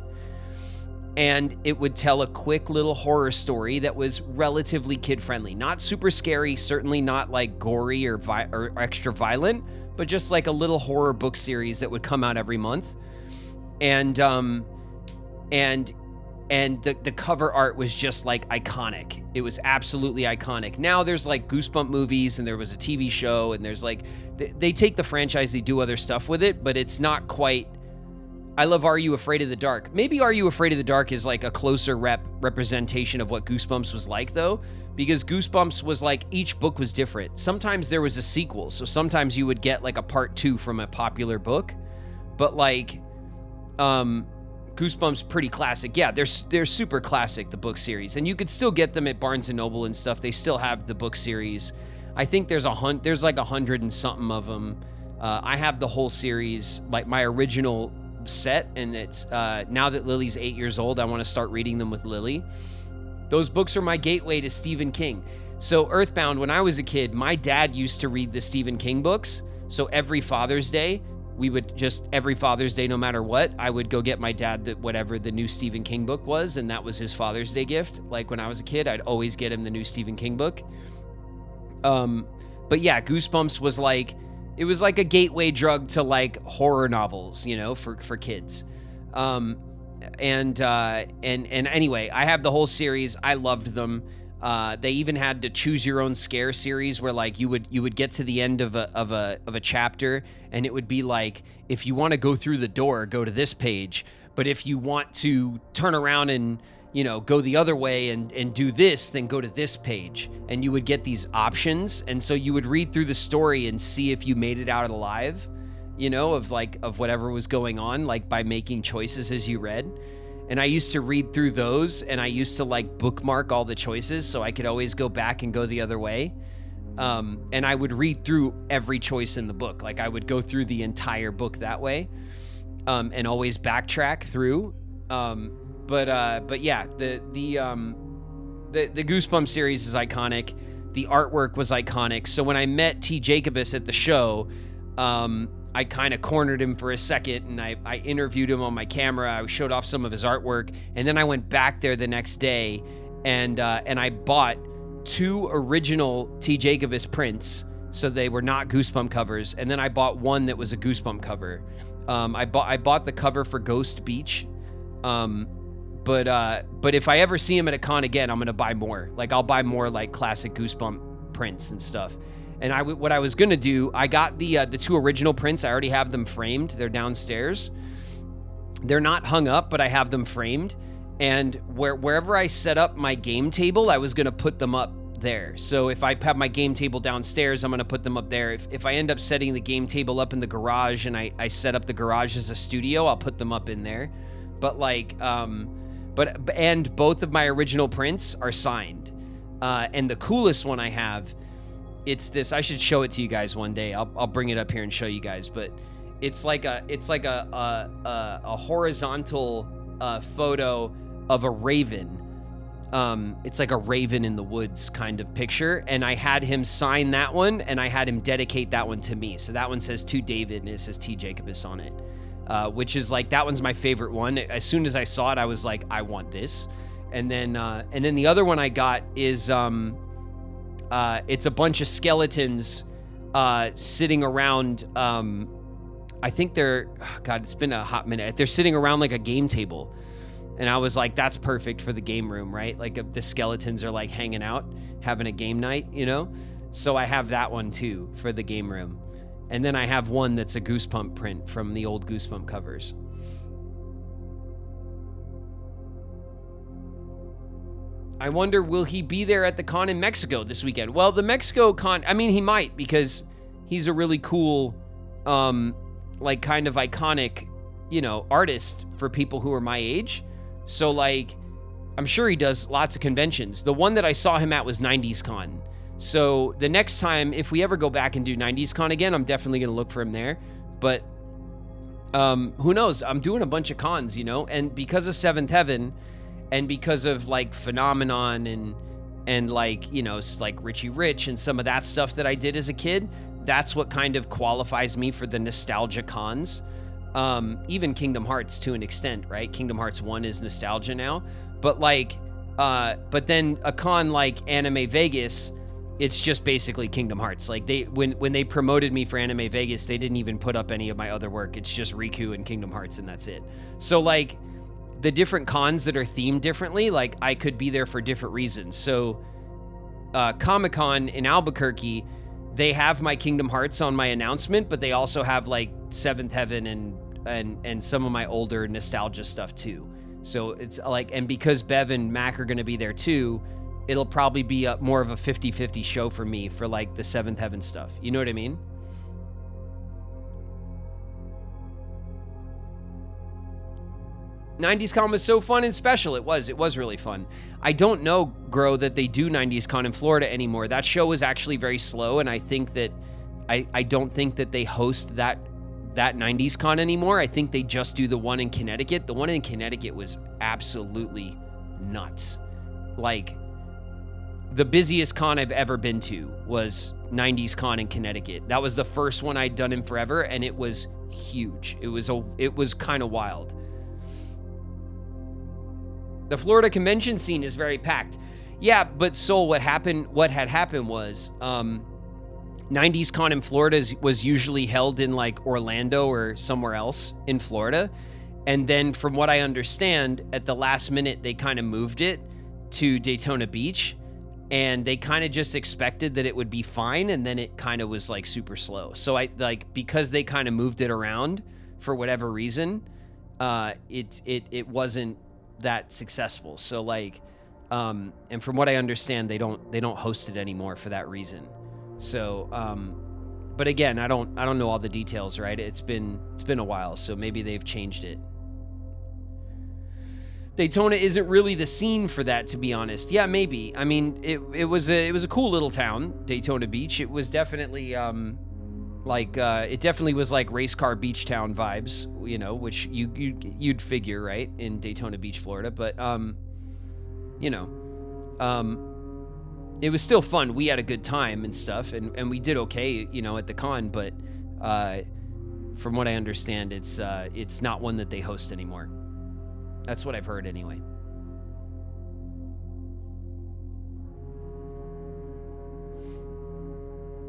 [SPEAKER 1] and it would tell a quick little horror story that was relatively kid-friendly. Not super scary, certainly not like gory or extra violent, but just like a little horror book series that would come out every month. And the cover art was just like iconic. It was absolutely iconic. Now there's like Goosebump movies, and there was a TV show, and there's like, they take the franchise, they do other stuff with it, but it's not quite. I love Are You Afraid of the Dark? Maybe Are You Afraid of the Dark is like a closer representation of what Goosebumps was like, though, because Goosebumps was like, each book was different. Sometimes there was a sequel, so sometimes you would get like a part 2 from a popular book, but like Goosebumps pretty classic. Yeah, they're super classic, the book series, and you could still get them at Barnes and Noble and stuff. They still have the book series. I think there's like 100 and something of them. I have the whole series, like my original set, and it's now that Lily's 8 years old, I want to start reading them with Lily. Those books are my gateway to Stephen King. So Earthbound, when I was a kid, my dad used to read the Stephen King books. So every Father's Day, no matter what, I would go get my dad whatever the new Stephen King book was, and that was his Father's Day gift. Like when I was a kid, I'd always get him the new Stephen King book. But yeah, Goosebumps was like, it was like a gateway drug to like horror novels, you know, for kids. And anyway, I have the whole series. I loved them. They even had the Choose Your Own Scare series, where like you would get to the end of a chapter, and it would be like, if you want to go through the door, go to this page, but if you want to turn around and, you know, go the other way and do this, then go to this page. And you would get these options, and so you would read through the story and see if you made it out alive, you know, of whatever was going on, like by making choices as you read. And I used to read through those, and I used to like bookmark all the choices so I could always go back and go the other way. And I would read through every choice in the book. Like I would go through the entire book that way, and always backtrack through. But yeah, the Goosebumps series is iconic. The artwork was iconic. So when I met T. Jacobus at the show, I kind of cornered him for a second, and I interviewed him on my camera. I showed off some of his artwork, and then I went back there the next day, and I bought 2 original T. Jacobus prints, so they were not Goosebump covers, and then I bought one that was a Goosebump cover. I bought the cover for Ghost Beach, but if I ever see him at a con again, I'm gonna buy more. Like I'll buy more like classic Goosebump prints and stuff. And what I was gonna do, I got the 2 original prints. I already have them framed. They're downstairs. They're not hung up, but I have them framed. And wherever I set up my game table, I was gonna put them up there. So if I have my game table downstairs, I'm gonna put them up there. If I end up setting the game table up in the garage, and I set up the garage as a studio, I'll put them up in there. But like, and both of my original prints are signed. And the coolest one I have, it's this. I should show it to you guys one day. I'll bring it up here and show you guys. But it's like a horizontal photo of a raven. It's like a raven in the woods kind of picture. And I had him sign that one, and I had him dedicate that one to me. So that one says to David, and it says T. Jacobus on it. Which is like, that one's my favorite one. As soon as I saw it, I was like, I want this. And then the other one I got is it's a bunch of skeletons sitting around. I think they're, oh God, it's been a hot minute. They're sitting around like a game table. And I was like, that's perfect for the game room, right? Like the skeletons are like hanging out, having a game night, you know? So I have that one too for the game room. And then I have one that's a Goosebump print from the old Goosebump covers. I wonder, will he be there at the con in Mexico this weekend? Well, the Mexico con, I mean, he might, because he's a really cool, like kind of iconic, you know, artist for people who are my age. So like, I'm sure he does lots of conventions. The one that I saw him at was 90s Con. So the next time, if we ever go back and do 90s Con again, I'm definitely going to look for him there. But who knows? I'm doing a bunch of cons, you know, and because of Seventh Heaven and because of like Phenomenon and like, you know, like Richie Rich and some of that stuff that I did as a kid, that's what kind of qualifies me for the nostalgia cons. Even Kingdom Hearts to an extent, right? Kingdom Hearts 1 is nostalgia now. But like, but then a con like Anime Vegas, it's just basically Kingdom Hearts. Like when they promoted me for Anime Vegas, they didn't even put up any of my other work. It's just Riku and Kingdom Hearts and that's it. So like the different cons that are themed differently, like I could be there for different reasons. So Comic-Con in Albuquerque, they have my Kingdom Hearts on my announcement, but they also have like Seventh Heaven and some of my older nostalgia stuff too. So it's like, and because Bev and Mac are going to be there too, it'll probably be more of a 50-50 show for me for like the Seventh Heaven stuff. You know what I mean? '90s Con was so fun and special. It was really fun. I don't know, Grow, that they do 90s Con in Florida anymore. That show was actually very slow, and I think that I don't think that they host that 90s Con anymore. I think they just do the one in Connecticut. The one in Connecticut was absolutely nuts. Like, the busiest con I've ever been to was 90s Con in Connecticut. That was the first one I'd done in forever, and it was huge. It was kind of wild. The Florida convention scene is very packed. Yeah, but Soul, what had happened was 90s Con in Florida was usually held in like Orlando or somewhere else in Florida. And then from what I understand, at the last minute, they kind of moved it to Daytona Beach. And they kind of just expected that it would be fine. And then it kind of was like super slow. So because they kind of moved it around for whatever reason, it wasn't that successful. So like, and from what I understand, they don't host it anymore for that reason. So, but again, I don't know all the details, right? It's been a while, so maybe they've changed it. Daytona isn't really the scene for that, to be honest. Yeah, maybe. I mean, it was a cool little town, Daytona Beach. It was definitely it definitely was like race car beach town vibes, you know, which you'd figure, right, in Daytona Beach, Florida. But you know, it was still fun. We had a good time and stuff, and we did okay, you know, at the con. But from what I understand, it's not one that they host anymore. That's what I've heard anyway.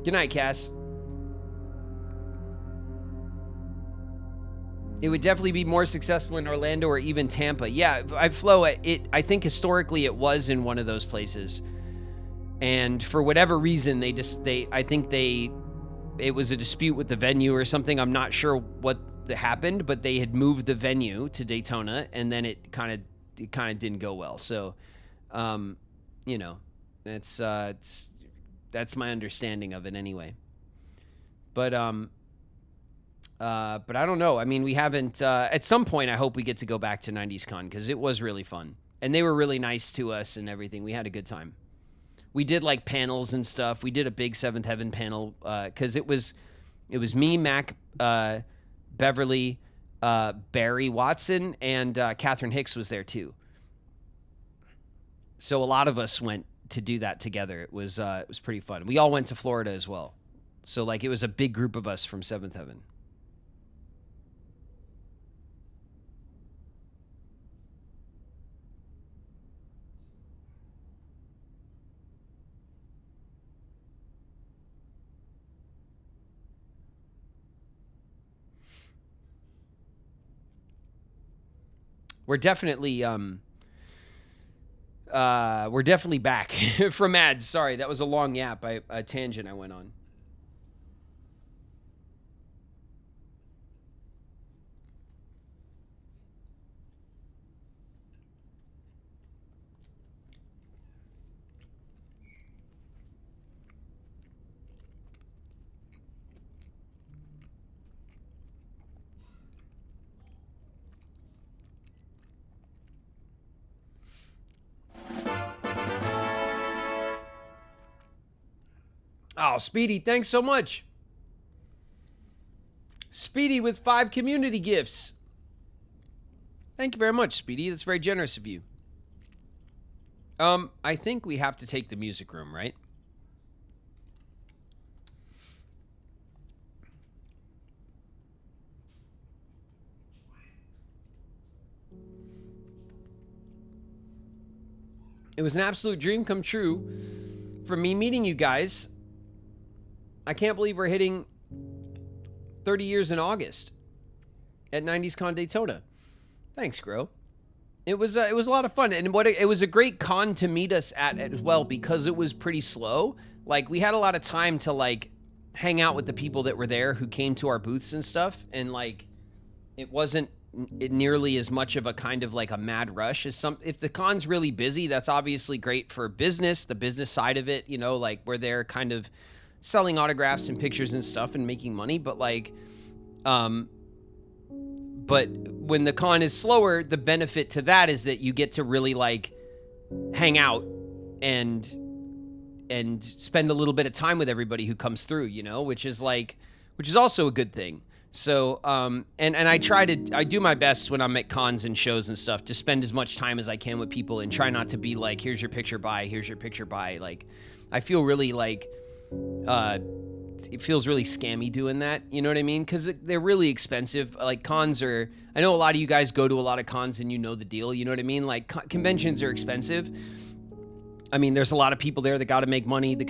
[SPEAKER 1] Good night, Cass. It would definitely be more successful in Orlando or even Tampa. Yeah, I think historically it was in one of those places. And for whatever reason, it was a dispute with the venue or something. I'm not sure what happened, but they had moved the venue to Daytona, and then it kind of didn't go well. So, you know, that's my understanding of it anyway. But I don't know. I mean, we haven't. At some point, I hope we get to go back to 90s Con because it was really fun, and they were really nice to us and everything. We had a good time. We did like panels and stuff. We did a big Seventh Heaven panel because it was me, Mac, Beverly, Barry Watson, and Catherine Hicks was there too. So a lot of us went to do that together. It was pretty fun. We all went to Florida as well. So like it was a big group of us from Seventh Heaven. we're definitely back from ads. Sorry, that was a long yap. A tangent I went on. Oh, Speedy, thanks so much. Speedy with 5 community gifts. Thank you very much, Speedy. That's very generous of you. I think we have to take the music room, right? It was an absolute dream come true for me meeting you guys. I can't believe we're hitting 30 years in August at 90s Con Daytona. Thanks, Gro. It was a lot of fun, and it was a great con to meet us at as well, because it was pretty slow. Like, we had a lot of time to like hang out with the people that were there who came to our booths and stuff, and like it wasn't nearly as much of a kind of like a mad rush as some. If the con's really busy, that's obviously great for business, the business side of it, you know, like we're there kind of selling autographs and pictures and stuff and making money, but like but when the con is slower, the benefit to that is that you get to really like hang out and spend a little bit of time with everybody who comes through, you know, which is also a good thing. So and I do my best when I'm at cons and shows and stuff to spend as much time as I can with people and try not to be like, here's your picture, bye, here's your picture, bye. Like, I feel really like it feels really scammy doing that, you know what I mean? Because they're really expensive. Like, cons are, I know a lot of you guys go to a lot of cons and you know the deal, you know what I mean? Like, conventions are expensive. I mean, there's a lot of people there that got to make money. The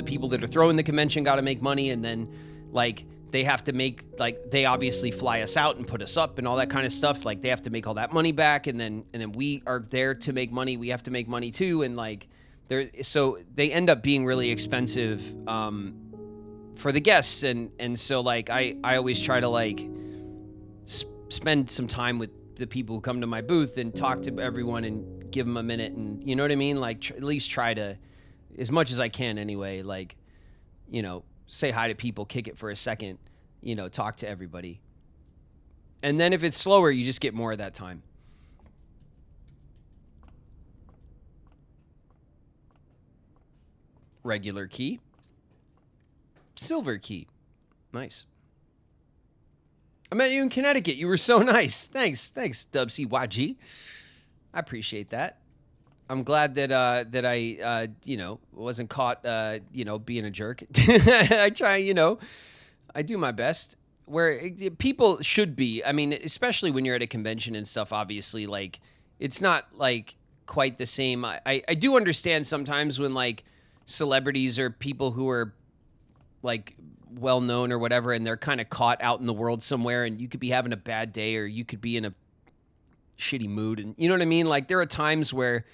[SPEAKER 1] people that are throwing the convention got to make money, and then like they have to make, like, they obviously fly us out and put us up and all that kind of stuff. Like, they have to make all that money back, and then we are there to make money. We have to make money too, and like so they end up being really expensive for the guests, and so like I always try to like spend some time with the people who come to my booth and talk to everyone and give them a minute, and you know what I mean, like at least try to, as much as I can anyway, like, you know, say hi to people, kick it for a second, you know, talk to everybody. And then if it's slower, you just get more of that time. Regular key. Silver key. Nice. I met you in Connecticut. You were so nice. Thanks, Dubsy YG. I appreciate that. I'm glad that I you know, wasn't caught you know, being a jerk. I try, you know, I do my best. Where people should be. I mean, especially when you're at a convention and stuff. Obviously, like, it's not like quite the same. I do understand sometimes when like celebrities or people who are like well known or whatever, and they're kind of caught out in the world somewhere, and you could be having a bad day or you could be in a shitty mood, and you know what I mean? Like, there are times where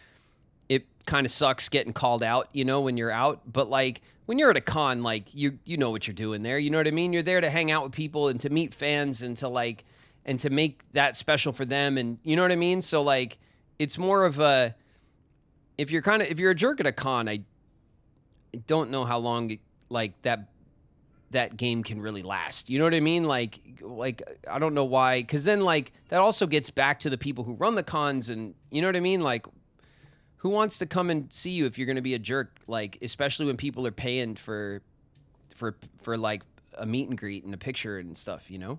[SPEAKER 1] it kind of sucks getting called out, you know, when you're out. But like when you're at a con, like you know what you're doing there, you know what I mean? You're there to hang out with people and to meet fans and to like, and to make that special for them, and you know what I mean? So like, it's more of a, if you're a jerk at a con, I don't know how long like that game can really last. You know what I mean? Like I don't know why, because then like that also gets back to the people who run the cons, and you know what I mean? Like, who wants to come and see you if you're going to be a jerk? Like, especially when people are paying for like a meet and greet and a picture and stuff, you know?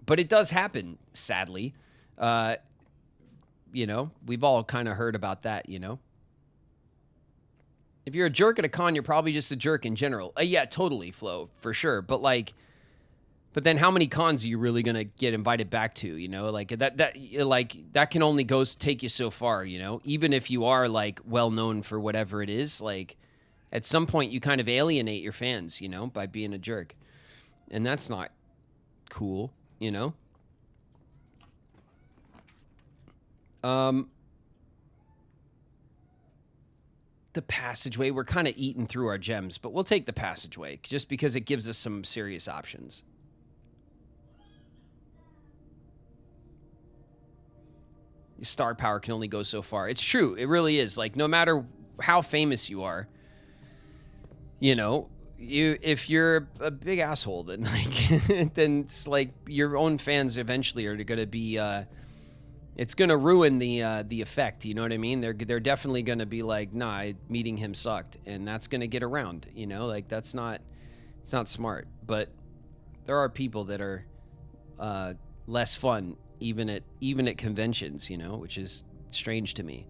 [SPEAKER 1] But it does happen, sadly. You know, we've all kind of heard about that, you know? If you're a jerk at a con, you're probably just a jerk in general. Yeah, totally, Flo, for sure. But like, but then how many cons are you really going to get invited back to, you know? Like that can only take you so far, you know? Even if you are like well known for whatever it is, like at some point you kind of alienate your fans, you know, by being a jerk. And that's not cool, you know? The passageway, we're kind of eating through our gems, but we'll take the passageway just because it gives us some serious options. Your star power can only go so far. It's true. It really is. Like, no matter how famous you are, you know, if you're a big asshole, then like then it's like your own fans eventually are going to be it's going to ruin the effect, you know what I mean? They're definitely going to be like, "Nah, meeting him sucked." And that's going to get around, you know? Like it's not smart. But there are people that are less fun even at conventions, you know, which is strange to me.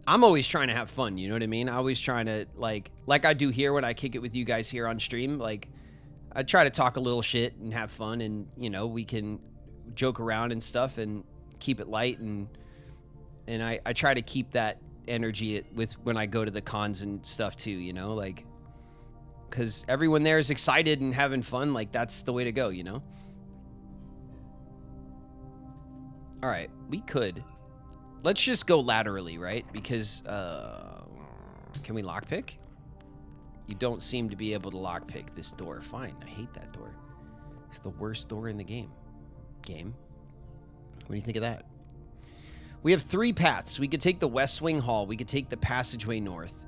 [SPEAKER 1] I'm always trying to have fun, you know what I mean? I always trying to like I do here when I kick it with you guys here on stream. Like I try to talk a little shit and have fun, and you know, we can joke around and stuff and keep it light, and I try to keep that energy with when I go to the cons and stuff too, you know, like because everyone there is excited and having fun. Like that's the way to go, you know? All right, we could. Let's just go laterally, right? Because, can we lockpick? You don't seem to be able to lockpick this door. Fine, I hate that door. It's the worst door in the game. What do you think of that? We have 3 paths. We could take the West Wing Hall. We could take the passageway north.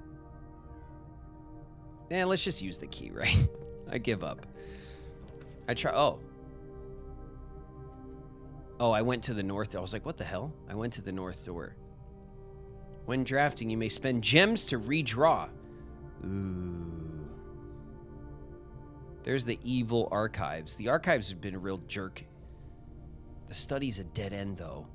[SPEAKER 1] Let's just use the key, right? I give up. Oh, I went to the north. I was like, what the hell? I went to the north door. When drafting, you may spend gems to redraw. Ooh. There's the evil archives. The archives have been a real jerk. The study's a dead end, though.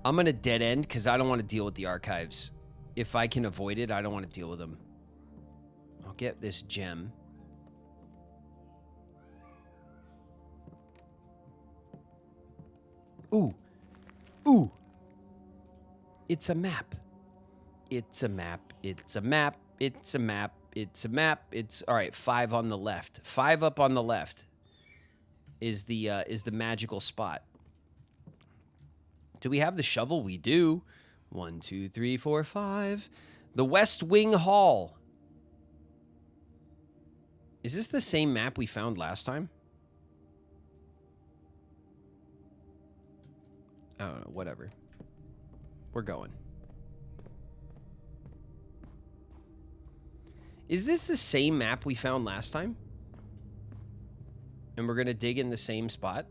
[SPEAKER 1] I'm going to dead end because I don't want to deal with the archives. If I can avoid it, I don't want to deal with them. I'll get this gem. Ooh. Ooh. It's a map. It's a map. It's a map. It's a map. It's a map. It's all right. 5 on the left. 5 up on the left is the magical spot. Do we have the shovel? We do. 1, 2, 3, 4, 5. The West Wing Hall. Is this the same map we found last time? I don't know. Whatever. We're going. Is this the same map we found last time? And we're going to dig in the same spot?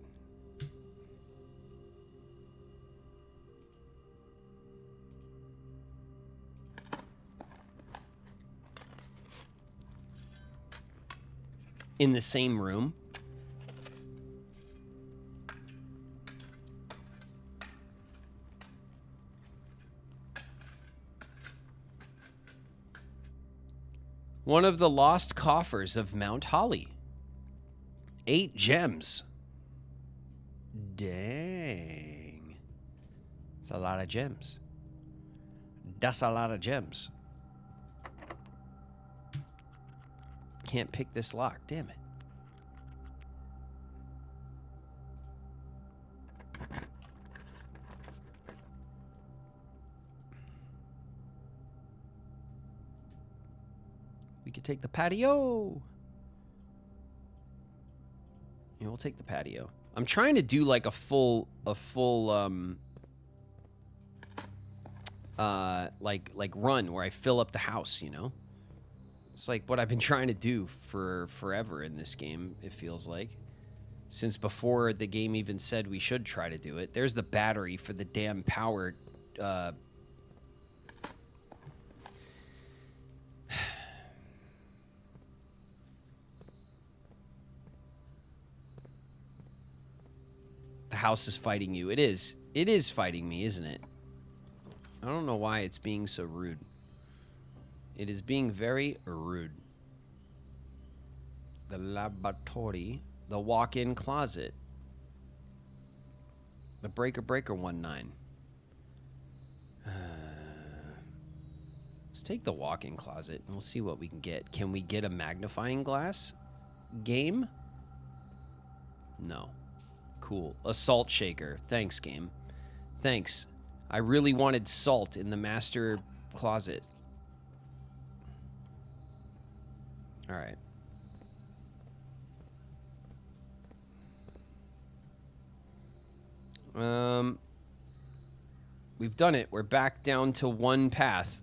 [SPEAKER 1] In the same room? One of the lost coffers of Mount Holly. 8 gems. Dang. That's a lot of gems. That's a lot of gems. Can't pick this lock. Damn it. We could take the patio. Yeah, we'll take the patio. I'm trying to do like a full like run where I fill up the house, you know? It's like what I've been trying to do for forever in this game, it feels like. Since before the game even said we should try to do it. There's the battery for the damn power. The house is fighting you. It is. It is fighting me, isn't it? I don't know why it's being so rude. It is being very rude. The laboratory. The walk-in closet. The breaker 19. Let's take the walk-in closet and we'll see what we can get. Can we get a magnifying glass game? No. Cool. A salt shaker. Thanks, game. Thanks. I really wanted salt in the master closet. All right. We've done it. We're back down to one path.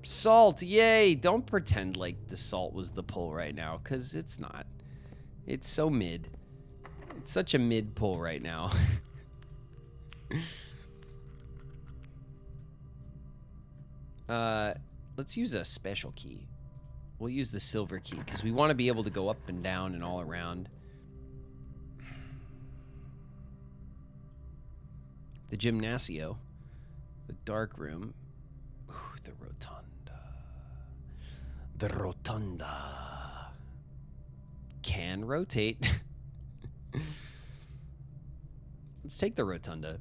[SPEAKER 1] Salt, yay! Don't pretend like the salt was the pull right now, because it's not. It's so mid. It's such a mid pull right now. Let's use a special key. We'll use the silver key, because we want to be able to go up and down and all around. The gymnasio. The dark room. Ooh, the rotunda. The rotunda. Can rotate. Let's take the rotunda.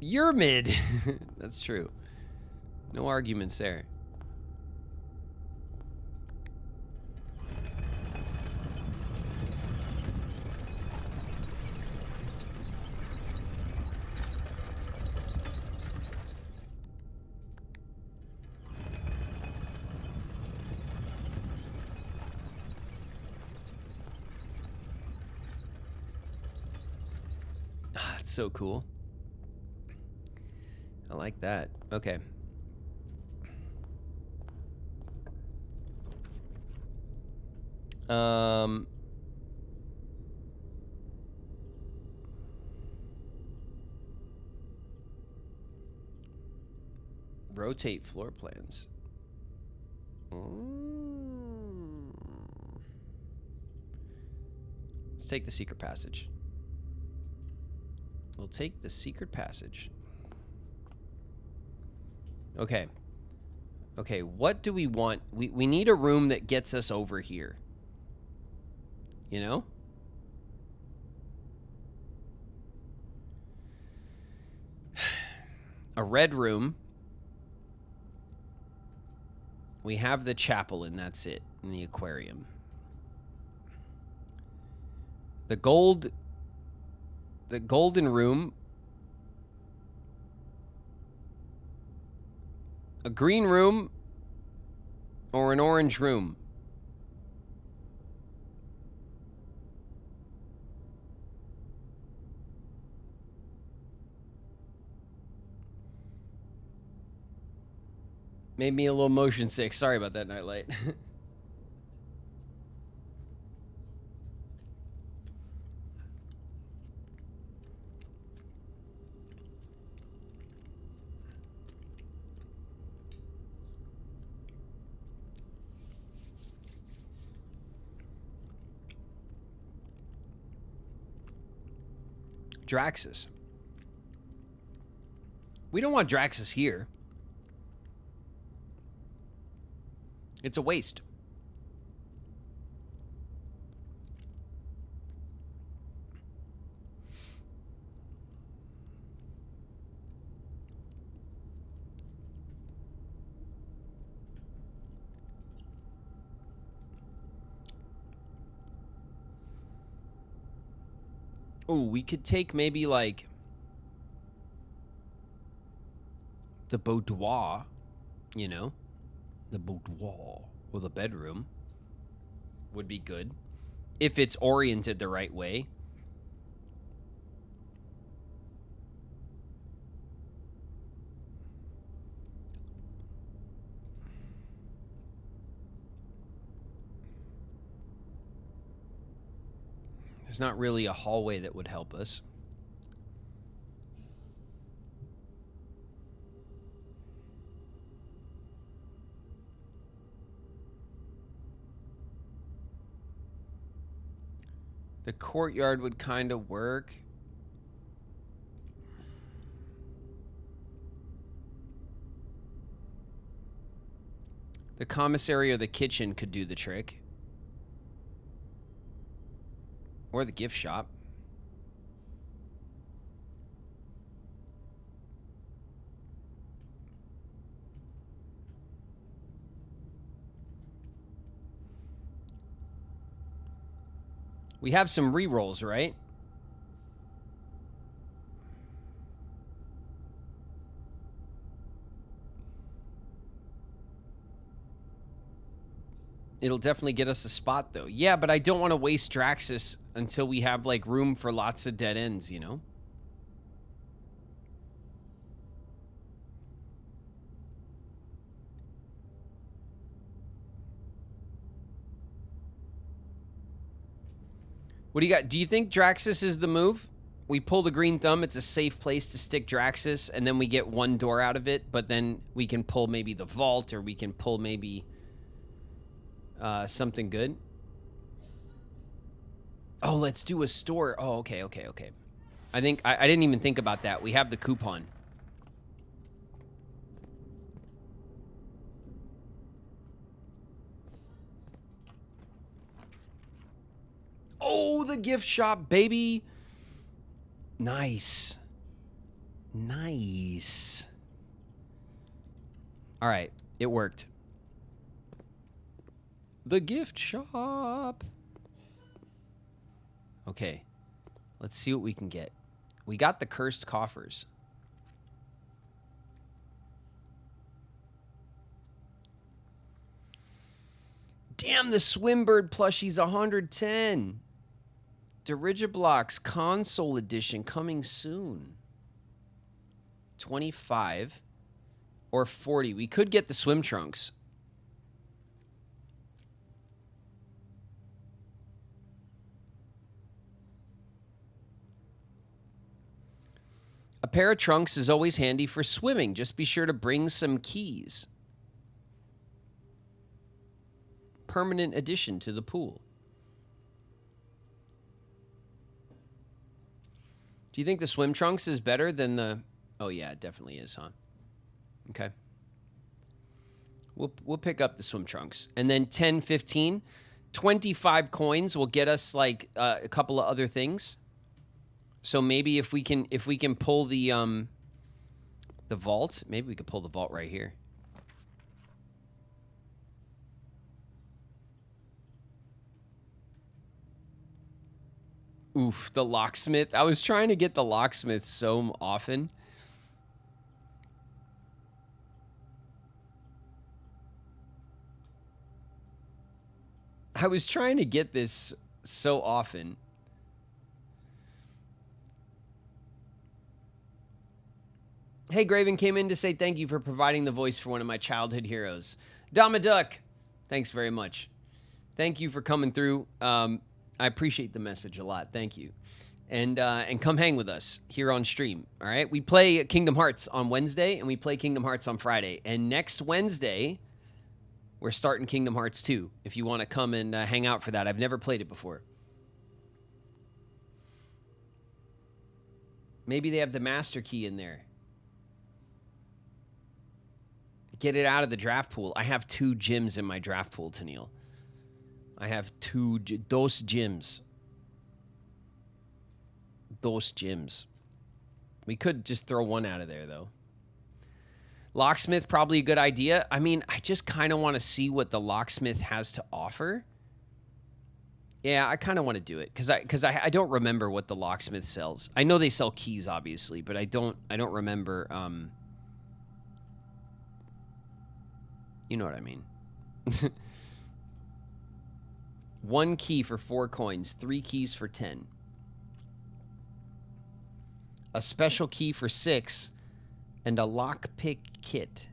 [SPEAKER 1] You're mid. That's true. No arguments there. That's so cool. I like that. Okay. Rotate floor plans. Let's take the secret passage. We'll take the secret passage. Okay. Okay, what do we want? We need a room that gets us over here. You know? A red room. We have the chapel, and that's it. And the aquarium. The golden room. A green room. Or an orange room. Made me a little motion sick. Sorry about that, Nightlight. Draxus. We don't want Draxus here. It's a waste. Oh, we could take maybe like the boudoir, you know? The boudoir or the bedroom would be good if it's oriented the right way. There's not really a hallway that would help us. The courtyard would kind of work. The commissary or the kitchen could do the trick. Or the gift shop. We have some rerolls, right? It'll definitely get us a spot, though. Yeah, but I don't want to waste Draxus until we have, like, room for lots of dead ends, you know? What do you got? Do you think Draxus is the move? We pull the green thumb. It's a safe place to stick Draxus, and then we get one door out of it, but then we can pull maybe the vault, or we can pull maybe something good. Oh, let's do a store. Oh, okay. I think I didn't even think about that. We have the coupon. Oh, the gift shop, baby. Nice. Nice. All right, it worked. The gift shop. Okay, let's see what we can get. We got the cursed coffers. Damn, the Swimbird plushie's 110. Dirigiblocks console edition coming soon. 25 or 40. We could get the swim trunks. A pair of trunks is always handy for swimming. Just be sure to bring some keys. Permanent addition to the pool. Do you think the swim trunks is better than the... Oh, yeah, it definitely is, huh? Okay. We'll pick up the swim trunks. And then 10, 15, 25 coins will get us, like, a couple of other things. So maybe if we can pull the vault, maybe we could pull the vault right here. Oof, the locksmith. I was trying to get the locksmith so often. I was trying to get this so often. Hey, Graven came in to say thank you for providing the voice for one of my childhood heroes. Damaduck, thanks very much. Thank you for coming through. I appreciate the message a lot. Thank you. And come hang with us here on stream, all right? We play Kingdom Hearts on Wednesday, and we play Kingdom Hearts on Friday. And next Wednesday, we're starting Kingdom Hearts 2, if you want to come and hang out for that. I've never played it before. Maybe they have the master key in there. Get it out of the draft pool. I have 2 gyms in my draft pool, Tennille. I have 2, those gyms. Those gyms. We could just throw one out of there, though. Locksmith, probably a good idea. I mean, I just kind of want to see what the locksmith has to offer. Yeah, I kind of want to do it because I don't remember what the locksmith sells. I know they sell keys, obviously, but I don't remember. You know what I mean. 1 key for 4 coins, 3 keys for 10. A special key for 6, and a lockpick kit.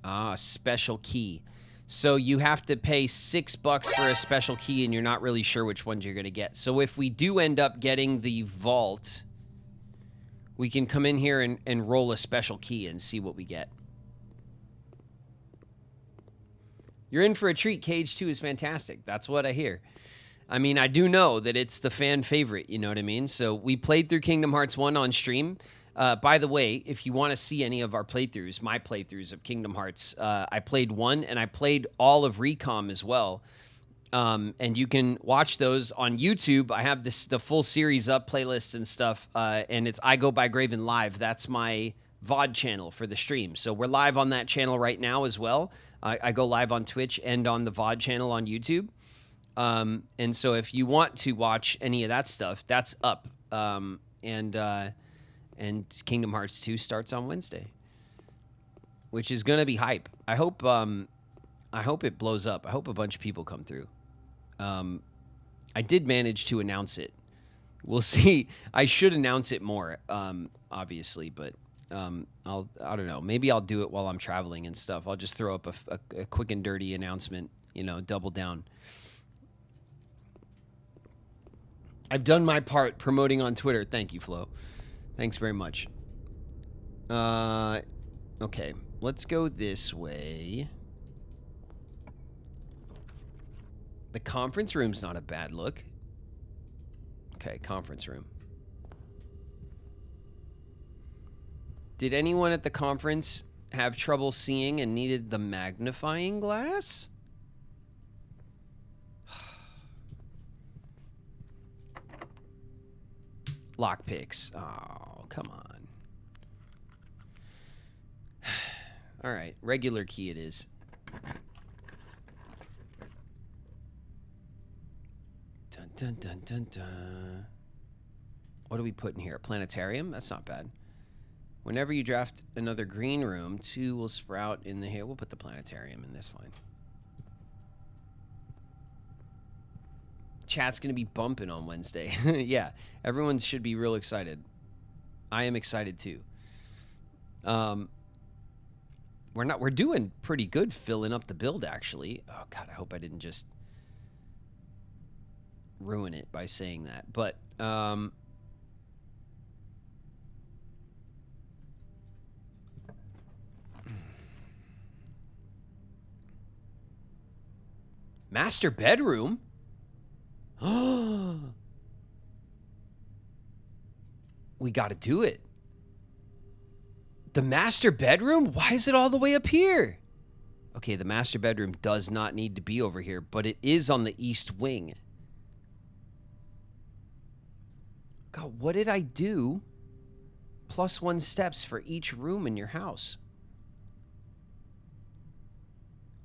[SPEAKER 1] Ah, special key. So you have to pay $6 for a special key, and you're not really sure which ones you're going to get. So if we do end up getting the vault, we can come in here and roll a special key and see what we get. You're in for a treat. Cage 2 is fantastic. That's what I hear. I mean, I do know that it's the fan favorite, you know what I mean? So we played through Kingdom Hearts 1 on stream. By the way, if you want to see any of our playthroughs, my playthroughs of Kingdom Hearts, I played 1 and I played all of Recom as well. And you can watch those on YouTube. I have the full series up, playlists and stuff. And it's I Go by Graven Live. That's my VOD channel for the stream. So we're live on that channel right now as well. I go live on Twitch and on the VOD channel on YouTube. And so if you want to watch any of that stuff, that's up. And Kingdom Hearts 2 starts on Wednesday, which is gonna be hype. I hope it blows up. I hope a bunch of people come through. I did manage to announce it. We'll see. I should announce it more, obviously, but I don't know. Maybe I'll do it while I'm traveling and stuff. I'll just throw up a quick and dirty announcement, double down. I've done my part promoting on Twitter. Thank you, Flo. Thanks very much. Okay, let's go this way. The conference room's not a bad look. Okay, conference room. Did anyone at the conference have trouble seeing and needed the magnifying glass? Lockpicks. Oh, come on. All right, regular key it is. Dun, dun, dun, dun, dun. What do we put in here? A planetarium? That's not bad. Whenever you draft another green room, 2 will sprout in the here. We'll put the planetarium in this, fine. Chat's going to be bumping on Wednesday. Yeah, everyone should be real excited. I am excited too. We're doing pretty good filling up the build, actually. Oh God, I hope I didn't just ruin it by saying that. But master bedroom. We got to do it. The master bedroom? Why is it all the way up here? Okay, the master bedroom does not need to be over here, but it is on the east wing. God, what did I do? +1 steps for each room in your house.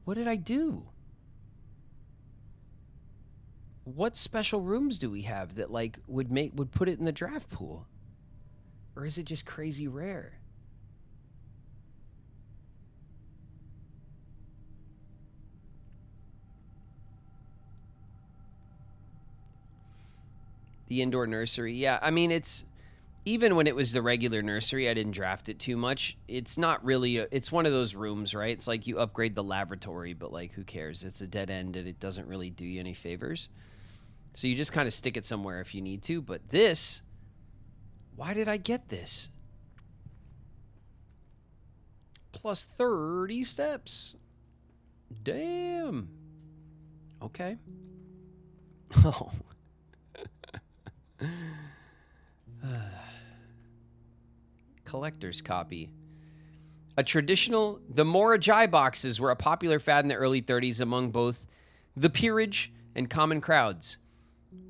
[SPEAKER 1] What did I do? What special rooms do we have that like would put it in the draft pool? Or is it just crazy rare? The indoor nursery. Yeah, I mean, it's even when it was the regular nursery, I didn't draft it too much. It's not really it's one of those rooms, right? It's like you upgrade the lavatory, but like who cares? It's a dead end and it doesn't really do you any favors. So you just kind of stick it somewhere if you need to. But this, why did I get this? Plus 30 steps. Damn. Okay. Oh. Collector's copy. The Morajai boxes were a popular fad in the early 30s among both the peerage and common crowds.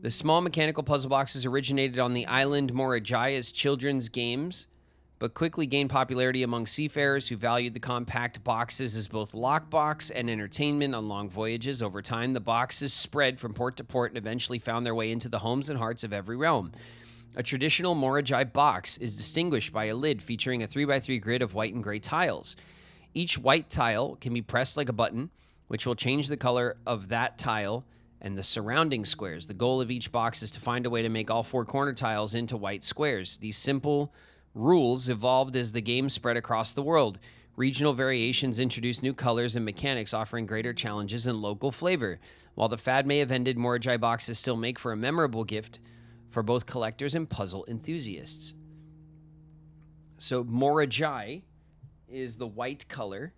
[SPEAKER 1] The small mechanical puzzle boxes originated on the island Morajai as children's games, but quickly gained popularity among seafarers who valued the compact boxes as both lockbox and entertainment on long voyages. Over time, the boxes spread from port to port and eventually found their way into the homes and hearts of every realm. A traditional Morajai box is distinguished by a lid featuring a 3x3 grid of white and gray tiles. Each white tile can be pressed like a button, which will change the color of that tile and the surrounding squares. The goal of each box is to find a way to make all 4 corner tiles into white squares. These simple rules evolved as the game spread across the world. Regional variations introduced new colors and mechanics, offering greater challenges and local flavor. While the fad may have ended, Morajai boxes still make for a memorable gift for both collectors and puzzle enthusiasts. So Morajai is the white color.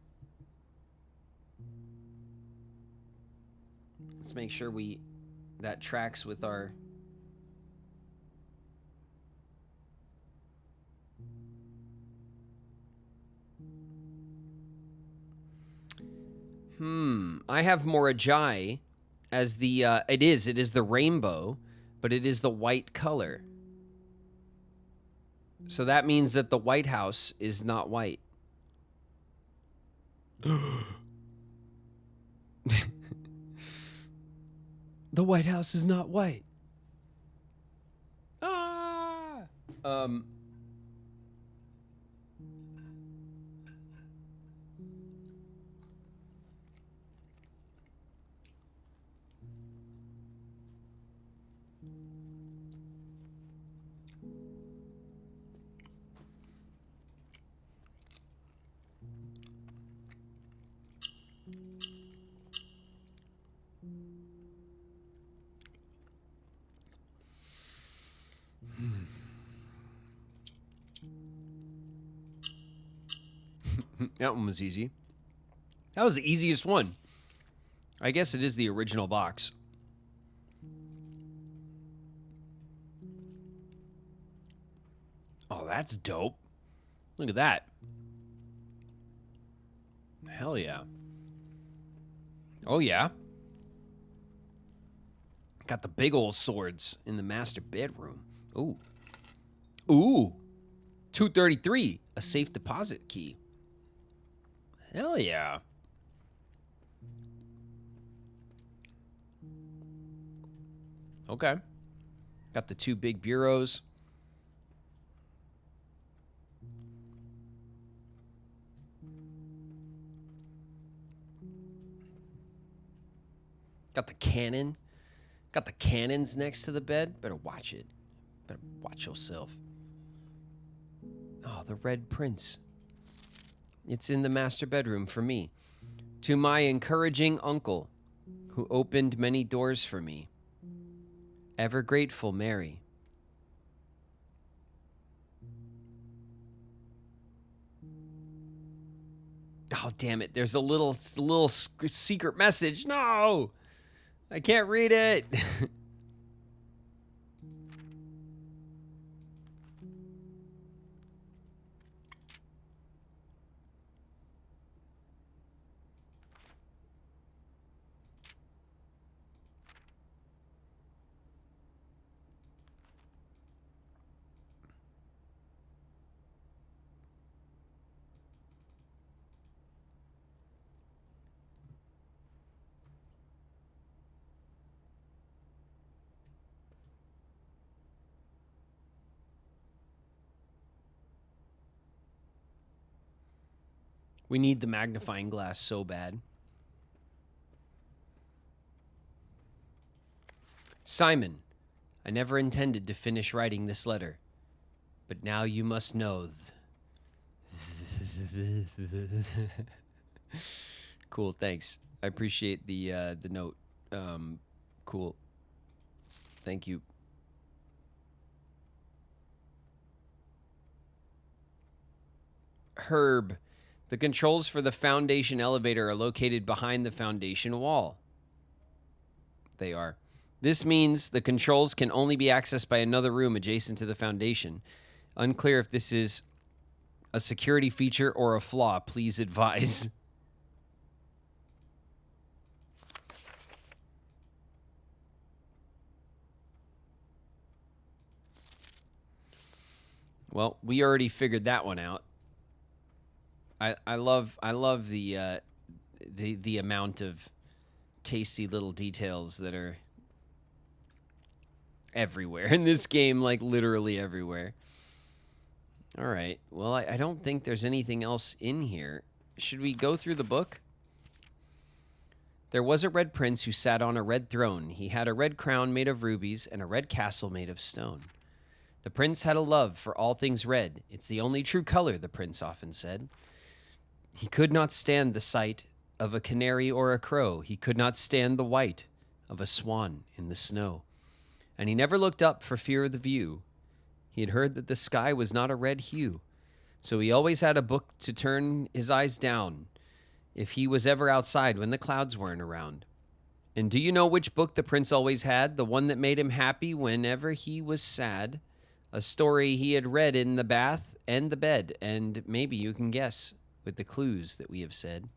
[SPEAKER 1] Let's make sure that tracks with our I have Morajai as the it is the rainbow, but it is the white color. So that means that the White House is not white. The White House is not white. Ah. That one was easy. That was the easiest one. I guess it is the original box. Oh, that's dope. Look at that. Hell yeah. Oh, yeah. Got the big old swords in the master bedroom. Ooh. Ooh. 233, a safe deposit key. Hell yeah. Okay. Got the two big bureaus. Got the cannon. Got the cannons next to the bed. Better watch it. Better watch yourself. Oh, the Red Prince. It's in the master bedroom for me. To my encouraging uncle, who opened many doors for me. Ever grateful, Mary. Oh, damn it. There's a little secret message. No! I can't read it. We need the magnifying glass so bad. Simon, I never intended to finish writing this letter, but now you must know. Cool, thanks. I appreciate the note. Cool. Thank you. Herb. The controls for the Foundation elevator are located behind the Foundation wall. They are. This means the controls can only be accessed by another room adjacent to the Foundation. Unclear if this is a security feature or a flaw. Please advise. Well, we already figured that one out. I love the amount of tasty little details that are everywhere in this game, like literally everywhere. All right. Well, I don't think there's anything else in here. Should we go through the book? There was a red prince who sat on a red throne. He had a red crown made of rubies and a red castle made of stone. The prince had a love for all things red. It's the only true color, the prince often said. He could not stand the sight of a canary or a crow. He could not stand the white of a swan in the snow. And he never looked up for fear of the view. He had heard that the sky was not a red hue. So he always had a book to turn his eyes down if he was ever outside when the clouds weren't around. And do you know which book the prince always had? The one that made him happy whenever he was sad. A story he had read in the bath and the bed. And maybe you can guess with the clues that we have said.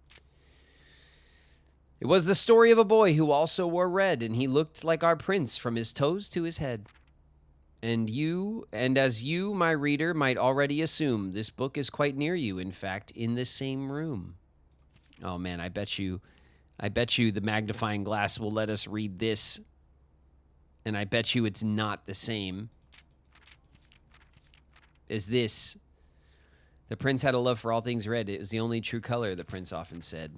[SPEAKER 1] It was the story of a boy who also wore red, and he looked like our prince from his toes to his head. And as you, my reader, might already assume, this book is quite near you, in fact, in the same room. Oh man, I bet you the magnifying glass will let us read this And I bet you it's not the same as this. The prince had a love for all things red. It was the only true color, the prince often said.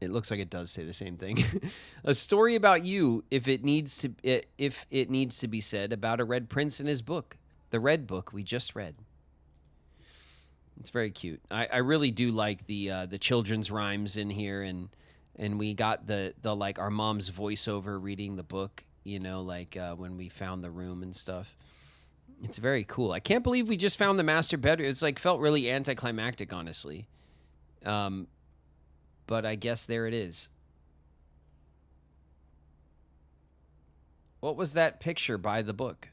[SPEAKER 1] It looks like it does say the same thing. A story about you, if it needs to be said, about a red prince in his book, the red book we just read. It's very cute. I really do like the children's rhymes in here, and we got the like our mom's voiceover reading the book. You know, like when we found the room and stuff. It's very cool. I can't believe we just found the master bedroom. It's like felt really anticlimactic, honestly. But I guess there it is. What was that picture by the book?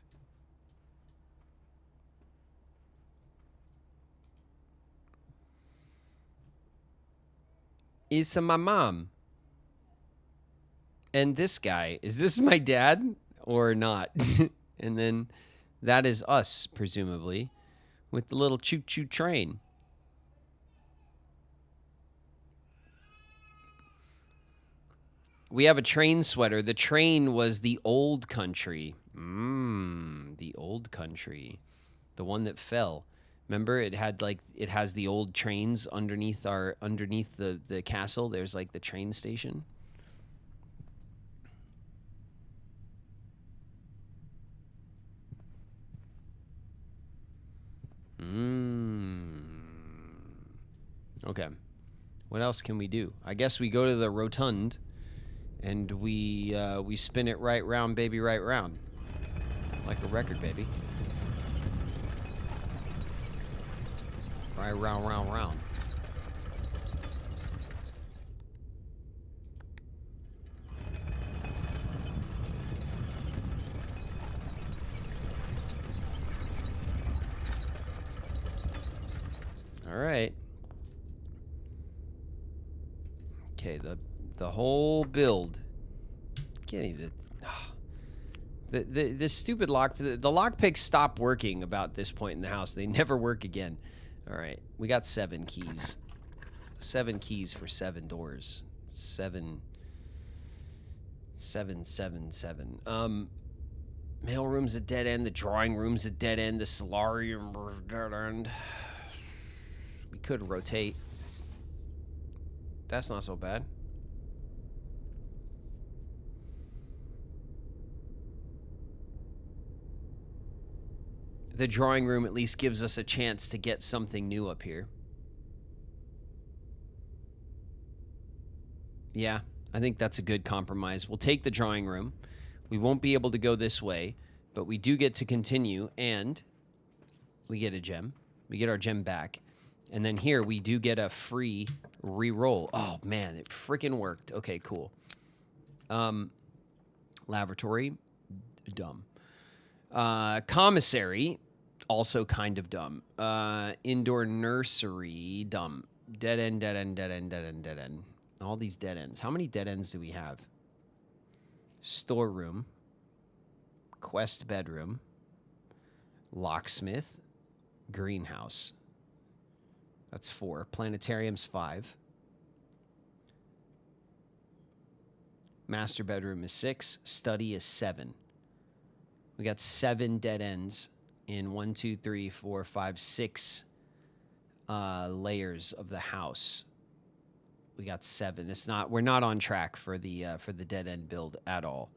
[SPEAKER 1] Is my mom. And this guy, is this my dad or not? And then that is us, presumably, with the little choo-choo train. We have a train sweater. The train was the old country. The old country. The one that fell. Remember, it has the old trains underneath the castle. There's like the train station. Okay. What else can we do? I guess we go to the rotund. And we spin it right round, baby, right round. Like a record, baby. Right round, round, round. All right. Okay, the whole build. Getting the stupid lock. The lockpicks stop working about this point in the house. They never work again. All right, we got 7 keys. 7 keys for 7 doors. 7. Mailroom's a dead end. The drawing room's a dead end. The solarium a dead end. We could rotate. That's not so bad. The drawing room at least gives us a chance to get something new up here. Yeah, I think that's a good compromise. We'll take the drawing room. We won't be able to go this way, but we do get to continue, and we get a gem. We get our gem back. And then here, we do get a free re-roll. Oh, man, it freaking worked. Okay, cool. Laboratory, dumb. Commissary, also kind of dumb. Indoor nursery, dumb. Dead end, dead end, dead end, dead end, dead end. All these dead ends. How many dead ends do we have? Storeroom. Quest bedroom. Locksmith. Greenhouse. That's 4. Planetarium's 5. Master bedroom is 6. Study is 7. We got 7 dead ends in 1, 2, 3, 4, 5, 6 layers of the house. We got 7. We're not on track for the dead end build at all.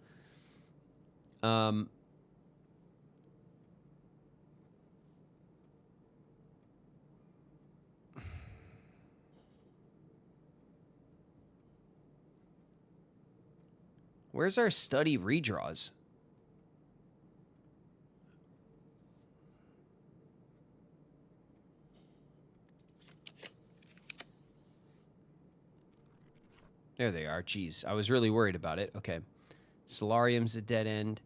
[SPEAKER 1] Where's our study redraws? There they are. Jeez, I was really worried about it. Okay. Solarium's a dead end.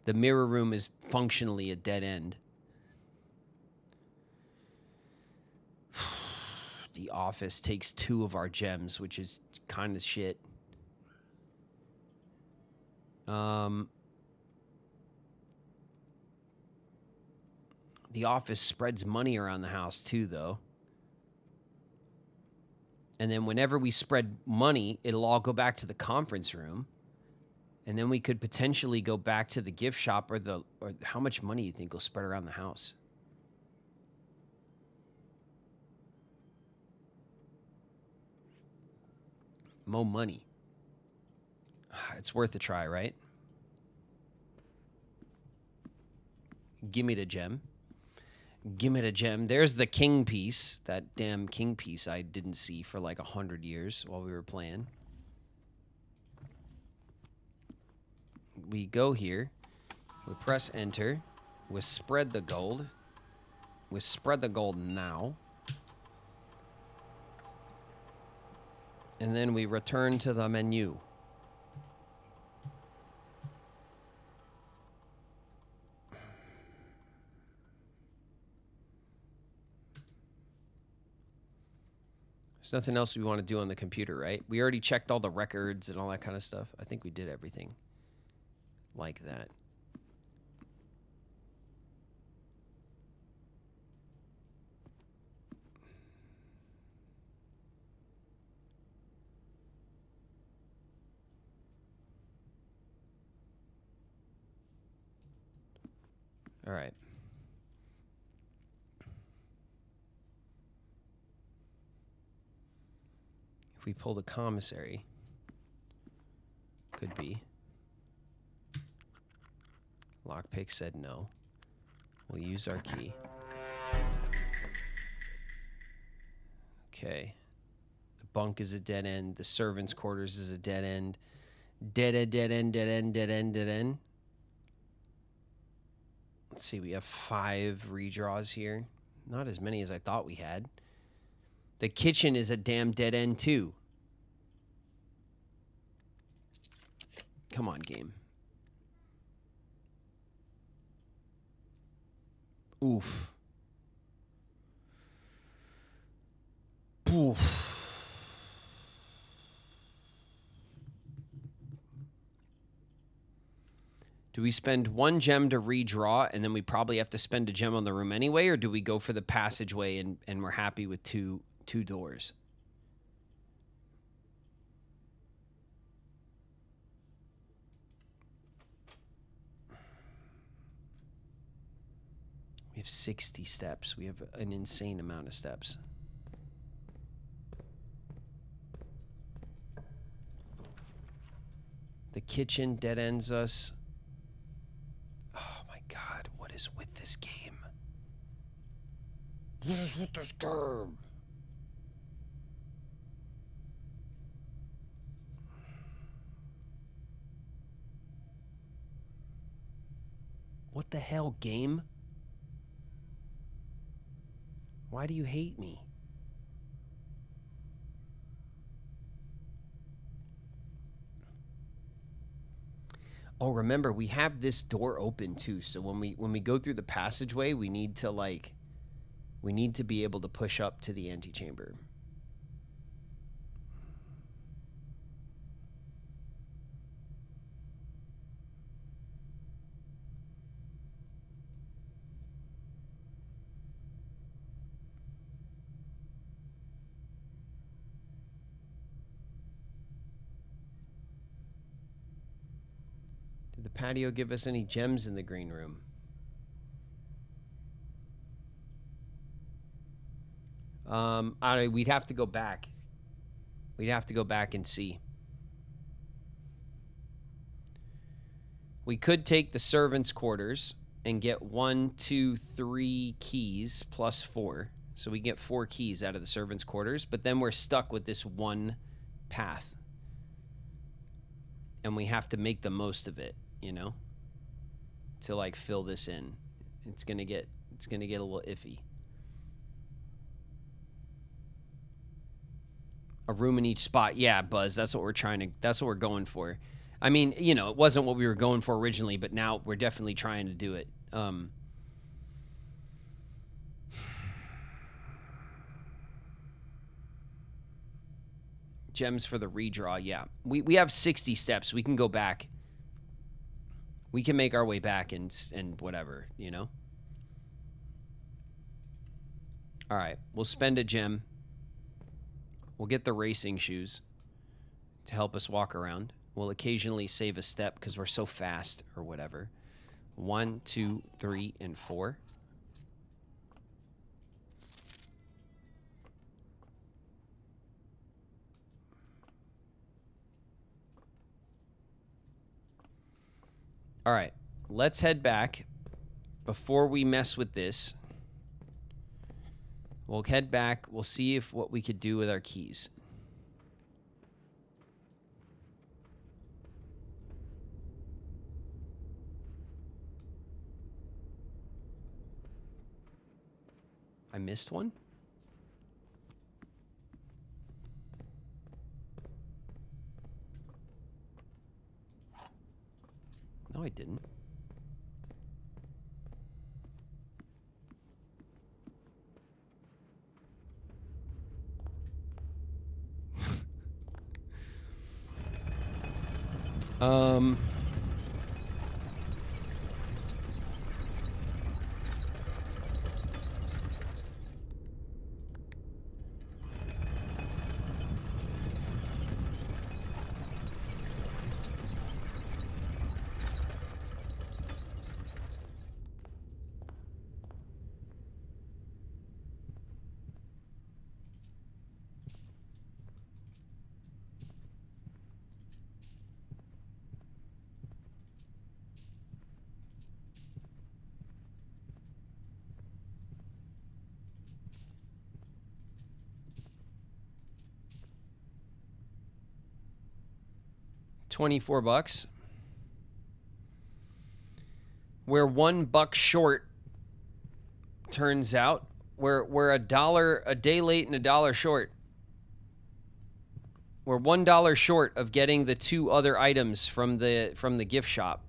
[SPEAKER 1] The mirror room is functionally a dead end. The office takes 2 of our gems, which is kind of shit. The office spreads money around the house too, though. And then whenever we spread money, it'll all go back to the conference room. And then we could potentially go back to the gift shop or how much money you think will spread around the house? More money. It's worth a try, right? Give me the gem. Give me the gem. There's the king piece. That damn king piece I didn't see for like 100 years while we were playing. We go here. We press enter. We spread the gold. We spread the gold now. And then we return to the menu. There's nothing else we want to do on the computer, right? We already checked all the records and all that kind of stuff. I think we did everything like that. All right. If we pull the commissary, could be. Lockpick said no. We'll use our key. Okay. The bunk is a dead end. The servants' quarters is a dead end. Dead end, dead end, dead end, dead end, dead end. Let's see, we have 5 redraws here. Not as many as I thought we had. The kitchen is a damn dead end too. Come on, game. Oof. Oof. Do we spend 1 gem to redraw, and then we probably have to spend a gem on the room anyway, or do we go for the passageway and we're happy with two doors? We have 60 steps. We have an insane amount of steps. The kitchen dead ends us. Oh my God, what is with this game? What is with this game? What the hell, game? Why do you hate me? Oh, remember, we have this door open too. So when we go through the passageway, we need to be able to push up to the antechamber. Did the patio give us any gems in the green room? We'd have to go back. We'd have to go back and see. We could take the servants' quarters and get 1, 2, 3 keys plus 4. So we get 4 keys out of the servants' quarters, but then we're stuck with this one path. And we have to make the most of it, you know, to like fill this in. It's gonna get a little iffy. A room in each spot. Yeah, Buzz, that's what we're going for. I mean, you know, it wasn't what we were going for originally, but now we're definitely trying to do it. Gems for the redraw, yeah. We have 60 steps. We can go back. We can make our way back and whatever, you know? All right, we'll spend a gem. We'll get the racing shoes to help us walk around. We'll occasionally save a step because we're so fast or whatever. 1, 2, 3, and 4. All right, let's head back. Before we mess with this, we'll head back. We'll see if what we could do with our keys. I missed one? No, I didn't. um... 24 bucks. We're $1 short, turns out. We're $1 a day late and $1 short. We're $1 short of getting the 2 other items from the gift shop.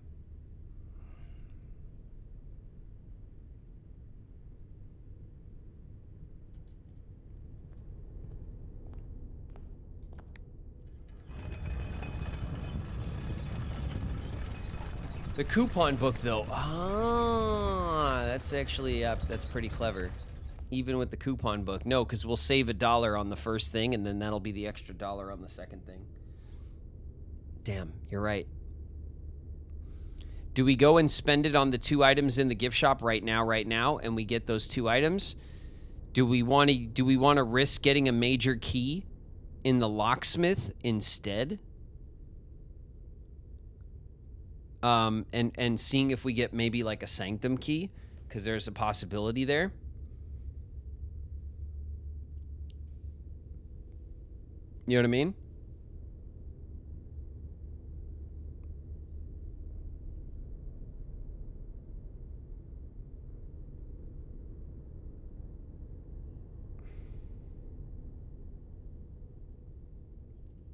[SPEAKER 1] The coupon book, though. Ah, that's actually, that's pretty clever. Even with the coupon book. No, because we'll save $1 on the first thing, and then that'll be the extra $1 on the second thing. Damn, you're right. Do we go and spend it on the 2 items in the gift shop right now, and we get those 2 items? Do we want to risk getting a major key in the locksmith instead? And seeing if we get maybe like a sanctum key, because there's a possibility there. You know what I mean?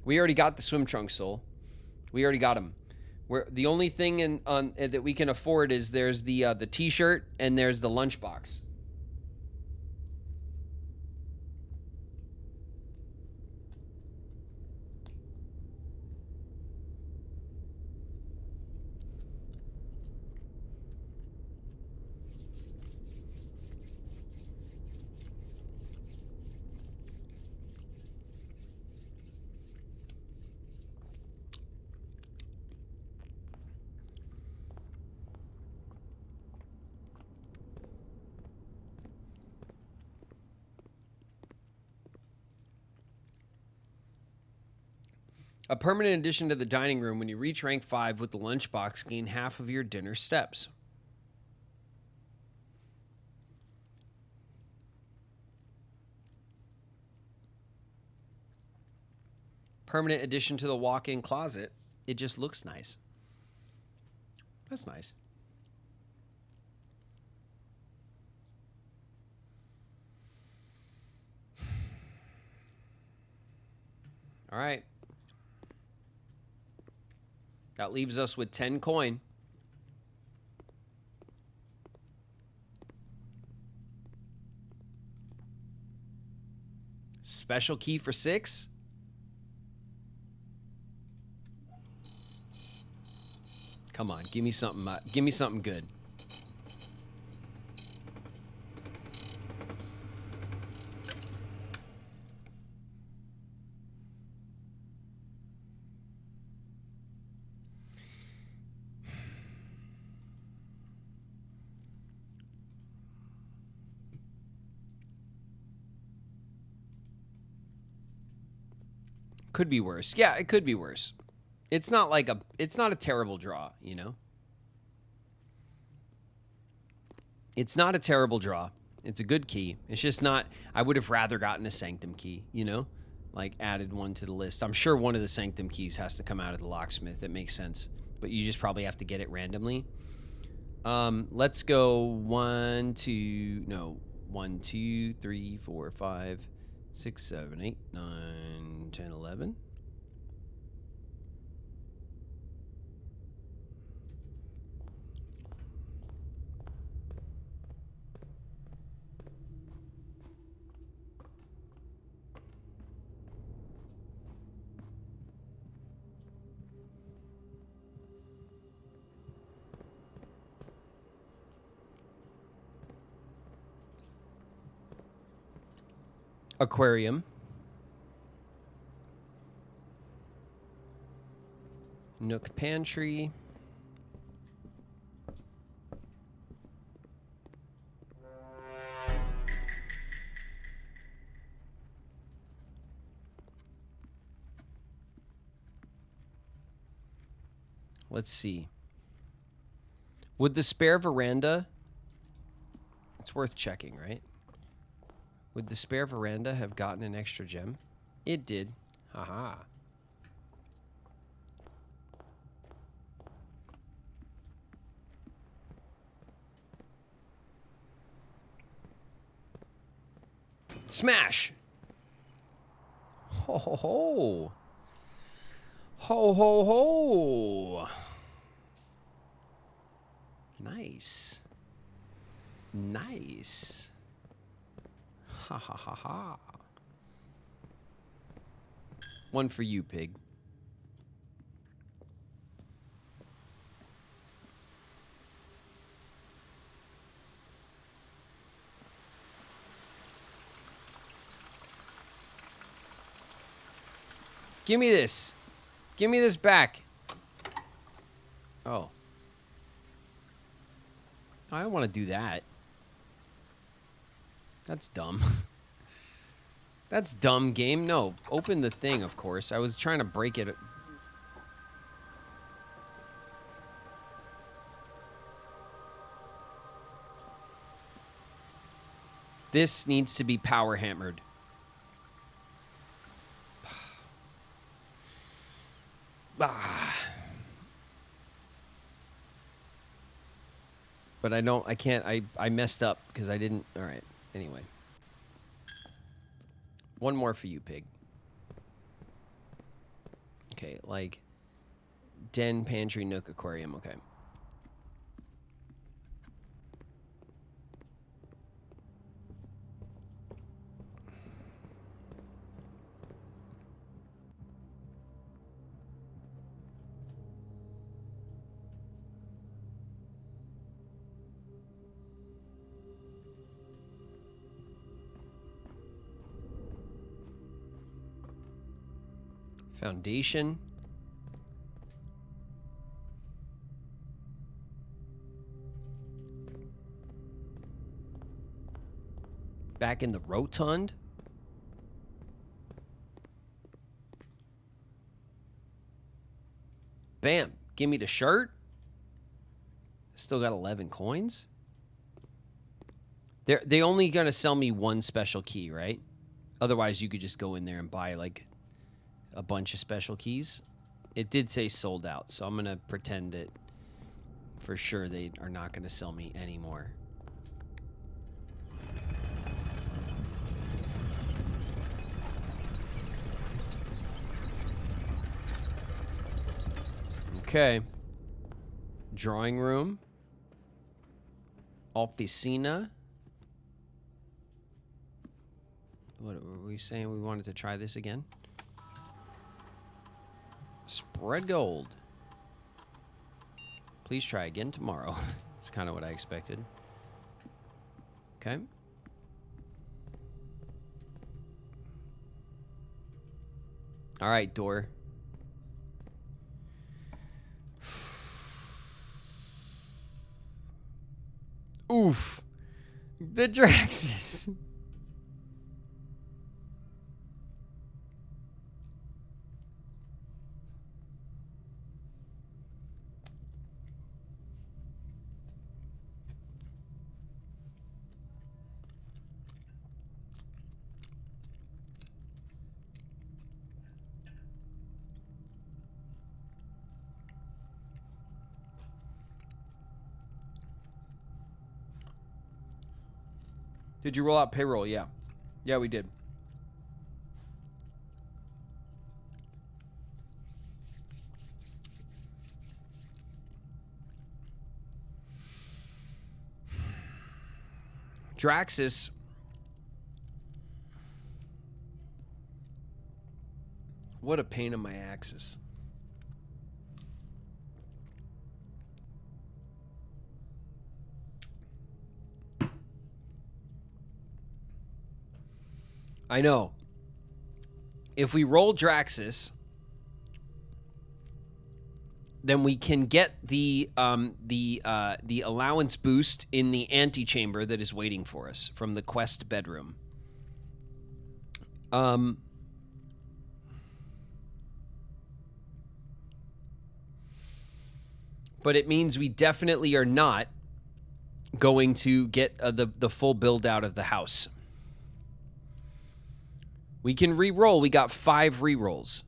[SPEAKER 1] We already got the swim trunks, Soul. We already got them. The only thing that we can afford is there's the t-shirt and there's the lunchbox. A permanent addition to the dining room. When you reach rank 5 with the lunchbox, gain half of your dinner steps. Permanent addition to the walk-in closet. It just looks nice. That's nice. All right. That leaves us with 10 coin. Special key for 6. Come on, give me something. Give me something good. Could be worse. Yeah, it could be worse. It's not like it's not a terrible draw, you know? It's not a terrible draw. It's a good key. It's just not, I would have rather gotten a Sanctum key, you know? Like added one to the list. I'm sure one of the Sanctum keys has to come out of the locksmith. It makes sense. But you just probably have to get it randomly. Let's go 1, 2, 3, 4, 5, 6, 7, 8, 9, 10, 11. Aquarium. Nook pantry. Let's see. Would the spare veranda... It's worth checking, right? Would the spare veranda have gotten an extra gem? It did. Haha. Smash! Ho ho ho! Ho ho ho! Nice. Nice. Ha ha ha ha. One for you, pig. Give me this. Give me this back. Oh. I don't want to do that. That's dumb. That's dumb, game. No, open the thing, of course. I was trying to break it. This needs to be power hammered. Ah. But I can't, I messed up because I didn't, all right. Anyway. One more for you, pig. Okay, like den, pantry, nook, aquarium, okay. Foundation. Back in the rotund. Bam. Give me the shirt. Still got 11 coins. They only gonna sell me one special key, right? Otherwise, you could just go in there and buy like a bunch of special keys. It did say sold out, so I'm gonna pretend that for sure they are not gonna sell me anymore. Okay. Drawing room. Officina. What were we saying? We wanted to try this again? Spread gold. Please try again tomorrow. That's kind of what I expected. Okay. All right, door. Oof. The Draxus. Did you roll out payroll? Yeah. Yeah, we did. Draxus. What a pain in my axis. I know. If we roll Draxus, then we can get the allowance boost in the antechamber that is waiting for us from the quest bedroom. But it means we definitely are not going to get the full build out of the house. We can re-roll. We got 5 re-rolls.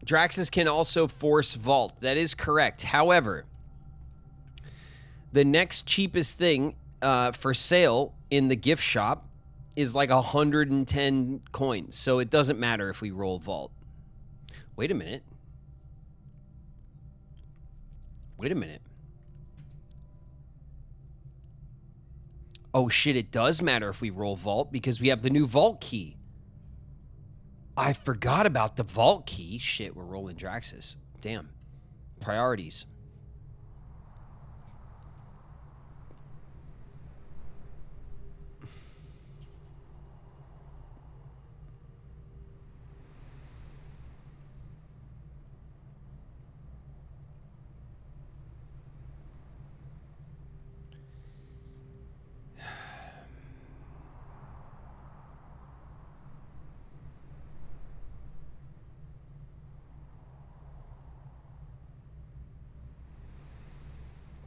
[SPEAKER 1] Draxus can also force vault. That is correct. However, the next cheapest thing for sale in the gift shop is like 110 coins. So it doesn't matter if we roll vault. Wait a minute. Wait a minute. Oh shit, it does matter if we roll vault because we have the new vault key. I forgot about the vault key. Shit, we're rolling Draxus. Damn. Priorities.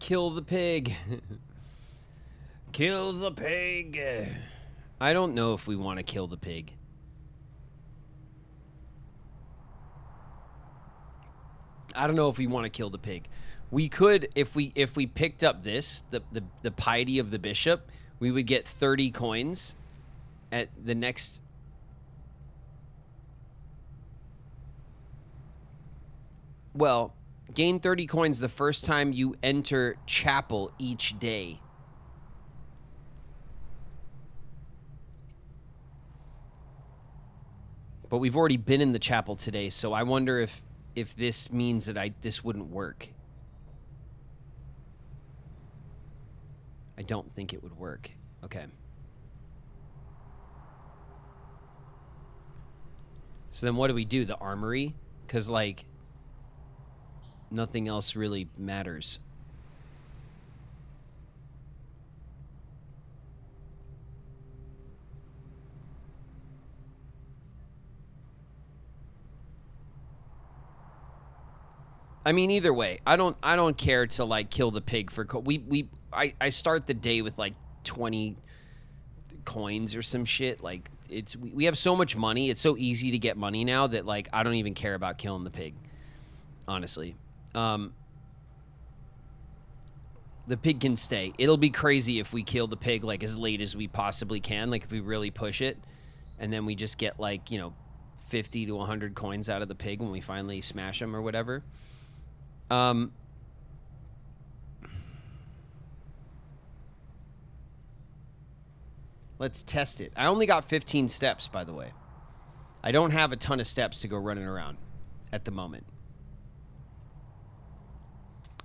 [SPEAKER 1] Kill the pig. Kill the pig. I don't know if we want to kill the pig. I don't know if we want to kill the pig. We could, if we picked up this, the piety of the bishop, we would get 30 coins at the next. Well, gain 30 coins the first time you enter chapel each day. But we've already been in the chapel today, so I wonder if this means that this wouldn't work. I don't think it would work. Okay. So then what do we do? The armory? Because, like, nothing else really matters. I mean, either way, I don't care to like kill the pig for I start the day with like 20 coins or some shit. Like we have so much money. It's so easy to get money now that like I don't even care about killing the pig. Honestly. The pig can stay. It'll be crazy if we kill the pig like as late as we possibly can, like if we really push it, and then we just get like, 50 to 100 coins out of the pig when we finally smash him or whatever. Let's test it. I only got 15 steps, by the way. I don't have a ton of steps to go running around at the moment.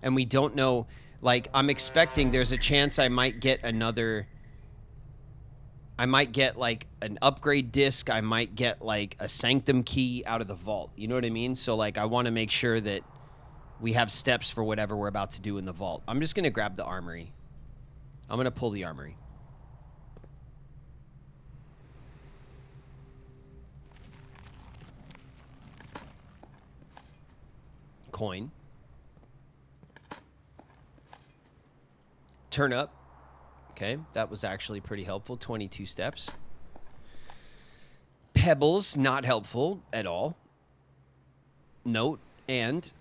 [SPEAKER 1] And we don't know, like, I'm expecting there's a chance I might get another... I might get, like, an upgrade disc. I might get, like, a sanctum key out of the vault. You know what I mean? So, like, I want to make sure that we have steps for whatever we're about to do in the vault. I'm just going to grab the armory. I'm going to pull the armory. Coin. Turn up. Okay, that was actually pretty helpful. 22 steps. Pebbles, not helpful at all. Note, and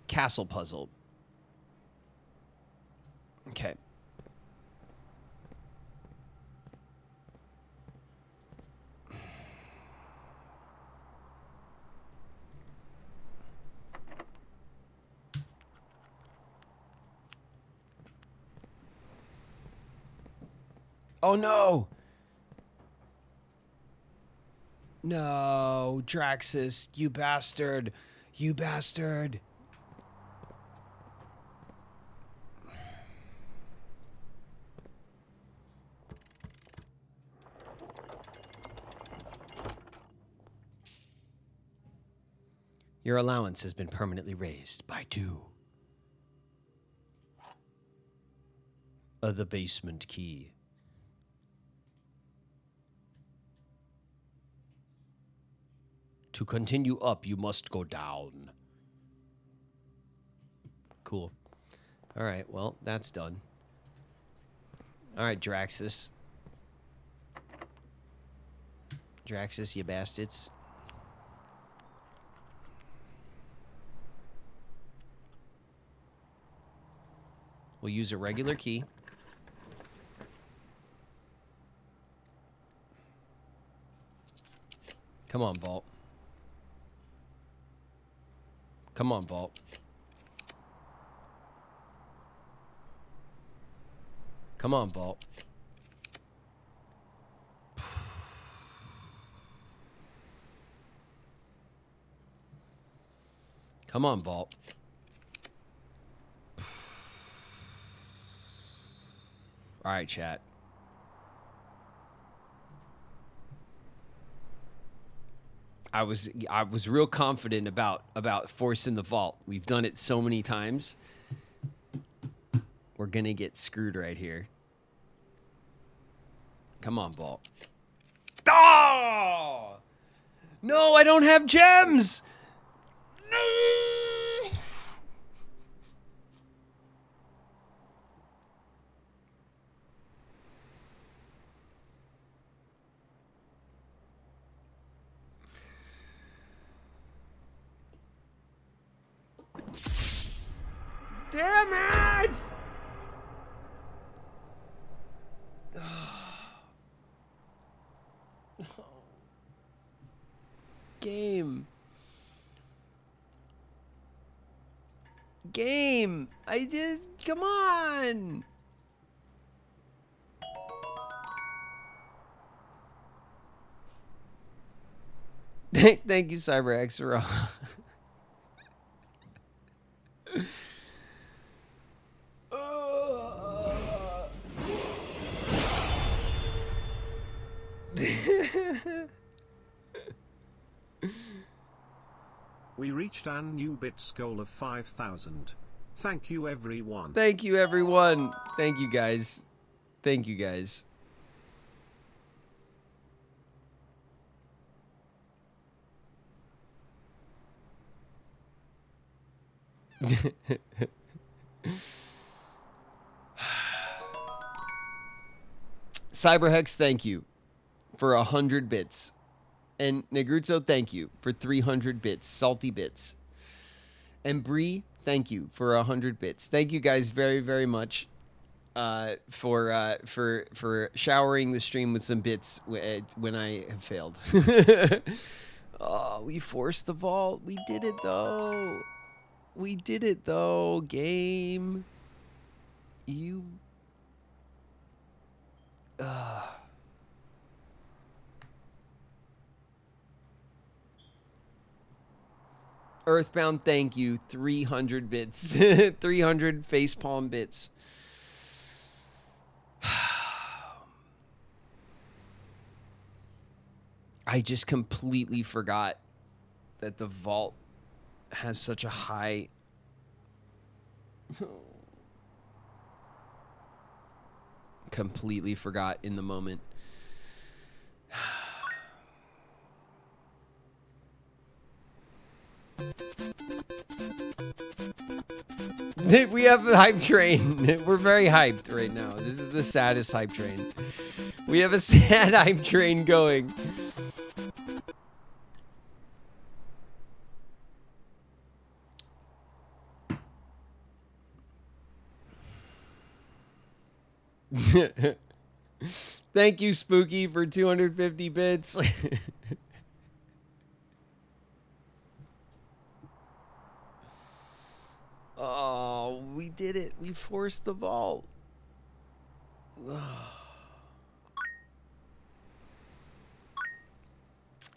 [SPEAKER 1] castle puzzle. Okay. Oh no! No, Draxus, you bastard. You bastard. Your allowance has been permanently raised by 2. The basement key. To continue up, you must go down. Cool. All right, well, that's done. All right, Draxus. Draxus, you bastards. We'll use a regular key. Come on, Vault. Come on, Vault. Come on, Vault. Come on, Vault. All right, chat. I was real confident about forcing the vault. We've done it so many times. We're gonna get screwed right here. Come on, vault. Oh! No, I don't have gems. No! Damn it! Game. Game. I just, come on. Thank you, CyberX.
[SPEAKER 2] We reached our new bits goal of 5,000. Thank you, everyone.
[SPEAKER 1] Thank you, everyone. Thank you, guys. Thank you, guys. Cyberhex, thank you for 100 bits. And Negruzzo, thank you for 300 bits, salty bits. And Bree, thank you for 100 bits. Thank you guys very, very much for showering the stream with some bits when I have failed. Oh, we forced the vault. We did it though. We did it though. Game. You. Earthbound, thank you. 300 bits. 300 facepalm bits. I just completely forgot that the vault has such a high... Completely forgot in the moment. We have a hype train. We're very hyped right now. This is the saddest hype train. We have a sad hype train going. Thank you, Spooky, for 250 bits. Oh, we did it. We forced the vault.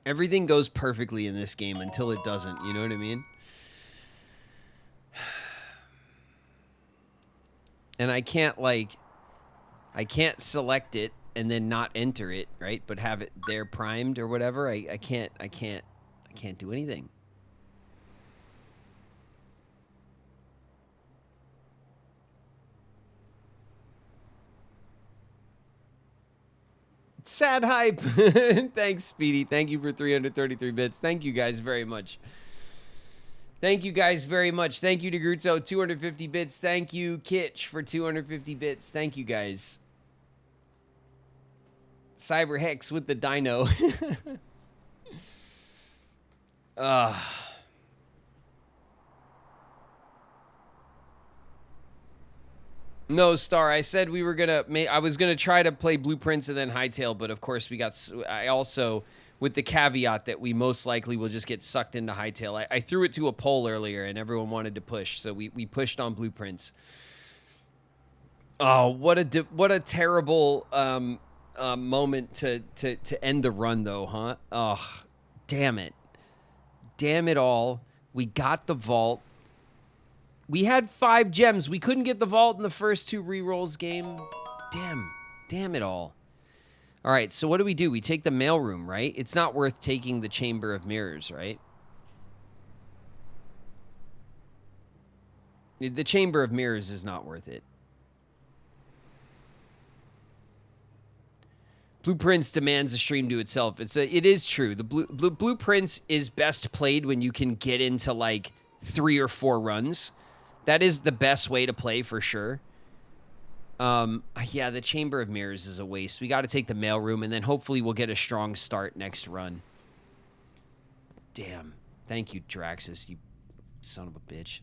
[SPEAKER 1] Everything goes perfectly in this game until it doesn't. You know what I mean? And I can't, like, I can't select it and then not enter it, right? But have it there primed or whatever. I can't do anything. Sad hype. Thanks, Speedy. Thank you for 333 bits. Thank you guys very much. Thank you guys very much. Thank you to Grutzo, 250 bits. Thank you, Kitch, for 250 bits. Thank you guys. Cyber Hex with the dino. No, Star. I said we were gonna. I was gonna try to play Blueprints and then Hightail, but of course we got. I also, with the caveat that we most likely will just get sucked into Hightail. I threw it to a poll earlier, and everyone wanted to push, so we pushed on Blueprints. Oh, what a terrible moment to end the run, though, huh? Oh, damn it all. We got the vault. We had 5 gems. We couldn't get the vault in the first 2 rerolls game. Damn it all. All right, so what do? We take the mailroom, right? It's not worth taking the Chamber of Mirrors, right? The Chamber of Mirrors is not worth it. Blueprints demands a stream to itself. It is true. The Blueprints is best played when you can get into like 3 or 4 runs. That is the best way to play for sure. Yeah, the Chamber of Mirrors is a waste. We got to take the mailroom, and then hopefully we'll get a strong start next run. Damn. Thank you, Draxus, you son of a bitch.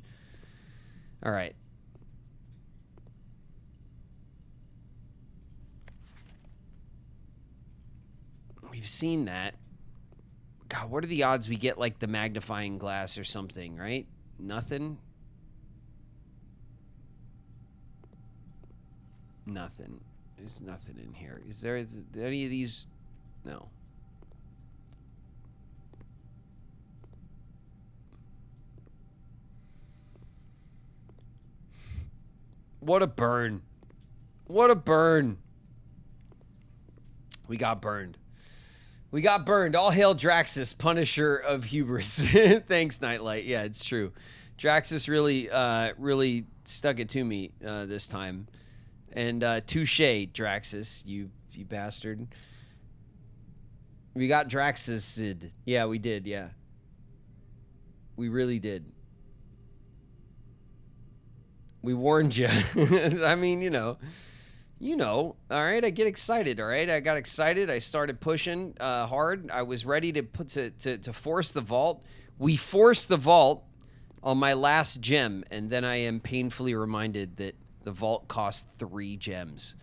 [SPEAKER 1] All right. We've seen that. God, what are the odds we get, like, the magnifying glass or something, right? Nothing? Nothing. There's nothing in here. Is there any of these? No. What a burn. What a burn. We got burned. We got burned. All hail Draxus, Punisher of Hubris. Thanks, Nightlight. Yeah, it's true. Draxus really stuck it to me this time. And touche, Draxus, you bastard. We got Draxus. Yeah, we did, yeah. We really did. We warned you. I mean, you know, all right? I get excited, all right? I got excited. I started pushing hard. I was ready to force the vault. We forced the vault on my last gem, and then I am painfully reminded that the vault cost 3 gems.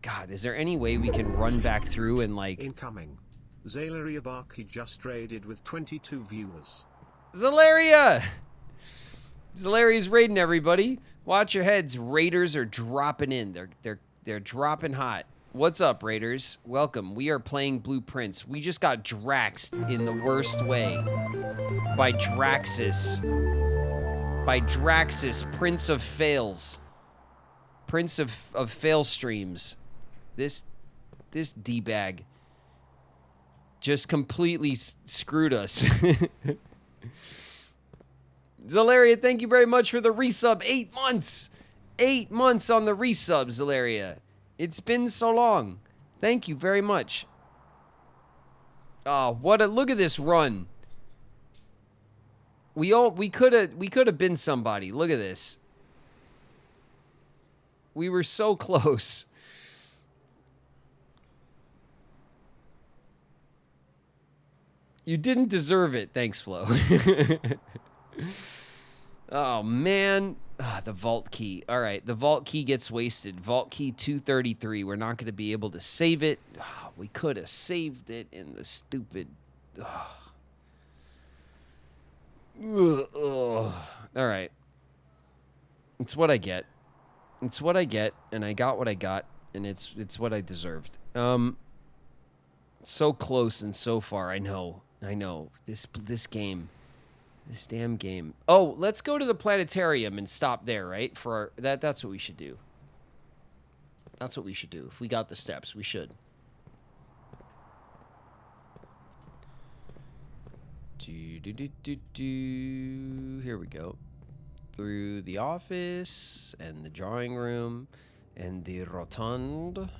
[SPEAKER 1] God, is there any way we can run back through and, like...
[SPEAKER 2] Incoming. Zalaria Barkey just raided with 22 viewers.
[SPEAKER 1] Zalaria! Zalaria's raiding everybody. Watch your heads. Raiders are dropping in. They're dropping hot. What's up, Raiders? Welcome. We are playing Blueprints. We just got Draxed in the worst way. By Draxus. By Draxus, Prince of Fails. Prince of fail streams. This D-bag just completely screwed us. Zalaria, thank you very much for the resub. 8 months. 8 months on the resub, Zalaria. It's been so long. Thank you very much. Oh, look at this run. We could have been somebody. Look at this. We were so close. You didn't deserve it. Thanks, Flo. Oh, man. The vault key. All right, the vault key gets wasted. Vault key 233. We're not going to be able to save it. We could have saved it in the stupid... All right. It's what I get. It's what I get, and I got what I got, and it's what I deserved. So close and so far. I know. This game. This damn game. Oh, let's go to the planetarium and stop there, right? For our, that's what we should do. That's what we should do. If we got the steps, we should. Here we go. Through the office and the drawing room and the rotund.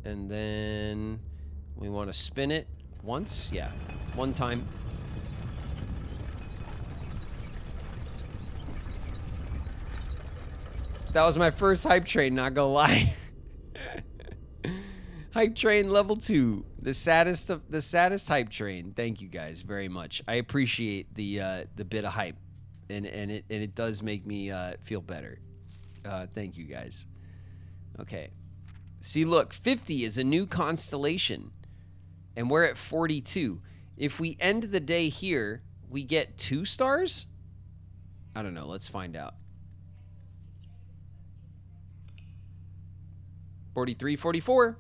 [SPEAKER 1] And then we want to spin it once. Yeah, one time. That was my first hype train, not gonna lie. Hype train level 2, the saddest hype train. Thank you guys very much. I appreciate the bit of hype, and it does make me feel better. Thank you guys. Okay, see, look, 50 is a new constellation, and we're at 42. If we end the day here, we get 2 stars. I don't know. Let's find out. 43, 44.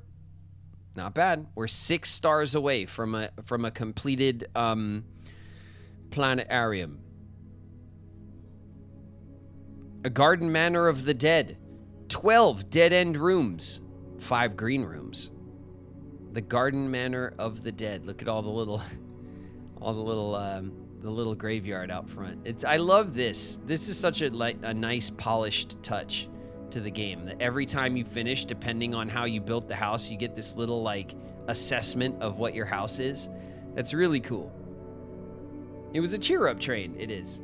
[SPEAKER 1] Not bad. We're 6 stars away from a completed planetarium. A garden manor of the dead. 12 dead-end rooms. 5 green rooms. The garden manor of the dead. Look at all the little the little graveyard out front. I love this. This is such a nice polished touch to the game, that every time you finish, depending on how you built the house, you get this little like assessment of what your house is. That's really cool. It was a cheer up train. It is.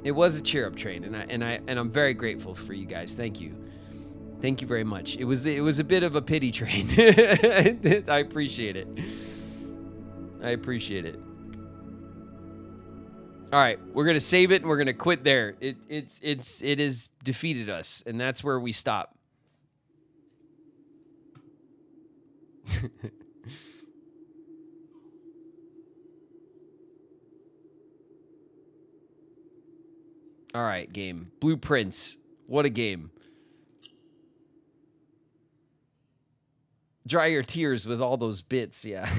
[SPEAKER 1] It was a cheer up train, and I'm very grateful for you guys. Thank you. Thank you very much. It was a bit of a pity train. I appreciate it. I appreciate it. All right, we're gonna save it and we're gonna quit there. It has defeated us, and that's where we stop. All right, game. Blueprints. What a game. Dry your tears with all those bits, yeah.